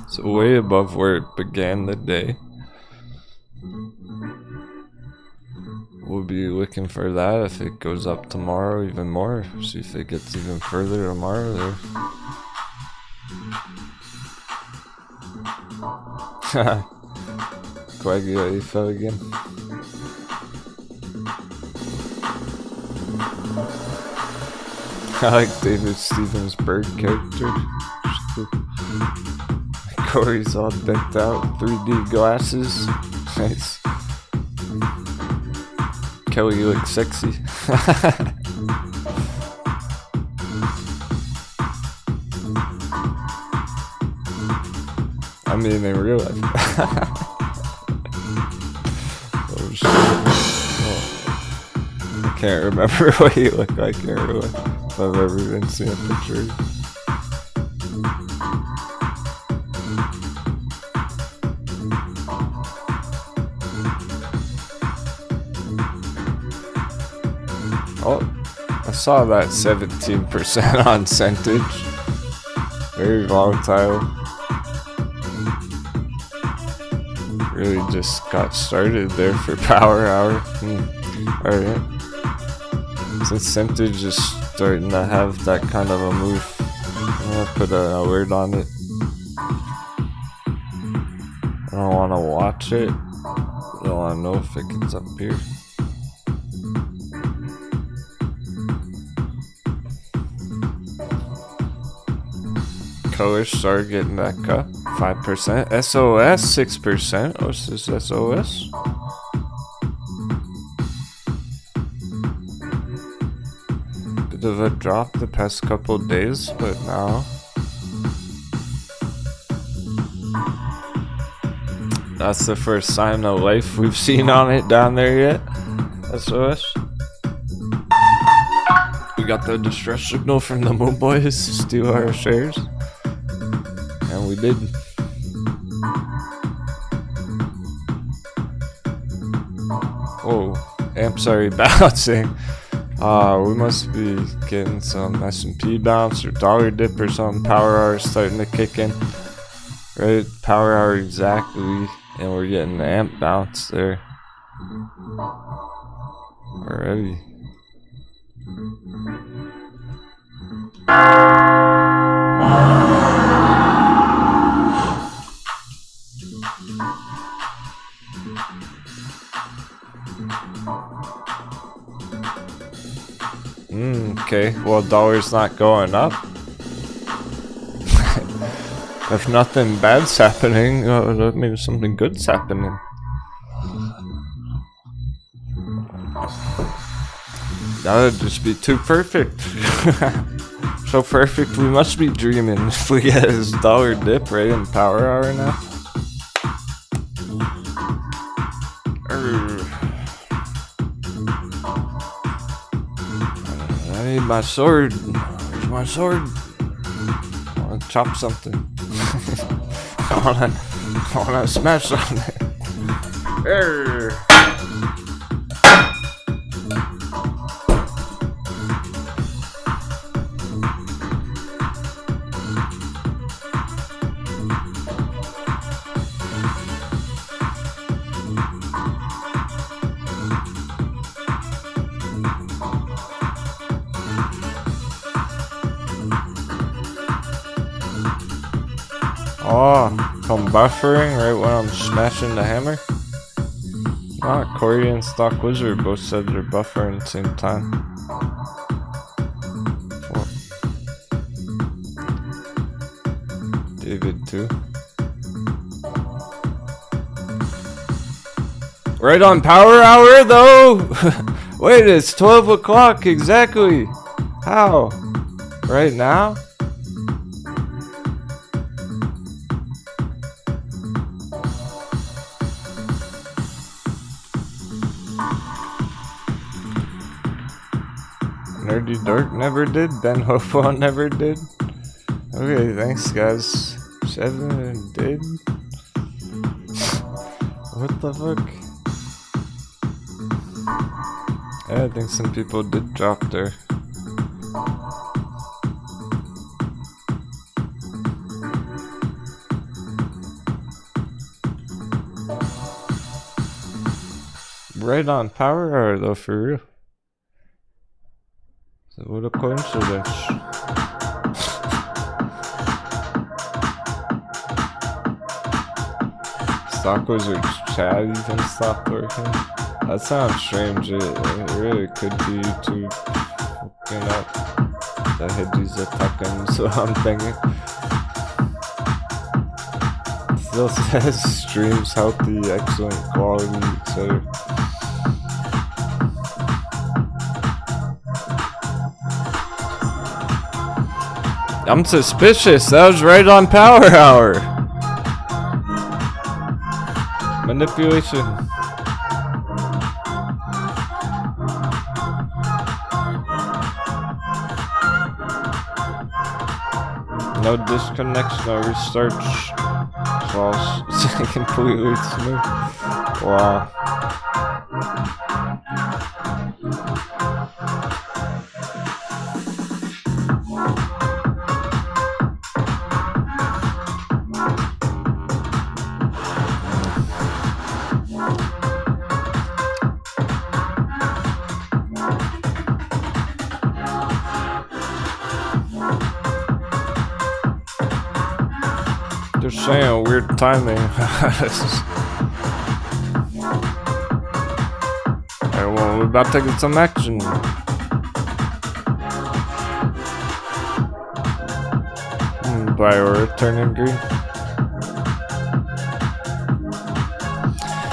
So way above where it began the day. We'll be looking for that if it goes up tomorrow even more. See if it gets even further tomorrow there. Quaggy, you fell again. I like David Stevens' bird character. Corey's all decked out, 3D glasses. Nice. Kelly, you look sexy. I mean, in real life. Oh shit. Oh. I can't remember what you look like in real life. If I've ever been seen a picture. saw that 17% on centage. Very volatile. Really just got started there for power hour. Alright. Since centage is starting to have that kind of a move, I'm gonna put a word on it. I don't want to watch it. I don't want to know if it gets up here. Colors started getting back up. 5%. SOS 6%. Oh, this is SOS. Bit of a drop the past couple days, but now that's the first sign of life we've seen on it down there yet. SOS. We got the distress signal from the moon boys to steal our shares. And we did. Oh, amps are rebalancing. We must be getting some S&P bounce or dollar dip or something. Power hour is starting to kick in. Right, power hour exactly. And we're getting the amp bounce there already. Okay, well, dollar's not going up. If nothing bad's happening, that means something good's happening. That would just be too perfect. So perfect, we must be dreaming if we get his dollar dip right in power hour now. I need my sword. Where's my sword? I wanna chop something. I wanna smash something. Oh, I'm buffering right when I'm smashing the hammer. Ah, Corey and Stock Wizard both said they're buffering at the same time. Cool. David too. Right on power hour though! Wait, it's 12 o'clock exactly! How? Right now? Nerdy Dork never did, Ben Hopo never did. Okay, thanks guys. 7 did? What the fuck? Yeah, I think some people did drop there. Right on power hour though, for real. So what a coincidence. Stock Wizard's chat even stopped working. That sounds strange. It really could be YouTube fucking up. The hedgies attacking, so I'm thinking. Still says streams healthy, excellent quality, etc. I'm suspicious. That was right on power hour. Manipulation. No disconnects, no restarts. It's completely smooth. Wow. saying, weird timing. Alright, well, we're about to get some action. Buyer turning green.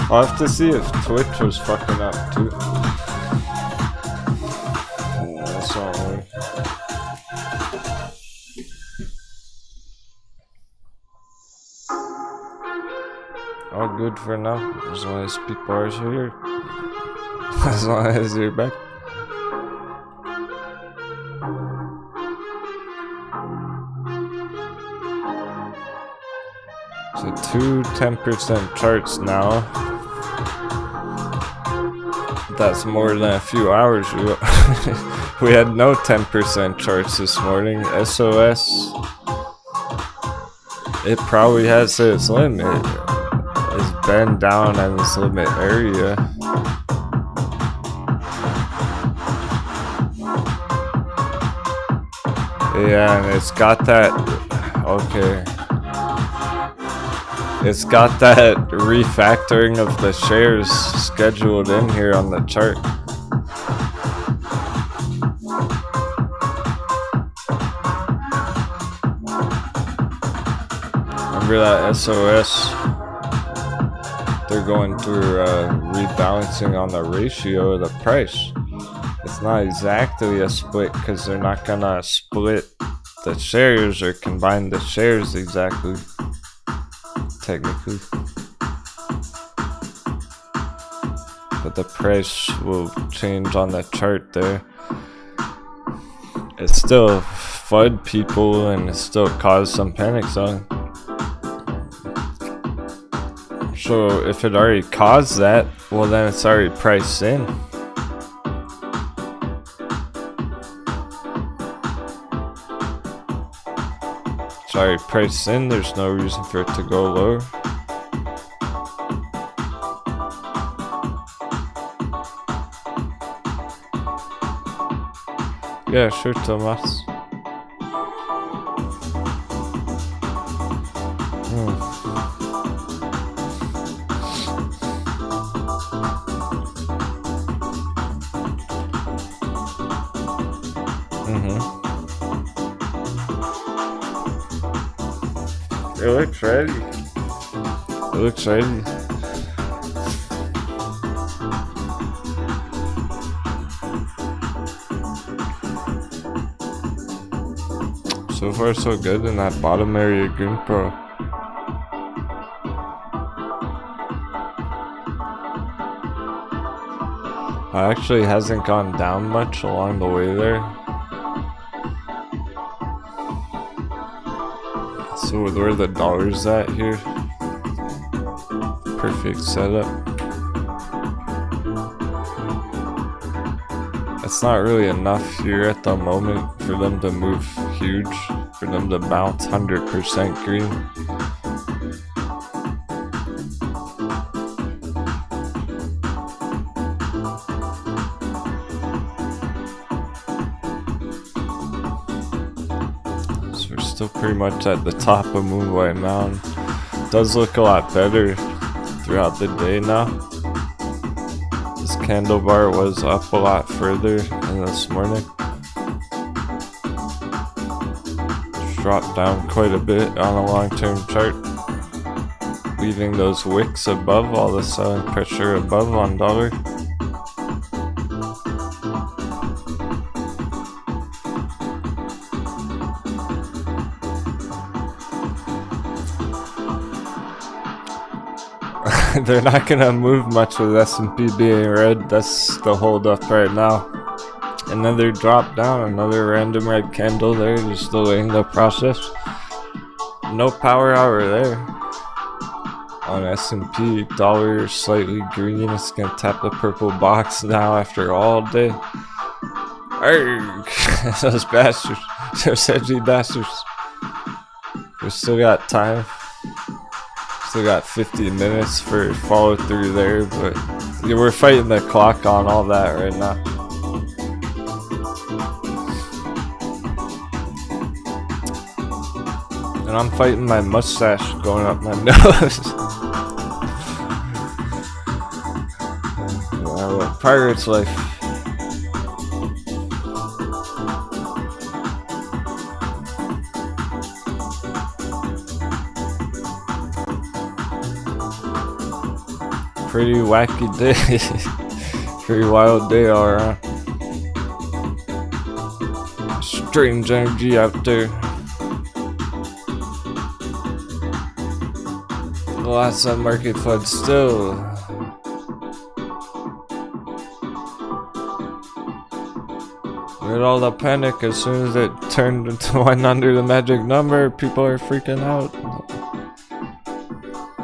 I'll have to see if Twitch was fucking up too. That's all right. All good for now, as long as people are here. As long as you're back. So 2 10% charts now. That's more than a few hours ago. We had no 10% charts this morning. SOS. It probably has its limit. It's been down in this limit area. Yeah, and it's got that. Okay. It's got that refactoring of the shares scheduled in here on the chart. Remember that SOS? They're going through rebalancing on the ratio of the price. It's not exactly a split because they're not gonna split the shares or combine the shares exactly. Technically, but the price will change on the chart there. It still FUD people and it still caused some panic selling. So if it already caused that, well then it's already priced in. Sorry, priced in, there's no reason for it to go lower. Yeah, sure, Thomas. It looks ready. It looks ready. So far so good in that bottom area green pro. It actually hasn't gone down much along the way there. So with where the dollar's at here, perfect setup. It's not really enough here at the moment for them to move huge, for them to bounce 100% green. Still pretty much at the top of Moonlight Mountain. Does look a lot better throughout the day now. This candle bar was up a lot further than this morning. It's dropped down quite a bit on a long-term chart, leaving those wicks above, all the selling pressure above on dollar. They're not gonna move much with S&P being red. That's the hold up right now. Another drop down, another random red candle there, just delaying the process. No power hour there. On S&P, dollar slightly green. It's gonna tap the purple box now after all day. Arrgh. Those bastards, those edgy bastards. We still got time. Still got 50 minutes for follow through there, but yeah, we're fighting the clock on all that right now. And I'm fighting my mustache going up my nose. Wow, pirate's life. Pretty wacky day. Pretty wild day all around. Strange energy out there. The last time market flood still. With all the panic, as soon as it turned into 1 under the magic number, people are freaking out.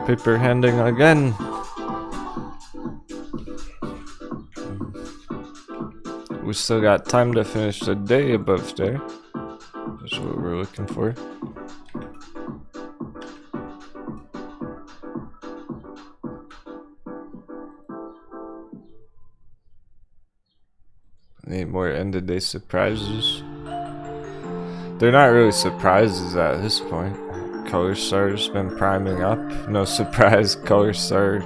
Paper handing again. We still got time to finish the day above there. That's what we're looking for. Need more end of day surprises. They're not really surprises at this point. Color Star's been priming up. No surprise, Color Star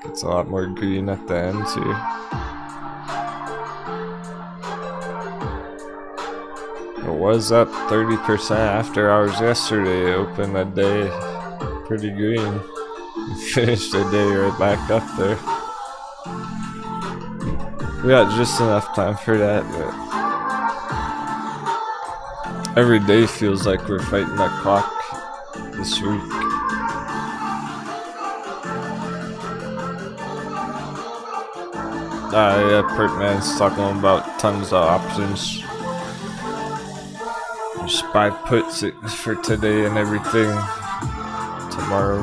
gets a lot more green at the ends here. It was up 30% after hours yesterday. It opened the day pretty green. Finished the day right back up there. We got just enough time for that, but every day feels like we're fighting that clock this week. Yeah, Pertman's talking about tons of options. Just buy puts for today and everything. Tomorrow.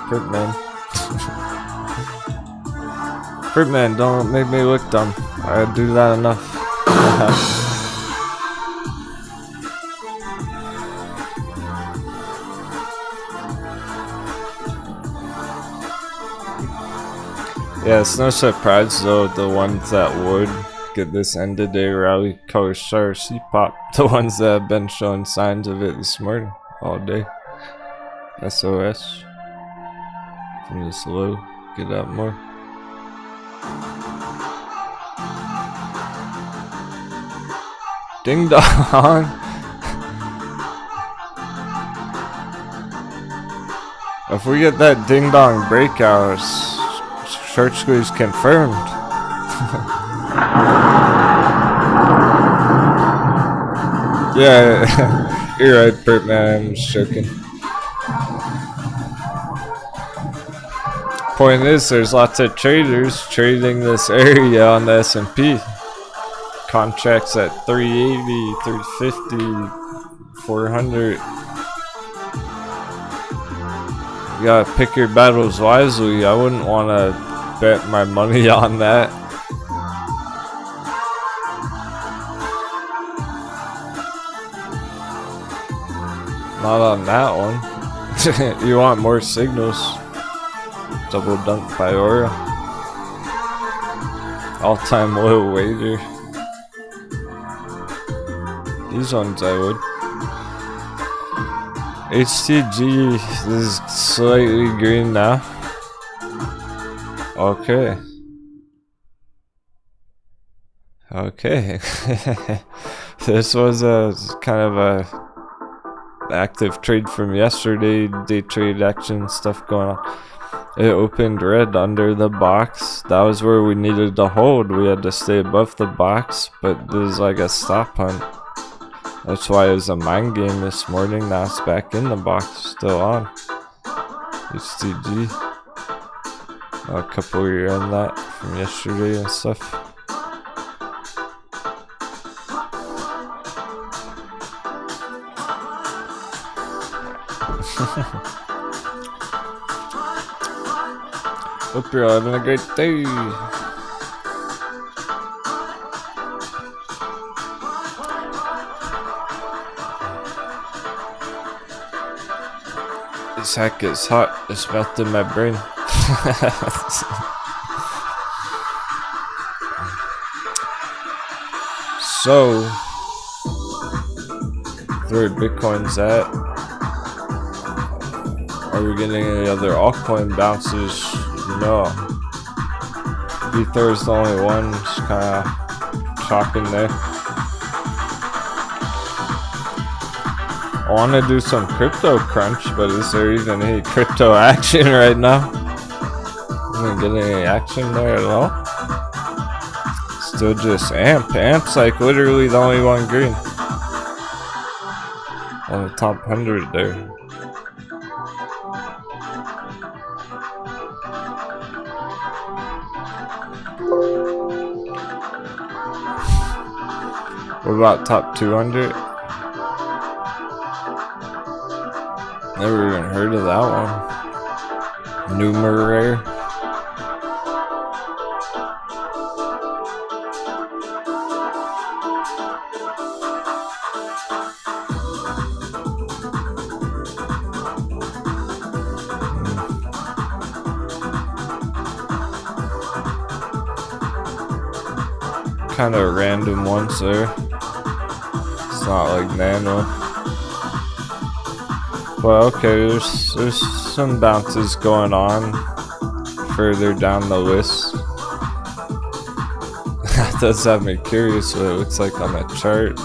Pertman. Pertman, don't make me look dumb. I do that enough. Yeah, it's no surprise though, the ones that would get this end of day rally, Color Star, C-Pop, the ones that have been showing signs of it this morning, all day. SOS. From this low, get out more. Ding dong! If we get that ding dong breakout, short squeeze confirmed. Yeah, you're right, Pertman, I'm just joking. Point is, there's lots of traders trading this area on the S&P. Contracts at 380, 350, 400. You gotta pick your battles wisely. I wouldn't want to bet my money on that. Not on that one. You want more signals. Double dunk by Aura. All-time low wager. These ones I would. HTG is slightly green now. Okay. Okay. This was a kind of a active trade from yesterday. Day trade action stuff going on. It opened red under the box. That was where we needed to hold. We had to stay above the box, but there's like a stop hunt. That's why it was a mind game this morning. Now it's back in the box, still on. HTG. A couple year on that from yesterday and stuff. Hope you're all having a great day. This hack is hot. It's melting my brain. So where Bitcoin's at. Are we getting any other altcoin bounces? No. Ether is the only one, just kind of chopping there. I want to do some crypto crunch, but is there even any crypto action right now? Am I getting any action there at all? Still just AMP. AMP's like literally the only one green on the top 100 there. What about top 200? Never even heard of that one. Numeraire. Kind of random ones there. It's not like nano. Well, okay, there's some bounces going on further down the list. That does have me curious what it looks like on that chart.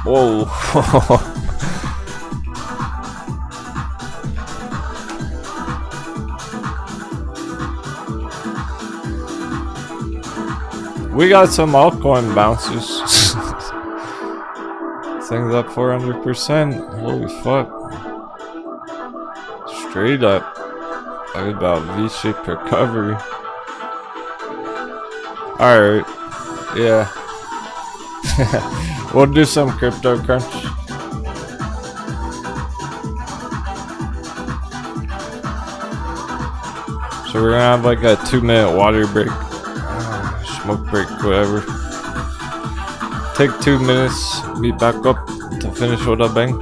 Whoa. We got some altcoin bounces. Things up 400%. Holy fuck. Straight up. Talk about V-shaped recovery. Alright. Yeah. We'll do some crypto crunch. So we're gonna have like a 2-minute water break. Smoke break, whatever. Take 2 minutes, meet back up to finish what I bang.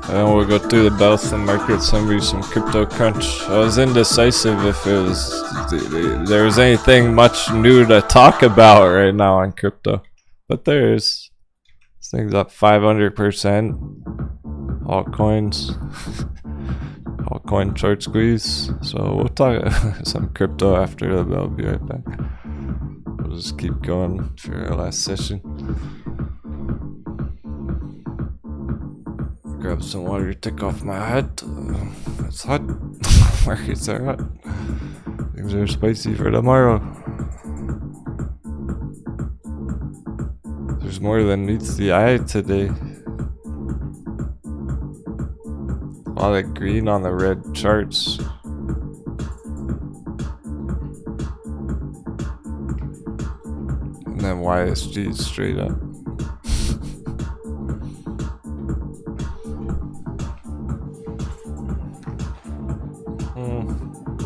And then we'll go through the bells and markets and do some crypto crunch. I was indecisive if it was there was anything much new to talk about right now on crypto. But there is. This thing's up 500%. Altcoins. Altcoin short squeeze. So we'll talk some crypto after the bell. I'll be right back. We'll just keep going for our last session. Grab some water to take off my hat. It's hot. Markets are hot. Things are spicy for tomorrow. There's more than meets the eye today. A lot of green on the red charts. And then YSG is straight up.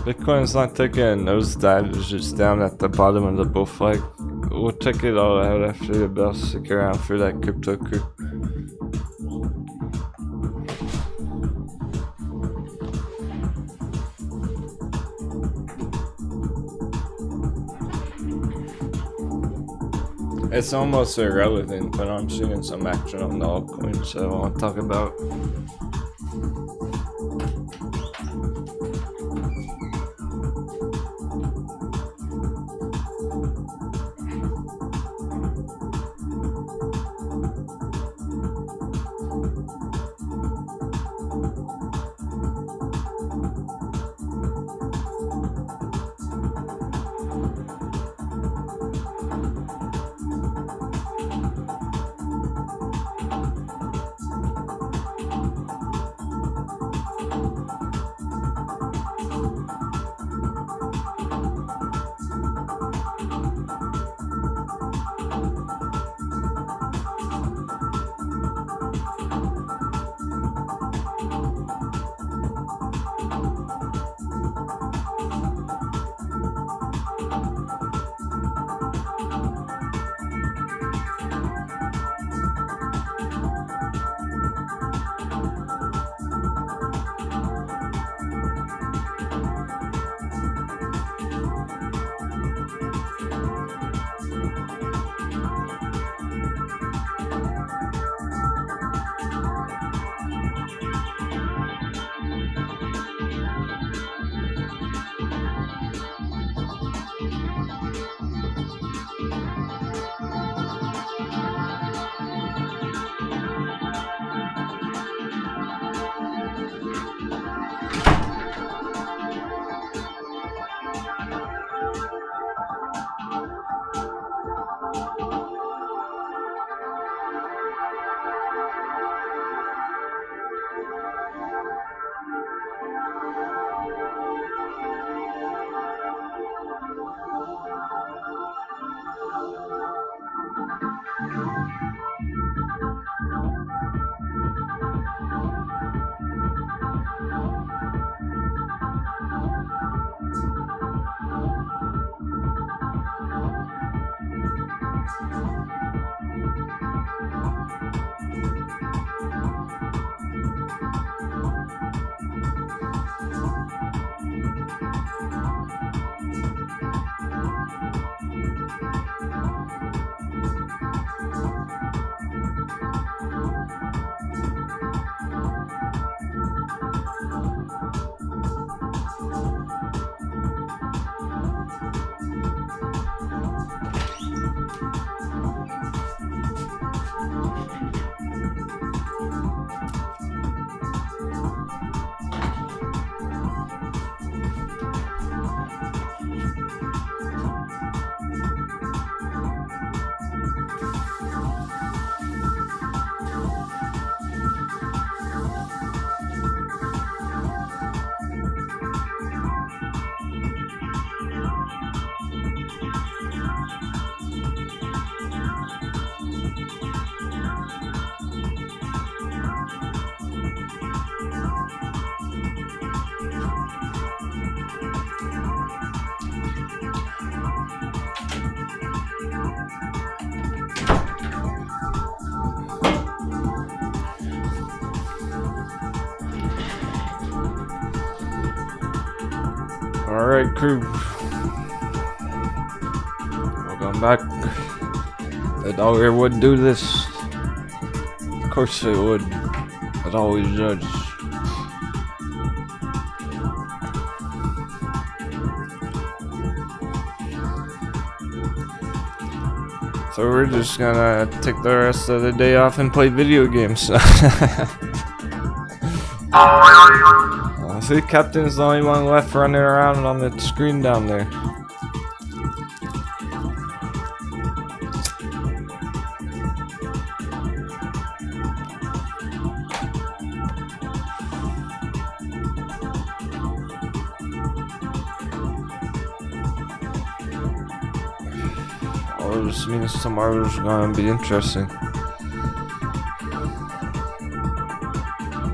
Bitcoin's not taking a nosedive, it's just down at the bottom of the bull flag. We'll check it all out after the bell. Stick around for that crypto crew. It's almost irrelevant, but I'm seeing some action on the altcoins that I want to talk about. Alright, crew. Welcome back. The dollar would do this. Of course it would. It always does. So we're just gonna take the rest of the day off and play video games. See, Captain's the only one left running around on the screen down there. Oh, this means tomorrow's gonna be interesting.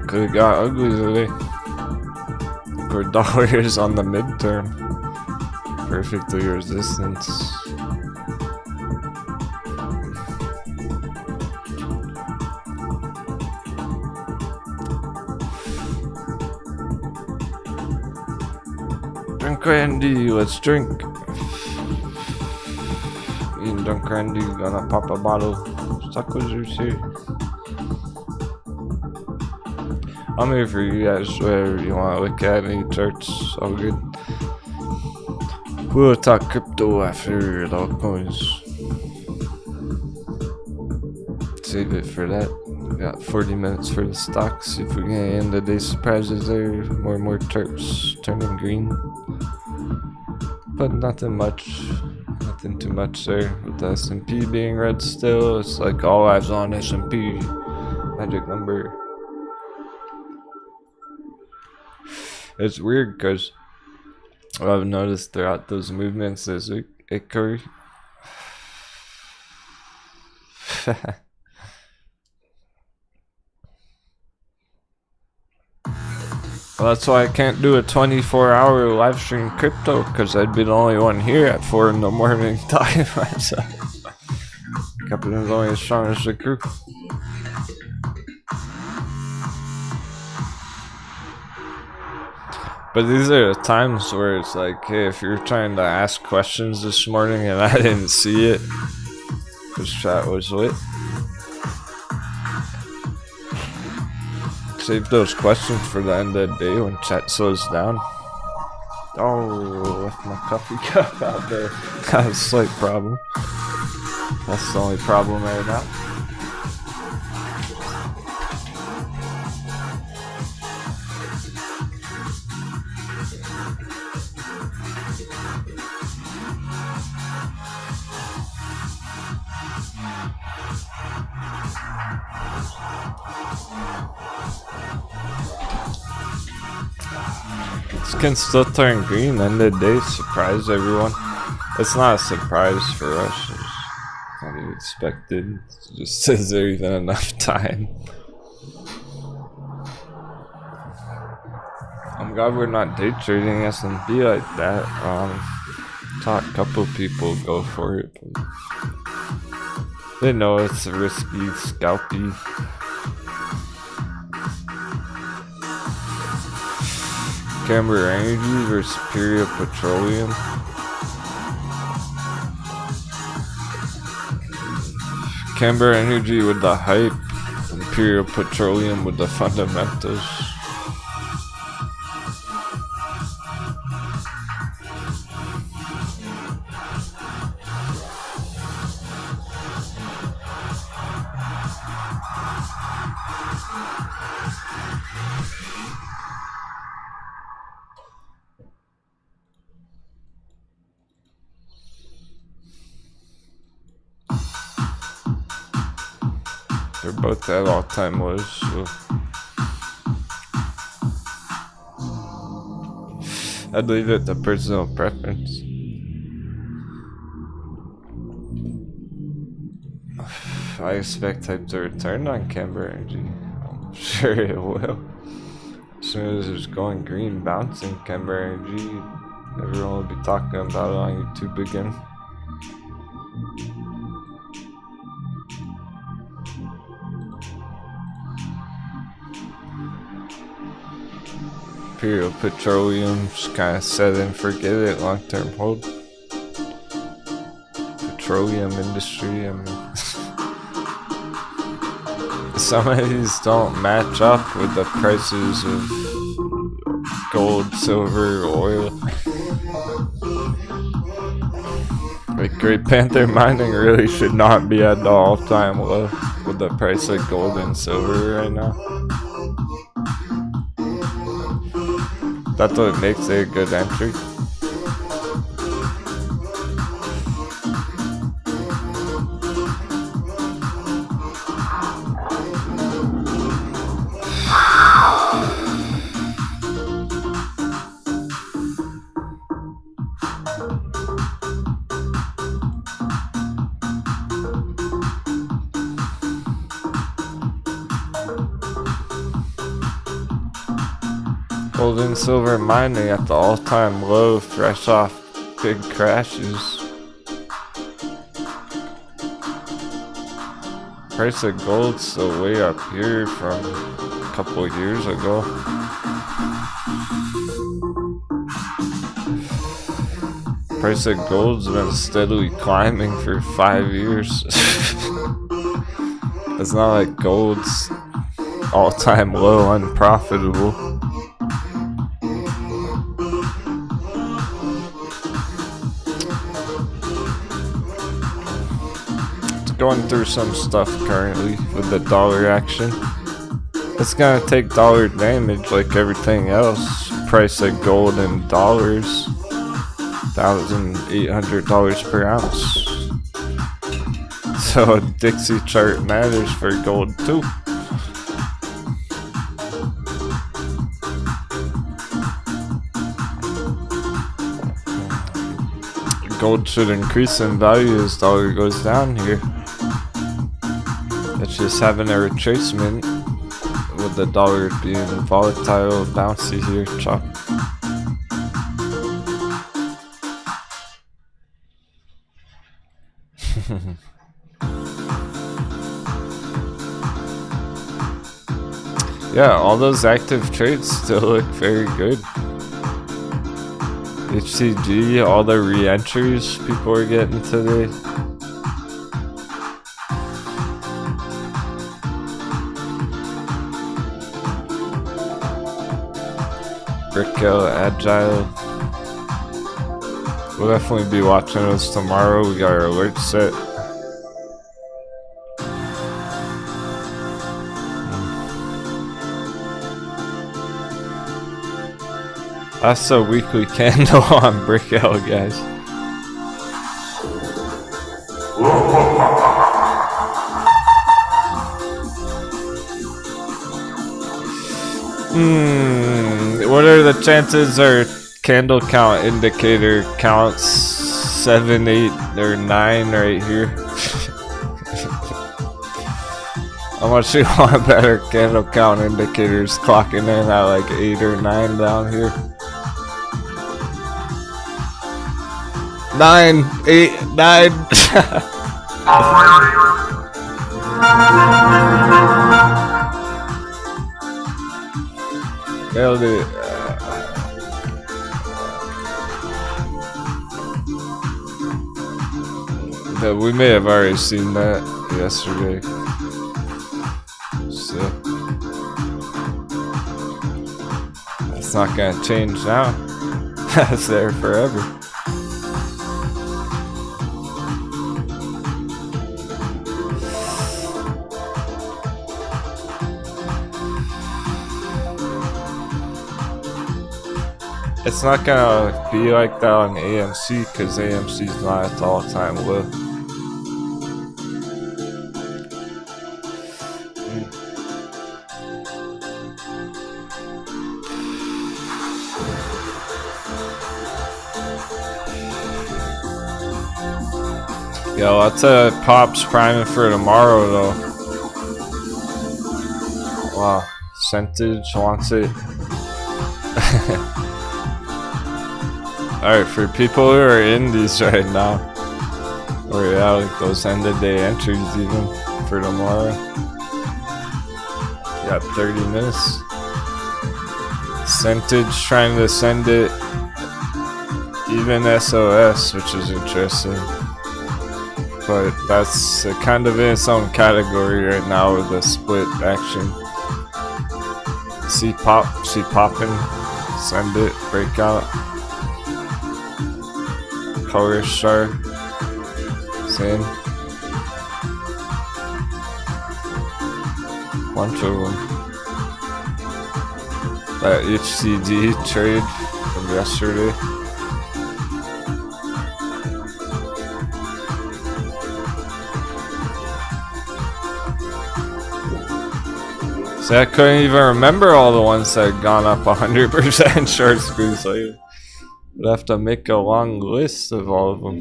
Cause it got ugly today. Our dollar is on the midterm. Perfectly resistant. Drink candy, let's drink. Me and Drunk Randy gonna pop a bottle. Stuck with juice here. I'm here for you guys, whatever you want to look at, any charts, all good. We'll talk crypto after it all coins. Save it for that. We got 40 minutes for the stocks. See if we can end the day surprises there. More and more charts turning green. But nothing much. Nothing too much there. With the S&P being red still, it's like all eyes on S&P. Magic number. It's weird because what I've noticed throughout those movements is it occurs. Well, that's why I can't do a 24-hour live stream crypto, because I'd be the only one here at 4 in the morning talking to myself. Captain's only as strong as the crew. But these are the times where it's like, hey, if you're trying to ask questions this morning and I didn't see it, because chat was lit, save those questions for the end of the day when chat slows down. Oh, left my coffee cup out there. Got a slight problem. That's the only problem right now. Can still turn green end of the day, surprise everyone. It's not a surprise for us, it's not even expected. It's just is there even enough time? I'm glad we're not day trading S&P like that. Taught a couple people go for it, but they know it's risky, scalpy. Camber Energy versus Superior Petroleum. Camber Energy with the hype, Imperial Petroleum with the fundamentals. They're both at all-time lows, so I'd leave it to personal preference. I expect hype to return on Camber Energy. I'm sure it will. As soon as it's going green, bouncing Camber Energy, everyone will be talking about it on YouTube again. Imperial Petroleum, just kind of set and forget it, long-term hold. Petroleum industry, I mean. Some of these don't match up with the prices of gold, silver, oil. Like Great Panther Mining really should not be at the all-time low with the price of gold and silver right now. That's what makes it a good entry. Gold and silver mining at the all-time low, fresh off big crashes. Price of gold's still way up here from a couple of years ago. Price of gold's been steadily climbing for 5 years. It's not like gold's all-time low unprofitable. Going through some stuff currently with the dollar action. It's gonna take dollar damage like everything else. Price of gold in dollars, $1,800 per ounce. So a Dixie chart matters for gold too. Gold should increase in value as dollar goes down here. It's just having a retracement with the dollar being volatile, bouncy here, chop. Yeah, all those active trades still look very good. HCG, all the re-entries people are getting today. Brickell, Agile. We'll definitely be watching those tomorrow. We got our alert set. That's a weekly candle on Brickell, guys. What are the chances our candle count indicator counts 7, 8, or 9 right here? How much do you want better candle count indicators clocking in at like 8 or 9 down here? 9, 8, 9. Nailed it. Yeah, we may have already seen that yesterday. So it's not gonna change now. It's there forever. It's not gonna be like that on AMC because AMC's not at the all-time low. Yo, that's a Pops priming for tomorrow though. Wow, Centage wants it. Alright, for people who are in these right now, or yeah, like those end of day entries even for tomorrow. You got 30 minutes. Percentage trying to send it even SOS, which is interesting. But that's kind of in its own category right now with the split action. See popping, send it, breakout. Color star, same. Bunch of them. That HCD trade from yesterday. See, I couldn't even remember all the ones that had gone up 100% short squeeze later. I'd have to make a long list of all of them.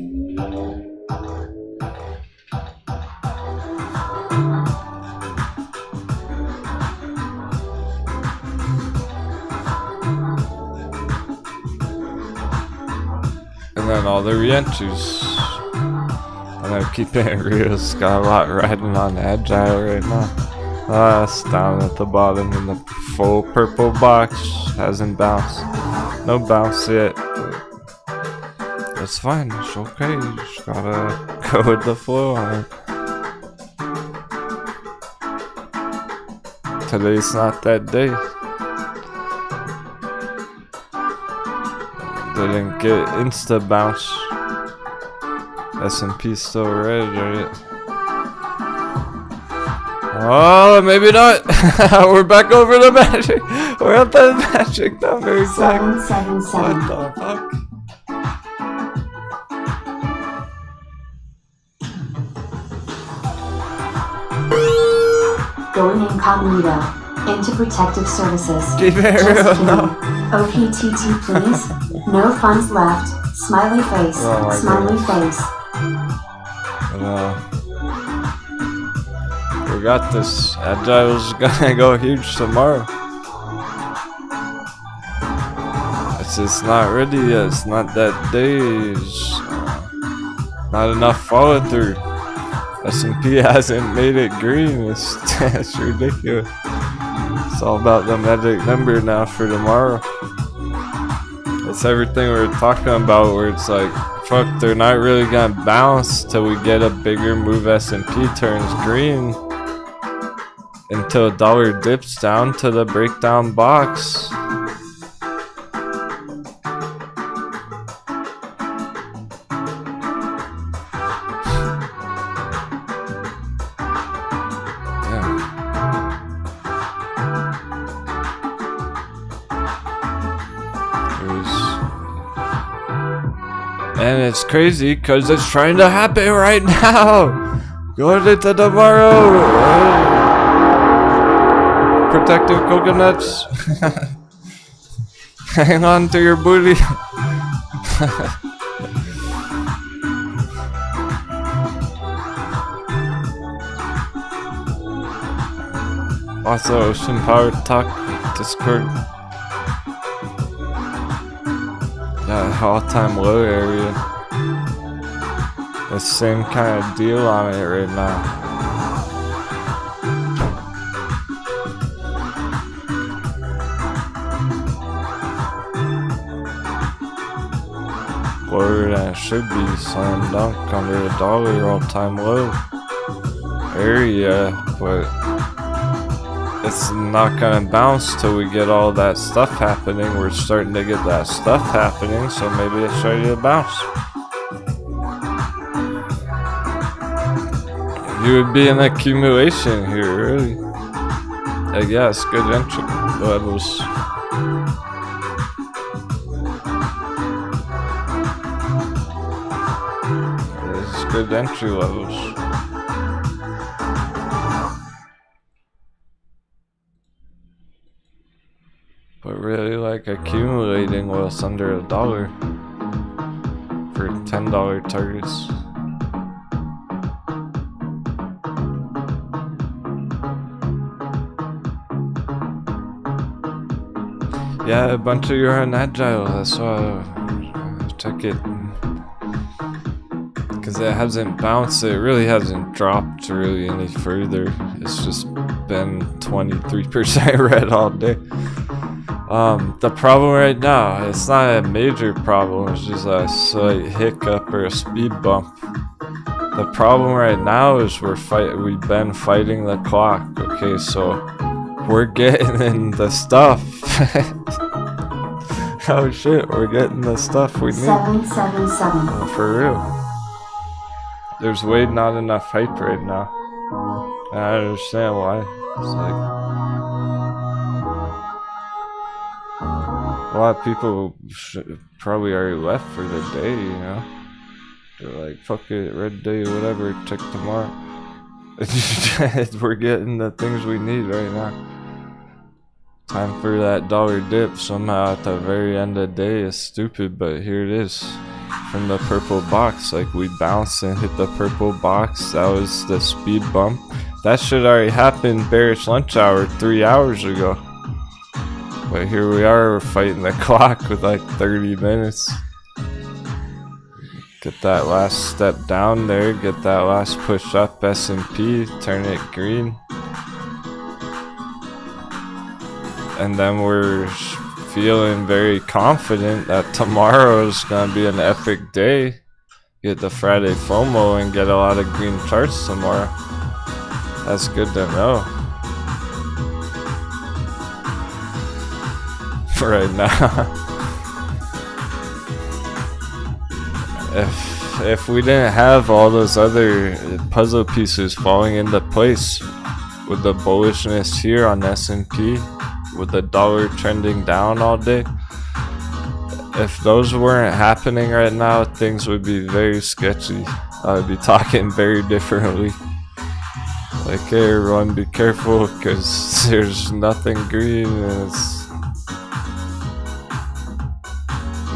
And then all the re-entries. And I'm keeping it real. It's got a lot riding on agile right now. It's down at the bottom in the full purple box. Hasn't bounced. No bounce yet. It's fine. It's okay. You just gotta go with the flow on it. Today's not that day. Didn't get insta bounce. S&P still red, right? Oh, maybe not. We're back over the magic. We're at the magic number exactly. 777. What the fuck? Going incognito. Into protective services. Keep it Just real, kidding. no. OPTT please. No funds left. Smiley face. Oh my Smiley goodness. face. We got this. Agile's gonna go huge tomorrow. It's just not ready yet. It's not that day. It's not enough follow through. S&P hasn't made it green. It's ridiculous. It's all about the magic number now for tomorrow. That's everything we were talking about, where it's like, fuck, they're not really gonna bounce till we get a bigger move. S&P turns green until dollar dips down to the breakdown box. And it's crazy because it's trying to happen right now. Going into tomorrow. Protective coconuts. Hang on to your booty. Also, Ocean Power Talk Discord. All-time low area. The same kind of deal on it right now. Lower than it should be. Slam dunk under $1 all-time low area, but it's not gonna bounce till we get all that stuff happening. We're starting to get that stuff happening, so maybe it's ready to bounce. You would be in accumulation here, really. I guess good entry levels. It's good entry levels. But really like accumulating while it's under $1 for $10 targets. Yeah, a bunch of you are on Agile, that's why I took it. Because it hasn't bounced, it really hasn't dropped really any further. It's just been 23% red all day. The problem right now, it's not a major problem, it's just a slight hiccup or a speed bump. The problem right now is we've been fighting the clock. Okay, so we're getting the stuff. Oh shit, we're getting the stuff we need. 777. Oh, for real. There's way not enough hype right now. And I understand why. It's like a lot of people probably already left for the day, you know? They're like, fuck it, red day, whatever, check tomorrow. We're getting the things we need right now. Time for that dollar dip somehow at the very end of the day is stupid, but here it is. From the purple box, like we bounced and hit the purple box. That was the speed bump. That should already happen bearish lunch hour 3 hours ago. But here we are, we're fighting the clock with like 30 minutes. Get that last step down there, get that last push up S&P, turn it green. And then we're feeling very confident that tomorrow is gonna be an epic day. Get the Friday FOMO and get a lot of green charts tomorrow. That's good to know. For right now. If we didn't have all those other puzzle pieces falling into place with the bullishness here on S&P, with the dollar trending down all day, if those weren't happening right now, things would be very sketchy. I would be talking very differently. Like, hey everyone, be careful because there's nothing green and it's...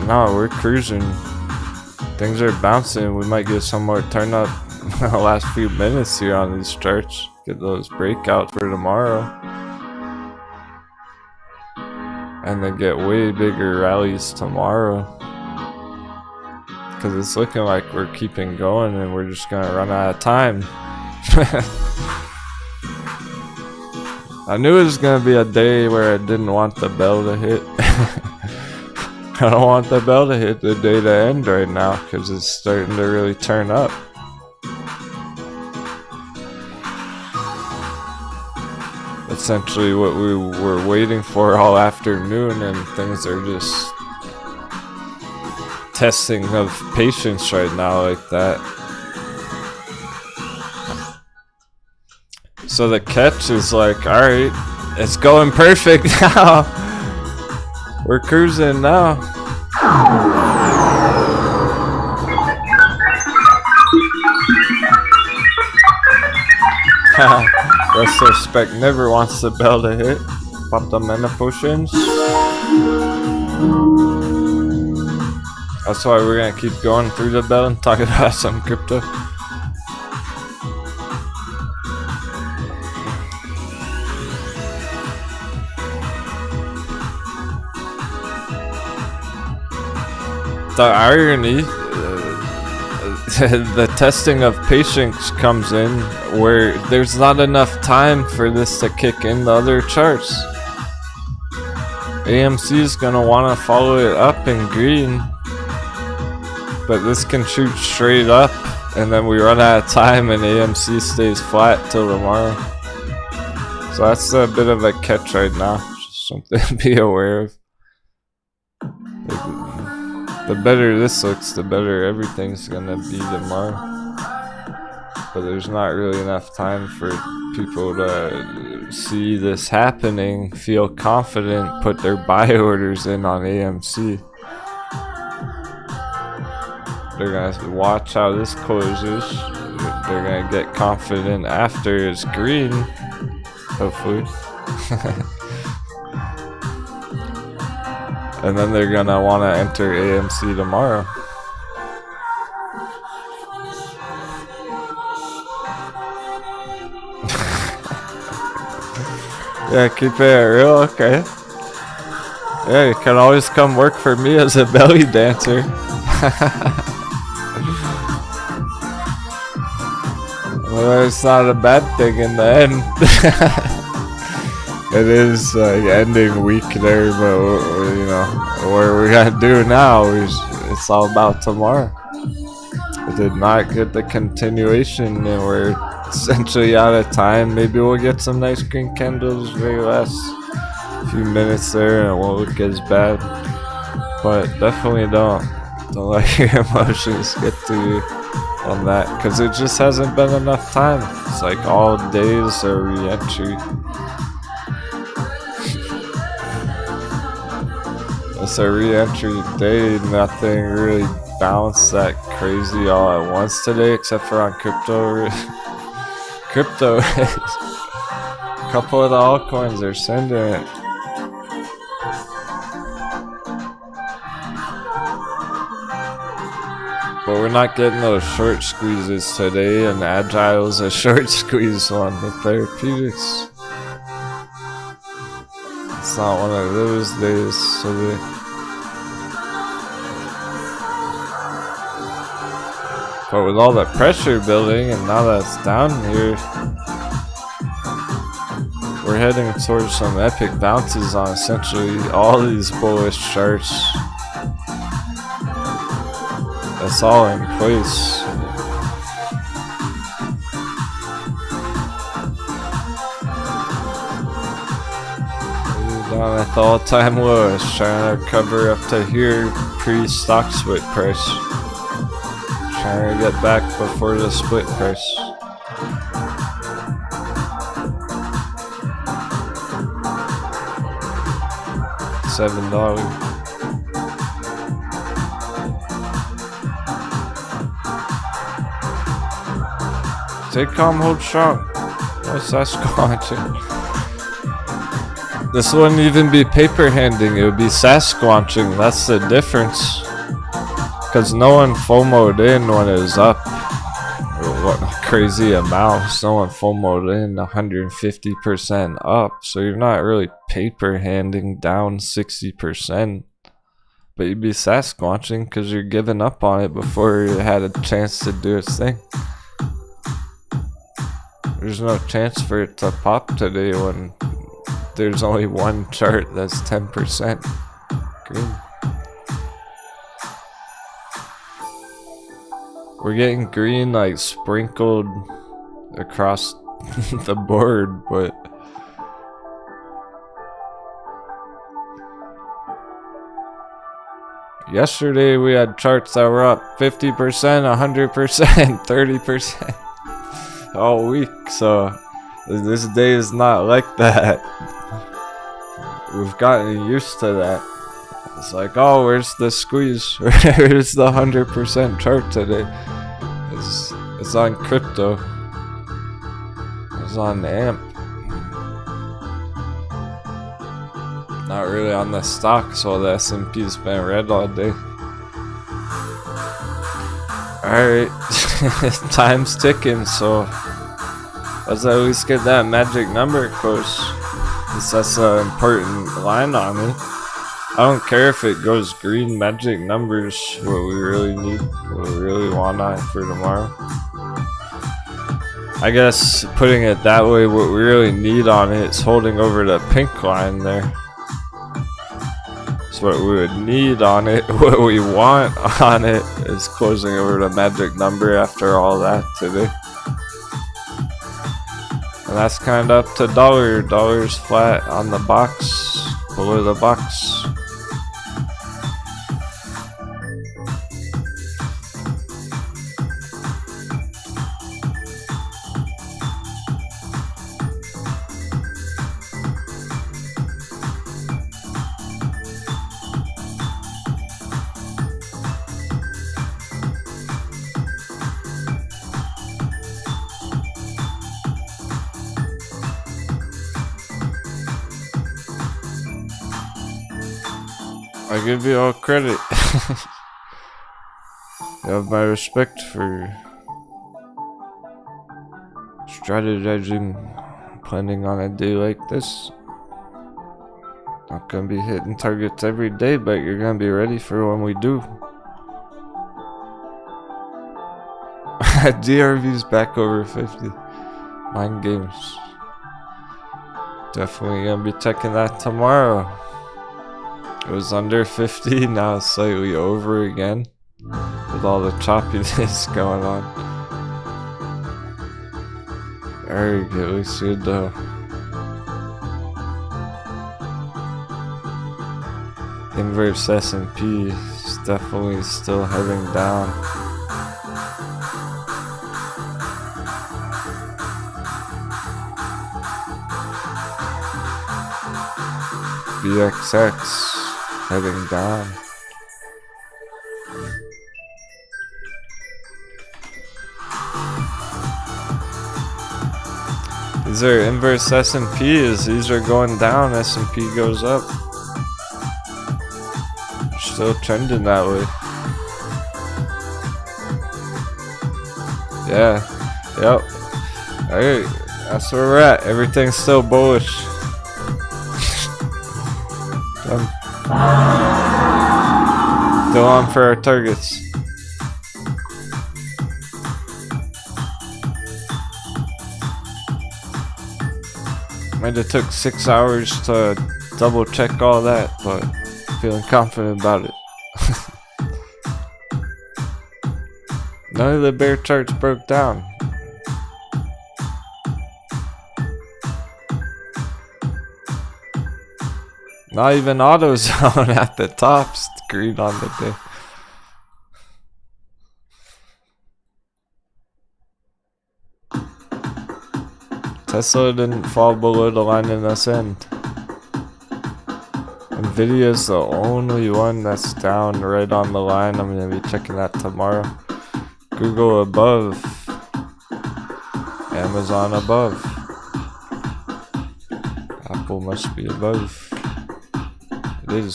No, we're cruising. Things are bouncing. We might get some more turn up in the last few minutes here on these charts. Get those breakouts for tomorrow. And then get way bigger rallies tomorrow. Because it's looking like we're keeping going and we're just going to run out of time. I knew it was going to be a day where I didn't want the bell to hit. I don't want the bell to hit the day to end right now because it's starting to really turn up. Essentially what we were waiting for all afternoon, and things are just testing of patience right now like that. So the catch is like, alright, it's going perfect now. We're cruising now. Retrospect never wants the bell to hit. Pop the mana potions. That's why we're gonna keep going through the bell and talk about some crypto. The irony, the testing of patience comes in where there's not enough time for this to kick in the other charts. AMC is gonna want to follow it up in green, but this can shoot straight up and then we run out of time and AMC stays flat till tomorrow. So that's a bit of a catch right now, just something to be aware of. The better this looks, the better everything's gonna be tomorrow. But there's not really enough time for people to see this happening, feel confident, put their buy orders in on AMC. They're gonna watch how this closes. They're gonna get confident after it's green, hopefully. And then they're gonna wanna enter AMC tomorrow. Yeah, keep it real, okay. Yeah, you can always come work for me as a belly dancer. Well, it's not a bad thing in the end. It is ending week there, but you know what we're gonna do now is it's all about tomorrow. We did not get the continuation, and we're essentially out of time. Maybe we'll get some nice green candles very last few minutes there, and it won't look as bad. But definitely don't let your emotions get to you on that, because it just hasn't been enough time. It's like all days are re-entry. It's a re-entry day. Nothing really bounced that crazy all at once today, except for on crypto. Crypto, a couple of the altcoins are sending it. But we're not getting those short squeezes today, and Agile's a short squeeze on the therapeutics. It's not one of those days, so but with all the pressure building, and now that it's down here, we're heading towards some epic bounces on essentially all these bullish charts. That's all in place. Down at the all-time lowest, trying to recover up to here pre-stock split price. Trying to get back before the split price. $7. Stay calm, hold strong. What's that squanching? This wouldn't even be paper handing, it would be Sasquatching. That's the difference. Because no one FOMO'd in when it was up. What crazy amounts. No one FOMO'd in 150% up. So you're not really paper handing down 60%. But you'd be Sasquatching because you're giving up on it before it had a chance to do its thing. There's no chance for it to pop today when there's only one chart that's 10% green. We're getting green like sprinkled across the board, but yesterday we had charts that were up 50%, 100%, 30% all week, so this day is not like that. We've gotten used to that. It's like, oh, where's the squeeze? Where's the 100% chart today? It's on crypto. It's on AMP. Not really on the stock, so the S&P's been red all day. Alright, time's ticking, so let's at least get that magic number close. That's an important line on it. I don't care if it goes green. Magic numbers, what we really need, what we really want on for tomorrow. I guess putting it that way, what we really need on it is holding over the pink line there. So what we would need on it, what we want on it, is closing over the magic number after all that today. And that's kind of up to dollar. Dollar's flat on the box, below the box. I give you all credit. You have my respect for strategizing, planning on a day like this. Not gonna be hitting targets every day, but you're gonna be ready for when we do. DRV's back over 50. Mind games. Definitely gonna be checking that tomorrow. It was under 50, now it's slightly over again. With all the choppiness going on. Very good, looks good though. Inverse S&P is definitely still heading down. VXX heading down. These are inverse S&Ps. These are going down. S&P goes up. Still trending that way. Yeah. Yep. Alright. That's where we're at. Everything's still bullish. Still on for our targets. Might have took 6 hours to double check all that, but feeling confident about it. None of the bear charts broke down. Not even AutoZone at the top, green on the day. Tesla didn't fall below the line in this end. Nvidia is the only one that's down right on the line. I'm going to be checking that tomorrow. Google above. Amazon above. Apple must be above. It is.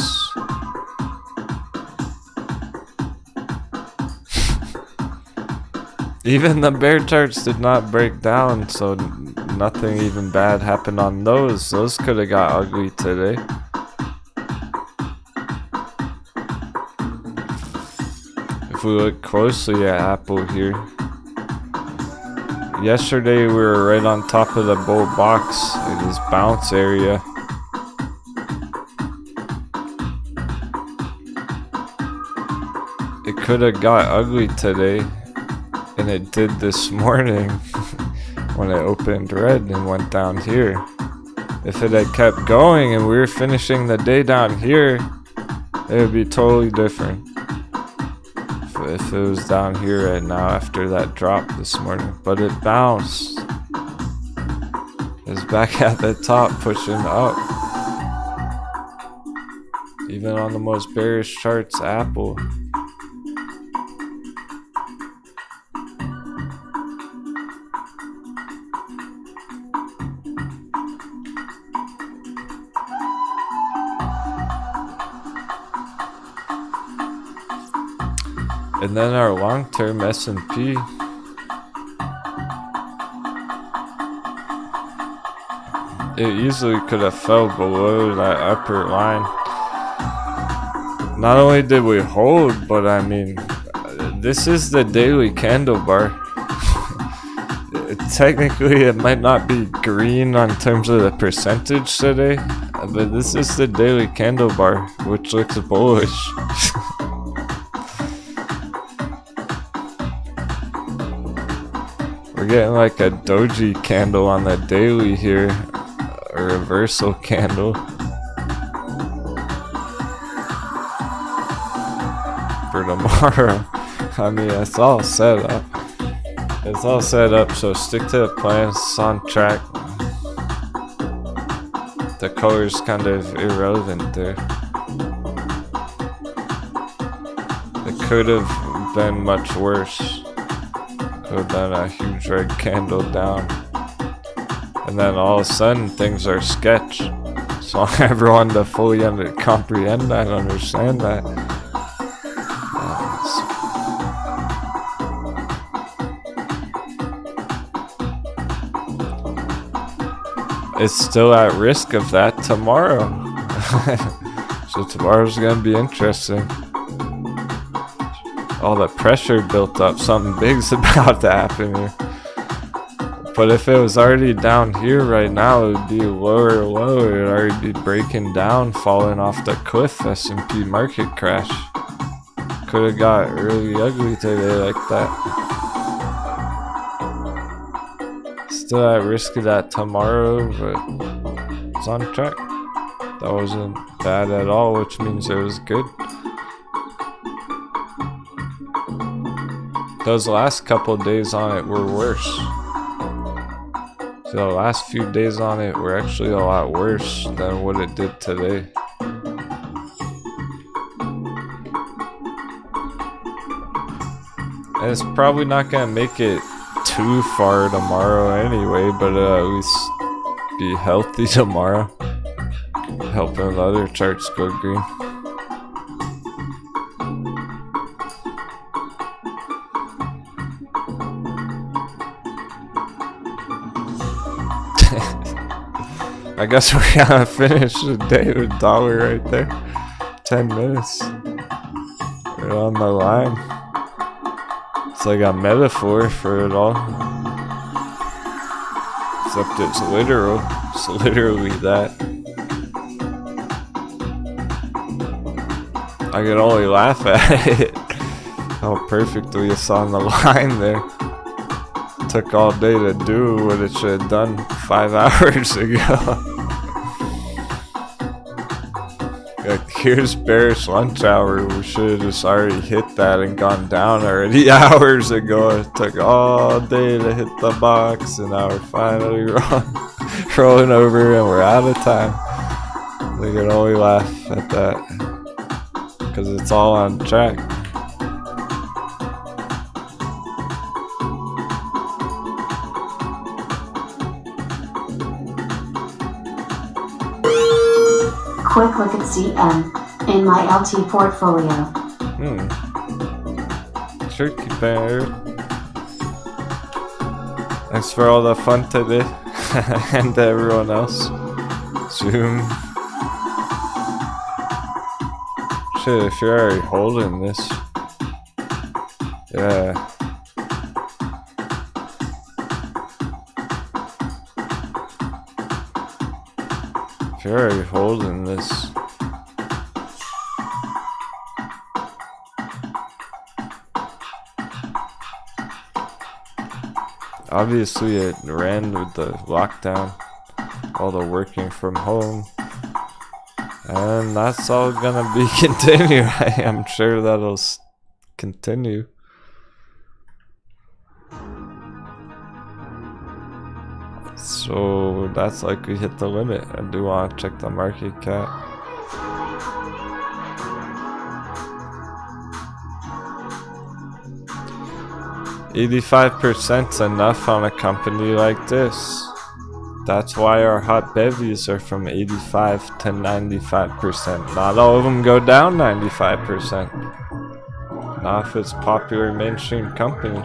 Even the bear charts did not break down, so nothing even bad happened on those. Those could have got ugly today. If we look closely at Apple here, yesterday we were right on top of the bull box in this bounce area. It could have got ugly today, and it did this morning when it opened red and went down here. If it had kept going and we were finishing the day down here, it would be totally different. If it was down here right now after that drop this morning, but it bounced. It's back at the top pushing up. Even on the most bearish charts, Apple. And then our long-term S&P, it easily could have fell below that upper line. Not only did we hold, but I mean, this is the daily candle bar. Technically, it might not be green on terms of the percentage today, but this is the daily candle bar, which looks bullish. We're getting like a doji candle on the daily here, a reversal candle. For tomorrow. I mean, it's all set up. It's all set up, so stick to the plan. It's on track. The color's kind of irrelevant there. It could have been much worse. Could have been a huge red candle down. And then all of a sudden things are sketch. So everyone to fully comprehend that, understand that. It's still at risk of that tomorrow. So tomorrow's gonna be interesting. All the pressure built up, something big's about to happen here. But if it was already down here right now, it would be lower and lower. It would already be breaking down, falling off the cliff. S&P market crash. Could have got really ugly today like that. Still at risk of that tomorrow, but it's on track. That wasn't bad at all, which means it was good. Those last couple days on it were worse. So the last few days on it were actually a lot worse than what it did today. And it's probably not gonna make it too far tomorrow anyway, but at least be healthy tomorrow. Helping the other charts go green. I guess we're gonna finish the day with dollar right there. 10 minutes. We're on the line. It's like a metaphor for it all. Except it's literal. It's literally that. I could only laugh at it. How perfectly it's on the line there. Took all day to do what it should have done 5 hours ago. Like, here's bearish lunch hour. We should have just already hit that and gone down already hours ago. It took all day to hit the box, and now we're finally rolling over and we're out of time. We can only laugh at that because it's all on track. Quick look at CM in my LT portfolio. Sure, keep it. Thanks for all the fun today, and to everyone else. Zoom. Shit, if you're already holding this. Yeah. If you're already holding this. Obviously it ran with the lockdown, all the working from home, and that's all gonna be continue. I am sure that'll continue. So that's like we hit the limit. I do want to check the market cap. %85's enough on a company like this. That's why our hot bevies are from 85 to 95%. Not all of them go down 95%. Not if it's popular mainstream company.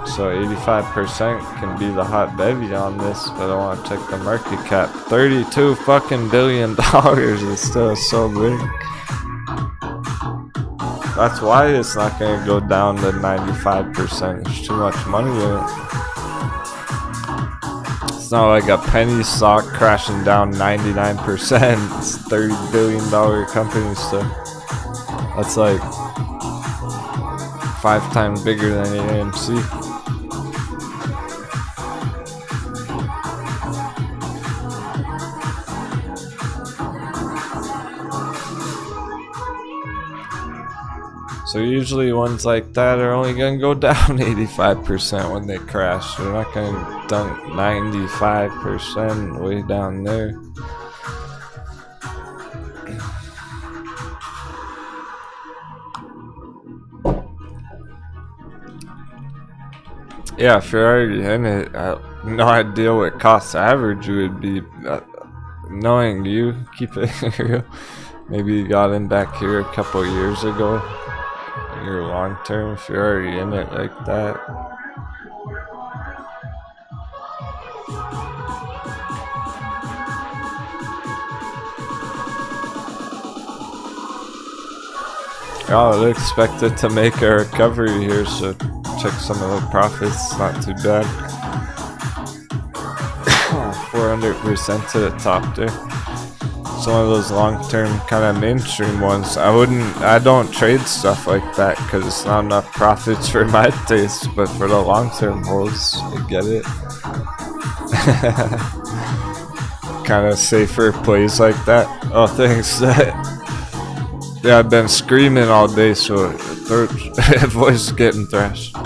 So 85% can be the hot bevy on this, but I want to check the market cap. $32 fucking billion is still so big. That's why it's not gonna go down to 95%. There's too much money in it. It's not like a penny stock crashing down 99%. It's $30 billion company still. That's like 5 times bigger than the AMC. So usually ones like that are only going to go down 85% when they crash. They're not going to dunk 95% way down there. Yeah, if you're already in it, I have no idea what cost average would be. Knowing you, keep it real. Maybe you got in back here a couple years ago. You're long term if you're already in it like that. I would expect it to make a recovery here, so check some of the profits. Not too bad. 400% to the top there. Some of those long-term kind of mainstream ones. I don't trade stuff like that because it's not enough profits for my taste, but for the long-term holds, I get it. Kind of safer plays like that. Oh, thanks. Yeah, I've been screaming all day, so voice is getting thrashed.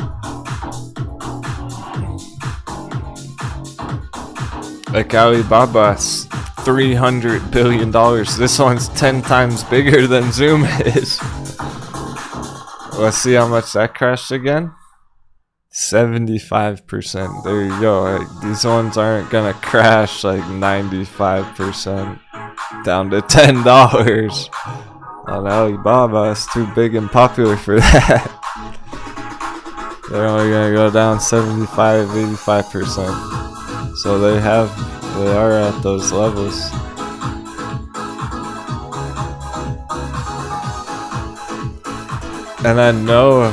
Like Alibaba's $300 billion. This one's 10 times bigger than Zoom is. Let's see how much that crashed again. 75%. There you go. Like, these ones aren't gonna crash like 95% down to $10 on Alibaba. It's too big and popular for that. They're only gonna go down 75-85%. So they are at those levels. And I know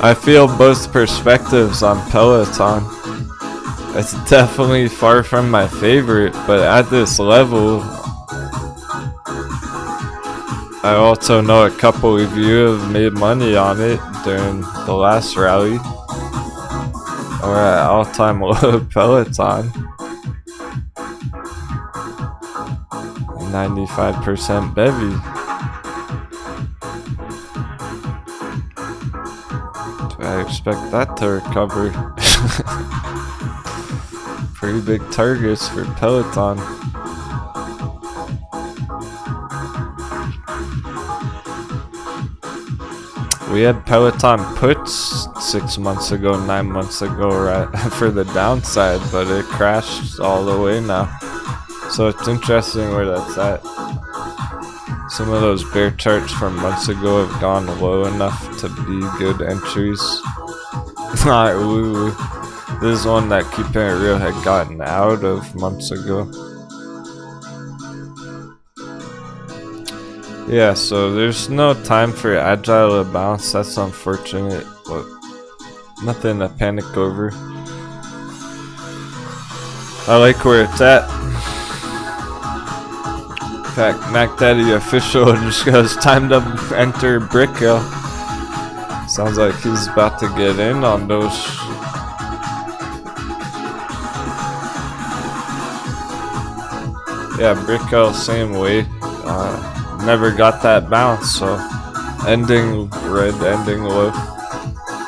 I feel both perspectives on Peloton. It's definitely far from my favorite, but at this level, I also know a couple of you have made money on it during the last rally. Or at all-time low Peloton. 95% bevy. Do I expect that to recover? Pretty big targets for Peloton. We had Peloton puts 6 months ago, 9 months ago, right, for the downside, but it crashed all the way now. So it's interesting where that's at. Some of those bear charts from months ago have gone low enough to be good entries. Not woo. This is one that Keeping It Real had gotten out of months ago. Yeah, so there's no time for Agile to bounce. That's unfortunate, but nothing to panic over. I like where it's at. In fact, Mac Daddy official just goes time to enter Brick Hill. Sounds like he's about to get in on those. Yeah, Brick Hill, same way. Never got that bounce, so ending red, ending low.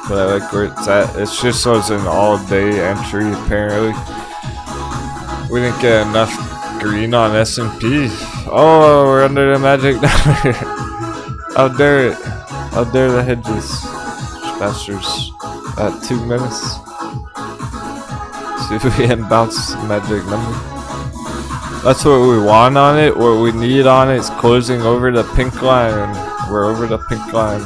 But I like where it's at. It's just was an all-day entry apparently. We didn't get enough green on S&P. Oh, we're under the magic number. How dare it? How dare the hedges? Bastards. At 2 minutes. See if we can bounce the magic number. That's what we want on it. What we need on it is closing over the pink line. We're over the pink line.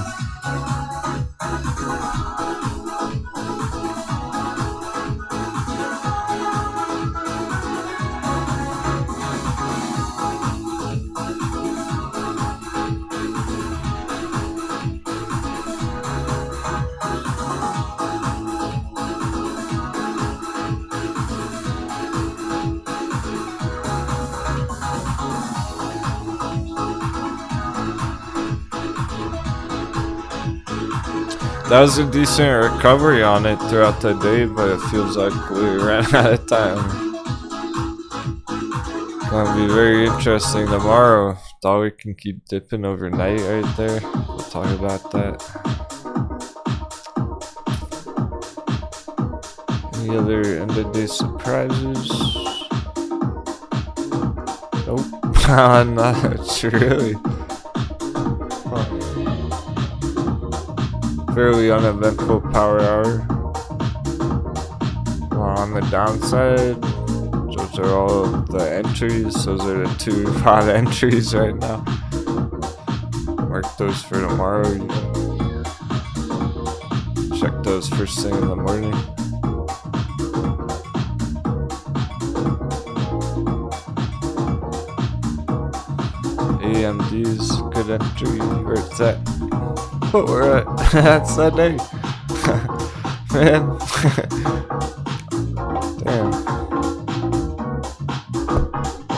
That was a decent recovery on it throughout the day, but it feels like we ran out of time. Gonna be very interesting tomorrow. Thought we can keep dipping overnight right there. We'll talk about that. Any other end of day surprises? Nope. Not really. Fairly uneventful power hour. On the downside, those are all the entries. Those are the 2 hot entries right now. Mark those for tomorrow. You can check those first thing in the morning. AMD's good entry. Where it's at. We're at Sunday. Man. Damn.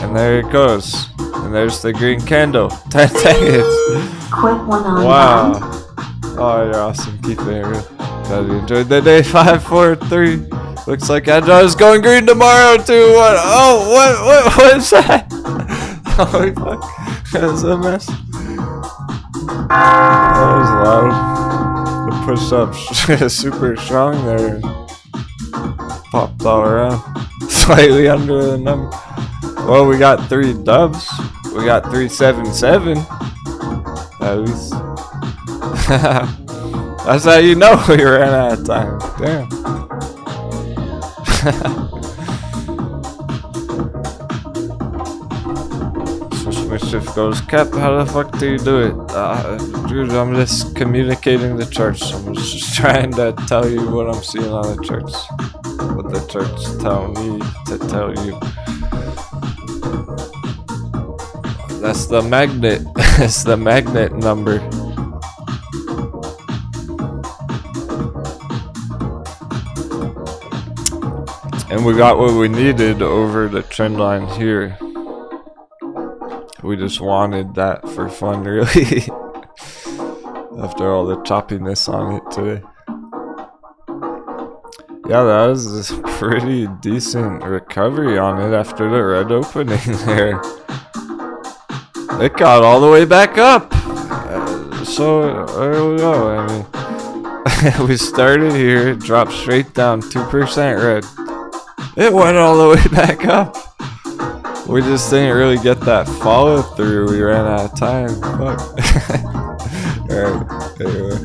And there it goes. And there's the green candle. 10 seconds. Quick one on wow. Oh, you're awesome. Keep it real. Glad you enjoyed the day. 5, 4, 3. Looks like Agile is going green tomorrow. 2, 1. Oh, what is that? Holy fuck. That's a mess. That was loud. The push-ups super strong there. Popped all around. Slightly under the number. Well, we got 3 dubs. We got 377. At least. That's how you know we ran out of time. Damn. Mischief goes, Cap, how the fuck do you do it? Dude, I'm just communicating the charts. I'm just trying to tell you what I'm seeing on the charts. What the charts tell me to tell you. That's the magnet. It's the magnet number. And we got what we needed over the trend line here. We just wanted that for fun, really. After all the choppiness on it today. Yeah, that was a pretty decent recovery on it after the red opening there. It got all the way back up. So, there we go. I mean, we started here, it dropped straight down, 2% red. It went all the way back up. We just didn't really get that follow through. We ran out of time. Fuck. Alright, anyway.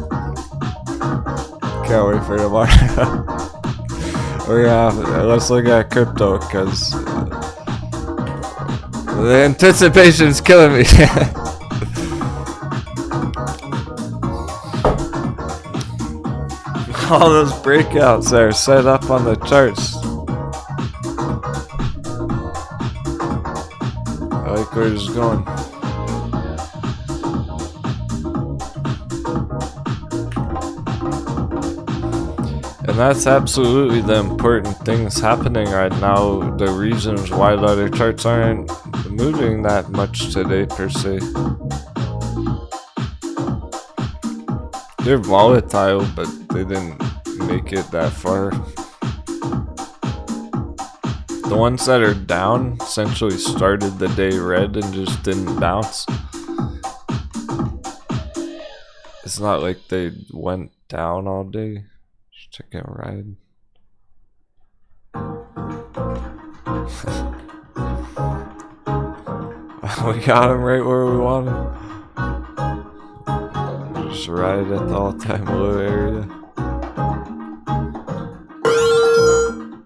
Can't wait for tomorrow. We're gonna have, let's look at crypto, because the anticipation's killing me. All those breakouts are set up on the charts. I like where it's going. And that's absolutely the important things happening right now. The reasons why the other charts aren't moving that much today per se. They're volatile, but they didn't make it that far. The ones that are down essentially started the day red and just didn't bounce. It's not like they went down all day. Just check out ride. We got him right where we want him. Just ride at the all-time low area.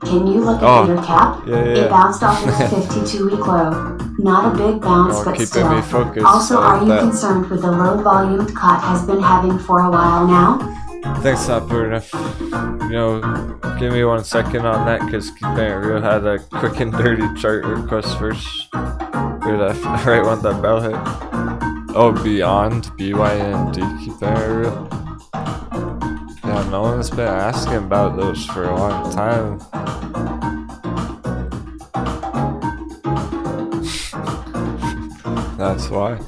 Can you look at your cap? Yeah. It bounced off its 52-week low. Not a big bounce, but still. Me focused. Also, are you concerned with the low volume cut has been having for a while now? Thanks, not good enough. You know, give me 1 second on that, because Keep It Real had a quick and dirty chart request first. Hear that right one that bell hit. Oh, Beyond, BYND, Keep It Real. Yeah, no one's been asking about those for a long time. That's why.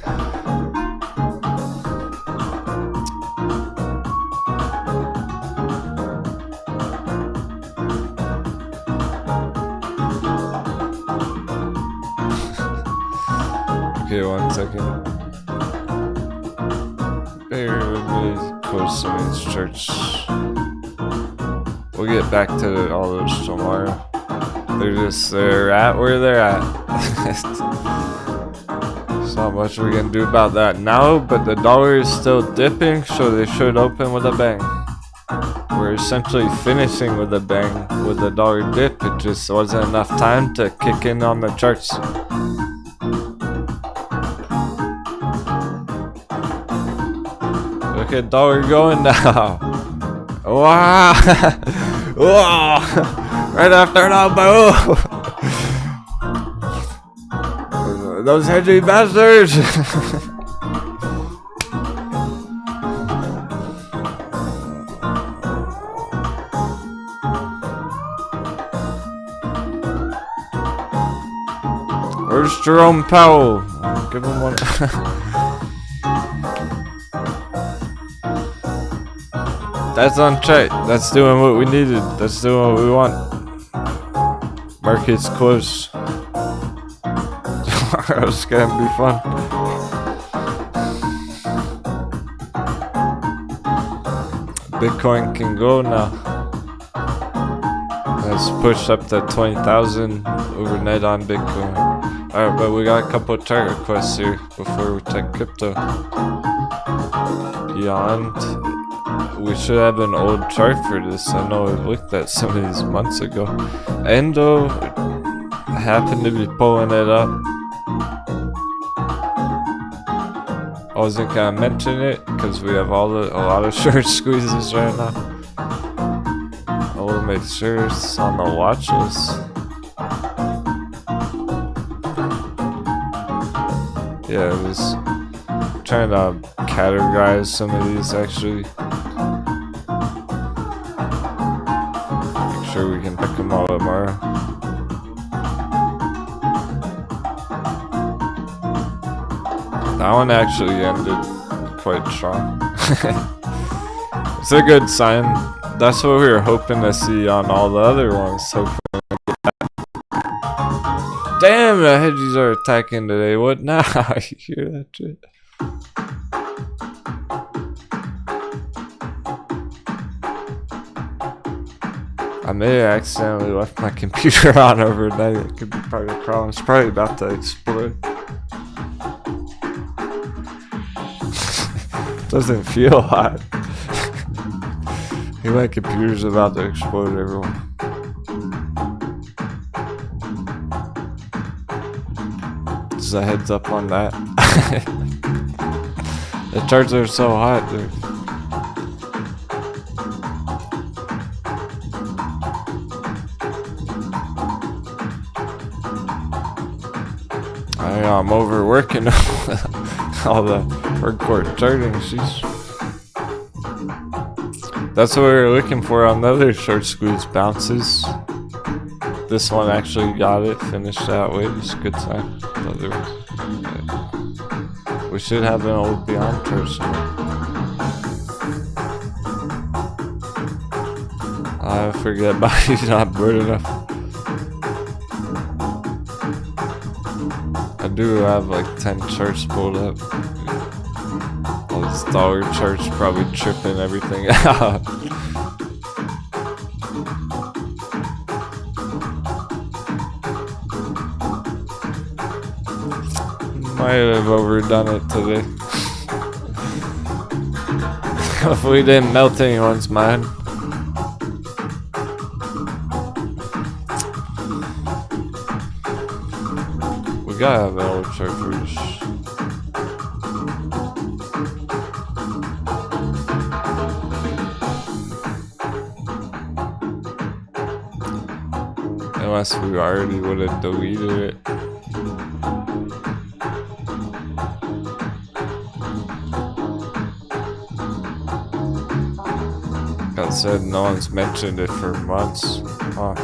Okay, 1 second. Bear with me. Close some of these charts. We'll get back to all those tomorrow. They're at where they're at. There's not much we can do about that now, but the dollar is still dipping, so they should open with a bang. We're essentially finishing with a bang with the dollar dip. It just wasn't enough time to kick in on the charts. Look at dollar going now. Wow. Whoa. Right after that, boom. Those hedgy bastards. Where's Jerome Powell? I'll give him one. That's unchecked. That's doing what we needed. That's doing what we want. Market's close. Tomorrow's gonna be fun. Bitcoin can go now. Let's push up to 20,000 overnight on Bitcoin. Alright, but we got a couple of chart requests here before we take crypto. Beyond, we should have an old chart for this. I know we looked at some of these months ago. Endo happened to be pulling it up. I wasn't gonna mention it because we have a lot of short squeezes right now. I will make sure it's on the watch list. Yeah, I was trying to categorize some of these actually. Make sure we can pick them all tomorrow. That one actually ended quite strong. It's a good sign. That's what we were hoping to see on all the other ones. Damn, the hedgies are attacking today. What now? You hear that shit? I may have accidentally left my computer on overnight. It could be part of the problem. It's probably about to explode. Doesn't feel hot. My computer's about to explode, everyone. Just a heads up on that. The charts are so hot, dude. I'm overworking all the hardcore charting. Sheesh. That's what we were looking for on the other short squeeze bounces. This one actually got it, finished that way. It's a good sign. We should have an old beyond chart somewhere. I forget about he's not broad enough. I do have like 10 charts pulled up. All these dollar charts probably tripping everything out. Might have overdone it today. Hopefully didn't melt anyone's mind. We gotta have an old chart for this. Unless we already would have deleted it. I said no one's mentioned it for months. Huh.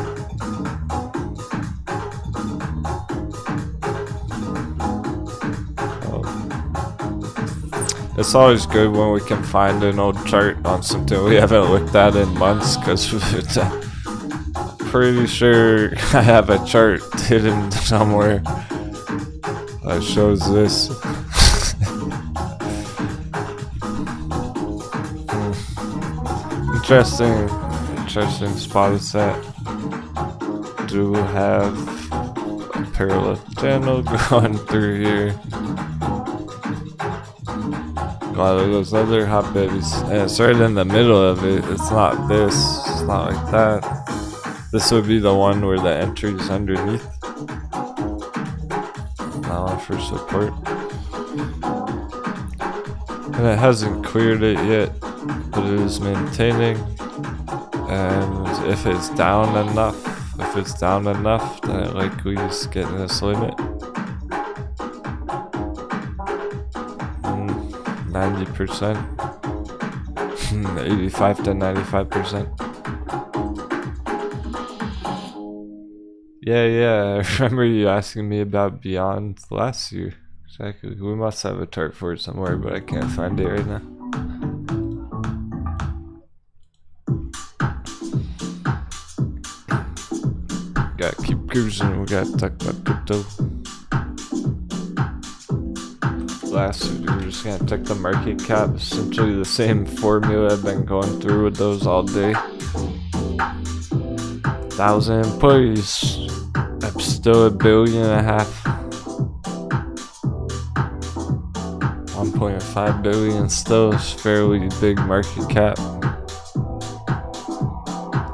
It's always good when we can find an old chart on something we haven't looked at in months, because pretty sure I have a chart hidden somewhere that shows this. Interesting spot is that. Do have a parallel channel going through here. A lot of those other hotbeds, and it's right in the middle of it. It's not this, it's not like that. This would be the one where the entry is underneath. Now for support. And it hasn't cleared it yet, but it is maintaining. And if it's down enough, then it likely is getting this limit. 90%. 85 to 95%. Yeah, I remember you asking me about Beyond last year. Exactly. We must have a chart for it somewhere, but I can't find it right now. Gotta keep cruising, we gotta talk about crypto. Last week we were just gonna check the market cap. Essentially the same formula I've been going through with those all day. 1,000 employees. I'm still $1.5 billion. 1.5 billion still is fairly big market cap.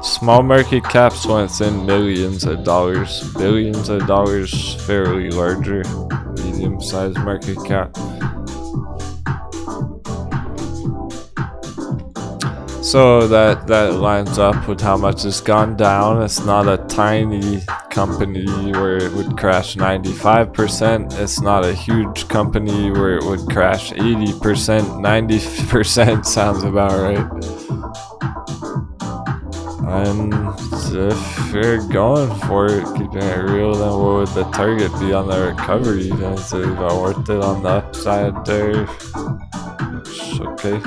Small market caps when it's in millions of dollars. Billions of dollars, fairly larger. Medium-sized market cap. So that lines up with how much it's gone down. It's not a tiny company where it would crash 95%. It's not a huge company where it would crash 80%. 90% sounds about right. And if you're going for it, keeping it real, then what would the target be on the recovery? Is it even worth it on the upside there? It's okay.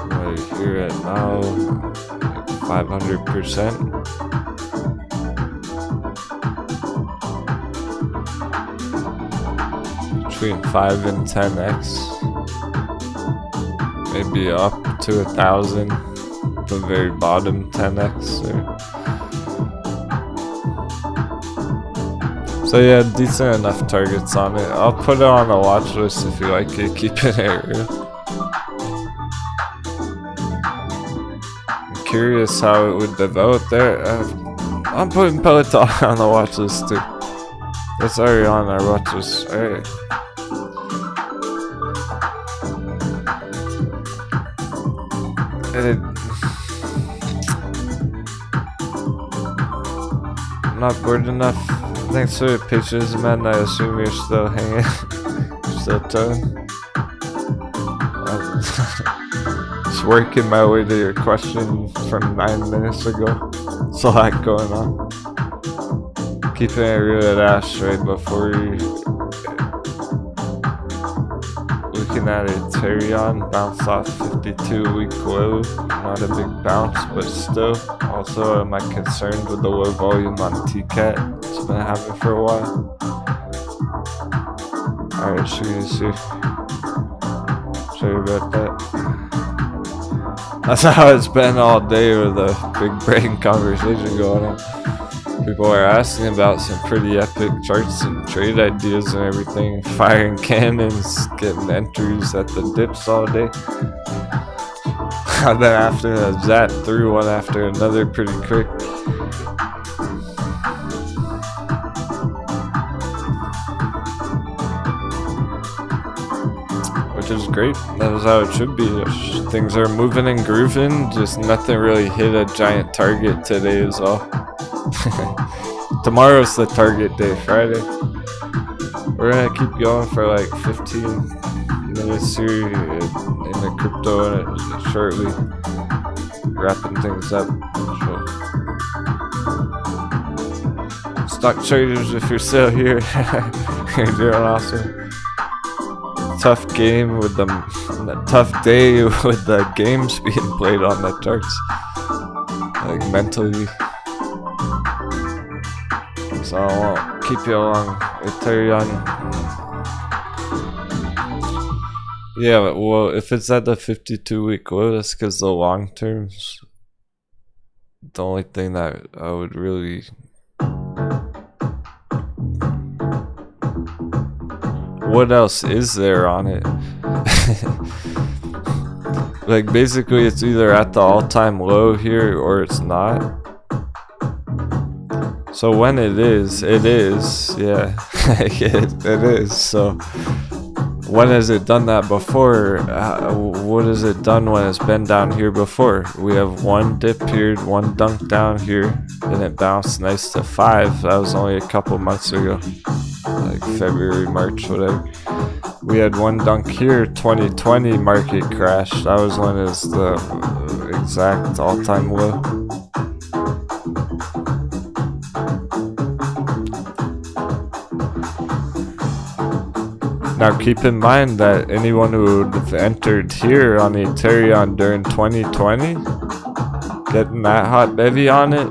Right here at now, 500%. Between 5 and 10x. Maybe up to 1,000. The very bottom 10x there. So yeah, decent enough targets on it. I'll put it on a watch list if you like it, keep it area. I'm curious how it would develop there. I'm putting Peloton on the watch list too. It's already on our watch list. Alright. Not bored enough. Thanks for the pictures, man. I assume you're still hanging. You're still chilling. Just working my way to your question from 9 minutes ago. There's a lot going on. Keeping it real at Ash right before you. Looking at Aterian, bounce off 52-week low. Not a big bounce, but still. Also, am I concerned with the low volume on TCAT? It's been happening for a while. Alright, show you about that. That's how it's been all day with a big brain conversation going on. People are asking about some pretty epic charts and trade ideas and everything. Firing cannons, getting entries at the dips all day. And then after that, through one after another pretty quick. Which is great. That is how it should be. Things are moving and grooving. Just nothing really hit a giant target today is all. Tomorrow's the target day, Friday. We're gonna keep going for like 15 minutes here in the crypto and shortly wrapping things up. So, stock traders, if you're still here, you're doing awesome. Tough game with the tough day with the games being played on the charts, like mentally. So I won't keep you along. Ethereum. Yeah, well, if it's at the 52-week low, that's because the long terms. The only thing that I would really. What else is there on it? Like basically, it's either at the all-time low here or it's not. So when it is, yeah, it is. So when has it done that before? What has it done when it's been down here before? We have one dip here, one dunk down here, and it bounced nice to 5. That was only a couple months ago, like February, March, whatever. We had one dunk here, 2020 market crash. That was when it's the exact all-time low. Now keep in mind that anyone who would have entered here on the Aterian during 2020, getting that hot bevy on it,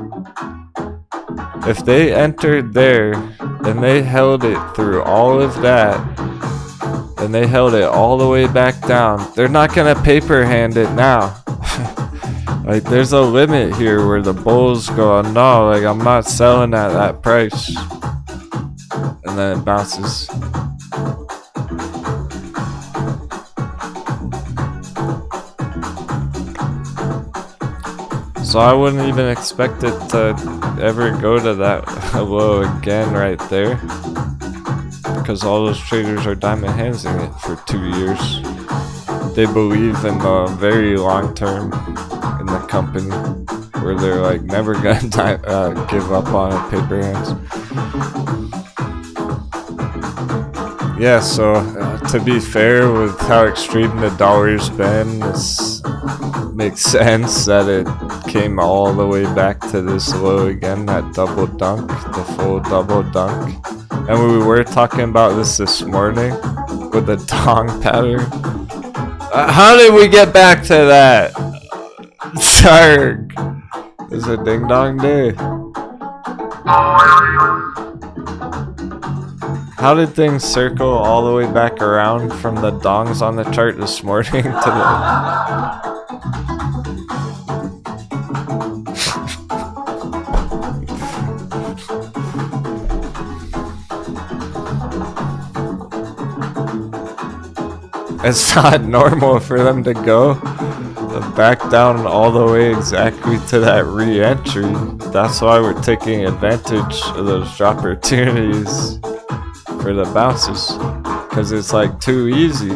if they entered there and they held it through all of that, and they held it all the way back down, they're not gonna paper hand it now. Like, there's a limit here where the bulls go, no, like, I'm not selling at that price. And then it bounces. So I wouldn't even expect it to ever go to that low again right there. Because all those traders are diamond handsing it for 2 years. They believe in the very long term in the company, where they're like never gonna give up on it, paper hands. Yeah, so to be fair with how extreme the dollar's been, this makes sense that it came all the way back to this low again, that double dunk, the full double dunk. And we were talking about this morning with the dong pattern. How did we get back to that? Sarg. It's a ding dong day. How did things circle all the way back around from the dongs on the chart this morning to the... It's not normal for them to go back down all the way exactly to that re-entry. That's why we're taking advantage of those drop opportunities for the bounces, because it's like too easy.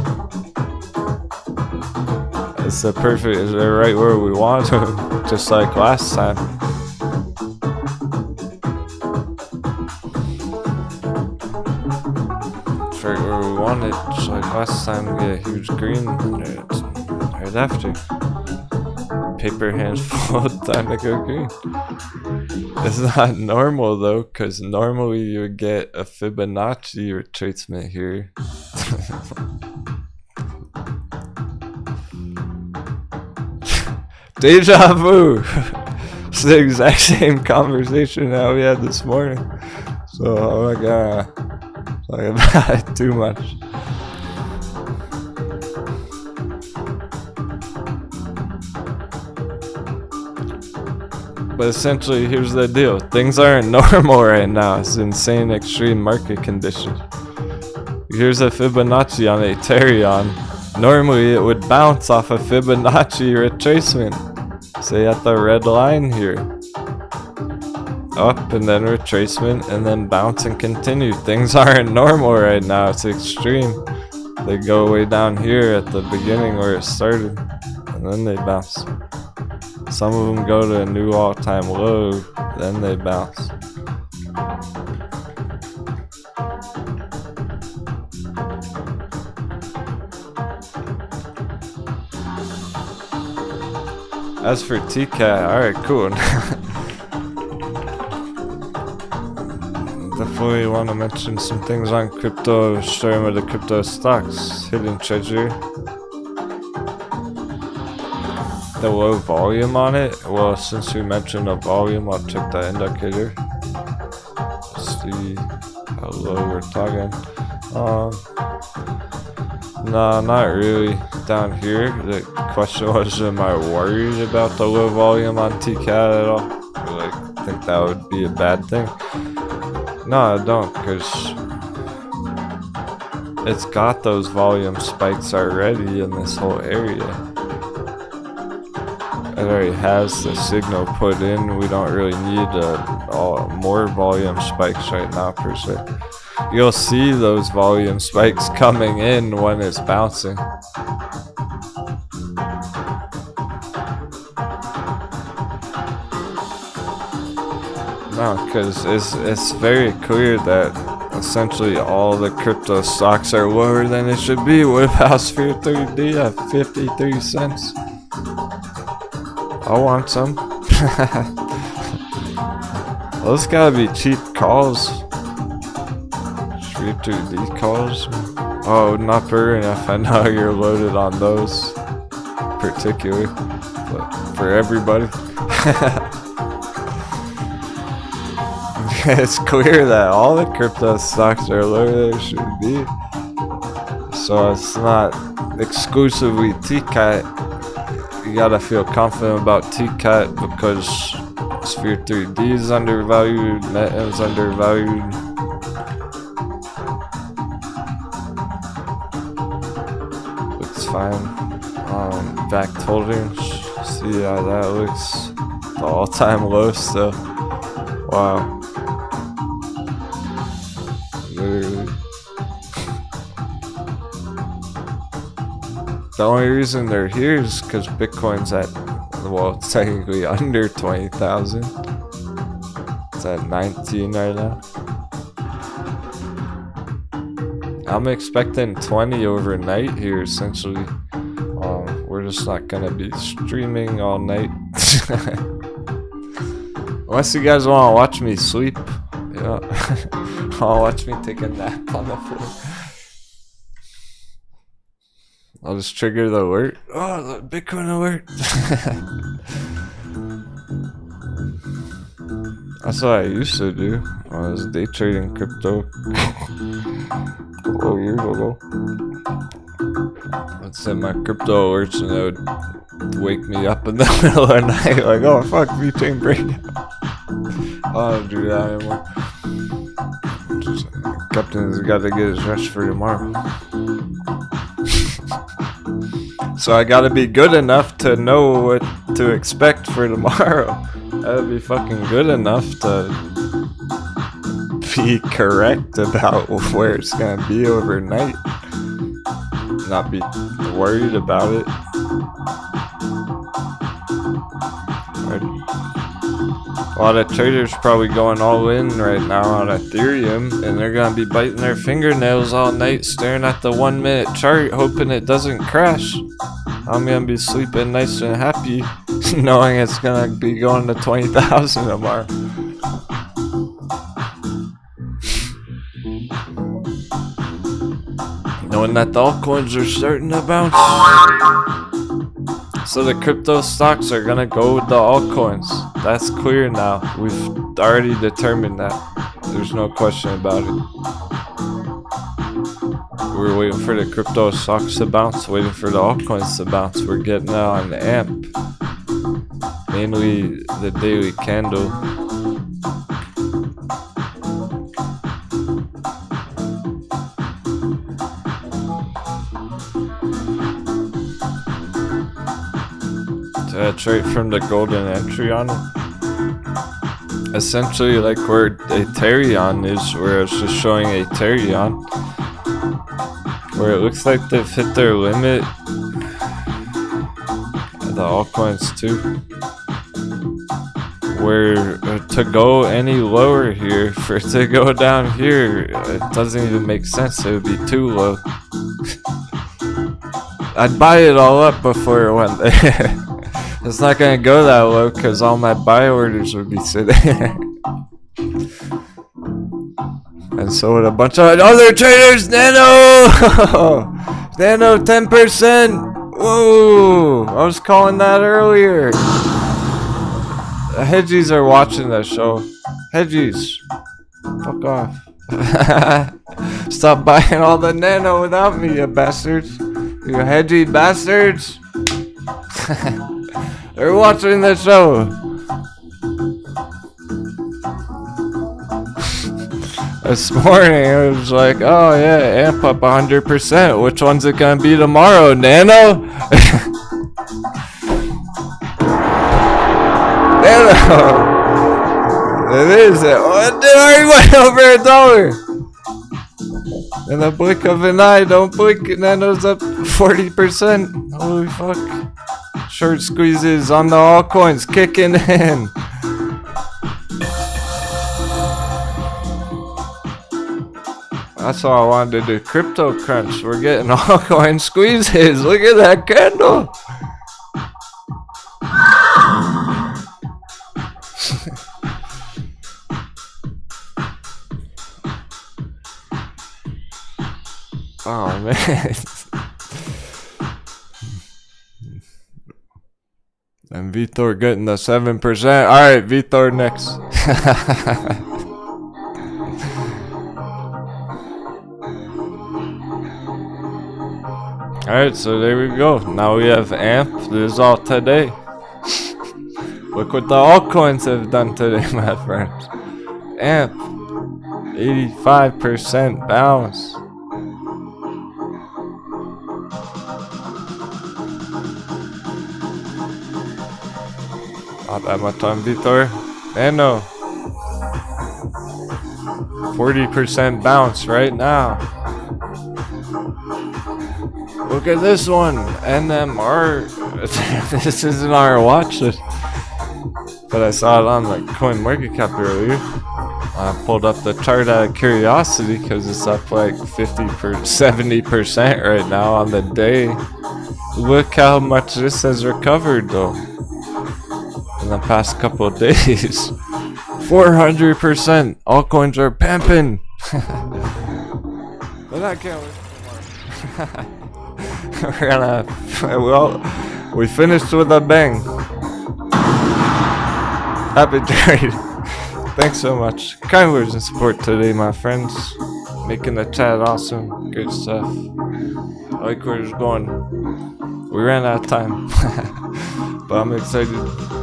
It's the perfect, it's right where we want them, just like last time. It's right where we want it, just like last time. We get a huge green right after. Paper hands full time to go green. It's not normal though, because normally you would get a Fibonacci retracement here. Deja vu! It's the exact same conversation that we had this morning. So I'm not gonna talk about it too much. But essentially, here's the deal. Things aren't normal right now. It's insane extreme market conditions. Here's a Fibonacci on Aterian. Normally, it would bounce off a Fibonacci retracement. Say at the red line here. Up and then retracement and then bounce and continue. Things aren't normal right now. It's extreme. They go way down here at the beginning where it started. And then they bounce. Some of them go to a new all-time low, then they bounce. As for TCAT, alright, cool. Definitely want to mention some things on crypto, starting with the crypto stocks. Hidden treasury. The low volume on it. Well, since we mentioned the volume, I'll check the indicator. See how low we're talking. No, not really down here. The question was, am I worried about the low volume on TCAT at all? Or like, think that would be a bad thing? No, I don't, because it's got those volume spikes already in this whole area. It already has the signal put in. We don't really need more volume spikes right now per se. You'll see those volume spikes coming in when it's bouncing. No, because it's very clear that essentially all the crypto stocks are lower than it should be. What about Sphere 3D at 53 cents? I want some. Those gotta be cheap calls. Sphere 3D calls. Oh, not burning enough. I know you're loaded on those particularly, but for everybody. It's clear that all the crypto stocks are lower than they should be. So it's not exclusively TCAT. You gotta feel confident about TCAT because Sphere 3D is undervalued, NetM is undervalued. Looks fine. Back holdings, see how that looks. The all-time low still. Wow. Literally. The only reason they're here is because Bitcoin's at, well, it's technically under 20,000. It's at 19 right now. I'm expecting 20 overnight here, essentially. We're just not gonna be streaming all night. Unless you guys want to watch me sleep. Yeah. Watch me take a nap on the floor. I'll just trigger the alert. Oh, the Bitcoin alert. That's what I used to do. I was day trading crypto a couple years ago. I'd set my crypto alerts and it would wake me up in the middle of the night like, oh fuck, vechain breakout. I don't do that anymore. Captain's got to get his rest for tomorrow. So I gotta be good enough to know what to expect for tomorrow. That'd be fucking good enough to be correct about where it's gonna be overnight. Not be worried about it. A lot of traders probably going all in right now on Ethereum, and they're gonna be biting their fingernails all night staring at the 1 minute chart hoping it doesn't crash. I'm gonna be sleeping nice and happy knowing it's gonna be going to 20,000 tomorrow. Knowing that the altcoins are starting to bounce. So the crypto stocks are gonna go with the altcoins. That's clear now. We've already determined that. There's no question about it. We're waiting for the crypto stocks to bounce, waiting for the altcoins to bounce. We're getting out on the AMP. Mainly the daily candle. That's right from the golden entry on it. Essentially like where aterian is, where it's just showing aterian. Where it looks like they've hit their limit. The altcoins too. Where to go any lower here, for it to go down here, it doesn't even make sense. It would be too low. I'd buy it all up before it went there. It's not gonna go that low because all my buy orders would be sitting there. And so would a bunch of other traders. Nano! Nano 10%! Whoa! I was calling that earlier. The hedgies are watching that show. Hedgies. Fuck off. Stop buying all the nano without me, you bastards. You hedgy bastards. They're watching the show. This morning it was like, oh yeah, amp up 100%. Which one's it gonna be tomorrow, Nano? Nano. It is. It already went over $1. In the blink of an eye, don't blink. Nano's up 40%. Holy fuck. Short squeezes on the altcoins kicking in. That's all I wanted to do. Crypto crunch. We're getting altcoin squeezes. Look at that candle. Oh man. And Vitor getting the 7%. Alright, Vitor next. Alright, so there we go. Now we have AMP. This is all today. Look what the altcoins have done today, my friends. AMP, 85% bounce. Not that much on Vitor. Nano, 40% bounce right now. Look at this one, NMR. This isn't our watch list, but I saw it on like CoinMarketCap earlier. I pulled up the chart out of curiosity because it's up like 70% right now on the day. Look how much this has recovered though in the past couple of days. 400%. Altcoins are pimping. But I can't wait for more. We're gonna, well, we finished with a bang. Happy trade. Thanks so much. Kind words and support today, my friends. Making the chat awesome. Good stuff. I like where it's going. We ran out of time. But I'm excited.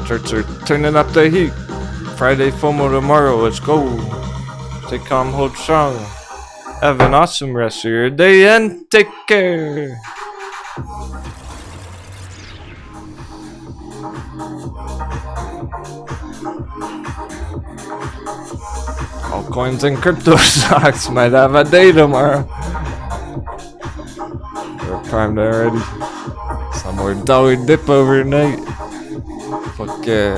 Charts are turning up the heat. Friday FOMO tomorrow. Let's go. Stay calm, hold strong. Have an awesome rest of your day and take care. Altcoins and crypto stocks might have a day tomorrow. We're primed already. Some more dollar dip overnight. Fuck yeah.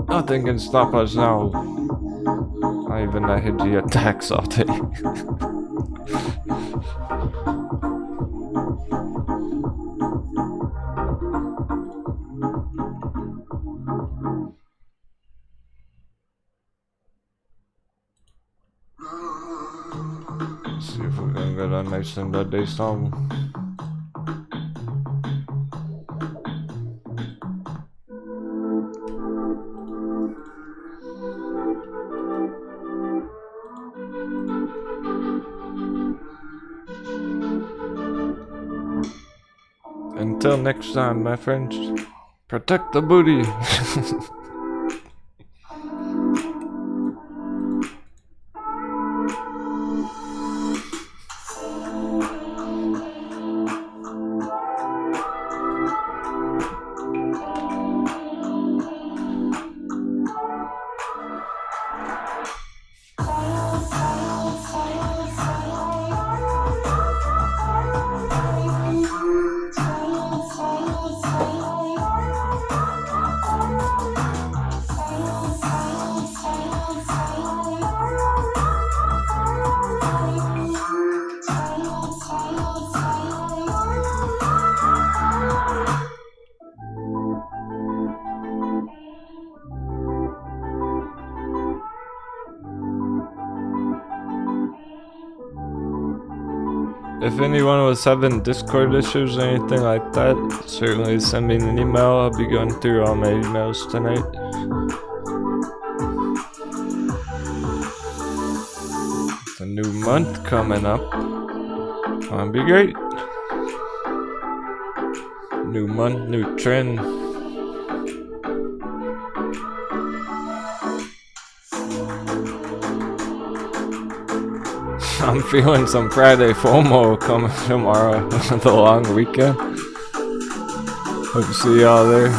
Nothing can stop us now. Not even the hedgy attacks all day. See if we're gonna get a nice end of day song. Until next time, my friends, protect the booty. If anyone was having Discord issues or anything like that, certainly send me an email. I'll be going through all my emails tonight. It's a new month coming up. Gonna be great. New month, new trend. I'm feeling some Friday FOMO coming tomorrow, the long weekend. Hope to see y'all there.